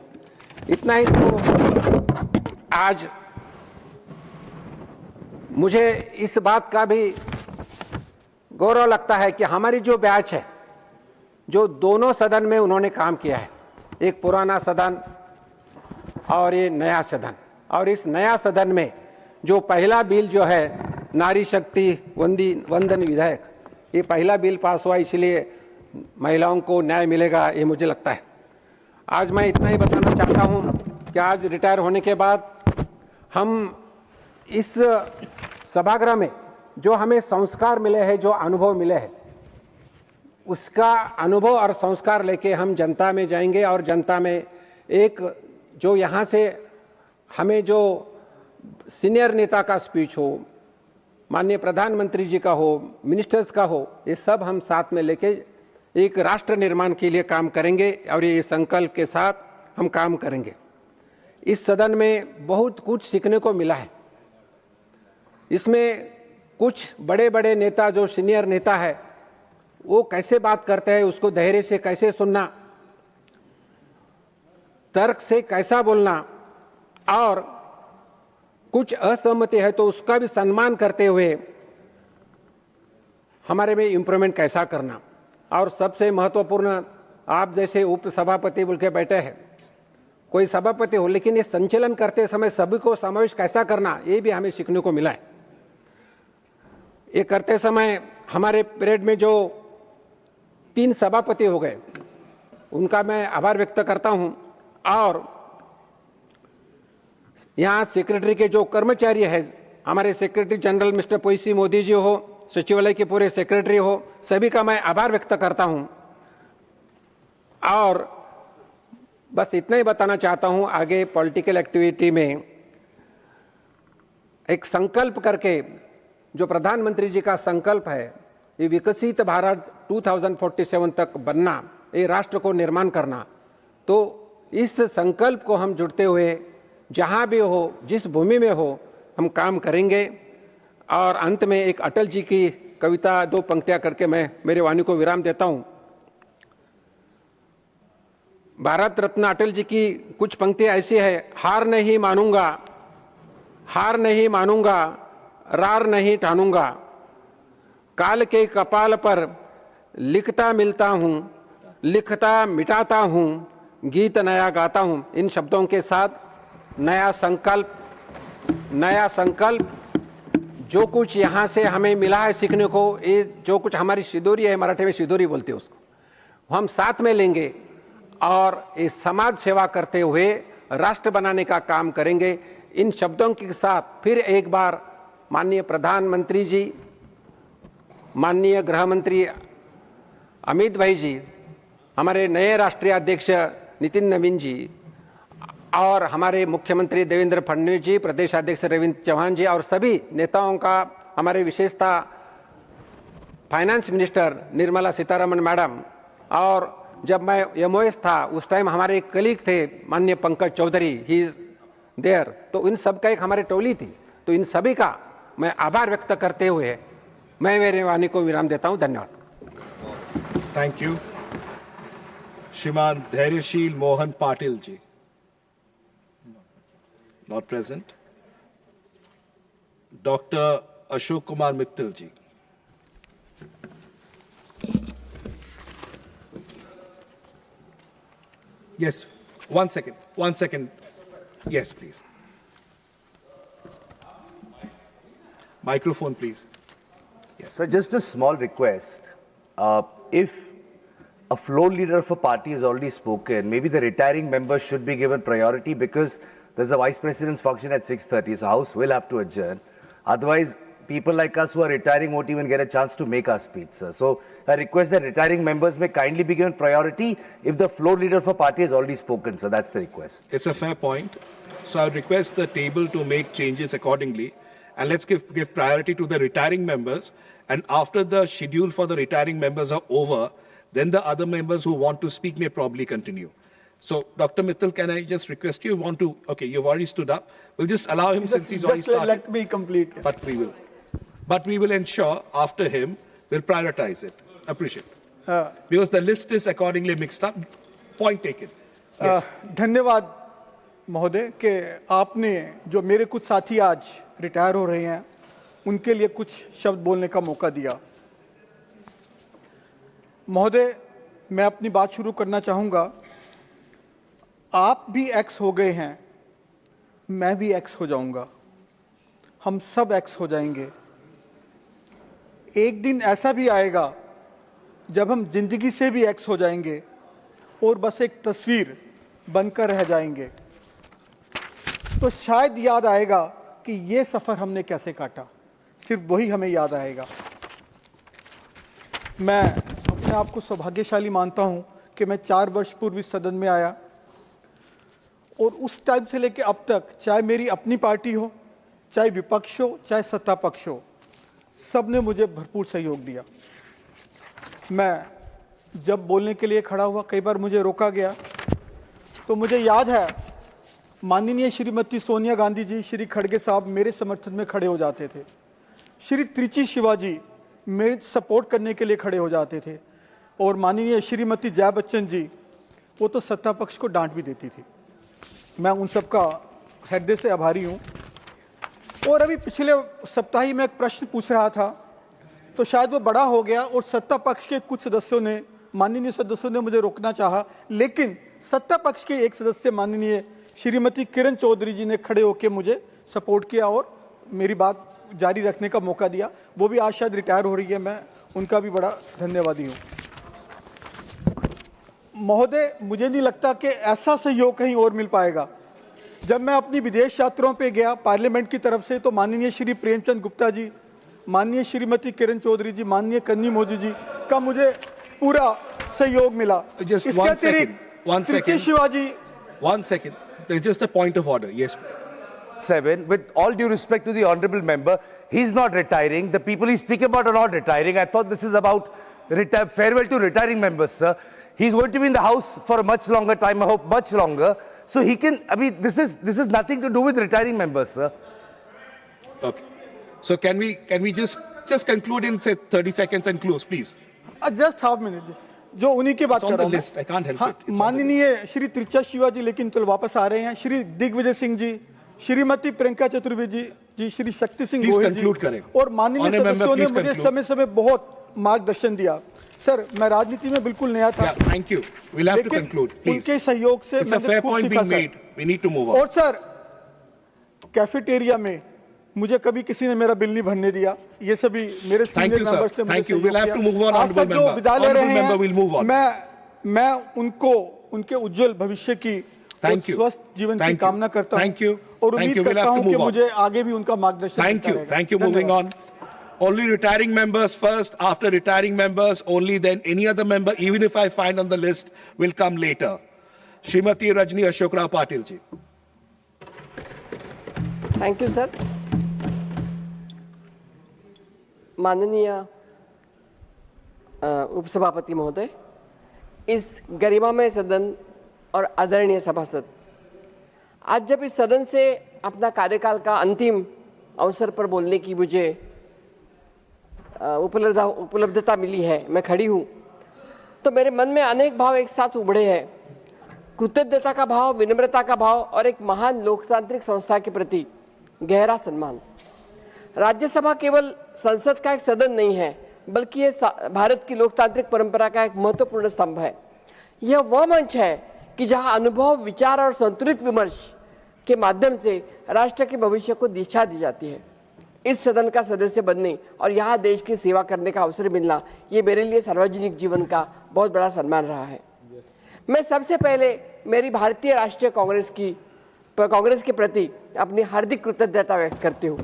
इतना ही तो आज मुझे इस बात का भी गौरव लगता है कि हमारी जो बैच है, जो दोनों सदन में उन्होंने काम किया है, एक पुराना सदन और ये नया सदन, और इस नया सदन में जो पहला बिल जो है नारी शक्ति वंदन विधेयक, ये पहला बिल पास हुआ, इसलिए महिलाओं को न्याय मिलेगा ये मुझे लगता है। आज मैं इतना ही बताना चाहता हूँ कि आज रिटायर होने के बाद हम इस सभागृह में जो हमें संस्कार मिले हैं, जो अनुभव मिले हैं, उसका अनुभव और संस्कार लेके हम जनता में जाएंगे और जनता में एक जो यहाँ से हमें जो सीनियर नेता का स्पीच हो, माननीय प्रधानमंत्री जी का हो, मिनिस्टर्स का हो, ये सब हम साथ में लेके एक राष्ट्र निर्माण के लिए काम करेंगे और ये संकल्प के साथ हम काम करेंगे। इस सदन में बहुत कुछ सीखने को मिला है। इसमें कुछ बड़े बड़े नेता जो सीनियर नेता है वो कैसे बात करते हैं, उसको धैर्य से कैसे सुनना, तर्क से कैसा बोलना, और कुछ असहमति है तो उसका भी सम्मान करते हुए हमारे में इम्प्रूवमेंट कैसा करना। और सबसे महत्वपूर्ण, आप जैसे उप सभापति बोल के बैठे हैं, कोई सभापति हो, लेकिन ये संचालन करते समय सभी को समावेश कैसा करना, ये भी हमें सीखने को मिला है। ये करते समय हमारे पीरियड में जो 3 सभापति हो गए, उनका मैं आभार व्यक्त करता हूं। और यहाँ सेक्रेटरी के जो कर्मचारी है, हमारे secretary general mister PC Modi ji हो, सचिवालय के पूरे सेक्रेटरी हो, सभी का मैं आभार व्यक्त करता हूं। और बस इतना ही बताना चाहता हूं, आगे पॉलिटिकल एक्टिविटी में एक संकल्प करके, जो प्रधानमंत्री जी का संकल्प है, ये विकसित भारत 2047 तक बनना, ये राष्ट्र को निर्माण करना, तो इस संकल्प को हम जुड़ते हुए जहाँ भी हो, जिस भूमि में हो, हम काम करेंगे। और अंत में एक अटल जी की कविता 2 पंक्तियां करके मैं मेरे वाणी को विराम देता हूं। भारत रत्न अटल जी की कुछ पंक्तियां ऐसी है: हार नहीं मानूंगा, हार नहीं मानूंगा, रार नहीं ठानूंगा, काल के कपाल पर लिखता मिलता हूं, लिखता मिटाता हूं, गीत नया गाता हूं। इन शब्दों के साथ नया संकल्प जो कुछ यहाँ से हमें मिला है सीखने को, ये जो कुछ हमारी सिदोरी है, मराठी में सिदोरी बोलते हैं उसको, हम साथ में लेंगे और इस समाज सेवा करते हुए राष्ट्र बनाने का काम करेंगे। इन शब्दों के साथ फिर एक बार माननीय प्रधानमंत्री जी, माननीय गृह मंत्री अमित भाई जी, हमारे नए राष्ट्रीय अध्यक्ष नितिन नवीन जी, और हमारे मुख्यमंत्री देवेंद्र फडणवीस जी, प्रदेश अध्यक्ष रविंद्र चौहान जी, और सभी नेताओं का, हमारे विशेषता finance minister Nirmala Sitharaman madam, और जब मैं MOS था उस टाइम हमारे एक कलीग थे माननीय Pankaj Chaudhary, he is there, तो इन सब का एक हमारी टोली थी। तो इन सभी का मैं आभार व्यक्त करते हुए मैं मेरी वाणी को विराम देता हूं। धन्यवाद। Thank you. Shriman Dhairyashil Mohan Patil ji. Not present. Dr. Ashok Kumar Mittal ji. Yes, 1 second, 1 second. Yes, please. Microphone, please. Yes. So just a small request. If a floor leader of a party has already spoken, maybe the retiring members should be given priority because there's a vice president's function at 6:30, so House will have to adjourn. Otherwise, people like us who are retiring won't even get a chance to make our speech, sir. So I request that retiring members may kindly be given priority if the floor leader of a party has already spoken, sir. That's the request. It's a fair point. So I request the table to make changes accordingly. And let's give priority to the retiring members. And after the schedule for the retiring members are over, then the other members who want to speak may probably continue. So, Dr. Mittal, can I just request you want to, okay, you've already stood up. We'll just allow him since he's already started. Let me complete. But we will ensure after him, we'll prioritize it. Appreciate it. Because the list is accordingly mixed up. Point taken. Yes. धन्यवाद महोदय कि आपने जो मेरे कुछ साथी आज retire हो रहे हैं उनके लिए कुछ शब्द बोलने का मौका दिया। महोदय, मैं अपनी बात शुरू करना चाहूँगा। आप भी एक्स हो गए हैं, मैं भी एक्स हो जाऊँगा, हम सब एक्स हो जाएंगे। एक दिन ऐसा भी आएगा जब हम जिंदगी से भी एक्स हो जाएंगे और बस एक तस्वीर बनकर रह जाएंगे। तो शायद याद आएगा कि ये सफ़र हमने कैसे काटा, सिर्फ वही हमें याद आएगा। मैं अपने आप को सौभाग्यशाली मानता हूं कि मैं 4 वर्ष पूर्व इस सदन में आया और उस टाइम से लेकर अब तक, चाहे मेरी अपनी पार्टी हो, चाहे विपक्ष हो, चाहे सत्ता पक्ष हो, सब ने मुझे भरपूर सहयोग दिया। मैं जब बोलने के लिए खड़ा हुआ, कई बार मुझे रोका गया, तो मुझे याद है माननीय श्रीमती सोनिया गांधी जी, श्री खड़गे साहब मेरे समर्थन में खड़े हो जाते थे। श्री त्रिची शिवाजी मेरे सपोर्ट करने के लिए खड़े हो जाते थे और माननीय श्रीमती जया बच्चन जी, वो तो सत्ता पक्ष को डांट भी देती थी। मैं उन सब का हृदय से आभारी हूँ। और अभी पिछले सप्ताह ही मैं एक प्रश्न पूछ रहा था, तो शायद वो बड़ा हो गया और सत्ता पक्ष के कुछ सदस्यों ने, माननीय सदस्यों ने मुझे रोकना चाहा, लेकिन सत्ता पक्ष के एक सदस्य माननीय श्रीमती किरण चौधरी जी ने खड़े होकर मुझे सपोर्ट किया और मेरी बात जारी रखने का मौका दिया। वो भी आज शायद रिटायर हो रही है, मैं उनका भी बड़ा धन्यवादी हूँ। महोदय, मुझे नहीं लगता कि ऐसा सहयोग कहीं और मिल पाएगा। जब मैं अपनी विदेश यात्राओं पे गया पार्लियामेंट की तरफ से, तो माननीय श्री प्रेमचंद गुप्ता जी, माननीय श्रीमती किरण चौधरी जी, माननीय कन्नी मोदी जी का मुझे पूरा सहयोग मिला। इसके अतिरिक्त Shivaji, 1 second. There's just a point of order. Yes. 7, with all due respect to the honorable member, he's not retiring. The people he's speaking about are not retiring. I thought this is about farewell to retiring members, sir. He's going to be in the House for a much longer time, I hope much longer. So he can, I mean, this is nothing to do with retiring members, sir. Okay. So can we just conclude in say 30 seconds and close, please? Just half minute. जो उन्हीं की बात कर रहा हूँ। हाँ, माननीय श्री त्रिचा शिवाजी लेकिन तो वापस आ रहे हैं, श्री दिग्विजय सिंह जी, श्रीमती प्रियंका चतुर्वेदी जी, श्री शक्ति सिंह गोयल जी और माननीय सदस्यों ने मुझे समय समय बहुत मार्गदर्शन दिया। सर, मैं राजनीति में बिल्कुल नया था, thank you, we'll have to conclude, please. उनके सहयोग से मैंने खूब सीखा sir. We need to move on. और सर, कैफेटेरिया में मुझे कभी किसी ने मेरा बिल नहीं भरने दिया। ये सभी मेरे सीनियर मेंबर्स ने मुझे सहयोग किया। आज सब जो विदा ले रहे हैं, मैं उनको उनके उज्जवल भविष्य की और स्वस्थ जीवन की कामना करता हूं और उम्मीद करता हूं कि मुझे आगे भी उनका मार्गदर्शन मिलता रहेगा। Thank you. Moving on. Only retiring members first. After retiring members, only then any other member, even if I find on the list, will come later. Srimati Rajni Ashok Rao Patil ji. Thank you, sir. माननीय उपसभापति महोदय, इस गरिमामय सदन और आदरणीय सभासद, आज जब इस सदन से अपना कार्यकाल का अंतिम अवसर पर बोलने की मुझे उपलब्धता मिली है, मैं खड़ी हूँ, तो मेरे मन में अनेक भाव एक साथ उभरे हैं। कृतज्ञता का भाव, विनम्रता का भाव और एक महान लोकतांत्रिक संस्था के प्रति गहरा सम्मान। राज्यसभा केवल संसद का एक सदन नहीं है, बल्कि ये भारत की लोकतांत्रिक परंपरा का एक महत्वपूर्ण स्तंभ है। यह वह मंच है कि जहां अनुभव, विचार और संतुलित विमर्श के माध्यम से राष्ट्र के भविष्य को दिशा दी जाती है। इस सदन का सदस्य बनने और यहाँ देश की सेवा करने का अवसर मिलना, ये मेरे लिए सार्वजनिक जीवन का बहुत बड़ा सम्मान रहा है। मैं सबसे पहले मेरी भारतीय राष्ट्रीय कांग्रेस के प्रति अपनी हार्दिक कृतज्ञता व्यक्त करती हूँ,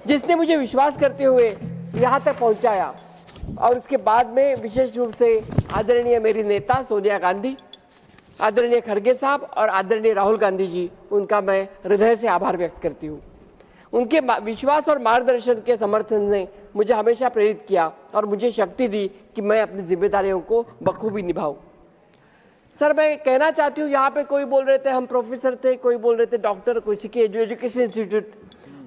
जिसने मुझे विश्वास करते हुए यहाँ तक पहुँचाया। और उसके बाद में विशेष रूप से आदरणीय मेरी नेता सोनिया गांधी, आदरणीय खड़गे साहब और आदरणीय राहुल गांधी जी, उनका मैं हृदय से आभार व्यक्त करती हूँ। उनके विश्वास और मार्गदर्शन के समर्थन ने मुझे हमेशा प्रेरित किया और मुझे शक्ति दी कि मैं अपनी जिम्मेदारियों को बखूबी निभाऊं। सर, मैं कहना चाहती हूँ, यहाँ पे कोई बोल रहे थे हम प्रोफेसर थे, कोई बोल रहे थे डॉक्टर, किसी के एजुकेशन इंस्टीट्यूट।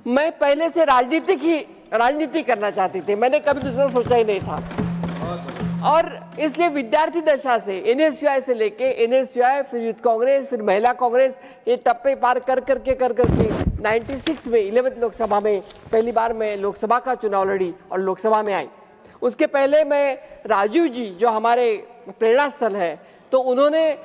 मैं पहले से राजनीति करना चाहती थी, मैंने कभी दूसरा सोचा ही नहीं था। और इसलिए विद्यार्थी दशा से NSUI से लेके NSUI, फिर यूथ कांग्रेस, फिर महिला कांग्रेस, ये टप्पे पार कर करके 96 में 11वीं लोकसभा में पहली बार मैं लोकसभा का चुनाव लड़ी और लोकसभा में आई। उसके पहले मैं राजीव जी, जो हमारे प्रेरणा स्थल है, तो उन्होंने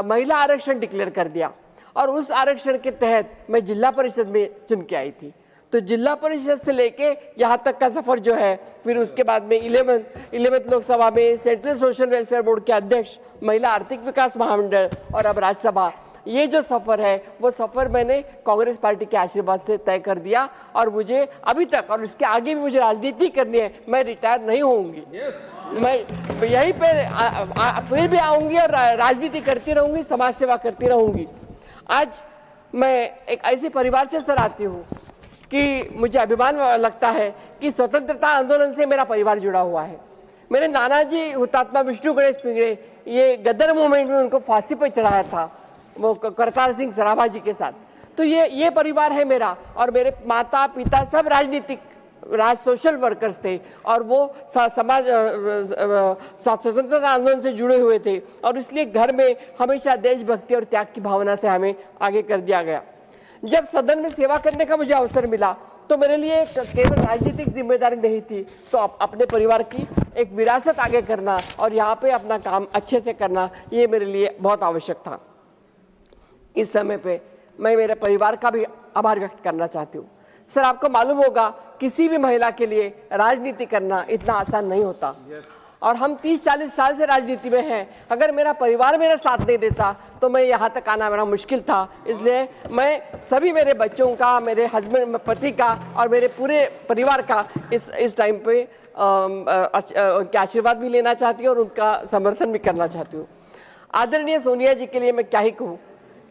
महिला आरक्षण डिक्लेयर कर दिया और उस आरक्षण के तहत मैं जिला परिषद में चुन के आई थी। तो जिला परिषद से लेके यहाँ तक का सफर जो है, फिर उसके बाद में 11वीं लोकसभा में सेंट्रल सोशल वेलफेयर बोर्ड के अध्यक्ष, महिला आर्थिक विकास महामंडल और अब राज्यसभा, ये जो सफर है वो सफर मैंने कांग्रेस पार्टी के आशीर्वाद से तय कर दिया। और मुझे अभी तक और इसके आगे भी मुझे राजनीति करनी है, मैं रिटायर नहीं होऊंगी। मैं यहीं पे फिर भी आऊंगी और राजनीति करती रहूंगी, समाज सेवा करती रहूंगी। आज मैं एक ऐसे परिवार से सर आती हूँ कि मुझे अभिमान लगता है कि स्वतंत्रता आंदोलन से मेरा परिवार जुड़ा हुआ है। मेरे नाना जी हुतात्मा विष्णु गणेश पिंगड़े, ये गदर मूवमेंट में उनको फांसी पर चढ़ाया था, वो करतार सिंह सराभा जी के साथ। तो ये परिवार है मेरा। और मेरे माता पिता सब सोशल वर्कर्स थे और वो समाज स्वतंत्रता आंदोलन से जुड़े हुए थे, और इसलिए घर में हमेशा देशभक्ति और त्याग की भावना से हमें आगे कर दिया गया। जब सदन में सेवा करने का मुझे अवसर मिला तो मेरे लिए केवल राजनीतिक जिम्मेदारी नहीं थी, तो अपने परिवार की एक विरासत आगे करना और यहाँ पे अपना काम अच्छे से करना, ये मेरे लिए बहुत आवश्यक था। इस समय पे मैं मेरे परिवार का भी आभार व्यक्त करना चाहती हूँ। सर, आपको मालूम होगा, किसी भी महिला के लिए राजनीति करना इतना आसान नहीं होता। और हम 30-40 साल से राजनीति में हैं। अगर मेरा परिवार मेरा साथ नहीं देता तो मैं यहाँ तक आना मेरा मुश्किल था। इसलिए मैं सभी मेरे बच्चों का, मेरे हस्बैंड पति का और मेरे पूरे परिवार का इस टाइम पे उनके आशीर्वाद भी लेना चाहती हूँ और उनका समर्थन भी करना चाहती हूँ। आदरणीय सोनिया जी के लिए मैं क्या ही कहूँ,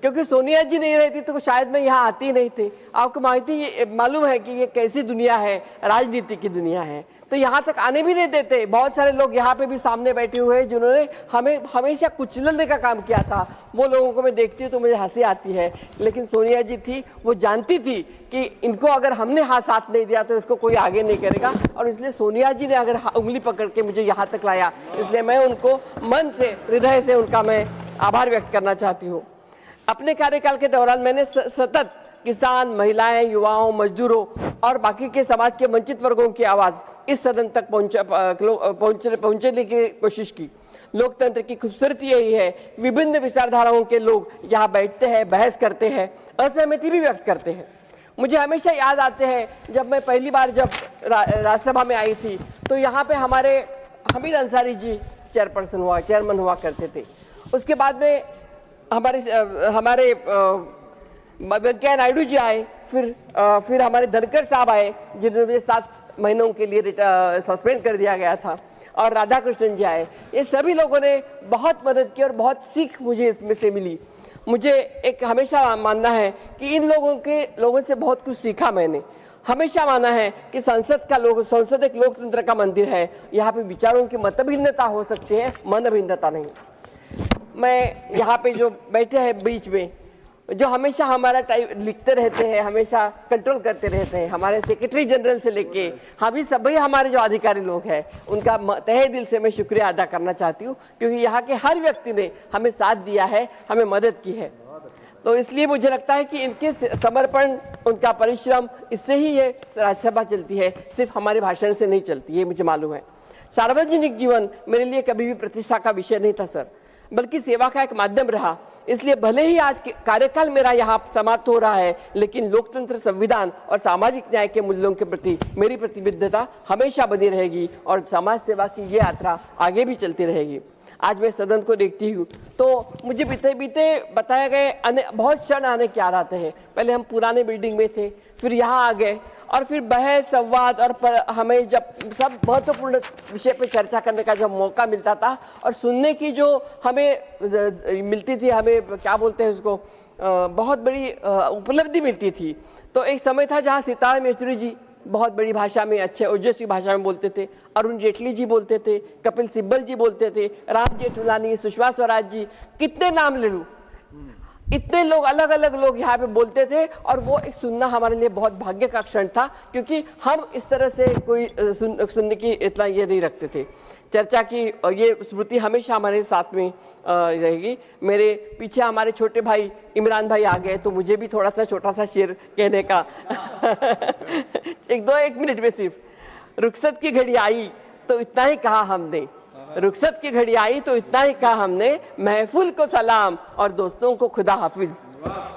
क्योंकि सोनिया जी नहीं रहती तो शायद मैं यहाँ आती नहीं थी। आपको मालूम है कि ये कैसी दुनिया है, राजनीति की दुनिया है, तो यहाँ तक आने भी नहीं देते। बहुत सारे लोग यहाँ पे भी सामने बैठे हुए हैं जिन्होंने हमें हमेशा कुचलने का काम किया था। वो लोगों को मैं देखती हूँ तो मुझे हंसी आती है, लेकिन सोनिया जी थी, वो जानती थी कि इनको अगर हमने हाथ साथ नहीं दिया तो इसको कोई आगे नहीं करेगा, और इसलिए सोनिया जी ने अगर उंगली पकड़ के मुझे यहाँ तक लाया, इसलिए मैं उनको मन से, हृदय से उनका मैं आभार व्यक्त करना चाहती हूँ। अपने कार्यकाल के दौरान मैंने सतत किसान, महिलाएं, युवाओं, मजदूरों और बाकी के समाज के वंचित वर्गों की आवाज़ इस सदन तक पहुंचने की कोशिश की। लोकतंत्र की खूबसूरती यही है, विभिन्न विचारधाराओं के लोग यहाँ बैठते हैं, बहस करते हैं, असहमति भी व्यक्त करते हैं। मुझे हमेशा याद आते हैं जब मैं पहली बार जब राज्यसभा में आई थी तो यहाँ पे हमारे हमीद अंसारी जी चेयरमैन हुआ करते थे। उसके बाद में हमारे वेंकैया नायडू जी आए, फिर हमारे धनखड़ साहब आए जिन्होंने मुझे 7 महीनों के लिए सस्पेंड कर दिया गया था, और राधाकृष्णन जी आए। ये सभी लोगों ने बहुत मदद की और बहुत सीख मुझे इसमें से मिली। मुझे एक हमेशा मानना है कि इन लोगों से बहुत कुछ सीखा। मैंने हमेशा माना है कि संसद एक लोकतंत्र का मंदिर है। यहाँ पे विचारों की मतभिन्नता हो सकती है, मनभिन्नता नहीं। मैं यहाँ पे जो बैठे हैं बीच में, जो हमेशा हमारा लिखते रहते हैं, हमेशा कंट्रोल करते रहते हैं, हमारे सेक्रेटरी जनरल से लेके हम सभी हमारे जो अधिकारी लोग हैं, उनका तहे दिल से मैं शुक्रिया अदा करना चाहती हूँ, क्योंकि यहाँ के हर व्यक्ति ने हमें साथ दिया है, हमें मदद की है। तो इसलिए मुझे लगता है कि इनके समर्पण, उनका परिश्रम, इससे ही ये राज्यसभा चलती है, सिर्फ हमारे भाषण से नहीं चलती, ये मुझे मालूम है। सार्वजनिक जीवन मेरे लिए कभी भी प्रतिष्ठा का विषय नहीं था सर, बल्कि सेवा का एक माध्यम रहा। इसलिए भले ही आज कार्यकाल मेरा यहाँ समाप्त हो रहा है, लेकिन लोकतंत्र, संविधान और सामाजिक न्याय के मूल्यों के प्रति मेरी प्रतिबद्धता हमेशा बनी रहेगी और समाज सेवा की ये यात्रा आगे भी चलती रहेगी। आज मैं सदन को देखती हूँ तो मुझे बीते बीते बताए गए बहुत क्षण आने के याद आते हैं। पहले हम पुराने बिल्डिंग में थे, फिर यहाँ आ गए और फिर बहस, संवाद और हमें जब सब महत्वपूर्ण विषय पर चर्चा करने का जब मौका मिलता था और सुनने की जो हमें मिलती थी, हमें क्या बोलते हैं उसको, बहुत बड़ी उपलब्धि मिलती थी। तो एक समय था जहाँ सीताराम येचुरी जी बहुत बड़ी भाषा में, अच्छे ओजस्वी भाषा में बोलते थे, अरुण जेटली जी बोलते थे, कपिल सिब्बल जी बोलते थे, राम जेठमलानी, सुषमा स्वराज जी, कितने नाम ले लूं, इतने लोग, अलग अलग लोग यहाँ पे बोलते थे और वो एक सुनना हमारे लिए बहुत भाग्य का क्षण था, क्योंकि हम इस तरह से कोई सुनने की इतना ये नहीं रखते थे। चर्चा की ये स्मृति हमेशा हमारे साथ में रहेगी। मेरे पीछे हमारे छोटे भाई इमरान भाई आ गए, तो मुझे भी थोड़ा सा छोटा सा शेर कहने का एक मिनट में सिर्फ। रुखसत की घड़ी आई तो इतना ही कहा हमने, रुखसत की घड़ी आई तो इतना ही कहा हमने, महफिल को सलाम और दोस्तों को खुदा हाफिज।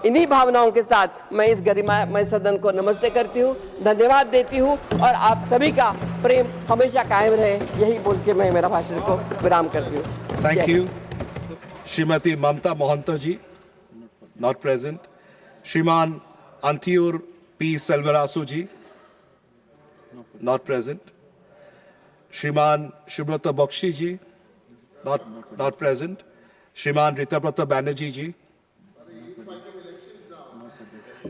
इन्हीं भावनाओं के साथ मैं इस गरिमामय सदन को नमस्ते करती हूँ, धन्यवाद देती हूँ और आप सभी का प्रेम हमेशा कायम रहे, यही बोल के मैं मेरा भाषण को विराम करती हूँ। Thank you. Shrimati Mamata Mohanta ji, not present. Shriman Antiyur P Selvarasu ji, not present. Shriman Subrata Bakshi ji, not present. श्रीमान ऋतव्रत बैनर्जी जी,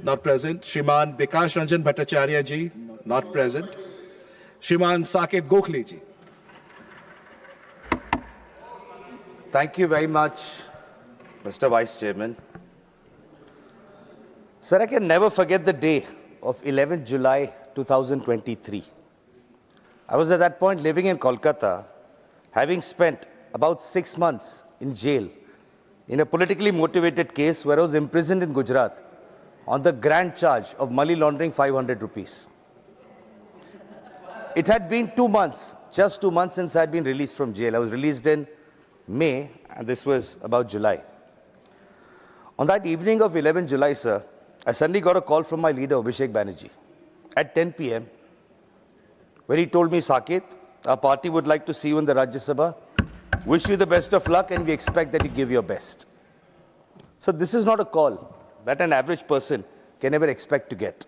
not present. श्रीमान विकास रंजन भट्टाचार्य जी, not present. श्रीमान साकेत गोखले जी। Thank you very much, Mr. Vice Chairman. Sir, I can never forget the day of 11th July 2023. I was at that point living in Kolkata, having spent about 6 months in jail in a politically motivated case where I was imprisoned in Gujarat on the grand charge of money laundering 500 rupees. It had been 2 months, just 2 months since I had been released from jail. I was released in May, and this was about July. On that evening of 11 July, sir, I suddenly got a call from my leader, Abhishek Banerjee, at 10 p.m., where he told me, Saket, our party would like to see you in the Rajyasabha. Wish you the best of luck, and we expect that you give your best. So this is not a call that an average person can ever expect to get.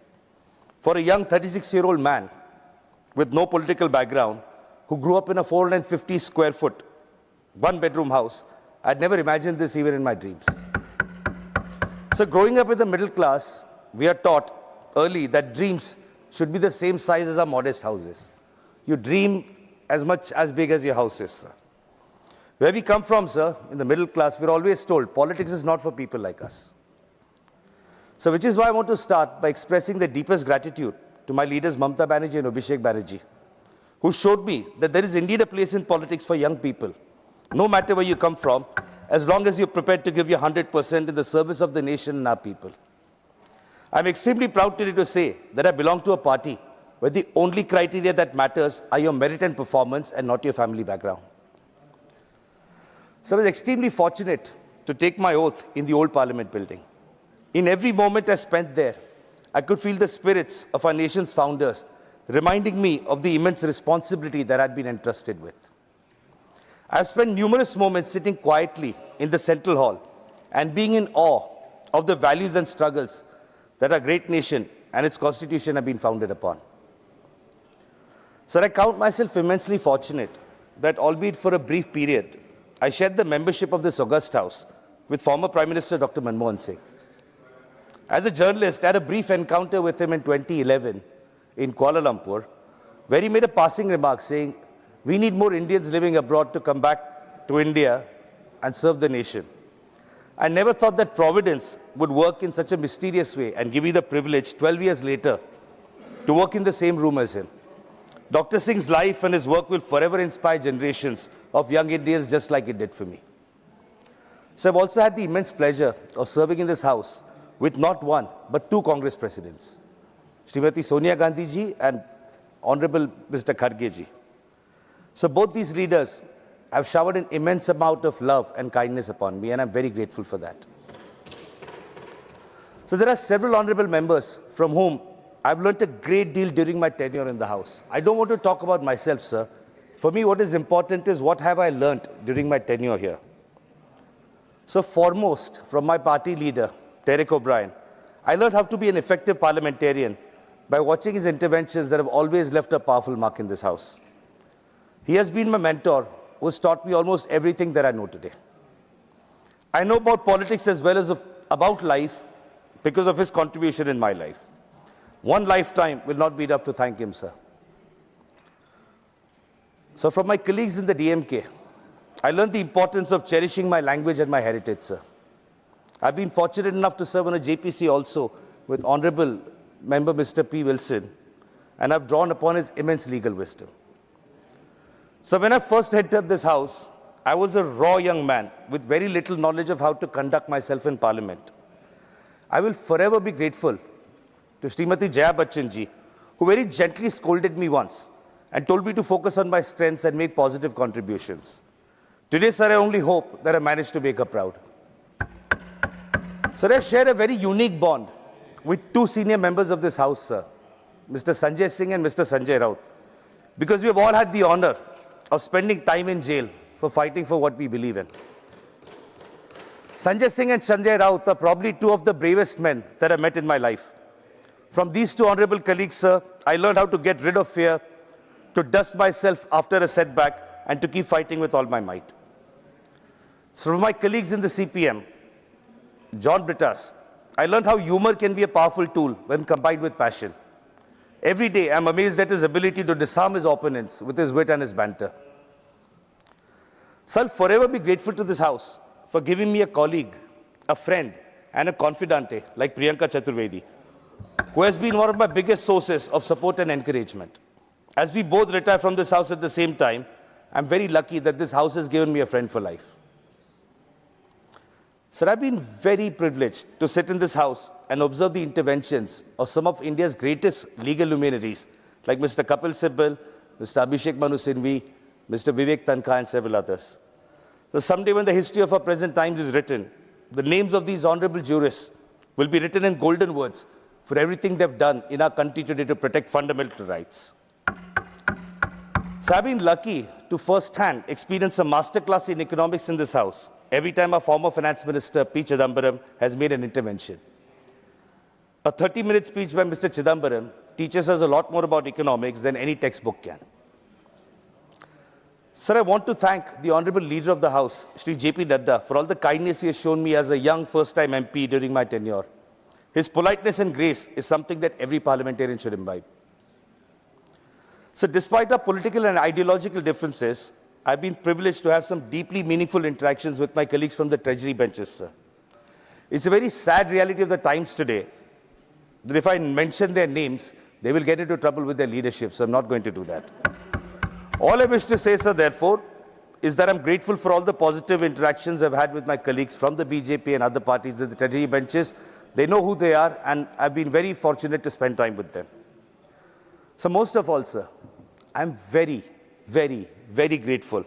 For a young 36-year-old man with no political background, who grew up in a 450 square foot, one-bedroom house, I'd never imagined this even in my dreams. So growing up in the middle class, we are taught early that dreams should be the same size as our modest houses. You dream as much as big as your house is, sir. Where we come from, sir, in the middle class, we're always told politics is not for people like us. So which is why I want to start by expressing the deepest gratitude to my leaders Mamata Banerjee and Abhishek Banerjee, who showed me that there is indeed a place in politics for young people, no matter where you come from, as long as you're prepared to give your 100% in the service of the nation and our people. I'm extremely proud today to say that I belong to a party where the only criteria that matters are your merit and performance and not your family background. So I was extremely fortunate to take my oath in the old Parliament building. In every moment I spent there, I could feel the spirits of our nation's founders reminding me of the immense responsibility that I'd been entrusted with. I've spent numerous moments sitting quietly in the central hall and being in awe of the values and struggles that our great nation and its constitution have been founded upon. Sir, I count myself immensely fortunate that, albeit for a brief period, I shared the membership of this august house with former Prime Minister Dr. Manmohan Singh. As a journalist, I had a brief encounter with him in 2011 in Kuala Lumpur, where he made a passing remark saying, we need more Indians living abroad to come back to India and serve the nation. I never thought that Providence would work in such a mysterious way and give me the privilege 12 years later to work in the same room as him. Dr. Singh's life and his work will forever inspire generations of young Indians just like it did for me. So I've also had the immense pleasure of serving in this house with not one, but two Congress presidents, Srimati Sonia Gandhi ji and Honorable Mr. Kharge ji. So both these leaders have showered an immense amount of love and kindness upon me, and I'm very grateful for that. So there are several honorable members from whom I've learnt a great deal during my tenure in the House. I don't want to talk about myself, sir. For me, what is important is what have I learnt during my tenure here. So foremost, from my party leader, Derek O'Brien, I learned how to be an effective parliamentarian by watching his interventions that have always left a powerful mark in this House. He has been my mentor, who has taught me almost everything that I know today. I know about politics as well as about life because of his contribution in my life. One lifetime will not be enough to thank him, sir. So from my colleagues in the DMK, I learned the importance of cherishing my language and my heritage, sir. I've been fortunate enough to serve on a JPC also with Honorable Member Mr. P. Wilson, and I've drawn upon his immense legal wisdom. So when I first entered this house, I was a raw young man with very little knowledge of how to conduct myself in Parliament. I will forever be grateful to Srimati Jaya Bachchan ji, who very gently scolded me once and told me to focus on my strengths and make positive contributions. Today, sir, I only hope that I managed to make her proud. Sir, I share a very unique bond with two senior members of this house, sir, Mr. Sanjay Singh and Mr. Sanjay Raut, because we have all had the honor of spending time in jail for fighting for what we believe in. Sanjay Singh and Sanjay Raut are probably two of the bravest men that I met in my life. From these two honorable colleagues, sir, I learned how to get rid of fear, to dust myself after a setback, and to keep fighting with all my might. So from my colleagues in the CPM, John Brittas, I learned how humor can be a powerful tool when combined with passion. Every day, I'm amazed at his ability to disarm his opponents with his wit and his banter. So I'll forever be grateful to this house for giving me a colleague, a friend, and a confidante like Priyanka Chaturvedi, who has been one of my biggest sources of support and encouragement. As we both retire from this house at the same time, I'm very lucky that this house has given me a friend for life. Sir, I've been very privileged to sit in this house and observe the interventions of some of India's greatest legal luminaries, like Mr. Kapil Sibal, Mr. Abhishek Manu Singhvi, Mr. Vivek Tankha, and several others. So someday when the history of our present times is written, the names of these honorable jurists will be written in golden words for everything they've done in our country today to protect fundamental rights. So I've been lucky to firsthand experience a masterclass in economics in this house every time our former finance minister, P. Chidambaram, has made an intervention. A 30-minute speech by Mr. Chidambaram teaches us a lot more about economics than any textbook can. Sir, I want to thank the Honorable Leader of the House, Shri J.P. Nadda, for all the kindness he has shown me as a young first-time MP during my tenure. His politeness and grace is something that every parliamentarian should imbibe. So despite our political and ideological differences, I've been privileged to have some deeply meaningful interactions with my colleagues from the Treasury benches, sir. It's a very sad reality of the times today that if I mention their names, they will get into trouble with their leadership, so I'm not going to do that. All I wish to say, sir, therefore, is that I'm grateful for all the positive interactions I've had with my colleagues from the BJP and other parties at the Treasury benches. They know who they are, and I've been very fortunate to spend time with them. So most of all, sir, I'm very, very, very grateful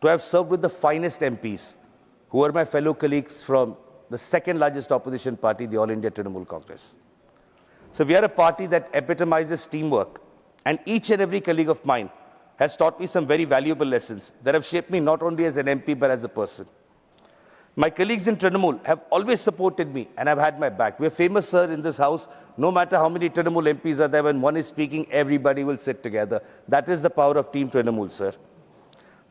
to have served with the finest MPs, who are my fellow colleagues from the second largest opposition party, the All India Trinamool Congress. So we are a party that epitomizes teamwork, and each and every colleague of mine has taught me some very valuable lessons that have shaped me not only as an MP, but as a person. My colleagues in Trinamool have always supported me and have had my back. We're famous, sir, in this house. No matter how many Trinamool MPs are there, when one is speaking, everybody will sit together. That is the power of Team Trinamool, sir.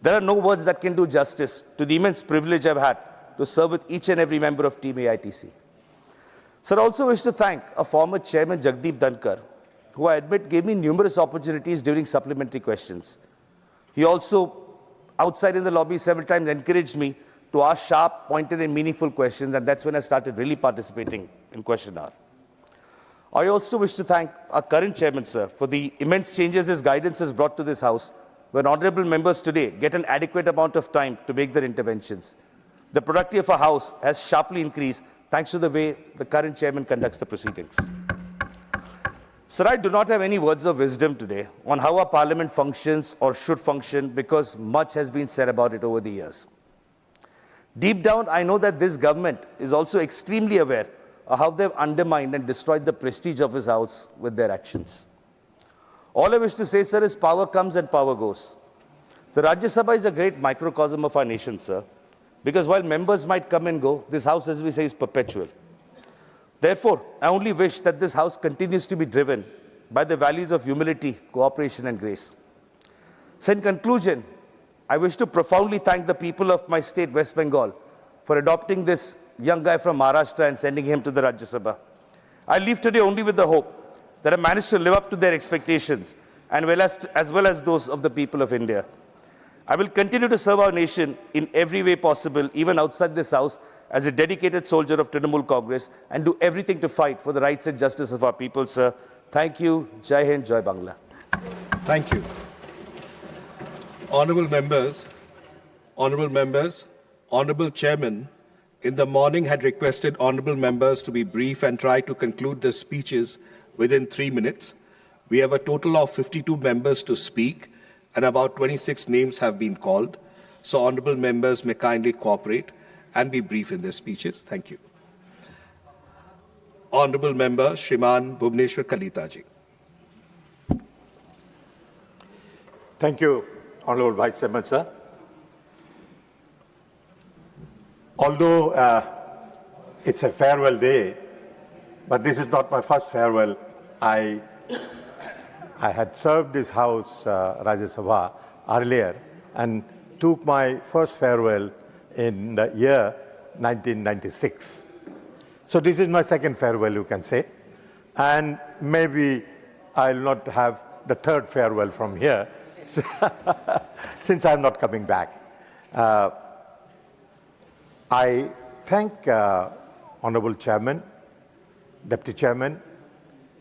There are no words that can do justice to the immense privilege I've had to serve with each and every member of Team AITC. Sir, I also wish to thank a former chairman, Jagdeep Dhankar, who I admit gave me numerous opportunities during supplementary questions. He also, outside in the lobby several times, encouraged me to ask sharp, pointed and meaningful questions, and that's when I started really participating in question hour. I also wish to thank our current chairman, sir, for the immense changes his guidance has brought to this house, where honorable members today get an adequate amount of time to make their interventions. The productivity of our house has sharply increased thanks to the way the current chairman conducts the proceedings. Sir, I do not have any words of wisdom today on how our parliament functions or should function, because much has been said about it over the years. Deep down, I know that this government is also extremely aware of how they've undermined and destroyed the prestige of his house with their actions. All I wish to say, sir, is power comes and power goes. The Rajyasabha is a great microcosm of our nation, sir, because while members might come and go, this house, as we say, is perpetual. Therefore, I only wish that this house continues to be driven by the values of humility, cooperation and grace. So in conclusion, I wish to profoundly thank the people of my state, West Bengal, for adopting this young guy from Maharashtra and sending him to the Rajyasabha. I leave today only with the hope that I managed to live up to their expectations, and as well as those of the people of India. I will continue to serve our nation in every way possible, even outside this house, as a dedicated soldier of Trinamool Congress, and do everything to fight for the rights and justice of our people, sir. Thank you. Jai Hind, Jai Bangla. Thank you. Honorable members, Honorable Chairman, in the morning had requested honorable members to be brief and try to conclude their speeches within 3 minutes. We have a total of 52 members to speak, and about 26 names have been called. So honorable members may kindly cooperate and be brief in their speeches. Thank you. Honorable Member Shriman Bhuvneshwar Kalitaji. Thank you, Honorable Vice Chairman, sir. Although it's a farewell day, but this is not my first farewell. I had served this house, Rajya Sabha, earlier, and took my first farewell in the year 1996. So this is my second farewell, you can say. And maybe I'll not have the third farewell from here, since I'm not coming back. I thank Honorable Chairman, Deputy Chairman,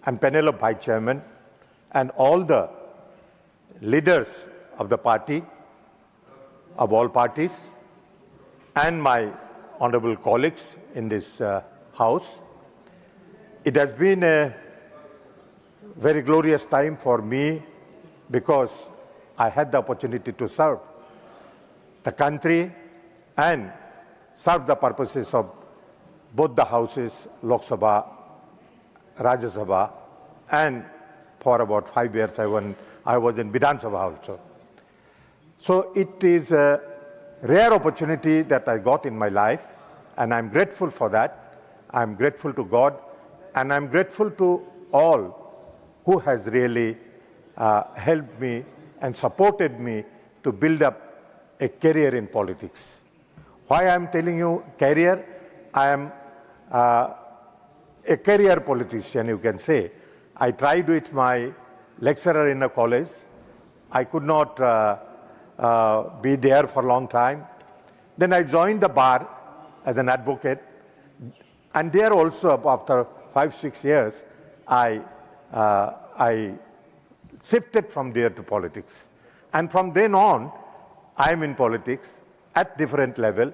and panel of Vice Chairman, and all the leaders of the party, of all parties, and my honorable colleagues in this house. It has been a very glorious time for me, because I had the opportunity to serve the country and serve the purposes of both the houses, Loksabha, Rajyasabha, and for about 5 years I was in Vidhan Sabha also. So it is a rare opportunity that I got in my life, and I'm grateful for that. I'm grateful to God, and I'm grateful to all who has really helped me and supported me to build up a career in politics. Why I'm telling you career? I am a career politician, you can say. I tried with my lecturer in a college. I could not be there for a long time. Then I joined the bar as an advocate. And there also, after 5-6 years, I shifted from there to politics. And from then on, I am in politics at different level,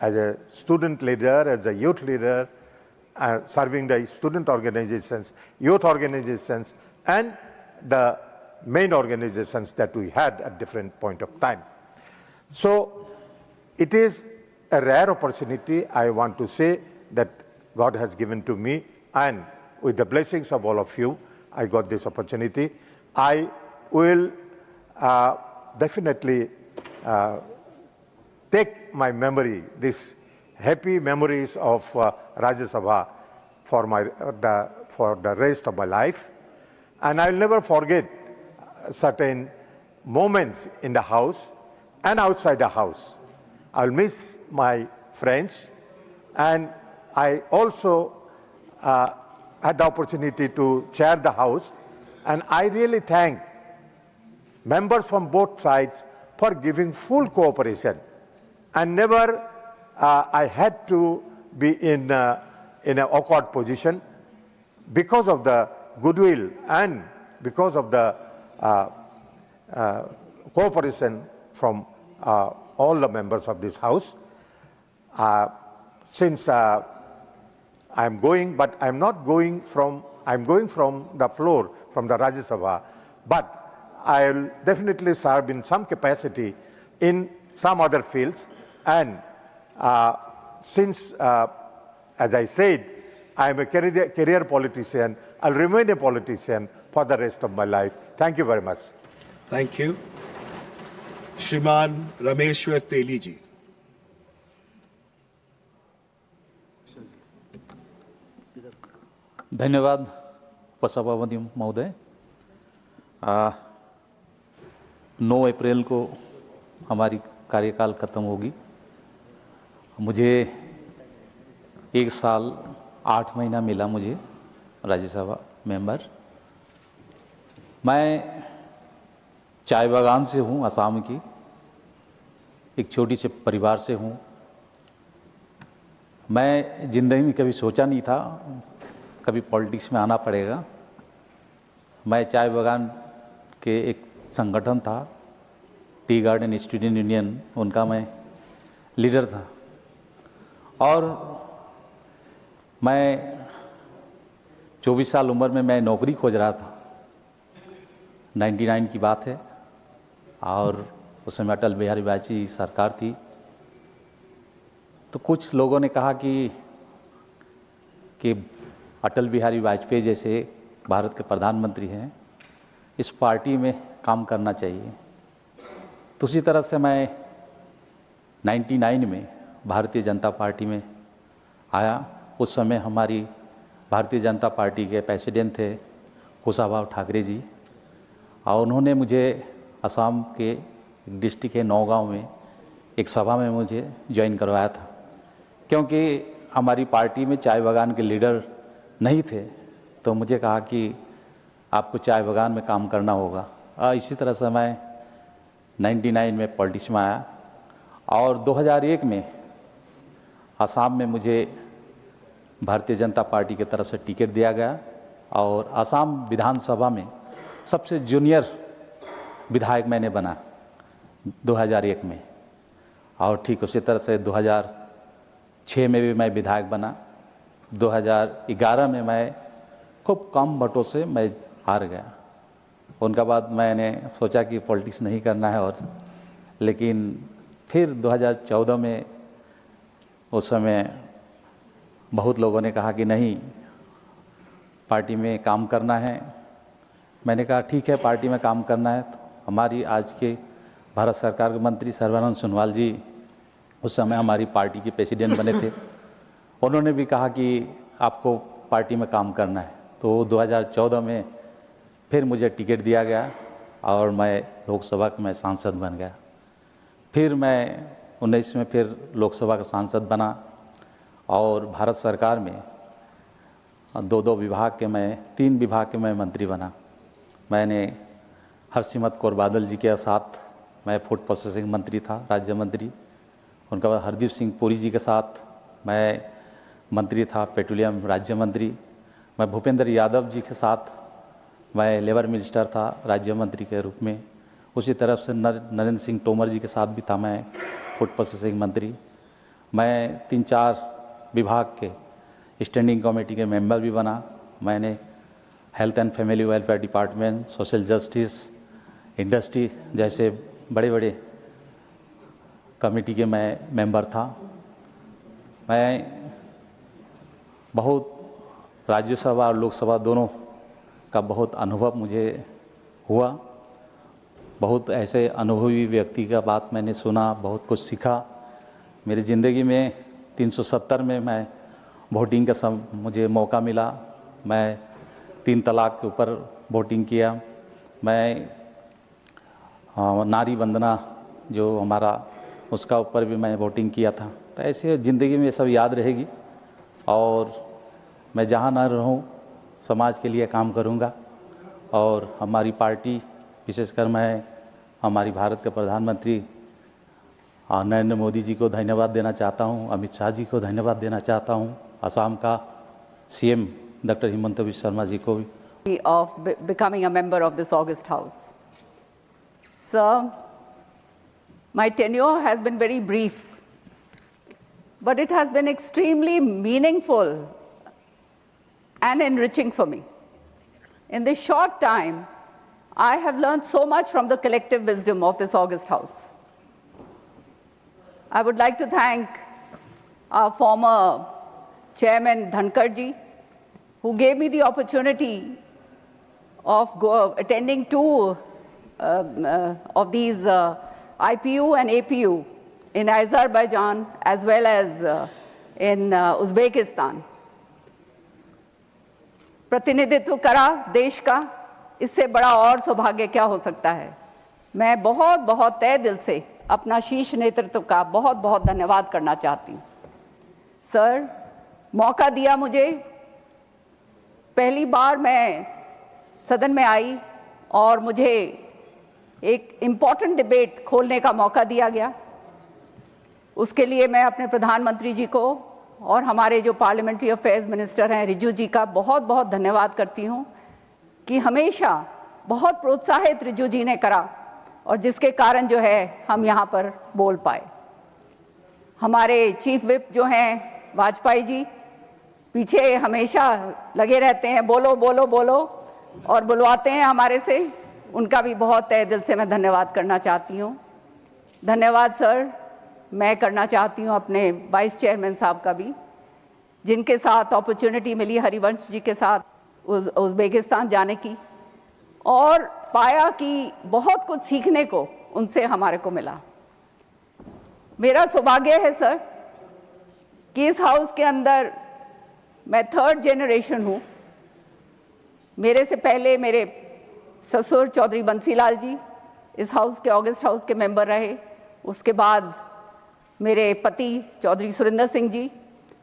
as a student leader, as a youth leader, serving the student organizations, youth organizations, and the main organizations that we had at different point of time. So it is a rare opportunity, I want to say, that God has given to me, and with the blessings of all of you, I got this opportunity. I will definitely take my memory, these happy memories of Rajya Sabha for the rest of my life. And I'll never forget certain moments in the house and outside the house. I'll miss my friends, and I also had the opportunity to chair the house, and I really thank members from both sides for giving full cooperation and never I had to be in an awkward position because of the goodwill and because of the cooperation from all the members of this House. Since I'm going, but I'm not going from, I'm going from the floor, from the Rajyasabha, but I'll definitely serve in some capacity in some other fields. And since, as I said, I'm a career politician, I'll remain a politician for the rest of my life. Thank you very much. Thank you. Shriman Rameshwar Teli ji. धन्यवाद उपसभापति महोदय। 9 अप्रैल को हमारी कार्यकाल खत्म होगी। मुझे 1 साल 8 महीना मिला मुझे राज्यसभा मेंबर। मैं चाय बागान से हूँ, असम की एक छोटी से परिवार से हूँ। मैं ज़िंदगी में कभी सोचा नहीं था कभी पॉलिटिक्स में आना पड़ेगा। मैं चाय बागान के एक संगठन था, टी गार्डन स्टूडेंट यूनियन, उनका मैं लीडर था। और मैं 24 साल उम्र में मैं नौकरी खोज रहा था। 99 की बात है और उस समय अटल बिहारी वाजपेयी सरकार थी। तो कुछ लोगों ने कहा कि अटल बिहारी वाजपेयी जैसे भारत के प्रधानमंत्री हैं, इस पार्टी में काम करना चाहिए। तो उसी तरह से मैं 99 में भारतीय जनता पार्टी में आया। उस समय हमारी भारतीय जनता पार्टी के प्रेसिडेंट थे कुशाभाऊ ठाकरे जी, और उन्होंने मुझे असम के डिस्ट्रिक्ट के नौगांव में एक सभा में मुझे ज्वाइन करवाया था, क्योंकि हमारी पार्टी में चाय बागान के लीडर नहीं थे। तो मुझे कहा कि आपको चाय बागान में काम करना होगा। इसी तरह से मैं 99 में पॉलिटिक्स में आया और 2001 में असम में मुझे भारतीय जनता पार्टी की तरफ से टिकट दिया गया और असम विधानसभा में सबसे जूनियर विधायक मैंने बना 2001 में। और ठीक उसी तरह से 2006 में भी मैं विधायक बना। 2011 में मैं खूब कम वोटों से मैं हार गया। उनका बाद मैंने सोचा कि पॉलिटिक्स नहीं करना है, और लेकिन फिर 2014 में उस समय बहुत लोगों ने कहा कि नहीं, पार्टी में काम करना है। मैंने कहा ठीक है, पार्टी में काम करना है। तो हमारी आज के भारत सरकार के मंत्री सर्बानंद सोनोवाल जी उस समय हमारी पार्टी के प्रेसिडेंट बने थे। उन्होंने भी कहा कि आपको पार्टी में काम करना है। तो 2014 में फिर मुझे टिकट दिया गया और मैं लोकसभा का मैं सांसद बन गया। फिर मैं 19 में फिर लोकसभा का सांसद बना और भारत सरकार में 2 विभाग के मैं 3 विभाग के मैं मंत्री बना। मैंने हरसिमरत कौर बादल जी के साथ मैं फूड प्रोसेसिंग मंत्री था, राज्य मंत्री। उनके बाद हरदीप सिंह पुरी जी के साथ मैं मंत्री था, पेट्रोलियम राज्य मंत्री। मैं भूपेंद्र यादव जी के साथ मैं लेबर मिनिस्टर था, राज्य मंत्री के रूप में। उसी तरफ से नरेंद्र सिंह तोमर जी के साथ भी था मैं फूड प्रोसेसिंग मंत्री। मैं 3-4 विभाग के स्टैंडिंग कमेटी के मेंबर भी बना। मैंने health and family welfare department, social justice, industry जैसे बड़े बड़े कमेटी के मैं मेंबर था। मैं बहुत राज्यसभा और लोकसभा दोनों का बहुत अनुभव मुझे हुआ। बहुत ऐसे अनुभवी व्यक्ति का बात मैंने सुना, बहुत कुछ सीखा। मेरी ज़िंदगी में 370 में मैं वोटिंग का मुझे मौका मिला। मैं 3 तलाक के ऊपर वोटिंग किया। मैं नारी वंदना जो हमारा उसका ऊपर भी मैं वोटिंग किया था। तो ऐसे ज़िंदगी में ये सब याद रहेगी और मैं जहाँ ना रहूँ समाज के लिए काम करूँगा। और हमारी पार्टी, विशेषकर मैं हमारी भारत के प्रधानमंत्री और नरेंद्र मोदी जी को धन्यवाद देना चाहता हूँ, अमित शाह जी को धन्यवाद देना चाहता हूँ, असम का सीएम डॉक्टर हिमंत बिस्वा शर्मा जी को भी। Of becoming a member of this August House. Sir, my tenure has been very brief, but it has been extremely meaningful and enriching for me. In this short time, I have learned so much from the collective wisdom of this August House. I would like to thank our former Chairman Dhankar ji, who gave me the opportunity of attending two of these IPU and APU in Azerbaijan as well as in Uzbekistan. प्रतिनिधित्व करा देश का, इससे बड़ा और सौभाग्य क्या हो सकता है। मैं बहुत बहुत तहे दिल से अपना शीर्ष नेतृत्व का बहुत बहुत धन्यवाद करना चाहती हूँ। सर, मौका दिया मुझे, पहली बार मैं सदन में आई और मुझे एक इम्पॉर्टेंट डिबेट खोलने का मौका दिया गया। उसके लिए मैं अपने प्रधानमंत्री जी को और हमारे जो पार्लियामेंट्री अफेयर्स मिनिस्टर हैं रिजू जी का बहुत बहुत धन्यवाद करती हूँ कि हमेशा बहुत प्रोत्साहित रिजू जी ने करा और जिसके कारण जो है हम यहाँ पर बोल पाए। हमारे चीफ विप जो हैं वाजपेयी जी पीछे हमेशा लगे रहते हैं, बोलो बोलो बोलो, और बुलवाते हैं हमारे से, उनका भी बहुत तहे दिल से मैं धन्यवाद करना चाहती हूँ। धन्यवाद सर मैं करना चाहती हूँ अपने वाइस चेयरमैन साहब का भी, जिनके साथ अपॉर्चुनिटी मिली हरिवंश जी के साथ उज़्बेकिस्तान जाने की, और पाया कि बहुत कुछ सीखने को उनसे हमारे को मिला। मेरा सौभाग्य है सर कि इस हाउस के अंदर मैं थर्ड जनरेशन हूँ। मेरे से पहले मेरे ससुर चौधरी बंसीलाल जी इस हाउस के ऑगस्ट हाउस के मेंबर रहे, उसके बाद मेरे पति चौधरी सुरिंदर सिंह जी,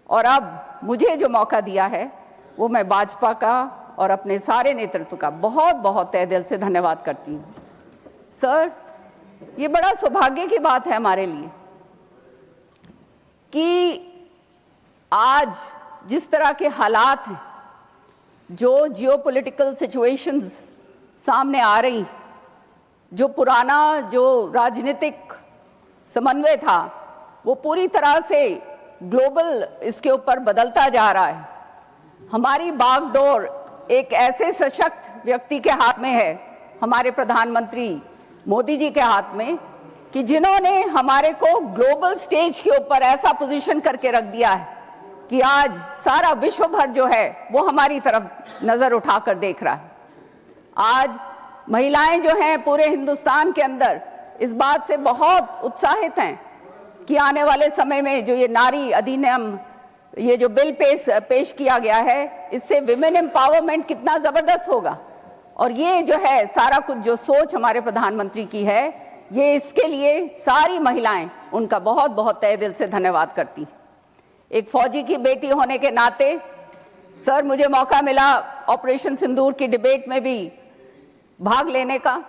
और अब मुझे जो मौका दिया है वो मैं भाजपा का और अपने सारे नेतृत्व का बहुत बहुत तहे दिल से धन्यवाद करती हूँ। सर, ये बड़ा सौभाग्य की बात है हमारे लिए कि आज जिस तरह के हालात हैं, जो जियोपॉलिटिकल सिचुएशंस सामने आ रही, जो पुराना जो राजनीतिक समन्वय था वो पूरी तरह से ग्लोबल इसके ऊपर बदलता जा रहा है। हमारी बागडोर एक ऐसे सशक्त व्यक्ति के हाथ में है, हमारे प्रधानमंत्री मोदी जी के हाथ में, कि जिन्होंने हमारे को ग्लोबल स्टेज के ऊपर ऐसा पोजीशन करके रख दिया है कि आज सारा विश्व भर जो है वो हमारी तरफ नजर उठाकर देख रहा है। आज महिलाएं जो हैं पूरे हिंदुस्तान के अंदर इस बात से बहुत उत्साहित हैं कि आने वाले समय में जो ये नारी अधिनियम, ये जो बिल पेश किया गया है, इससे विमेन एम्पावरमेंट कितना जबरदस्त होगा। और ये जो है सारा कुछ जो सोच हमारे प्रधानमंत्री की है, ये इसके लिए सारी महिलाएं उनका बहुत बहुत तहे दिल से धन्यवाद करती। एक फौजी की बेटी होने के नाते सर मुझे मौका मिला ऑपरेशन सिंदूर की डिबेट में भी भाग लेने का,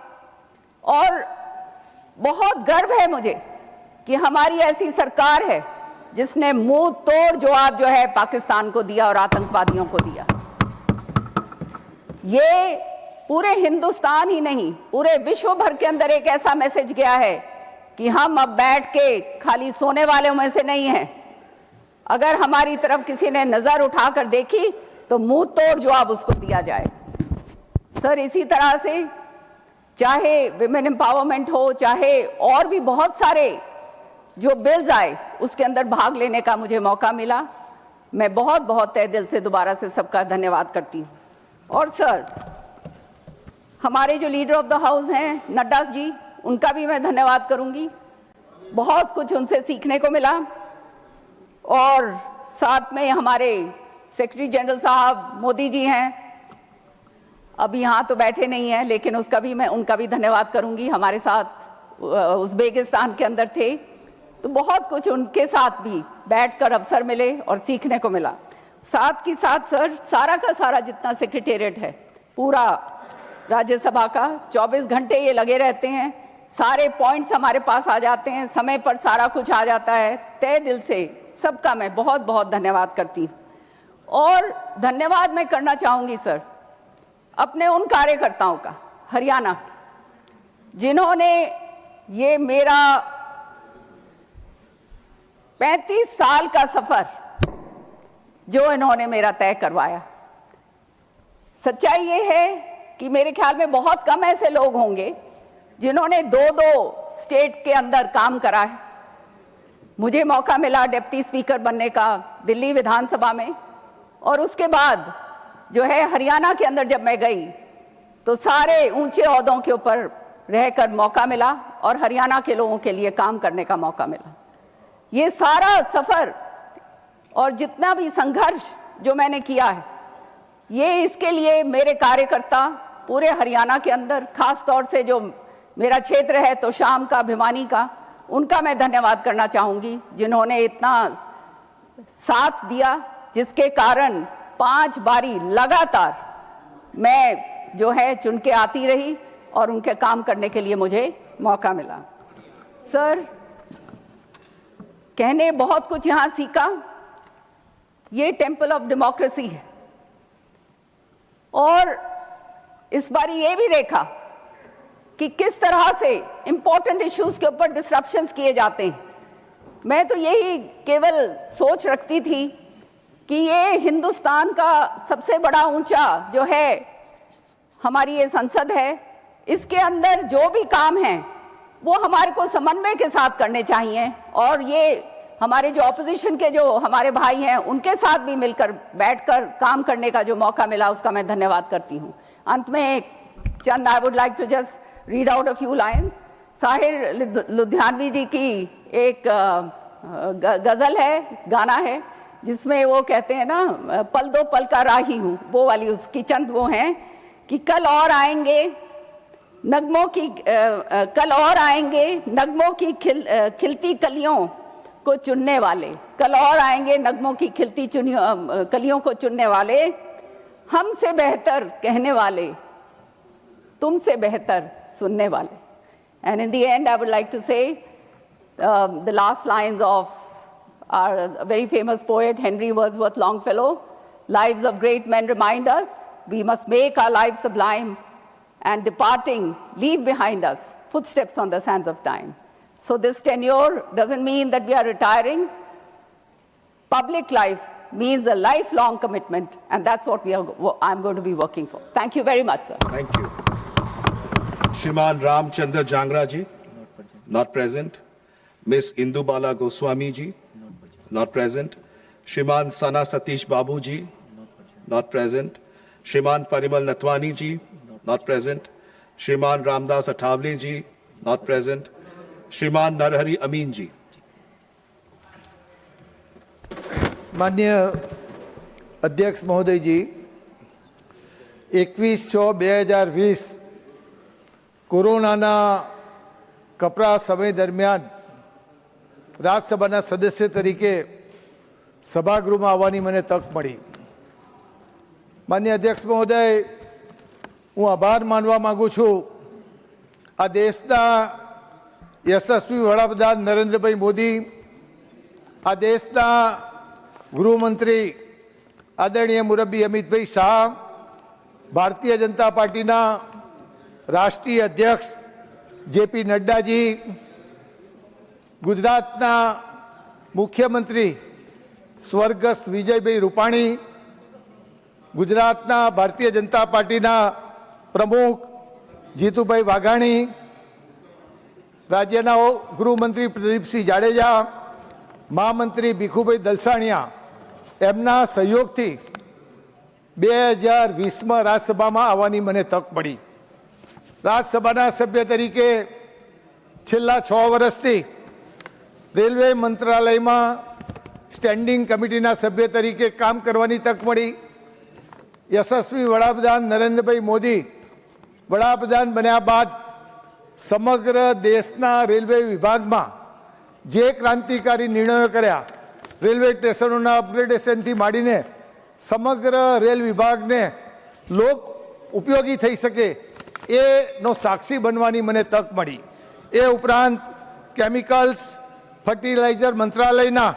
और बहुत गर्व है मुझे कि हमारी ऐसी सरकार है जिसने मुंह तोड़ जवाब जो है पाकिस्तान को दिया और आतंकवादियों को दिया। ये पूरे हिंदुस्तान ही नहीं, पूरे विश्व भर के अंदर एक ऐसा मैसेज गया है कि हम अब बैठ के खाली सोने वालों में से नहीं हैं। अगर हमारी तरफ किसी ने नजर उठाकर देखी तो मुंह तोड़ जवाब उसको दिया जाए। सर, इसी तरह से चाहे विमेन एम्पावरमेंट हो, चाहे और भी बहुत सारे जो बिल्स आए, उसके अंदर भाग लेने का मुझे मौका मिला। मैं बहुत बहुत तहे दिल से दोबारा से सबका धन्यवाद करती हूँ। और सर, हमारे जो लीडर ऑफ द हाउस हैं नड्डा जी, उनका भी मैं धन्यवाद करूंगी। बहुत कुछ उनसे सीखने को मिला। और साथ में हमारे सेक्रेटरी जनरल साहब मोदी जी हैं, अभी यहाँ तो बैठे नहीं हैं, लेकिन उनका भी धन्यवाद करूंगी। हमारे साथ उज़्बेकिस्तान के अंदर थे, तो बहुत कुछ उनके साथ भी बैठकर अवसर मिले और सीखने को मिला। साथ ही साथ सर, सारा का सारा जितना सेक्रेटेरिएट है, पूरा राज्यसभा का 24 घंटे ये लगे रहते हैं सारे पॉइंट्स हमारे पास आ जाते हैं, समय पर सारा कुछ आ जाता है। तहे दिल से सबका मैं बहुत बहुत धन्यवाद करती हूँ। और धन्यवाद मैं करना चाहूँगी सर अपने उन कार्यकर्ताओं का हरियाणा, जिन्होंने ये मेरा 35 साल का सफ़र जो इन्होंने मेरा तय करवाया। सच्चाई ये है कि मेरे ख्याल में बहुत कम ऐसे लोग होंगे जिन्होंने दो स्टेट के अंदर काम करा है। मुझे मौका मिला डिप्टी स्पीकर बनने का दिल्ली विधानसभा में, और उसके बाद जो है हरियाणा के अंदर जब मैं गई तो सारे ऊंचे ओहदों के ऊपर रहकर मौका मिला और हरियाणा के लोगों के लिए काम करने का मौका मिला। ये सारा सफ़र और जितना भी संघर्ष जो मैंने किया है, ये इसके लिए मेरे कार्यकर्ता पूरे हरियाणा के अंदर, खास तौर से जो मेरा क्षेत्र है तो शाम का, भिवानी का, उनका मैं धन्यवाद करना चाहूँगी, जिन्होंने इतना साथ दिया, जिसके कारण 5 बारी लगातार मैं जो है चुन के आती रही और उनके काम करने के लिए मुझे मौका मिला। सर, कहने बहुत कुछ यहाँ सीखा। ये टेम्पल ऑफ डेमोक्रेसी है, और इस बार ये भी देखा कि किस तरह से इंपॉर्टेंट इश्यूज के ऊपर डिसरप्शंस किए जाते हैं। मैं तो यही केवल सोच रखती थी कि ये हिंदुस्तान का सबसे बड़ा ऊंचा जो है हमारी ये संसद है, इसके अंदर जो भी काम हैं वो हमारे को समन्वय के साथ करने चाहिए, और ये हमारे जो ऑपोजिशन के जो हमारे भाई हैं उनके साथ भी मिलकर बैठकर काम करने का जो मौका मिला उसका मैं धन्यवाद करती हूँ। अंत में चंद I would like to just read out a few lines. Sahir Ludhianvi ji की एक गज़ल है, गाना है, जिसमें वो कहते हैं ना, पल दो पल का राही हूँ, वो वाली उसकी चंद वो हैं कि कल और आएंगे नगमों की कल और आएंगे नगमों की खिलती कलियों को चुनने वाले, कल और आएंगे नगमों की खिलती कलियों को चुनने वाले, हमसे बेहतर कहने वाले, तुमसे बेहतर सुनने वाले। And in the end, I would like to say the last lines of our very famous poet Henry Wordsworth Longfellow: lives of great men remind us we must make our lives sublime, and departing leave behind us footsteps on the sands of time. So this tenure doesn't mean that we are retiring. Public life means a lifelong commitment, and that's what I'm going to be working for. Thank you very much, sir. Thank you. Shriman Ramchandra Jangra ji, not present. Miss Indubala Goswami ji, not present. Shriman Sana Satish Babu ji, not present. Shriman Parimal Natwani ji, not present. Shriman Ramdas Athavale ji, not present. Shriman Narhari Amin ji. माननीय अध्यक्ष महोदय जी, 21/6/2020 कोरोनाना कपरा समय दरमियान राज्यसभा सदस्य तरीके सभागृह में आवानी मने तक मळी। माननीय अध्यक्ष महोदय, हूँ आभार मानवा मागू छूँ आ देशना यशस्वी वडाप्रधान नरेंद्रभाई मोदी, आ देशना गृहमंत्री आदरणीय मुरब्बी अमित भाई शाह, भारतीय जनता पार्टी राष्ट्रीय अध्यक्ष जेपी नड्डा जी, गुजरातना मुख्यमंत्री स्वर्गस्थ विजयभाई रूपाणी, गुजरातना भारतीय जनता पार्टी प्रमुख जीतुभाई वाघाणी, राज्यना गृहमंत्री प्रदीपसिंह जाडेजा, महामंत्री भीखुभाई दलसाणिया, एमना सहयोगथी 2020 में राज्यसभा में आवानी मने तक मळी। राज्यसभा सभ्य तरीके छेल्ला 6 वर्षथी रेलवे मंत्रालय में स्टेन्डिंग कमिटी सभ्य तरीके काम करवानी तक मळी। यशस्वी वडाप्रधान नरेंद्रभाई मोदी वडाप्रधान बन्या बाद समग्र देशना रेलवे विभाग में जे क्रांतिकारी निर्णयों कर्या, रेलवे स्टेशनों अपग्रेडेशन थी मांडीने समग्र रेल विभाग ने लोक उपयोगी थई सके ए नो साक्षी बनवानी मने तक मळी। એ ઉપરાંત કેમિકલ્સ ફર્ટિલાઇઝર મંત્રાલયના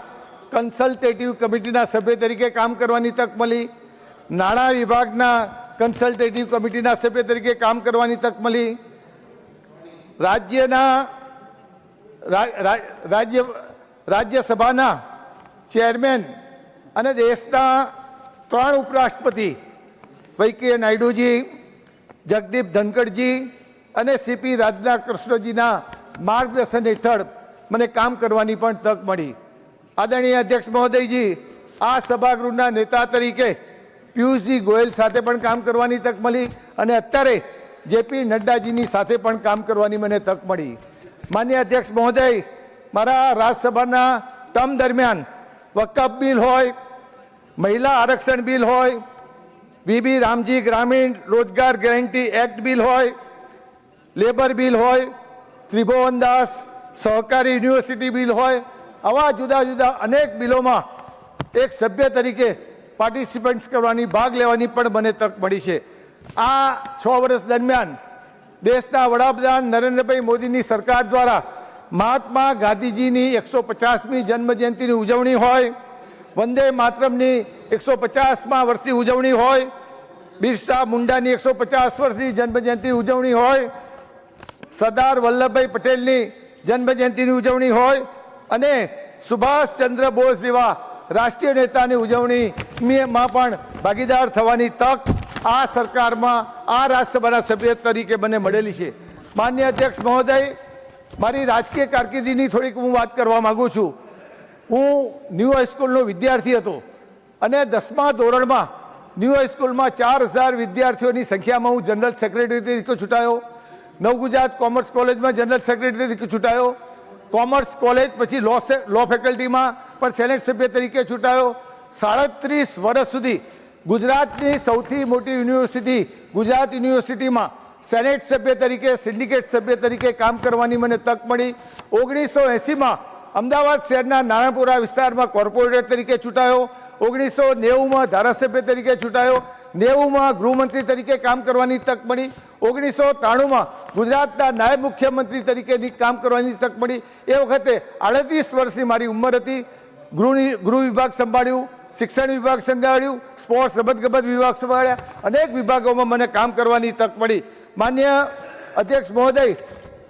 કન્સલ્ટેટિવ કમિટીના સભ્ય તરીકે કામ કરવાની તક મળી, નાણાં વિભાગના કન્સલ્ટેટિવ કમિટીના સભ્ય તરીકે કામ કરવાની તક મળી, રાજ્યસભાના ચેરમેન અને દેશના 3 ઉપરાષ્ટ્રપતિ વૈંકૈયા નાયડુજી, જગદીપ ધનખડજી અને સીપી રાધાકૃષ્ણજીના માર્ગદર્શન હેઠળ મને કામ કરવાની પણ તક મળી. આદરણીય અધ્યક્ષ મહોદયજી, આ સભાગૃહના નેતા તરીકે પિયુષજી ગોયલ સાથે પણ કામ કરવાની તક મળી અને અત્યારે જેપી નડ્ડાજીની સાથે પણ કામ કરવાની મને તક મળી. માન્ય અધ્યક્ષ મહોદય, મારા રાજ્યસભાના ટર્મ દરમિયાન વકફ બિલ હોય, મહિલા આરક્ષણ બિલ હોય, વીબી રામજી ગ્રામીણ રોજગાર ગેરંટી એક્ટ બિલ હોય, લેબર બિલ હોય, ત્રિભુવનદાસ સહકારી યુનિવર્સિટી બિલ હોય, આવા જુદા જુદા અનેક બિલોમાં એક સભ્ય તરીકે પાર્ટિસિપેટ્સ કરવાની, ભાગ લેવાની પણ મને તક મળી છે. આ 6 વર્ષ દરમિયાન દેશના વડાપ્રધાન નરેન્દ્રભાઈ મોદીની સરકાર દ્વારા મહાત્મા ગાંધીજીની 150મી જન્મજયંતિની ઉજવણી હોય, વંદે માતરમની 150મા વર્ષની ઉજવણી હોય, બિરસા મુંડાની 150 વર્ષની જન્મજયંતિની ઉજવણી હોય, સરદાર વલ્લભભાઈ પટેલની જન્મજયંતિની ઉજવણી હોય અને સુભાષચંદ્ર બોઝ જેવા રાષ્ટ્રીય નેતાની ઉજવણીમાં પણ ભાગીદાર થવાની તક આ સરકારમાં, આ રાજ્યસભાના સભ્ય તરીકે મને મળેલી છે. માન્ય અધ્યક્ષ મહોદય, મારી રાજકીય કારકિર્દીની થોડીક હું વાત કરવા માગું છું. હું ન્યૂ હાઈસ્કૂલનો વિદ્યાર્થી હતો અને 10મા ધોરણમાં ન્યૂ હાઈસ્કૂલમાં 4000 વિદ્યાર્થીઓની સંખ્યામાં હું જનરલ સેક્રેટરી તરીકે ચૂંટાયો. નવગુજરાત કોમર્સ કોલેજમાં જનરલ સેક્રેટરી તરીકે ચૂંટાયો. કોમર્સ કોલેજ પછી લો ફેકલ્ટીમાં પણ સેનેટ સભ્ય તરીકે ચૂંટાયો. 37 વર્ષ સુધી ગુજરાતની સૌથી મોટી યુનિવર્સિટી ગુજરાત યુનિવર્સિટીમાં સેનેટ સભ્ય તરીકે, સિન્ડિકેટ સભ્ય તરીકે કામ કરવાની મને તક મળી. 1980માં અમદાવાદ શહેરના નારણપુરા વિસ્તારમાં કોર્પોરેટર તરીકે ચૂંટાયો. 1990માં ધારાસભ્ય તરીકે ચૂંટાયો. 90માં ગૃહમંત્રી તરીકે કામ કરવાની તક મળી. 1993માં ગુજરાતના નાયબ મુખ્યમંત્રી તરીકેની કામ કરવાની તક મળી. એ વખતે 38 વર્ષની મારી ઉંમર હતી. ગૃહ વિભાગ સંભાળ્યું, શિક્ષણ વિભાગ સંભાળ્યું, સ્પોર્ટ્સ રમતગમત વિભાગ સંભાળ્યા, અનેક વિભાગોમાં મને કામ કરવાની તક મળી. માન્ય અધ્યક્ષ મહોદય,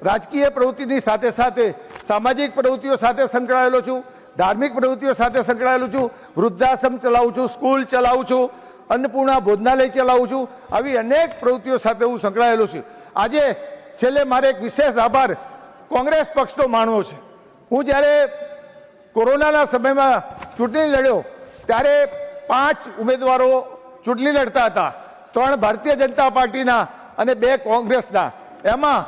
રાજકીય પ્રવૃત્તિની સાથે સાથે સામાજિક પ્રવૃત્તિઓ સાથે સંકળાયેલો છું, ધાર્મિક પ્રવૃત્તિઓ સાથે સંકળાયેલો છું, વૃદ્ધાશ્રમ ચલાવું છું, સ્કૂલ ચલાવું છું, અન્નપૂર્ણા ભોજનાલય ચલાવું છું. આવી અનેક પ્રવૃત્તિઓ સાથે હું સંકળાયેલો છું. આજે છેલ્લે મારે એક વિશેષ આભાર કોંગ્રેસ પક્ષનો માનવો છે. હું જ્યારે કોરોનાના સમયમાં ચૂંટણી લડ્યો ત્યારે 5 ઉમેદવારો ચૂંટણી લડતા હતા, 3 ભારતીય જનતા પાર્ટીના અને 2 કોંગ્રેસના. એમાં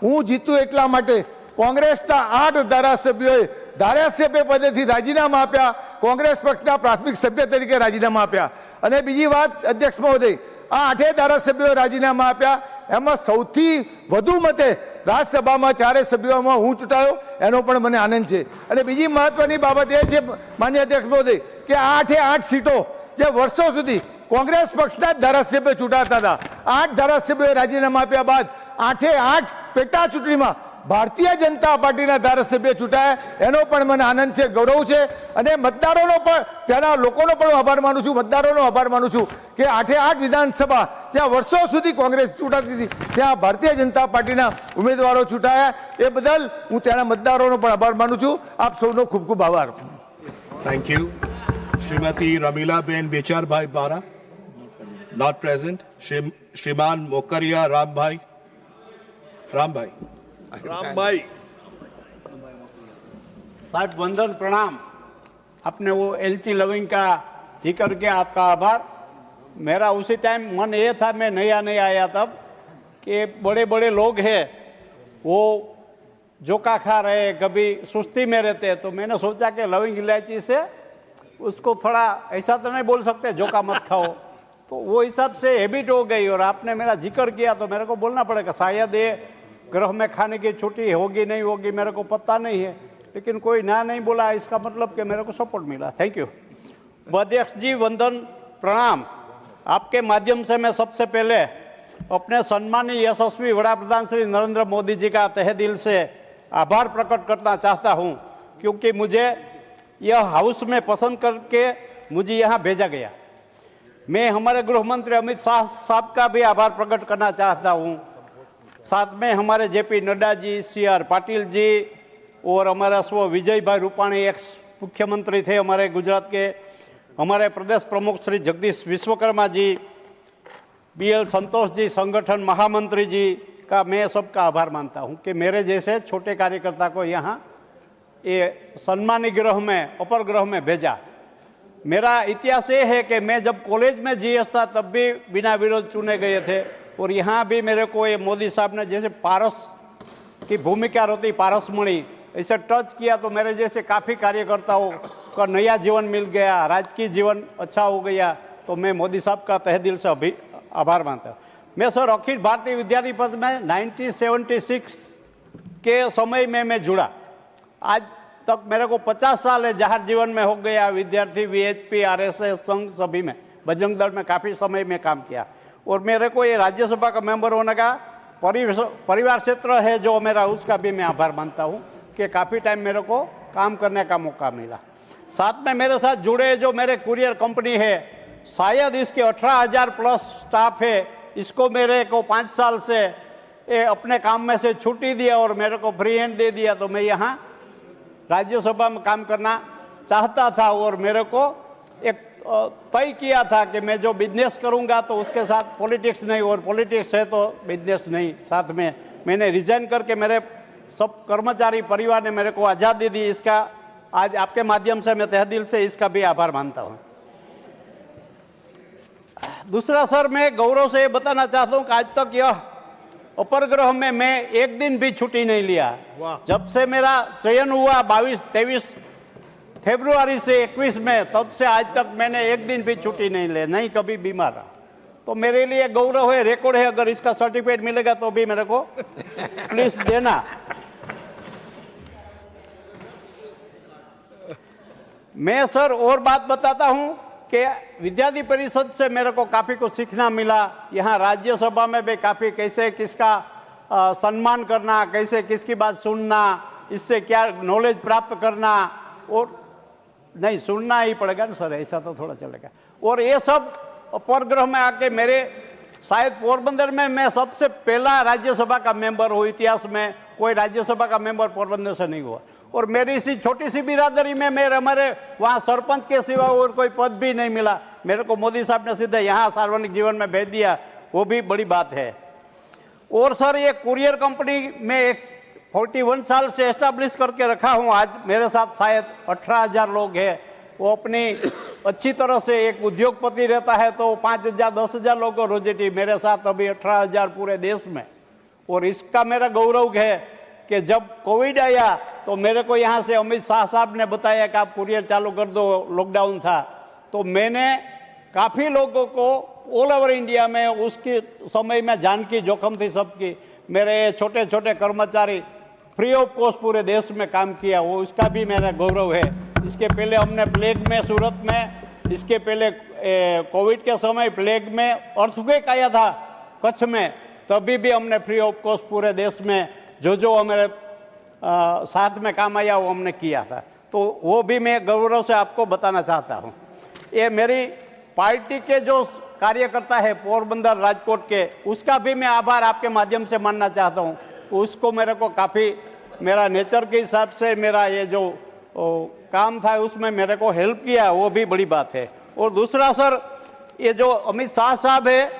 હું જીતું એટલા માટે કોંગ્રેસના 8 ધારાસભ્યોએ ધારાસભ્ય પદેથી રાજીનામા આપ્યા, કોંગ્રેસ પક્ષના પ્રાથમિક સભ્ય તરીકે રાજીનામા આપ્યા. અને બીજી વાત અધ્યક્ષ મહોદય, આ 8 ધારાસભ્યોએ રાજીનામા આપ્યા, એમાં સૌથી વધુ મતે રાજ્યસભામાં 4 સભ્યોમાં હું ચૂંટાયો, એનો પણ મને આનંદ છે. અને બીજી મહત્વની બાબત એ છે માન્ય અધ્યક્ષ મહોદય કે 8 સીટો જે વર્ષો સુધી કોંગ્રેસ પક્ષના જ ધારાસભ્ય ચૂંટાતા હતા, 8 ધારાસભ્યોએ રાજીનામા આપ્યા બાદ 8 પેટા ચૂંટણીમાં ભારતીય જનતા પાર્ટીના ધારાસભ્ય ચૂંટાયા, એનો પણ મને આનંદ છે, ગૌરવ છે. અને મતદારોનો પણ, ત્યાંના લોકોનો પણ આભાર માનું છું, મતદારોનો આભાર માનું છું કે 8 વિધાનસભા જ્યાં વર્ષો સુધી કોંગ્રેસ ચૂંટાતી હતી ત્યાં ભારતીય જનતા પાર્ટીના ઉમેદવારો ચૂંટાયા. એ બદલ હું ત્યાંના મતદારોનો પણ આભાર માનું છું. આપ સૌનો ખૂબ ખૂબ આભાર. Thank you. Shrimati Ramilaben Becharbhai Bara, not present. Shriman Mokariya Rambhai. साहब वंदन प्रणाम. आपने वो एलची लविंग का जिक्र किया, आपका आभार. मेरा उसी टाइम मन ये था, मैं नया आया तब, कि बड़े बड़े लोग हैं वो जोका खा रहे, कभी सुस्ती में रहते हैं, तो मैंने सोचा कि लविंग इलायची से उसको थोड़ा, ऐसा तो नहीं बोल सकते जोका मत खाओ, तो वो हिसाब से हैबिट हो गई. और आपने मेरा जिक्र किया तो मेरे को बोलना पड़ेगा, शायद ये ग्रह में खाने की छुट्टी होगी नहीं होगी मेरे को पता नहीं है, लेकिन कोई ना नहीं बोला, इसका मतलब कि मेरे को सपोर्ट मिला. Thank you. अध्यक्ष जी वंदन प्रणाम. आपके माध्यम से मैं सबसे पहले अपने सम्मानीय यशस्वी वड़ा प्रधान श्री नरेंद्र मोदी जी का तहे दिल से आभार प्रकट करना चाहता हूं, क्योंकि मुझे यह हाउस में पसंद करके मुझे यहाँ भेजा गया। मैं हमारे गृह मंत्री अमित शाह साहब का भी आभार प्रकट करना चाहता हूं, साथ में हमारे जेपी नड्डा जी, CR पाटिल जी और हमारा स्व विजय भाई रूपाणी एक्स मुख्यमंत्री थे हमारे गुजरात के, हमारे प्रदेश प्रमुख श्री जगदीश विश्वकर्मा जी, BL संतोष जी, संगठन महामंत्री जी का मैं सबका आभार मानता हूं कि मेरे जैसे छोटे कार्यकर्ता को यहाँ ये सम्मानी गृह में, अपर गृह में भेजा। मेरा इतिहास ये है कि मैं जब कॉलेज में GS था तब भी बिना विरोध चुने गए थे, और यहाँ भी मेरे को ये मोदी साहब ने जैसे पारस की भूमिका रहती, पारसमणि, ऐसे टच किया तो मेरे जैसे काफ़ी कार्यकर्ताओं का नया जीवन मिल गया, राजकीय जीवन अच्छा हो गया। तो मैं मोदी साहब का तहे दिल से आभार मानता हूँ। मैं सर अखिल भारतीय विद्यार्थी परिषद में 1976 के समय में मैं जुड़ा, आज तक मेरे को 50 साल है जाहिर जीवन में हो गया। विद्यार्थी, VHP, RSS संघ सभी में, बजरंग दल में काफ़ी समय में काम किया, और मेरे को ये राज्यसभा का मेंबर होने का परिवार क्षेत्र है जो मेरा, उसका भी मैं आभार मानता हूँ कि काफ़ी टाइम मेरे को काम करने का मौका मिला। साथ में मेरे साथ जुड़े जो मेरे कुरियर कंपनी है, शायद इसके 18,000 प्लस स्टाफ है, इसको मेरे को 5 साल से अपने काम में से छुट्टी दिया और मेरे को फ्री हैंड दे दिया। तो मैं यहाँ राज्यसभा में काम करना चाहता था, और मेरे को एक तय किया था कि मैं जो बिजनेस करूँगा तो उसके साथ पॉलिटिक्स नहीं, और पॉलिटिक्स है तो बिजनेस नहीं। साथ में मैंने रिजाइन करके मेरे सब कर्मचारी परिवार ने मेरे को आज़ादी दी। इसका आज आपके माध्यम से मैं तहे दिल से इसका भी आभार मानता हूँ। दूसरा सर, मैं गौरव से ये बताना चाहता हूँ कि आज तक यह अपर गृह में मैं एक दिन भी छुट्टी नहीं लिया। जब से मेरा चयन हुआ 23 फरवरी से 21 में, तब से आज तक मैंने एक दिन भी छुट्टी नहीं ली, नहीं कभी बीमार रहा। तो मेरे लिए गौरव है, रिकॉर्ड है। अगर इसका सर्टिफिकेट मिलेगा तो भी मेरे को प्लीज देना। मैं सर और बात बताता हूं कि विद्यार्थी परिषद से मेरे को काफ़ी कुछ सीखना मिला। यहाँ राज्यसभा में भी काफ़ी कैसे किसका सम्मान करना, कैसे किसकी बात सुनना, इससे क्या नॉलेज प्राप्त करना, और नहीं सुनना ही पड़ेगा ना सर, ऐसा तो थोड़ा चलेगा। और ये सब परग्रह में आके मेरे शायद पोरबंदर में मैं सबसे पहला राज्यसभा का मेंबर हूँ। इतिहास में कोई राज्यसभा का मेंबर पोरबंदर से नहीं हुआ। और मेरी इसी छोटी सी बिरादरी में हमारे वहाँ सरपंच के सिवा और कोई पद भी नहीं मिला। मेरे को मोदी साहब ने सीधे यहाँ सार्वजनिक जीवन में भेज दिया, वो भी बड़ी बात है। और सर, ये कुरियर कंपनी में एक 41 साल से एस्टैब्लिश करके रखा हूँ। आज मेरे साथ शायद 18,000 लोग हैं। वो अपनी अच्छी तरह से एक उद्योगपति रहता है तो 5,000 10,000 लोगों को रोजी। मेरे साथ अभी 18,000 पूरे देश में। और इसका मेरा गौरव है कि जब कोविड आया तो मेरे को यहाँ से अमित शाह साहब ने बताया कि आप कुरियर चालू कर दो, लॉकडाउन था, तो मैंने काफ़ी लोगों को ऑल ओवर इंडिया में उसके समय में जान की जोखिम थी सबकी, मेरे छोटे छोटे कर्मचारी फ्री ऑफ कॉस्ट पूरे देश में काम किया, वो उसका भी मेरा गौरव है। इसके पहले हमने प्लेग में सूरत में, इसके पहले कोविड के समय प्लेग में अर्थक्वेक आया था कच्छ में, तभी भी हमने फ्री ऑफ कॉस्ट पूरे देश में जो हमारे साथ में काम आया वो हमने किया था। तो वो भी मैं गौरव से आपको बताना चाहता हूँ। ये मेरी पार्टी के जो कार्यकर्ता है पोरबंदर राजकोट के, उसका भी मैं आभार आपके माध्यम से मानना चाहता हूँ। उसको मेरे को काफ़ी मेरा नेचर के हिसाब से मेरा ये जो काम था उसमें मेरे को हेल्प किया, वो भी बड़ी बात है। और दूसरा सर, ये जो अमित शाह साहब है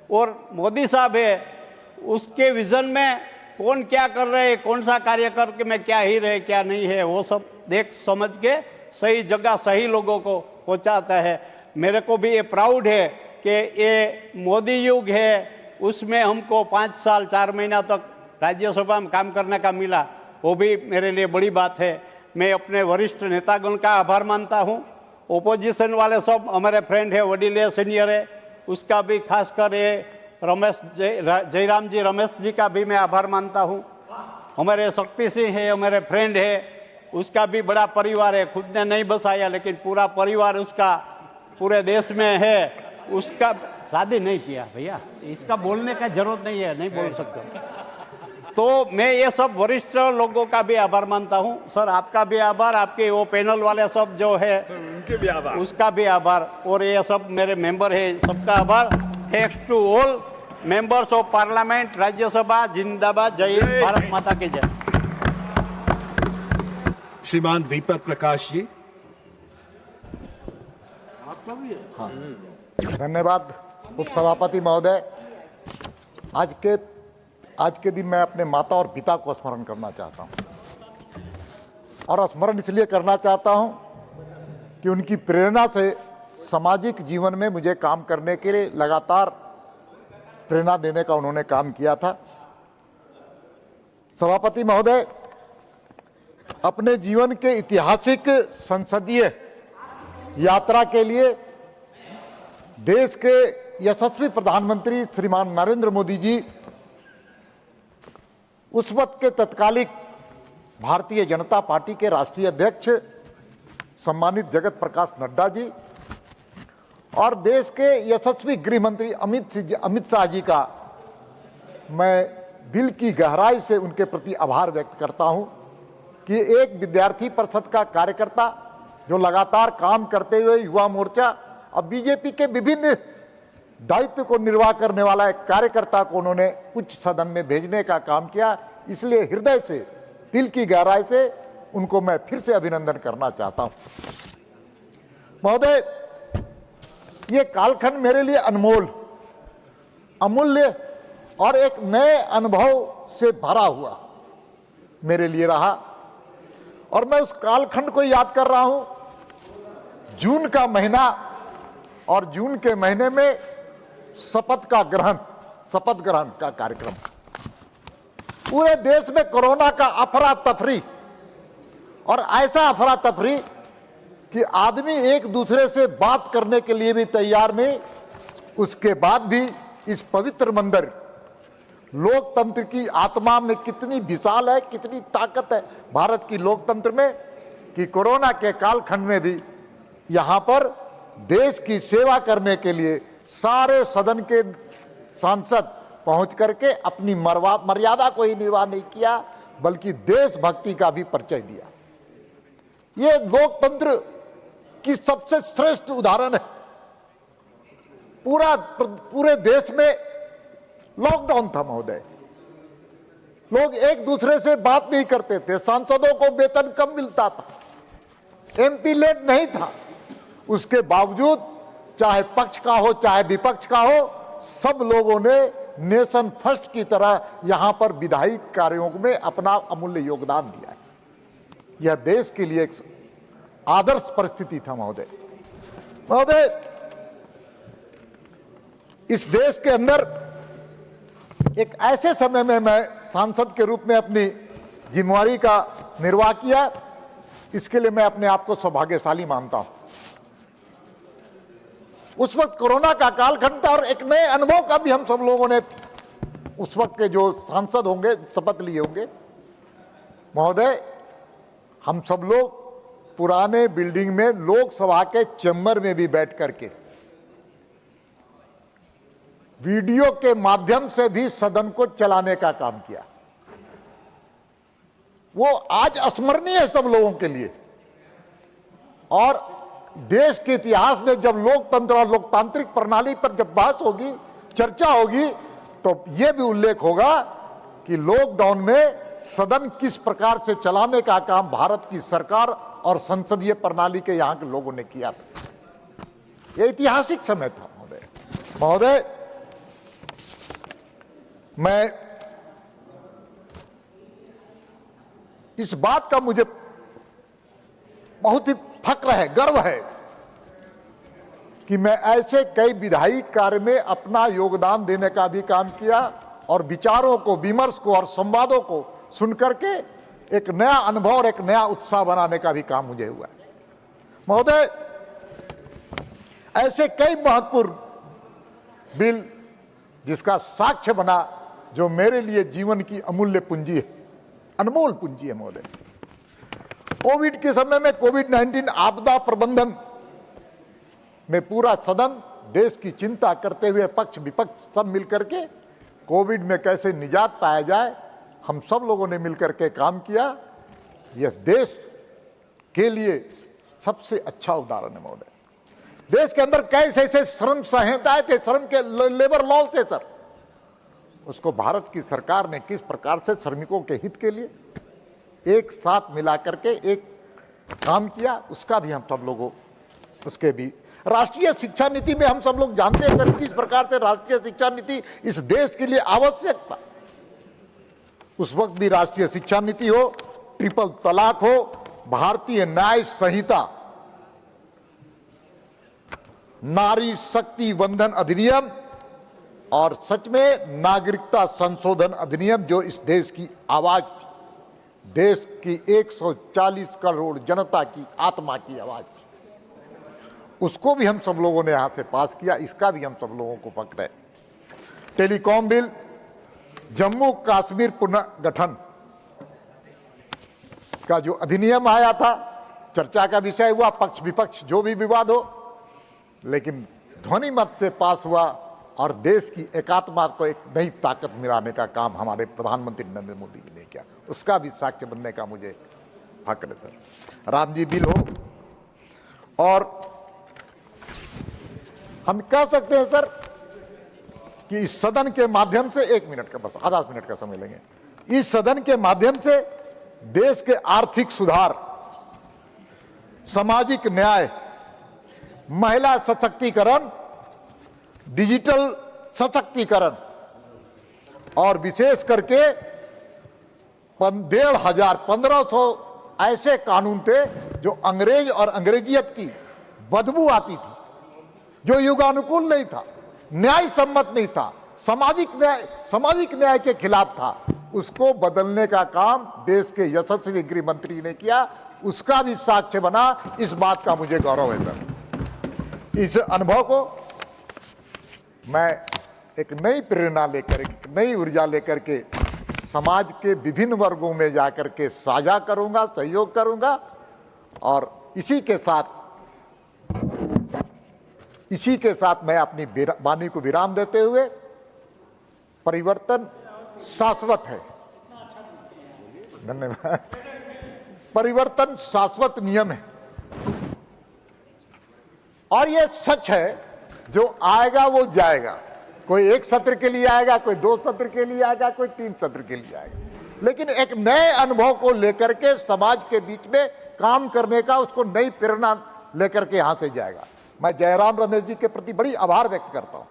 और मोदी साहब है, उसके विजन में कौन क्या कर रहे हैं, कौन सा कार्य करके में क्या ही रहे क्या नहीं है, वो सब देख समझ के सही जगह सही लोगों को पहुंचाता है। मेरे को भी ये प्राउड है कि ये मोदी युग है, उसमें हमको 5 साल 4 महीना तक राज्यसभा में काम करने का मिला, वो भी मेरे लिए बड़ी बात है। मैं अपने वरिष्ठ नेतागण का आभार मानता हूँ। ओपोजिशन वाले सब हमारे फ्रेंड है, वडील है, सीनियर है, उसका भी खासकर ये रमेश जयराम जी रमेश जी का भी मैं आभार मानता हूँ। हमारे शक्ति सिंह है, हमारे फ्रेंड है, उसका भी बड़ा परिवार है, खुद ने नहीं बसाया लेकिन पूरा परिवार उसका पूरे देश में है। उसका शादी नहीं किया भैया, इसका बोलने का जरूरत नहीं है, नहीं बोल सकते। तो मैं ये सब वरिष्ठ लोगों का भी आभार मानता हूँ। सर आपका भी आभार, आपके वो पैनल वाले सब जो है उनके भी आभार, उसका भी आभार, और ये सब मेरे मेंबर है सबका आभार। Thanks to all members of parliament. Rajya Sabha जिंदाबाद। जय हिंद, भारत माता की जय। श्रीमान दीपक प्रकाश जी। हाँ, धन्यवाद उपसभापति महोदय। आज के दिन मैं अपने माता और पिता को स्मरण करना चाहता हूं, और स्मरण इसलिए करना चाहता हूं कि उनकी प्रेरणा से सामाजिक जीवन में मुझे काम करने के लिए लगातार प्रेरणा देने का उन्होंने काम किया था। सभापति महोदय, अपने जीवन के ऐतिहासिक संसदीय यात्रा के लिए देश के यशस्वी प्रधानमंत्री श्रीमान नरेंद्र मोदी जी, उस वक्त के तत्कालिक भारतीय जनता पार्टी के राष्ट्रीय अध्यक्ष सम्मानित जगत प्रकाश नड्डा जी, और देश के यशस्वी गृह मंत्री अमित शाह जी का मैं दिल की गहराई से उनके प्रति आभार व्यक्त करता हूं कि एक विद्यार्थी परिषद का कार्यकर्ता जो लगातार काम करते हुए युवा मोर्चा और बीजेपी के विभिन्न दायित्व को निर्वाह करने वाला एक कार्यकर्ता को उन्होंने उच्च सदन में भेजने का काम किया। इसलिए हृदय से, दिल की गहराई से उनको मैं फिर से अभिनंदन करना चाहता हूं। महोदय, ये कालखंड मेरे लिए अनमोल, अमूल्य और एक नए अनुभव से भरा हुआ मेरे लिए रहा, और मैं उस कालखंड को याद कर रहा हूं। जून का महीना, और जून के महीने में शपथ ग्रहण का कार्यक्रम। पूरे देश में कोरोना का अफरा तफरी, और ऐसा अफरा तफरी कि आदमी एक दूसरे से बात करने के लिए भी तैयार नहीं। उसके बाद भी इस पवित्र मंदिर लोकतंत्र की आत्मा में कितनी विशाल है, कितनी ताकत है भारत की लोकतंत्र में, कि कोरोना के कालखंड में भी यहाँ पर देश की सेवा करने के लिए सारे सदन के सांसद पहुंच करके अपनी मर्यादा को ही निर्वाह नहीं किया, बल्कि देशभक्ति का भी परिचय दिया। ये लोकतंत्र की सबसे श्रेष्ठ उदाहरण है। पूरे देश में लॉकडाउन था महोदय, लोग एक दूसरे से बात नहीं करते थे, सांसदों को वेतन कम मिलता था, एमपी लेट नहीं था। उसके बावजूद चाहे पक्ष का हो चाहे विपक्ष का हो, सब लोगों ने नेशन फर्स्ट की तरह यहां पर विधायी कार्यों में अपना अमूल्य योगदान दिया है। यह देश के लिए एक आदर्श परिस्थिति था महोदय। इस देश के अंदर एक ऐसे समय में मैं सांसद के रूप में अपनी जिम्मेवारी का निर्वाह किया, इसके लिए मैं अपने आप को सौभाग्यशाली मानता हूं। उस वक्त कोरोना का कालखंड था, और एक नए अनुभव का भी हम सब लोगों ने, उस वक्त के जो सांसद होंगे, शपथ लिए होंगे। महोदय, हम सब लोग पुराने बिल्डिंग में लोकसभा के चैम्बर में भी बैठ करके वीडियो के माध्यम से भी सदन को चलाने का काम किया। वो आज स्मरणीय है सब लोगों के लिए, और देश के इतिहास में जब लोकतंत्र और लोकतांत्रिक प्रणाली पर जब बात होगी, चर्चा होगी, तो यह भी उल्लेख होगा कि लॉकडाउन में सदन किस प्रकार से चलाने का काम भारत की सरकार और संसदीय प्रणाली के यहां के लोगों ने किया था। यह ऐतिहासिक समय था महोदय। मैं इस बात का मुझे बहुत ही फक्र है, गर्व है कि मैं ऐसे कई विधायी कार्य में अपना योगदान देने का भी काम किया, और विचारों को, विमर्श को और संवादों को सुन करके एक नया अनुभव और एक नया उत्साह बनाने का भी काम मुझे हुआ महोदय। ऐसे कई महत्वपूर्ण बिल जिसका साक्ष्य बना, जो मेरे लिए जीवन की अमूल्य पूंजी है, अनमोल पूंजी है महोदय। कोविड के समय में कोविड-19 आपदा प्रबंधन में पूरा सदन देश की चिंता करते हुए पक्ष विपक्ष सब मिलकर के कोविड में कैसे निजात पाया जाए, हम सब लोगों ने मिलकर के काम किया, यह देश के लिए सबसे अच्छा उदाहरण है महोदय। देश के अंदर कैसे ऐसे श्रम संहिताएं थे, श्रम के लेबर लॉज थे सर, उसको भारत की सरकार ने किस प्रकार से श्रमिकों के हित के लिए एक साथ मिलाकर के एक काम किया, उसका भी हम सब लोगों, उसके भी राष्ट्रीय शिक्षा नीति में हम सब लोग जानते हैं सर किस प्रकार से राष्ट्रीय शिक्षा नीति इस देश के लिए आवश्यक था। उस वक्त भी राष्ट्रीय शिक्षा नीति हो, ट्रिपल तलाक हो, भारतीय न्याय संहिता, नारी शक्ति वंदन अधिनियम और सच में नागरिकता संशोधन अधिनियम जो इस देश की आवाज थी, देश की 140 करोड़ जनता की आत्मा की आवाज थी, उसको भी हम सब लोगों ने यहां से पास किया, इसका भी हम सब लोगों को फक्र है। टेलीकॉम बिल, जम्मू कश्मीर पुनर्गठन का जो अधिनियम आया था, चर्चा का विषय हुआ, पक्ष विपक्ष जो भी विवाद हो, लेकिन ध्वनि मत से पास हुआ और देश की एकात्मा को एक नई ताकत मिलाने का काम हमारे प्रधानमंत्री नरेंद्र मोदी जी ने किया, उसका भी साक्ष्य बनने का मुझे फक्र है सर। राम जी बिल हो, और हम कह सकते हैं सर कि इस सदन के माध्यम से, 1 मिनट का, बस आधा मिनट का समय लेंगे, इस सदन के माध्यम से देश के आर्थिक सुधार, सामाजिक न्याय, महिला सशक्तिकरण, डिजिटल सशक्तिकरण और विशेष करके 1500 ऐसे कानून थे जो अंग्रेज और अंग्रेजियत की बदबू आती थी, जो युगानुकूल नहीं था, न्याय सम्मत नहीं था, सामाजिक न्याय के खिलाफ था, उसको बदलने का काम देश के यशस्वी गृह मंत्री ने किया, उसका भी साक्ष्य बना। इस बात का मुझे गौरव है सर। इस अनुभव को मैं एक नई प्रेरणा लेकर, एक नई ऊर्जा लेकर के समाज के विभिन्न वर्गों में जाकर के साझा करूंगा, सहयोग करूंगा, और इसी के साथ मैं अपनी वाणी को विराम देते हुए, परिवर्तन शाश्वत है, धन्यवाद, परिवर्तन शाश्वत नियम है और यह सच है, जो आएगा वो जाएगा, कोई 1 सत्र के लिए आएगा, कोई 2 सत्र के लिए आएगा, कोई 3 सत्र के लिए आएगा, लेकिन एक नए अनुभव को लेकर के समाज के बीच में काम करने का, उसको नई प्रेरणा लेकर के यहां से जाएगा। मैं जयराम रमेश जी के प्रति बड़ी आभार व्यक्त करता हूं।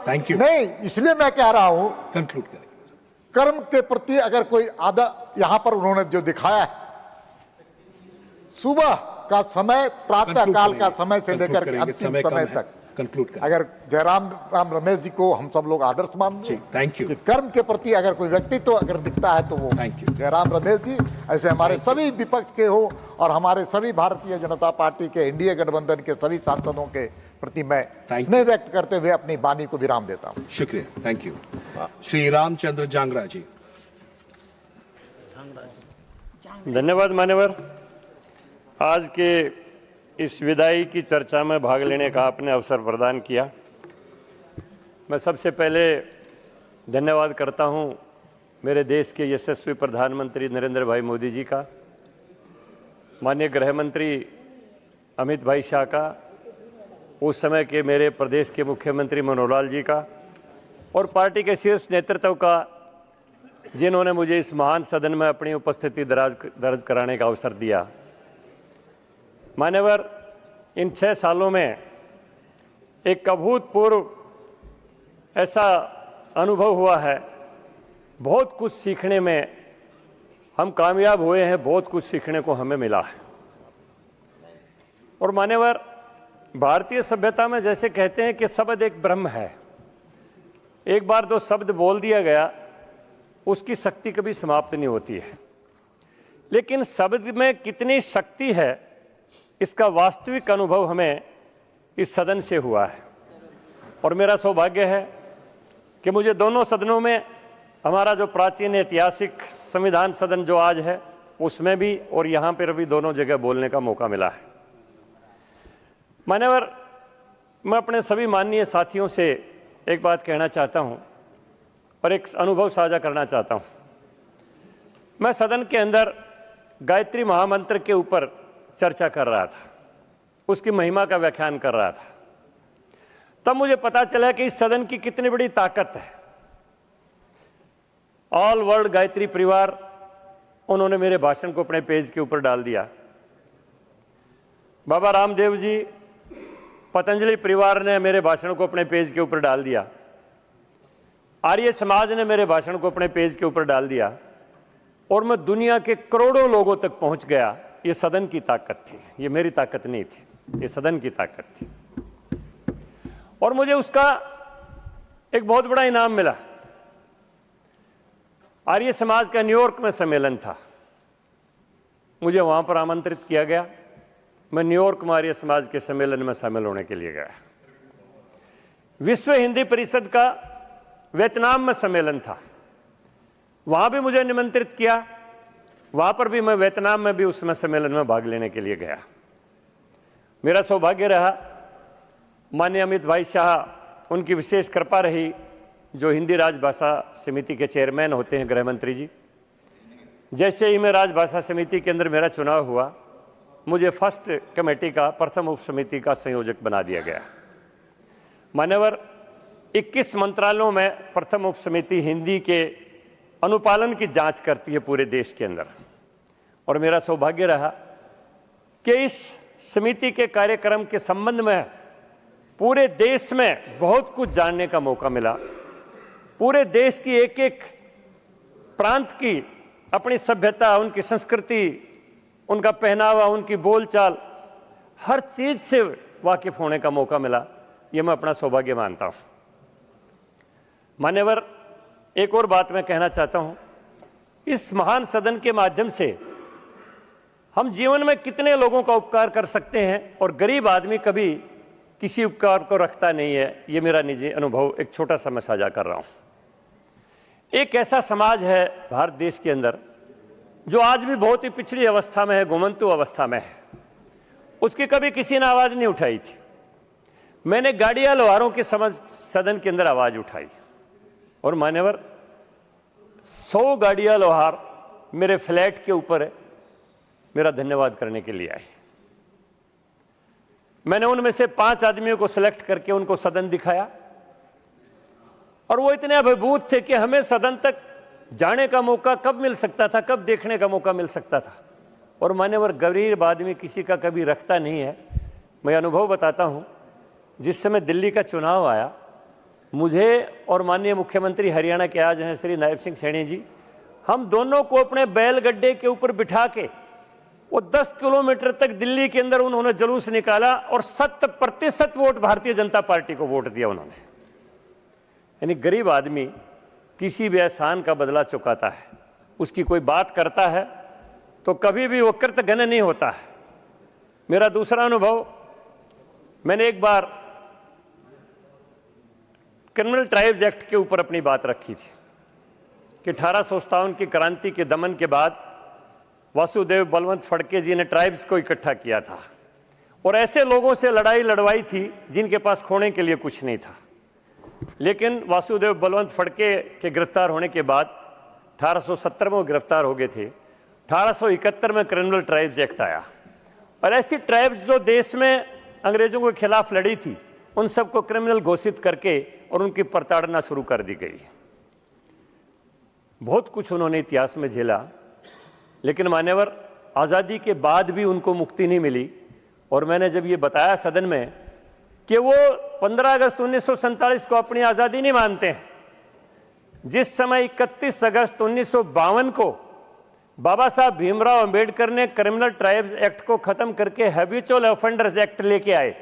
Thank you. नहीं, इसलिए मैं कह रहा हूं, कंक्लूड करें। कर्म के प्रति अगर कोई आदर यहां पर उन्होंने जो दिखाया है, सुबह का समय, प्रातः काल का समय से लेकर के अंतिम समय तक, कंक्लूड करें। अगर जयराम रमेश जी को हम सब लोग आदर्श मानते हैं, थैंक यू। कि कर्म के प्रति अगर कोई व्यक्तित्व अगर दिखता है तो वो जयराम रमेश जी, ऐसे हमारे सभी विपक्ष के हो और हमारे सभी भारतीय जनता पार्टी के, एनडीए गठबंधन के सभी सांसदों के प्रति मैं स्नेह व्यक्त करते हुए अपनी वाणी को विराम देता हूं। शुक्रिया, थैंक यू। श्री रामचंद्र जांगरा जी। धन्यवाद मान्यवर। आज के इस विदाई की चर्चा में भाग लेने का आपने अवसर प्रदान किया। मैं सबसे पहले धन्यवाद करता हूं मेरे देश के यशस्वी प्रधानमंत्री नरेंद्र भाई मोदी जी का, माननीय गृह मंत्री अमित भाई शाह का, उस समय के मेरे प्रदेश के मुख्यमंत्री मनोहर लाल जी का, और पार्टी के शीर्ष नेतृत्व का, जिन्होंने मुझे इस महान सदन में अपनी उपस्थिति दर्ज कराने का अवसर दिया। मान्यवर, इन 6 सालों में एक अभूतपूर्व ऐसा अनुभव हुआ है, बहुत कुछ सीखने में हम कामयाब हुए हैं, बहुत कुछ सीखने को हमें मिला है। और मान्यवर, भारतीय सभ्यता में जैसे कहते हैं कि शब्द एक ब्रह्म है, एक बार 2 शब्द बोल दिया गया, उसकी शक्ति कभी समाप्त नहीं होती है, लेकिन शब्द में कितनी शक्ति है इसका वास्तविक अनुभव हमें इस सदन से हुआ है। और मेरा सौभाग्य है कि मुझे दोनों सदनों में, हमारा जो प्राचीन ऐतिहासिक संविधान सदन जो आज है उसमें भी और यहाँ पर भी दोनों जगह बोलने का मौका मिला है। मान्यवर, मैं अपने सभी माननीय साथियों से एक बात कहना चाहता हूँ, और एक अनुभव साझा करना चाहता हूं। मैं सदन के अंदर गायत्री महामंत्र के ऊपर चर्चा कर रहा था, उसकी महिमा का व्याख्यान कर रहा था। तब मुझे पता चला कि इस सदन की कितनी बड़ी ताकत है। ऑल वर्ल्ड गायत्री परिवार, उन्होंने मेरे भाषण को अपने पेज के ऊपर डाल दिया। बाबा रामदेव जी, पतंजलि परिवार ने मेरे भाषण को अपने पेज के ऊपर डाल दिया। आर्य समाज ने मेरे भाषण को अपने पेज के ऊपर डाल दिया और मैं दुनिया के करोड़ों लोगों तक पहुंच गया। ये सदन की ताकत थी, ये मेरी ताकत नहीं थी, ये सदन की ताकत थी। और मुझे उसका एक बहुत बड़ा इनाम मिला। आर्य समाज का न्यूयॉर्क में सम्मेलन था, मुझे वहां पर आमंत्रित किया गया। मैं न्यूयॉर्क में आर्य समाज के सम्मेलन में शामिल होने के लिए गया। विश्व हिंदी परिषद का वियतनाम में सम्मेलन था, वहां भी मुझे निमंत्रित किया। वहां पर भी मैं वियतनाम में भी उसमें सम्मेलन में भाग लेने के लिए गया। मेरा सौभाग्य रहा, माननीय अमित भाई शाह, उनकी विशेष कृपा रही, जो हिंदी राजभाषा समिति के चेयरमैन होते हैं, गृह मंत्री जी। जैसे ही मैं राजभाषा समिति के अंदर मेरा चुनाव हुआ, मुझे फर्स्ट कमेटी का, प्रथम उप समिति का संयोजक बना दिया गया। मान्यवर, 21 मंत्रालयों में प्रथम उप समिति हिंदी के अनुपालन की जांच करती है पूरे देश के अंदर। और मेरा सौभाग्य रहा कि इस समिति के कार्यक्रम के संबंध में पूरे देश में बहुत कुछ जानने का मौका मिला। पूरे देश की एक एक प्रांत की अपनी सभ्यता, उनकी संस्कृति, उनका पहनावा, उनकी बोलचाल, हर चीज से वाकिफ होने का मौका मिला। ये मैं अपना सौभाग्य मानता हूं। मान्यवर, एक और बात मैं कहना चाहता हूं, इस महान सदन के माध्यम से हम जीवन में कितने लोगों का उपकार कर सकते हैं, और गरीब आदमी कभी किसी उपकार को रखता नहीं है। ये मेरा निजी अनुभव एक छोटा सा मैं साझा कर रहा हूं। एक ऐसा समाज है भारत देश के अंदर जो आज भी बहुत ही पिछड़ी अवस्था में है, घुमंतु अवस्था में है। उसकी कभी किसी ने आवाज नहीं उठाई थी। मैंने गाड़ियां लोहारों के सदन के अंदर आवाज उठाई, और मान्यवर 100 गाड़ियां लोहार मेरे फ्लैट के ऊपर मेरा धन्यवाद करने के लिए आए। मैंने उनमें से 5 आदमियों को सिलेक्ट करके उनको सदन दिखाया, और वो इतने अभिभूत थे कि हमें सदन तक जाने का मौका कब मिल सकता था, कब देखने का मौका मिल सकता था। और मान्यवर, गरीब आदमी किसी का कभी रखता नहीं है। मैं अनुभव बताता हूं, जिस समय दिल्ली का चुनाव आया, मुझे और माननीय मुख्यमंत्री हरियाणा के आज हैं श्री नायब सिंह सैनी जी, हम दोनों को अपने बैलगड्ढे के ऊपर बिठा के वो 10 किलोमीटर तक दिल्ली के अंदर उन्होंने जुलूस निकाला, और 100% वोट भारतीय जनता पार्टी को वोट दिया उन्होंने। यानी गरीब आदमी किसी भी एहसान का बदला चुकाता है, उसकी कोई बात करता है तो कभी भी वो कृतघ्न नहीं होता है। मेरा दूसरा अनुभव, मैंने एक बार क्रिमिनल ट्राइब्स एक्ट के ऊपर अपनी बात रखी थी कि 1857 की क्रांति के दमन के बाद वासुदेव बलवंत फड़के जी ने ट्राइब्स को इकट्ठा किया था, और ऐसे लोगों से लड़ाई लड़वाई थी जिनके पास खोने के लिए कुछ नहीं था। लेकिन वासुदेव बलवंत फड़के के गिरफ्तार होने के बाद 1870 में वो गिरफ्तार हो गए थे। 1871 में क्रिमिनल ट्राइब्स एक्ट आया, और ऐसी ट्राइब्स जो देश में अंग्रेजों के खिलाफ लड़ी थी, उन सबको क्रिमिनल घोषित करके और उनकी प्रताड़ना शुरू कर दी गई। बहुत कुछ उन्होंने इतिहास में झेला, लेकिन मान्यवर, आज़ादी के बाद भी उनको मुक्ति नहीं मिली। और मैंने जब ये बताया सदन में कि वो 15 अगस्त 1947 को अपनी आज़ादी नहीं मानते हैं, जिस समय 31 अगस्त 1952 को बाबा साहब भीमराव अंबेडकर ने क्रिमिनल ट्राइब्स एक्ट को खत्म करके हैबिचुअल ऑफेंडर्स एक्ट लेके आए,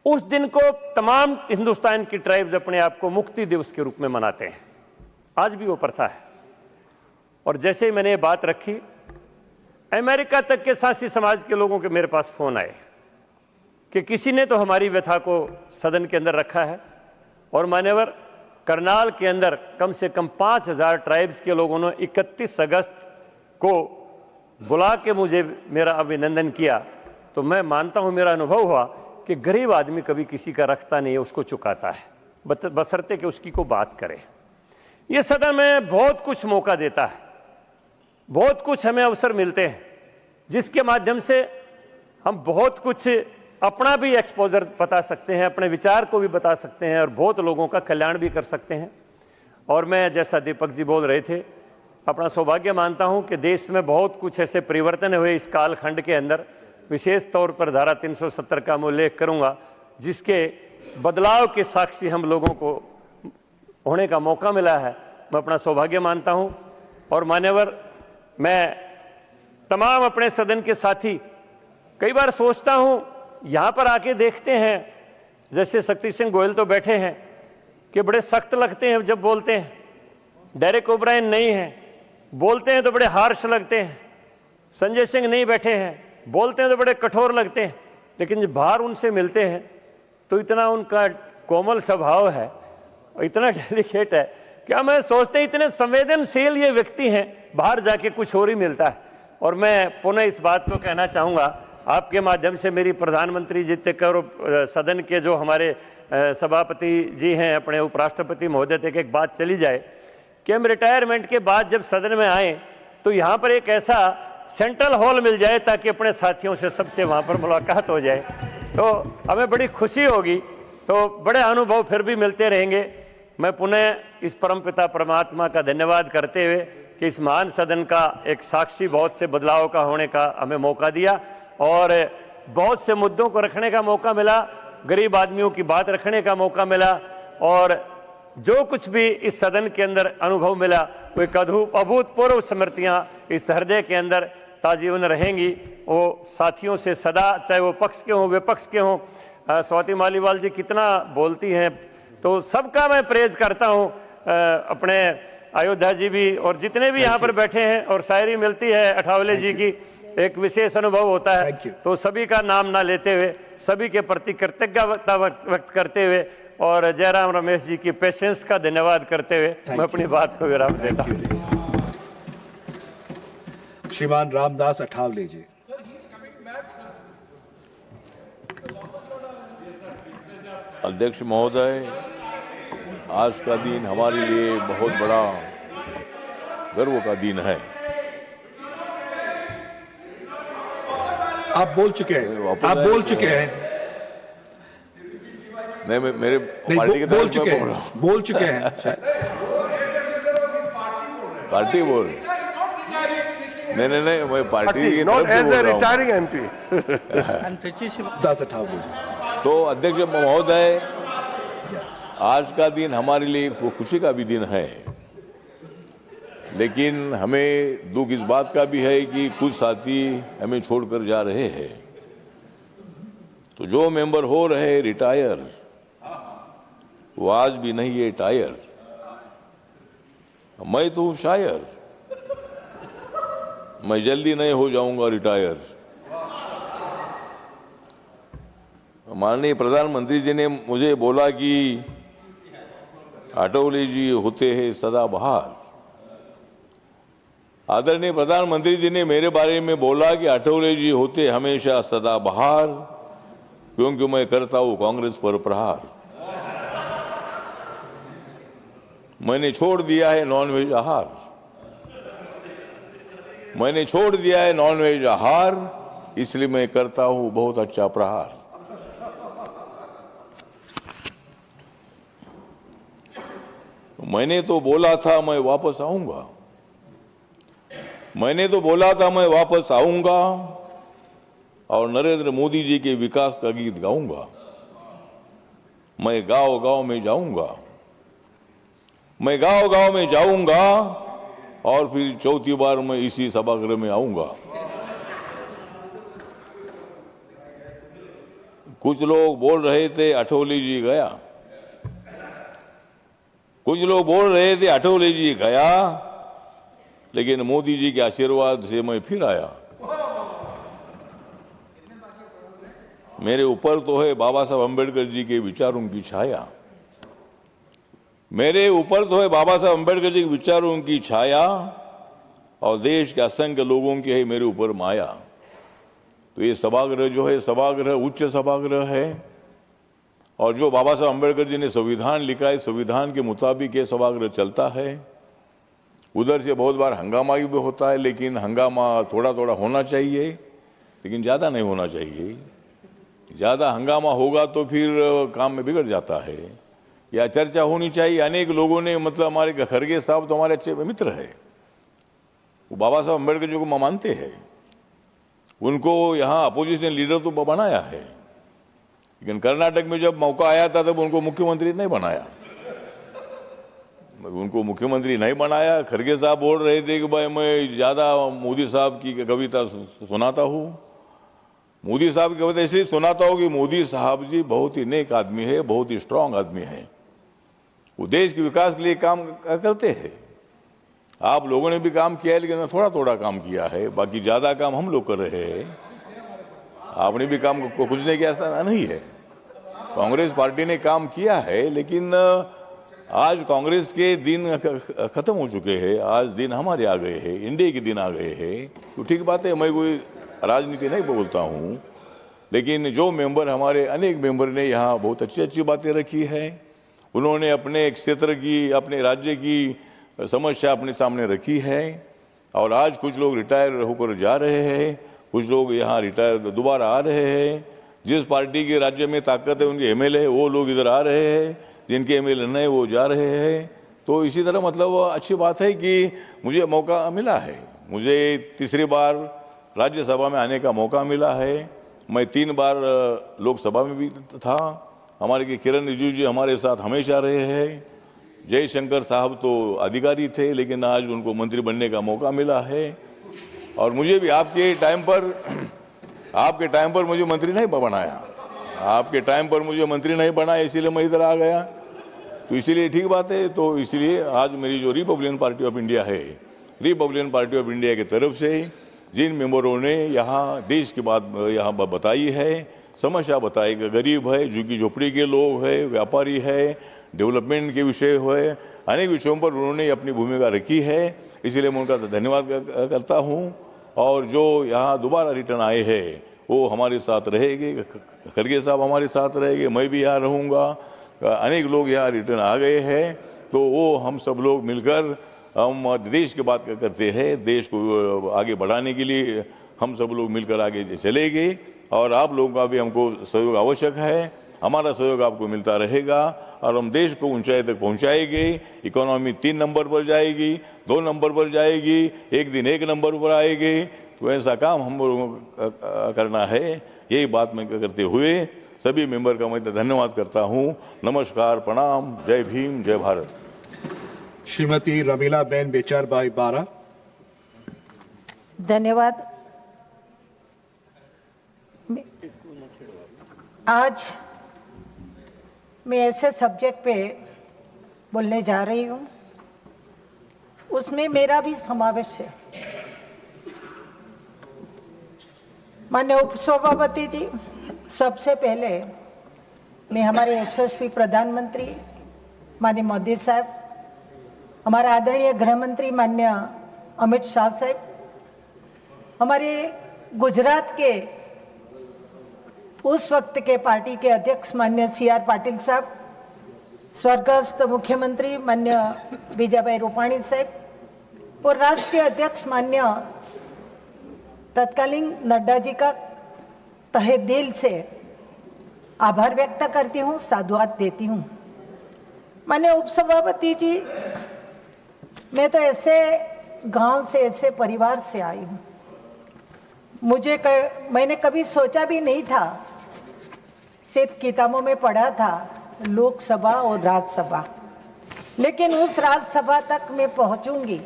उस दिन को तमाम हिंदुस्तान की ट्राइब्स अपने आप को मुक्ति दिवस के रूप में मनाते हैं। आज भी वो प्रथा है। और जैसे ही मैंने ये बात रखी, अमेरिका तक के सासी समाज के लोगों के मेरे पास फोन आए कि किसी ने तो हमारी व्यथा को सदन के अंदर रखा है। और मान्यवर, करनाल के अंदर कम से कम 5000 ट्राइब्स के लोगों ने 31 अगस्त को बुला के मुझे मेरा अभिनंदन किया। तो मैं मानता हूं, मेरा अनुभव हुआ कि गरीब आदमी कभी किसी का रखता नहीं है, उसको चुकाता है, बशर्ते कि उसकी को बात करे। ये सदन में बहुत कुछ मौका देता है, बहुत कुछ हमें अवसर मिलते हैं, जिसके माध्यम से हम बहुत कुछ अपना भी एक्सपोजर बता सकते हैं, अपने विचार को भी बता सकते हैं और बहुत लोगों का कल्याण भी कर सकते हैं। और मैं, जैसा दीपक जी बोल रहे थे, अपना सौभाग्य मानता हूं कि देश में बहुत कुछ ऐसे परिवर्तन हुए इस कालखंड के अंदर। विशेष तौर पर धारा 370 का मैं उल्लेख करूंगा, जिसके बदलाव के साक्षी हम लोगों को होने का मौका मिला है। मैं अपना सौभाग्य मानता हूं। और मान्यवर, मैं तमाम अपने सदन के साथी कई बार सोचता हूं, यहाँ पर आके देखते हैं, जैसे शक्ति सिंह गोयल तो बैठे हैं कि बड़े सख्त लगते हैं जब बोलते हैं, डेरेक ओब्रायन नहीं है, बोलते हैं तो बड़े हार्श लगते हैं, संजय सिंह नहीं बैठे हैं, बोलते हैं तो बड़े कठोर लगते हैं, लेकिन जब बाहर उनसे मिलते हैं तो इतना उनका कोमल स्वभाव है, इतना डेलिकेट है, क्या मैं सोचते इतने संवेदनशील ये व्यक्ति हैं, बाहर जाके कुछ और ही मिलता है। और मैं पुनः इस बात को कहना चाहूँगा, आपके माध्यम से मेरी प्रधानमंत्री जी तक और सदन के जो हमारे सभापति जी हैं, अपने उपराष्ट्रपति महोदय तक एक बात चली जाए कि हम रिटायरमेंट के बाद जब सदन में आए तो यहाँ पर एक ऐसा सेंट्रल हॉल मिल जाए ताकि अपने साथियों से सबसे वहाँ पर मुलाकात हो जाए, तो हमें बड़ी खुशी होगी। तो बड़े अनुभव फिर भी मिलते रहेंगे। मैं पुनः इस परमपिता परमात्मा का धन्यवाद करते हुए कि इस महान सदन का एक साक्षी बहुत से बदलाव का होने का हमें मौका दिया और बहुत से मुद्दों को रखने का मौका मिला, गरीब आदमियों की बात रखने का मौका मिला, और जो कुछ भी इस सदन के अंदर अनुभव मिला वो एक अभूतपूर्व स्मृतियाँ इस हृदय के अंदर ताजीवन रहेंगी। वो साथियों से सदा, चाहे वो पक्ष के हों विपक्ष के हों, स्वाति मालीवाल जी कितना बोलती हैं, तो सबका मैं प्रेज करता हूँ। अपने अयोध्या जी भी और जितने भी यहाँ पर बैठे हैं, और शायरी मिलती है अठावले जी की, एक विशेष अनुभव होता है, तो सभी का नाम ना लेते हुए सभी के प्रति कृतज्ञता व्यक्त करते हुए और जयराम रमेश जी की पेशेंस का धन्यवाद करते हुए मैं अपनी बात को विराम देता हूँ। श्रीमान रामदास अठावले जी। अध्यक्ष महोदय, आज का दिन हमारे लिए बहुत बड़ा गर्व का दिन है। आप बोल चुके हैं, आप बोल चुके हैं। नहीं, मेरे पार्टी के बोल चुके हैं, बोल चुके हैं। पार्टी बोल, नहीं, मैं पार्टी की not as a retiring MP. Das Athawale ji. तो अध्यक्ष महोदय, आज का दिन हमारे लिए खुशी का भी दिन है, लेकिन हमें दुख इस बात का भी है कि कुछ साथी हमें छोड़कर जा रहे हैं। तो जो मेंबर हो रहे रिटायर, वो आज भी नहीं है टायर। मैं तो हूं शायर, मैं जल्दी नहीं हो जाऊंगा रिटायर। माननीय प्रधानमंत्री जी ने मुझे बोला कि अटौले जी होते हैं सदाबहार। आदरणीय प्रधानमंत्री जी ने मेरे बारे में बोला कि अटौले जी होते हमेशा सदाबहार, क्योंकि मैं करता हूं कांग्रेस पर प्रहार। मैंने छोड़ दिया है नॉनवेज आहार, मैंने छोड़ दिया है नॉनवेज आहार, इसलिए मैं करता हूं बहुत अच्छा प्रहार। मैंने तो बोला था मैं वापस आऊंगा, मैंने तो बोला था मैं वापस आऊंगा और नरेंद्र मोदी जी के विकास का गीत गाऊंगा। मैं गांव गांव में जाऊंगा, मैं गांव गांव में जाऊंगा और फिर चौथी बार मैं इसी सभागृह में आऊंगा। कुछ लोग बोल रहे थे अठौले जी गया, कुछ लोग बोल रहे थे अठौले जी गया, लेकिन मोदी जी के आशीर्वाद से मैं फिर आया। मेरे ऊपर तो है बाबा साहब अम्बेडकर जी के विचारों की छाया, मेरे ऊपर तो है बाबा साहब अम्बेडकर जी के विचारों की छाया, और देश के असंख्य लोगों की है मेरे ऊपर माया। तो ये सभागृह जो है, सभागृह उच्च सभागृह है, और जो बाबा साहब अम्बेडकर जी ने संविधान लिखा है, संविधान के मुताबिक ये सभागृह चलता है। उधर से बहुत बार हंगामा भी होता है, लेकिन हंगामा थोड़ा थोड़ा होना चाहिए, लेकिन ज़्यादा नहीं होना चाहिए। ज़्यादा हंगामा होगा तो फिर काम में बिगड़ जाता है। या चर्चा होनी चाहिए। अनेक लोगों ने, मतलब हमारे खरगे साहब तो हमारे अच्छे मित्र है, वो बाबा साहब अम्बेडकर जी को मानते हैं, उनको यहाँ अपोजिशन लीडर तो बनाया है, लेकिन कर्नाटक में जब मौका आया था तब उनको मुख्यमंत्री नहीं बनाया। उनको मुख्यमंत्री नहीं बनाया। खरगे साहब बोल रहे थे कि भाई मैं ज़्यादा मोदी साहब की कविता सुनाता हूँ। मोदी साहब की कविता इसलिए सुनाता हूँ कि मोदी साहब जी बहुत ही नेक आदमी है, बहुत ही स्ट्रांग आदमी है। वो देश के विकास के लिए काम करते हैं। आप लोगों ने भी काम किया है, लेकिन थोड़ा थोड़ा काम किया है, बाकी ज़्यादा काम हम लोग कर रहे हैं। आपने भी काम को कुछ नहीं किया, ऐसा नहीं है। कांग्रेस पार्टी ने काम किया है, लेकिन आज कांग्रेस के दिन खत्म हो चुके हैं। आज दिन हमारे आ गए हैं, इंडिया के दिन आ गए हैं। तो ठीक बात है, मैं कोई राजनीति नहीं बोलता हूँ, लेकिन जो मेंबर, हमारे अनेक मेंबर ने यहाँ बहुत अच्छी अच्छी बातें रखी है। उन्होंने अपने क्षेत्र की, अपने राज्य की समस्या अपने सामने रखी है। और आज कुछ लोग रिटायर होकर जा रहे हैं, कुछ लोग यहाँ रिटायर दोबारा आ रहे हैं। जिस पार्टी के राज्य में ताकत है, उनके एमएलए वो लोग इधर आ रहे हैं, जिनके एमएलए नहीं वो जा रहे हैं। तो इसी तरह मतलब अच्छी बात है कि मुझे मौका मिला है। मुझे तीसरी बार राज्यसभा में आने का मौका मिला है। मैं 3 बार लोकसभा में भी था। हमारे के किरण रिजिजू जी हमारे साथ हमेशा रहे हैं। जयशंकर साहब तो अधिकारी थे, लेकिन आज उनको मंत्री बनने का मौका मिला है। और मुझे भी आपके टाइम पर मुझे मंत्री नहीं बनाया। आपके टाइम पर मुझे मंत्री नहीं बनाया, इसीलिए मैं इधर आ गया। तो इसीलिए ठीक बात है। तो इसलिए आज मेरी जो रिपब्लिकन पार्टी ऑफ इंडिया है, रिपब्लिकन पार्टी ऑफ इंडिया की तरफ से जिन मेंबरों ने यहाँ देश की बात यहाँ बताई है, समस्या बताई, गरीब है, झुग्गी झोपड़ी के लोग है, व्यापारी है, डेवलपमेंट के विषय है, अनेक विषयों पर उन्होंने अपनी भूमिका रखी है। इसलिए मैं उनका धन्यवाद करता हूँ। और जो यहाँ दोबारा रिटर्न आए हैं वो हमारे साथ रहेंगे। खरगे साहब हमारे साथ रहेंगे, मैं भी यहाँ रहूँगा। अनेक लोग यहाँ रिटर्न आ गए हैं, तो वो हम सब लोग मिलकर हम देश की बात करते हैं। देश को आगे बढ़ाने के लिए हम सब लोग मिलकर आगे चलेंगे। और आप लोगों का भी हमको सहयोग आवश्यक है। हमारा सहयोग आपको मिलता रहेगा और हम देश को ऊंचाई तक पहुंचाएंगे। इकोनॉमी 3 नंबर पर जाएगी, 2 नंबर पर जाएगी, एक दिन 1 नंबर पर आएगी। तो ऐसा काम हम लोगों को करना है। यही बात मैं करते हुए सभी मेंबर का मैं धन्यवाद करता हूं। नमस्कार, प्रणाम, जय भीम, जय भारत। श्रीमती रमीला बेन बेचारबाई बारा। धन्यवाद। आज मैं ऐसे सब्जेक्ट पे बोलने जा रही हूँ, उसमें मेरा भी समावेश है। माननीय उपसभापति जी, सबसे पहले मैं हमारे यशस्वी प्रधानमंत्री माननीय मोदी साहब, हमारा आदरणीय गृह मंत्री माननीय अमित शाह साहब, हमारे गुजरात के उस वक्त के पार्टी के अध्यक्ष माननीय CR पाटिल साहब, स्वर्गस्थ मुख्यमंत्री माननीय विजयभाई रूपाणी साहब और राष्ट्रीय अध्यक्ष माननीय तत्कालीन नड्डा जी का तहे दिल से आभार व्यक्त करती हूँ, साधुवाद देती हूँ। माननीय उपसभापति जी, मैं तो ऐसे गांव से, ऐसे परिवार से आई हूँ। मैंने कभी सोचा भी नहीं था, सिर्फ किताबों में पढ़ा था लोकसभा और राज्यसभा, लेकिन उस राज्यसभा तक मैं पहुंचूंगी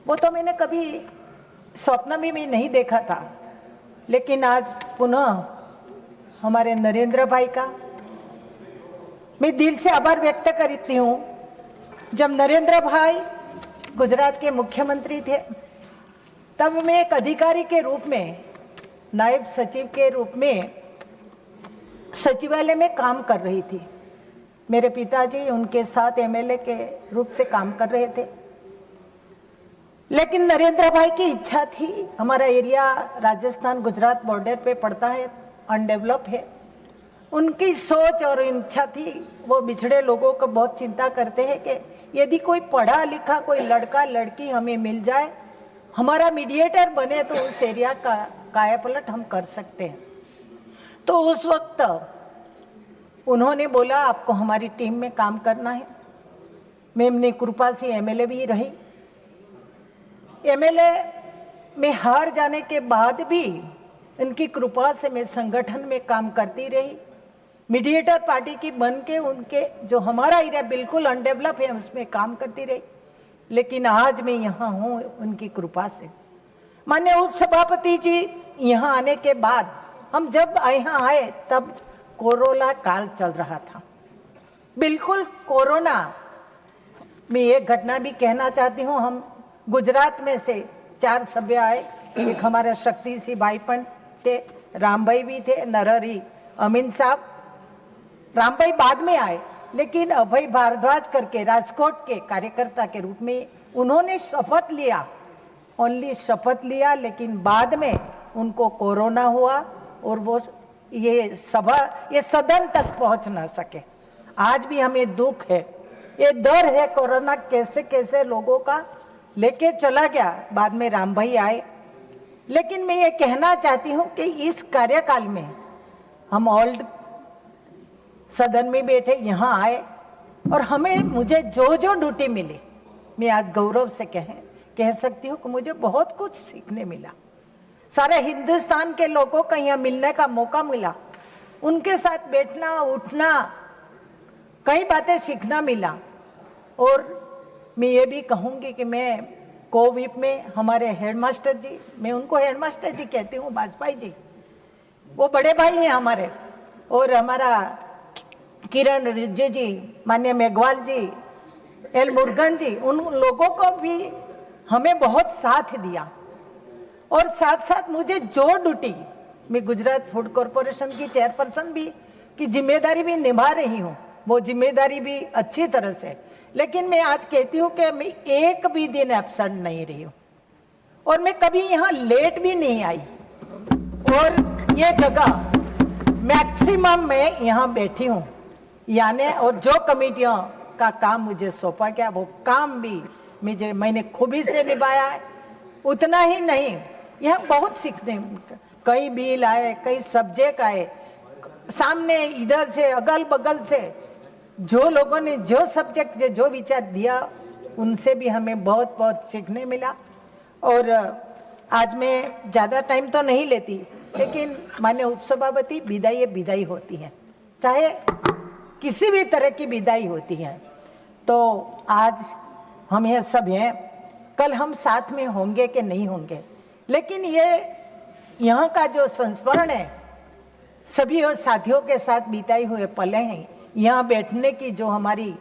वो तो मैंने कभी स्वप्न में भी नहीं देखा था। लेकिन आज पुनः हमारे नरेंद्र भाई का मैं दिल से आभार व्यक्त करती हूँ। जब नरेंद्र भाई गुजरात के मुख्यमंत्री थे, तब मैं एक अधिकारी के रूप में, नायब सचिव के रूप में सचिवालय में काम कर रही थी। मेरे पिताजी उनके साथ MLA के रूप से काम कर रहे थे। लेकिन नरेंद्र भाई की इच्छा थी, हमारा एरिया राजस्थान गुजरात बॉर्डर पे पड़ता है, अनडेवलप है, उनकी सोच और इच्छा थी, वो बिछड़े लोगों को बहुत चिंता करते हैं कि यदि कोई पढ़ा लिखा कोई लड़का लड़की हमें मिल जाए, हमारा मीडिएटर बने तो उस एरिया का कायापलट हम कर सकते हैं। तो उस वक्त उन्होंने बोला आपको हमारी टीम में काम करना है। मैं अपनी कृपा से एमएलए भी रही। एमएलए में हार जाने के बाद भी इनकी कृपा से मैं संगठन में काम करती रही, मीडिएटर पार्टी की बन के उनके जो हमारा एरिया बिल्कुल अनडेवलप है उसमें काम करती रही। लेकिन आज मैं यहाँ हूँ उनकी कृपा से। माननीय उपसभापति जी, यहाँ आने के बाद हम जब यहाँ आए तब कोरोना काल चल रहा था, बिल्कुल कोरोना। मैं एक घटना भी कहना चाहती हूँ। हम गुजरात में से 4 सभ्य आए, एक हमारे शक्ति सिंह भाईपन थे, राम भाई भी थे, नरहरी अमीन साहब। राम भाई बाद में आए, लेकिन अभय भारद्वाज करके राजकोट के कार्यकर्ता के रूप में उन्होंने शपथ लिया, ओनली शपथ लिया, लेकिन बाद में उनको कोरोना हुआ और वो ये सदन तक पहुंच ना सके। आज भी हमें दुख है, ये डर है कोरोना कैसे कैसे लोगों का लेके चला गया। बाद में राम भाई आए। लेकिन मैं ये कहना चाहती हूँ कि इस कार्यकाल में हम ओल्ड सदन में बैठे, यहाँ आए और मुझे जो ड्यूटी मिली, मैं आज गौरव से कह सकती हूँ कि मुझे बहुत कुछ सीखने मिला। सारे हिंदुस्तान के लोगों को यहाँ मिलने का मौका मिला, उनके साथ बैठना उठना, कई बातें सीखना मिला। और मैं ये भी कहूँगी कि मैं कोविप में हमारे हेडमास्टर जी, मैं उनको हेडमास्टर जी कहती हूँ, वाजपेयी जी, वो बड़े भाई हैं हमारे, और हमारा किरण रिज्जू जी, माननीय मेघवाल जी, एल मुरुगन जी, उन लोगों को भी हमें बहुत साथ दिया। और साथ साथ मुझे जो ड्यूटी, मैं गुजरात फूड कॉरपोरेशन की चेयरपर्सन भी की जिम्मेदारी भी निभा रही हूँ, वो जिम्मेदारी भी अच्छी तरह से। लेकिन मैं आज कहती हूँ कि मैं एक भी दिन एब्सेंट नहीं रही हूँ और मैं कभी यहाँ लेट भी नहीं आई। और ये जगह मैक्सिमम मैं यहाँ बैठी हूँ यानी, और जो कमेटियों का काम मुझे सौंपा गया वो काम भी मैंने खूबी से निभाया है। उतना ही नहीं, यहाँ बहुत सीखने, कई बिल आए, कई सब्जेक्ट आए, सामने इधर से अगल बगल से जो लोगों ने जो सब्जेक्ट जो विचार दिया, उनसे भी हमें बहुत बहुत सीखने मिला। और आज मैं ज़्यादा टाइम तो नहीं लेती, लेकिन माननीय उपसभापति, विदाई होती है, चाहे किसी भी तरह की विदाई होती है। तो आज हम ये सब हैं, कल हम साथ में होंगे कि नहीं होंगे, लेकिन ये यहाँ का जो संस्मरण है, सभी साथियों के साथ बिताए हुए पले हैं, यहाँ बैठने की जो हमारी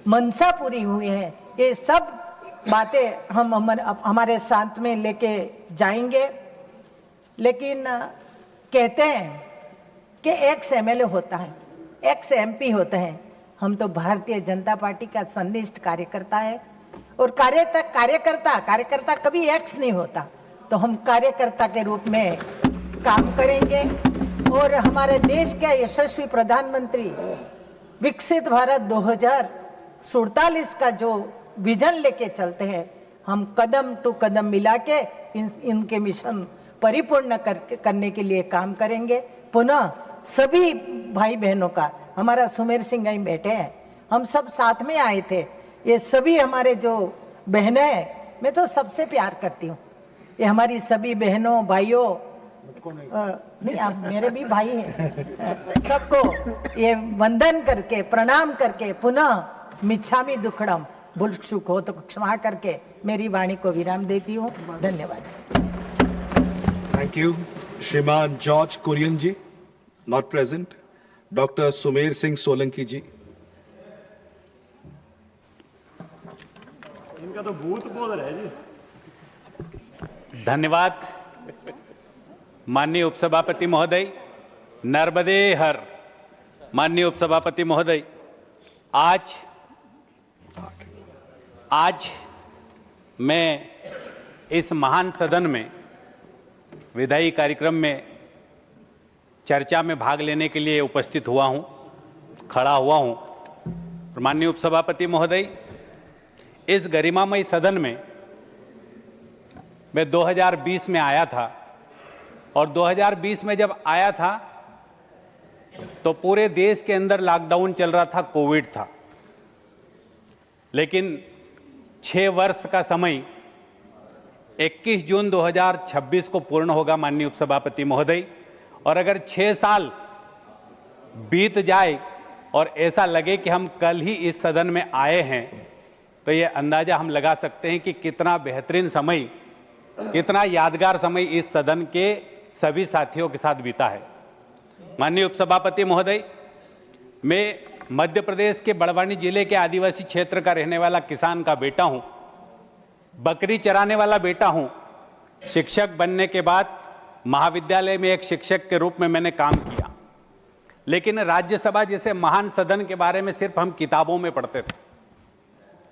मनसा पूरी हुई है, ये सब बातें हम हमारे साथ में लेके जाएंगे। लेकिन कहते हैं कि एक्स एमएलए होता है, एक्स एमपी होते हैं, हम तो भारतीय जनता पार्टी का संनिष्ठ कार्यकर्ता है। और कार्यकर्ता कभी एक्स नहीं होता, तो हम कार्यकर्ता के रूप में काम करेंगे। और हमारे देश के यशस्वी प्रधानमंत्री विकसित भारत 2047 का जो विजन लेके चलते हैं, हम कदम टू कदम मिला के इनके मिशन परिपूर्ण करने के लिए काम करेंगे। पुनः सभी भाई बहनों का, हमारा सुमेर सिंह यहीं बैठे हैं, हम सब साथ में आए थे, ये सभी हमारे जो बहनें हैं, मैं तो सबसे प्यार करती हूँ, ये हमारी सभी बहनों भाइयों, नहीं आप मेरे भी भाई हैं, सबको ये वंदन करके प्रणाम करके पुनः मिच्छामी दुक्कड़म, भूल चूक हो तो क्षमा करके मेरी वाणी को विराम देती हूँ। धन्यवाद। Thank you. Shriman George Kurian ji, not present. Doctor Sumer Singh Solanki ji. इनका तो भूत बोल रहा है जी। धन्यवाद माननीय उपसभापति महोदय, नर्मदे हर। माननीय उपसभापति महोदय, आज मैं इस महान सदन में विधायी कार्यक्रम में चर्चा में भाग लेने के लिए उपस्थित हुआ हूं, खड़ा हुआ हूं। और माननीय उपसभापति महोदय, इस गरिमामय सदन में मैं 2020 में आया था और 2020 में जब आया था तो पूरे देश के अंदर लॉकडाउन चल रहा था, कोविड था। लेकिन 6 वर्ष का समय 21 जून 2026 को पूर्ण होगा माननीय उपसभापति महोदय, और अगर 6 साल बीत जाए और ऐसा लगे कि हम कल ही इस सदन में आए हैं, तो ये अंदाजा हम लगा सकते हैं कि कितना बेहतरीन समय, कितना यादगार समय इस सदन के सभी साथियों के साथ बीता है। माननीय उपसभापति महोदय, मैं मध्य प्रदेश के बड़वानी जिले के आदिवासी क्षेत्र का रहने वाला किसान का बेटा हूं, बकरी चराने वाला बेटा हूं। शिक्षक बनने के बाद महाविद्यालय में एक शिक्षक के रूप में मैंने काम किया, लेकिन राज्यसभा जैसे महान सदन के बारे में सिर्फ हम किताबों में पढ़ते थे।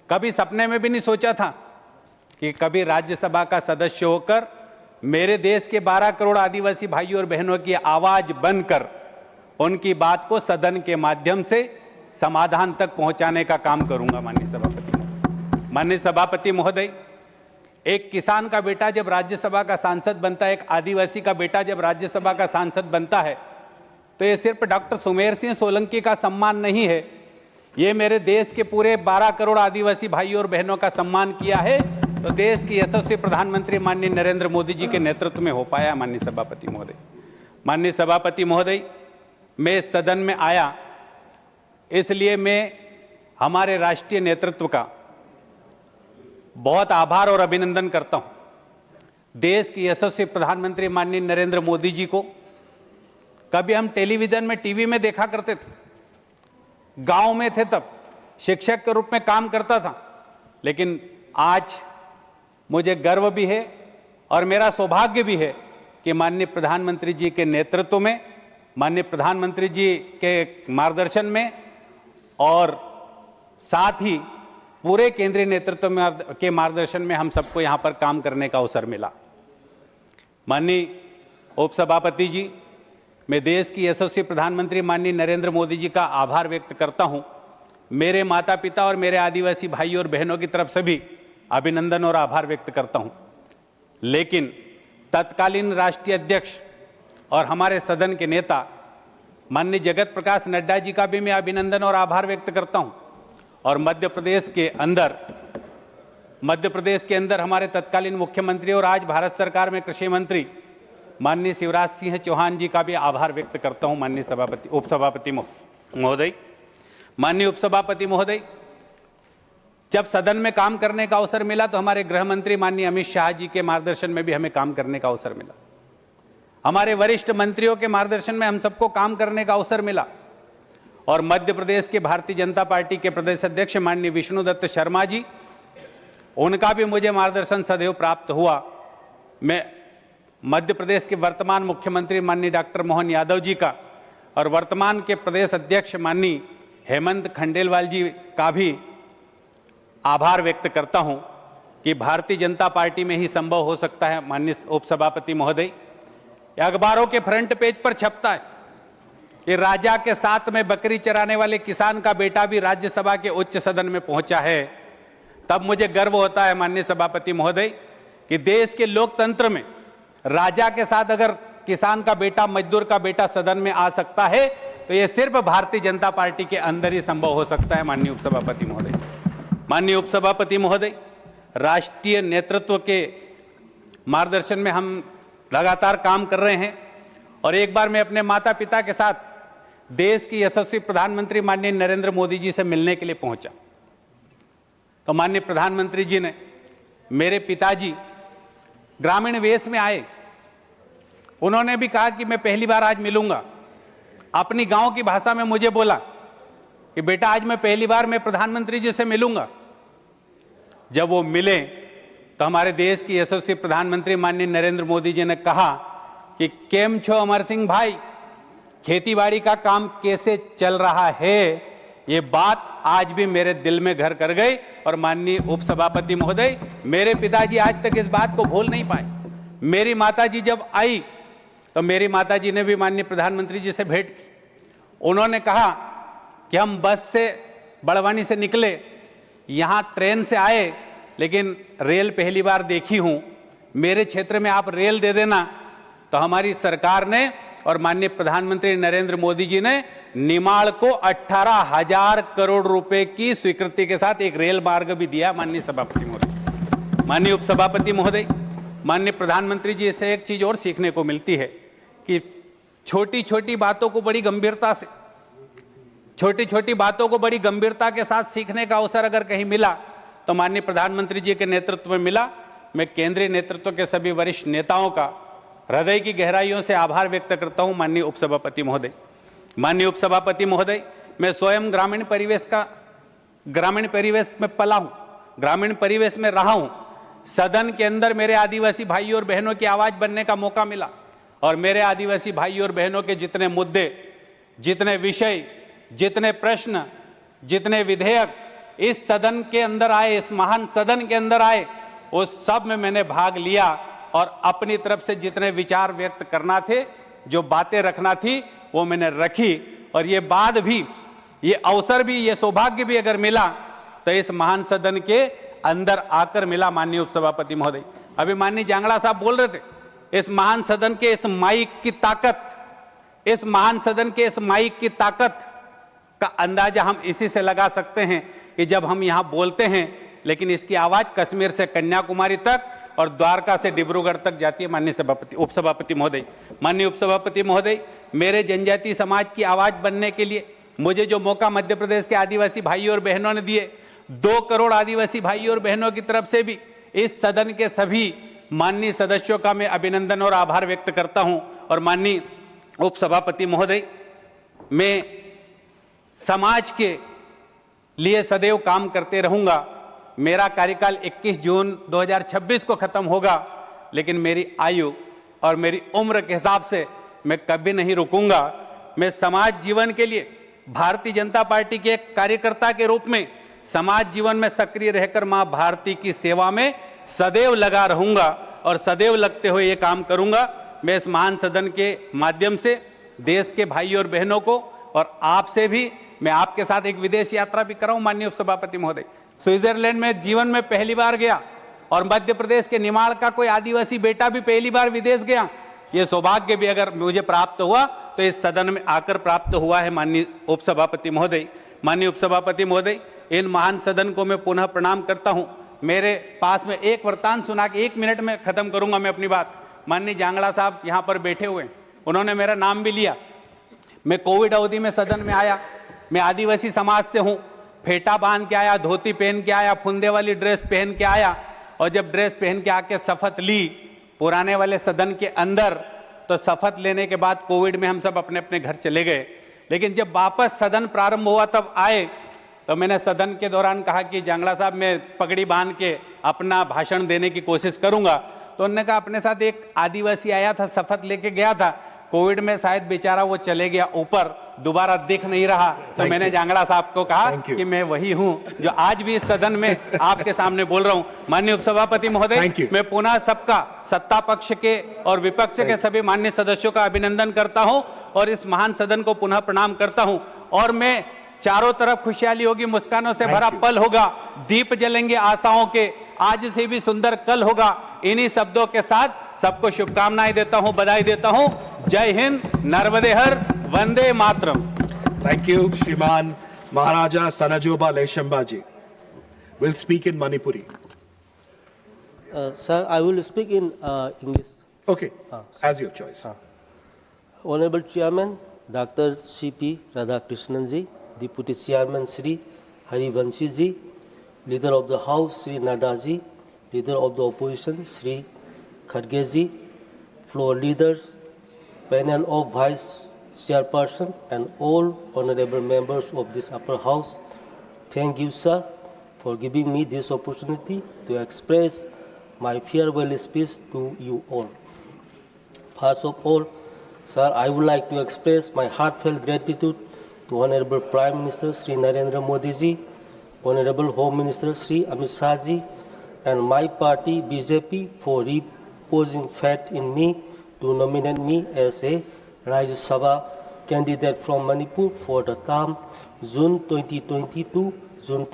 कभी सपने में भी नहीं सोचा था कि कभी राज्यसभा का सदस्य होकर मेरे देश के 12 करोड़ आदिवासी भाइयों और बहनों की आवाज बनकर उनकी बात को सदन के माध्यम से समाधान तक पहुंचाने का काम करूंगा। माननीय सभापति महोदय, एक किसान का बेटा जब राज्यसभा का सांसद बनता है, एक आदिवासी का बेटा जब राज्यसभा का सांसद बनता है, तो ये सिर्फ डॉक्टर सुमेर सिंह सोलंकी का सम्मान नहीं है, ये मेरे देश के पूरे 12 करोड़ आदिवासी भाइयों और बहनों का सम्मान किया है। तो देश की यशस्वी प्रधानमंत्री माननीय नरेंद्र मोदी जी के नेतृत्व में हो पाया। माननीय सभापति महोदय, माननीय सभापति महोदय, मैं इस सदन में आया इसलिए मैं हमारे राष्ट्रीय नेतृत्व का बहुत आभार और अभिनंदन करता हूं। देश की यशस्वी प्रधानमंत्री माननीय नरेंद्र मोदी जी को कभी हम टेलीविजन में, टीवी में देखा करते थे, गांव में थे तब शिक्षक के रूप में काम करता था, लेकिन आज मुझे गर्व भी है और मेरा सौभाग्य भी है कि माननीय प्रधानमंत्री जी के नेतृत्व में, माननीय प्रधानमंत्री जी के मार्गदर्शन में और साथ ही पूरे केंद्रीय नेतृत्व के मार्गदर्शन में हम सबको यहां पर काम करने का अवसर मिला। माननीय उपसभापति जी, मैं देश की यशस्वी प्रधानमंत्री माननीय नरेंद्र मोदी जी का आभार व्यक्त करता हूं। मेरे माता पिता और मेरे आदिवासी भाइयों और बहनों की तरफ से भी अभिनंदन और आभार व्यक्त करता हूं। लेकिन तत्कालीन राष्ट्रीय अध्यक्ष और हमारे सदन के नेता माननीय जगत प्रकाश नड्डा जी का भी मैं अभिनंदन और आभार व्यक्त करता हूं। और मध्य प्रदेश के अंदर हमारे तत्कालीन मुख्यमंत्री और आज भारत सरकार में कृषि मंत्री माननीय शिवराज सिंह चौहान जी का भी आभार व्यक्त करता हूं। माननीय उपसभापति महोदय, माननीय उपसभापति महोदय, जब सदन में काम करने का अवसर मिला तो हमारे गृह मंत्री माननीय अमित शाह जी के मार्गदर्शन में भी हमें काम करने का अवसर मिला। हमारे वरिष्ठ मंत्रियों के मार्गदर्शन में हम सबको काम करने का अवसर मिला। और मध्य प्रदेश के भारतीय जनता पार्टी के प्रदेश अध्यक्ष माननीय विष्णुदत्त शर्मा जी, उनका भी मुझे मार्गदर्शन सदैव प्राप्त हुआ। मैं मध्य प्रदेश के वर्तमान मुख्यमंत्री माननीय डॉक्टर मोहन यादव जी का और वर्तमान के प्रदेश अध्यक्ष माननीय हेमंत खंडेलवाल जी का भी आभार व्यक्त करता हूं कि भारतीय जनता पार्टी में ही संभव हो सकता है। माननीय उपसभापति महोदय, अखबारों के फ्रंट पेज पर छपता है कि राजा के साथ में बकरी चराने वाले किसान का बेटा भी राज्यसभा के उच्च सदन में पहुंचा है। तब मुझे गर्व होता है माननीय सभापति महोदय कि देश के लोकतंत्र में राजा के साथ अगर किसान का बेटा, मजदूर का बेटा सदन में आ सकता है तो यह सिर्फ भारतीय जनता पार्टी के अंदर ही संभव हो सकता है। माननीय उपसभापति महोदय, माननीय उपसभापति महोदय, राष्ट्रीय नेतृत्व के मार्गदर्शन में हम लगातार काम कर रहे हैं और एक बार मैं अपने माता पिता के साथ देश की यशस्वी प्रधानमंत्री माननीय नरेंद्र मोदी जी से मिलने के लिए पहुंचा तो माननीय प्रधानमंत्री जी ने, मेरे पिताजी ग्रामीण वेश में आए, उन्होंने भी कहा कि मैं पहली बार आज मिलूंगा। अपनी गांव की भाषा में मुझे बोला कि बेटा आज मैं पहली बार मैं प्रधानमंत्री जी से मिलूंगा। जब वो मिले तो हमारे देश की यशस्वी प्रधानमंत्री माननीय नरेंद्र मोदी जी ने कहा कि केम छो अमर सिंह भाई, खेतीबाड़ी का काम कैसे चल रहा है, ये बात आज भी मेरे दिल में घर कर गई। और माननीय उपसभापति महोदय, मेरे पिताजी आज तक इस बात को भूल नहीं पाए। मेरी माताजी जब आई तो मेरी माताजी ने भी माननीय प्रधानमंत्री जी से भेंट की। उन्होंने कहा कि हम बस से बड़वानी से निकले, यहाँ ट्रेन से आए, लेकिन रेल पहली बार देखी हूँ, मेरे क्षेत्र में आप रेल दे देना। तो हमारी सरकार ने और माननीय प्रधानमंत्री नरेंद्र मोदी जी ने निमाड़ को 18,000 करोड़ रुपए की स्वीकृति के साथ एक रेल मार्ग भी दिया। माननीय सभापति महोदय, माननीय उपसभापति महोदय, माननीय प्रधानमंत्री जी से एक चीज और सीखने को मिलती है कि छोटी छोटी बातों को बड़ी गंभीरता से, छोटी छोटी बातों को बड़ी गंभीरता के साथ सीखने का अवसर अगर कहीं मिला तो माननीय प्रधानमंत्री जी के नेतृत्व में मिला। मैं केंद्रीय नेतृत्व के सभी वरिष्ठ नेताओं का हृदय की गहराइयों से आभार व्यक्त करता हूं। माननीय उपसभापति महोदय, माननीय उपसभापति महोदय, मैं स्वयं ग्रामीण परिवेश में पला हूं, ग्रामीण परिवेश में रहा हूं। सदन के अंदर मेरे आदिवासी भाइयों और बहनों की आवाज बनने का मौका मिला और मेरे आदिवासी भाइयों और बहनों के जितने मुद्दे, जितने विषय, जितने प्रश्न, जितने विधेयक इस सदन के अंदर आए, इस महान सदन के अंदर आए, उस सब में मैंने भाग लिया और अपनी तरफ से जितने विचार व्यक्त करना थे, जो बातें रखना थी, वो मैंने रखी। और ये बात भी, ये अवसर भी, ये सौभाग्य भी अगर मिला तो इस महान सदन के अंदर आकर मिला। माननीय उपसभापति महोदय, अभी माननीय जांगड़ा साहब बोल रहे थे, इस महान सदन के इस माइक की ताकत, इस महान सदन के इस माइक की ताकत का अंदाजा हम इसी से लगा सकते हैं कि जब हम यहां बोलते हैं, लेकिन इसकी आवाज कश्मीर से कन्याकुमारी तक और द्वारका से डिब्रूगढ़ तक जाती है। माननीय उपसभापति महोदय, माननीय उपसभापति महोदय, मेरे जनजातीय समाज की आवाज बनने के लिए मुझे जो मौका मध्य प्रदेश के आदिवासी भाइयों और बहनों ने दिए, 2 करोड़ आदिवासी भाइयों और बहनों की तरफ से भी इस सदन के सभी माननीय सदस्यों का मैं अभिनंदन और आभार व्यक्त करता हूं। और माननीय उपसभापति महोदय, मैं समाज के लिए सदैव काम करते रहूंगा। मेरा कार्यकाल 21 जून 2026 को खत्म होगा, लेकिन मेरी आयु और मेरी उम्र के हिसाब से मैं कभी नहीं रुकूंगा। मैं समाज जीवन के लिए भारतीय जनता पार्टी के एक कार्यकर्ता के रूप में समाज जीवन में सक्रिय रहकर मां भारती की सेवा में सदैव लगा रहूंगा और सदैव लगते हुए ये काम करूंगा। मैं इस महान सदन के माध्यम से देश के भाइयों और बहनों को और आपसे भी, मैं आपके साथ एक विदेश यात्रा भी कराऊं। माननीय उपसभापति महोदय, स्विट्जरलैंड में जीवन में पहली बार गया और मध्य प्रदेश के निमाड़ का कोई आदिवासी बेटा भी पहली बार विदेश गया। ये सौभाग्य भी अगर मुझे प्राप्त हुआ तो इस सदन में आकर प्राप्त हुआ है। माननीय उपसभापति महोदय, माननीय उपसभापति महोदय, इन महान सदन को मैं पुनः प्रणाम करता हूं। मेरे पास में एक वृत्तांत सुना के 1 मिनट में खत्म करूंगा मैं अपनी बात। माननीय जांगड़ा साहब यहां पर बैठे हुए, उन्होंने मेरा नाम भी लिया। मैं कोविड अवधि में सदन में आया, मैं आदिवासी समाज से हूं, फेटा बांध के आया, धोती पहन के आया, फुंदे वाली ड्रेस पहन के आया और जब ड्रेस पहन के आके शपथ ली पुराने वाले सदन के अंदर, तो शपथ लेने के बाद कोविड में हम सब अपने अपने घर चले गए। लेकिन जब वापस सदन प्रारंभ हुआ तब आए तो मैंने सदन के दौरान कहा कि जांगड़ा साहब, मैं पगड़ी बांध के अपना भाषण देने की कोशिश करूंगा। तो उन्होंने कहा, अपने साथ एक आदिवासी आया था, शपथ लेके गया था, कोविड में शायद बेचारा वो चले गया ऊपर, दोबारा दिख नहीं रहा। तो मैंने जांगड़ा साहब को कहा कि मैं वही हूं जो आज भी इस सदन में आपके सामने बोल रहा हूं। माननीय उपसभापति महोदय, मैं पुनः सबका, सत्ता पक्ष के और विपक्ष के सभी माननीय सदस्यों का अभिनंदन करता हूं और इस महान सदन को पुनः प्रणाम करता हूं। और मैं, चारों तरफ खुशहाली होगी, मुस्कानों से भरा पल होगा, दीप जलेंगे आशाओं के, आज से भी सुंदर कल होगा। इन्हीं शब्दों के साथ सबको शुभकामनाएं देता हूं, बधाई देता हूं। जय हिंद, नर्मदे हर, Vande Mataram. Thank you, Shriman Maharaja Sanajoba Leshambaji. Will speak in Manipuri. Sir, I will speak in English. Okay, as your choice. Honorable Chairman, Dr. C.P. Radhakrishnan ji, Deputy Chairman Sri Harivanshi ji, Leader of the House Sri Nadda ji, Leader of the Opposition Sri Kharge ji, floor leaders, panel of Vice Chairperson and all honorable members of this upper house, thank you, sir, for giving me this opportunity to express my farewell speech to you all. First of all, sir, I would like to express my heartfelt gratitude to Honorable Prime Minister Sri Narendra Modi ji, Honorable Home Minister Sri Amit Shah ji, and my party BJP for reposing faith in me to nominate me as a Rajyasabha candidate from Manipur for the term June 2022 June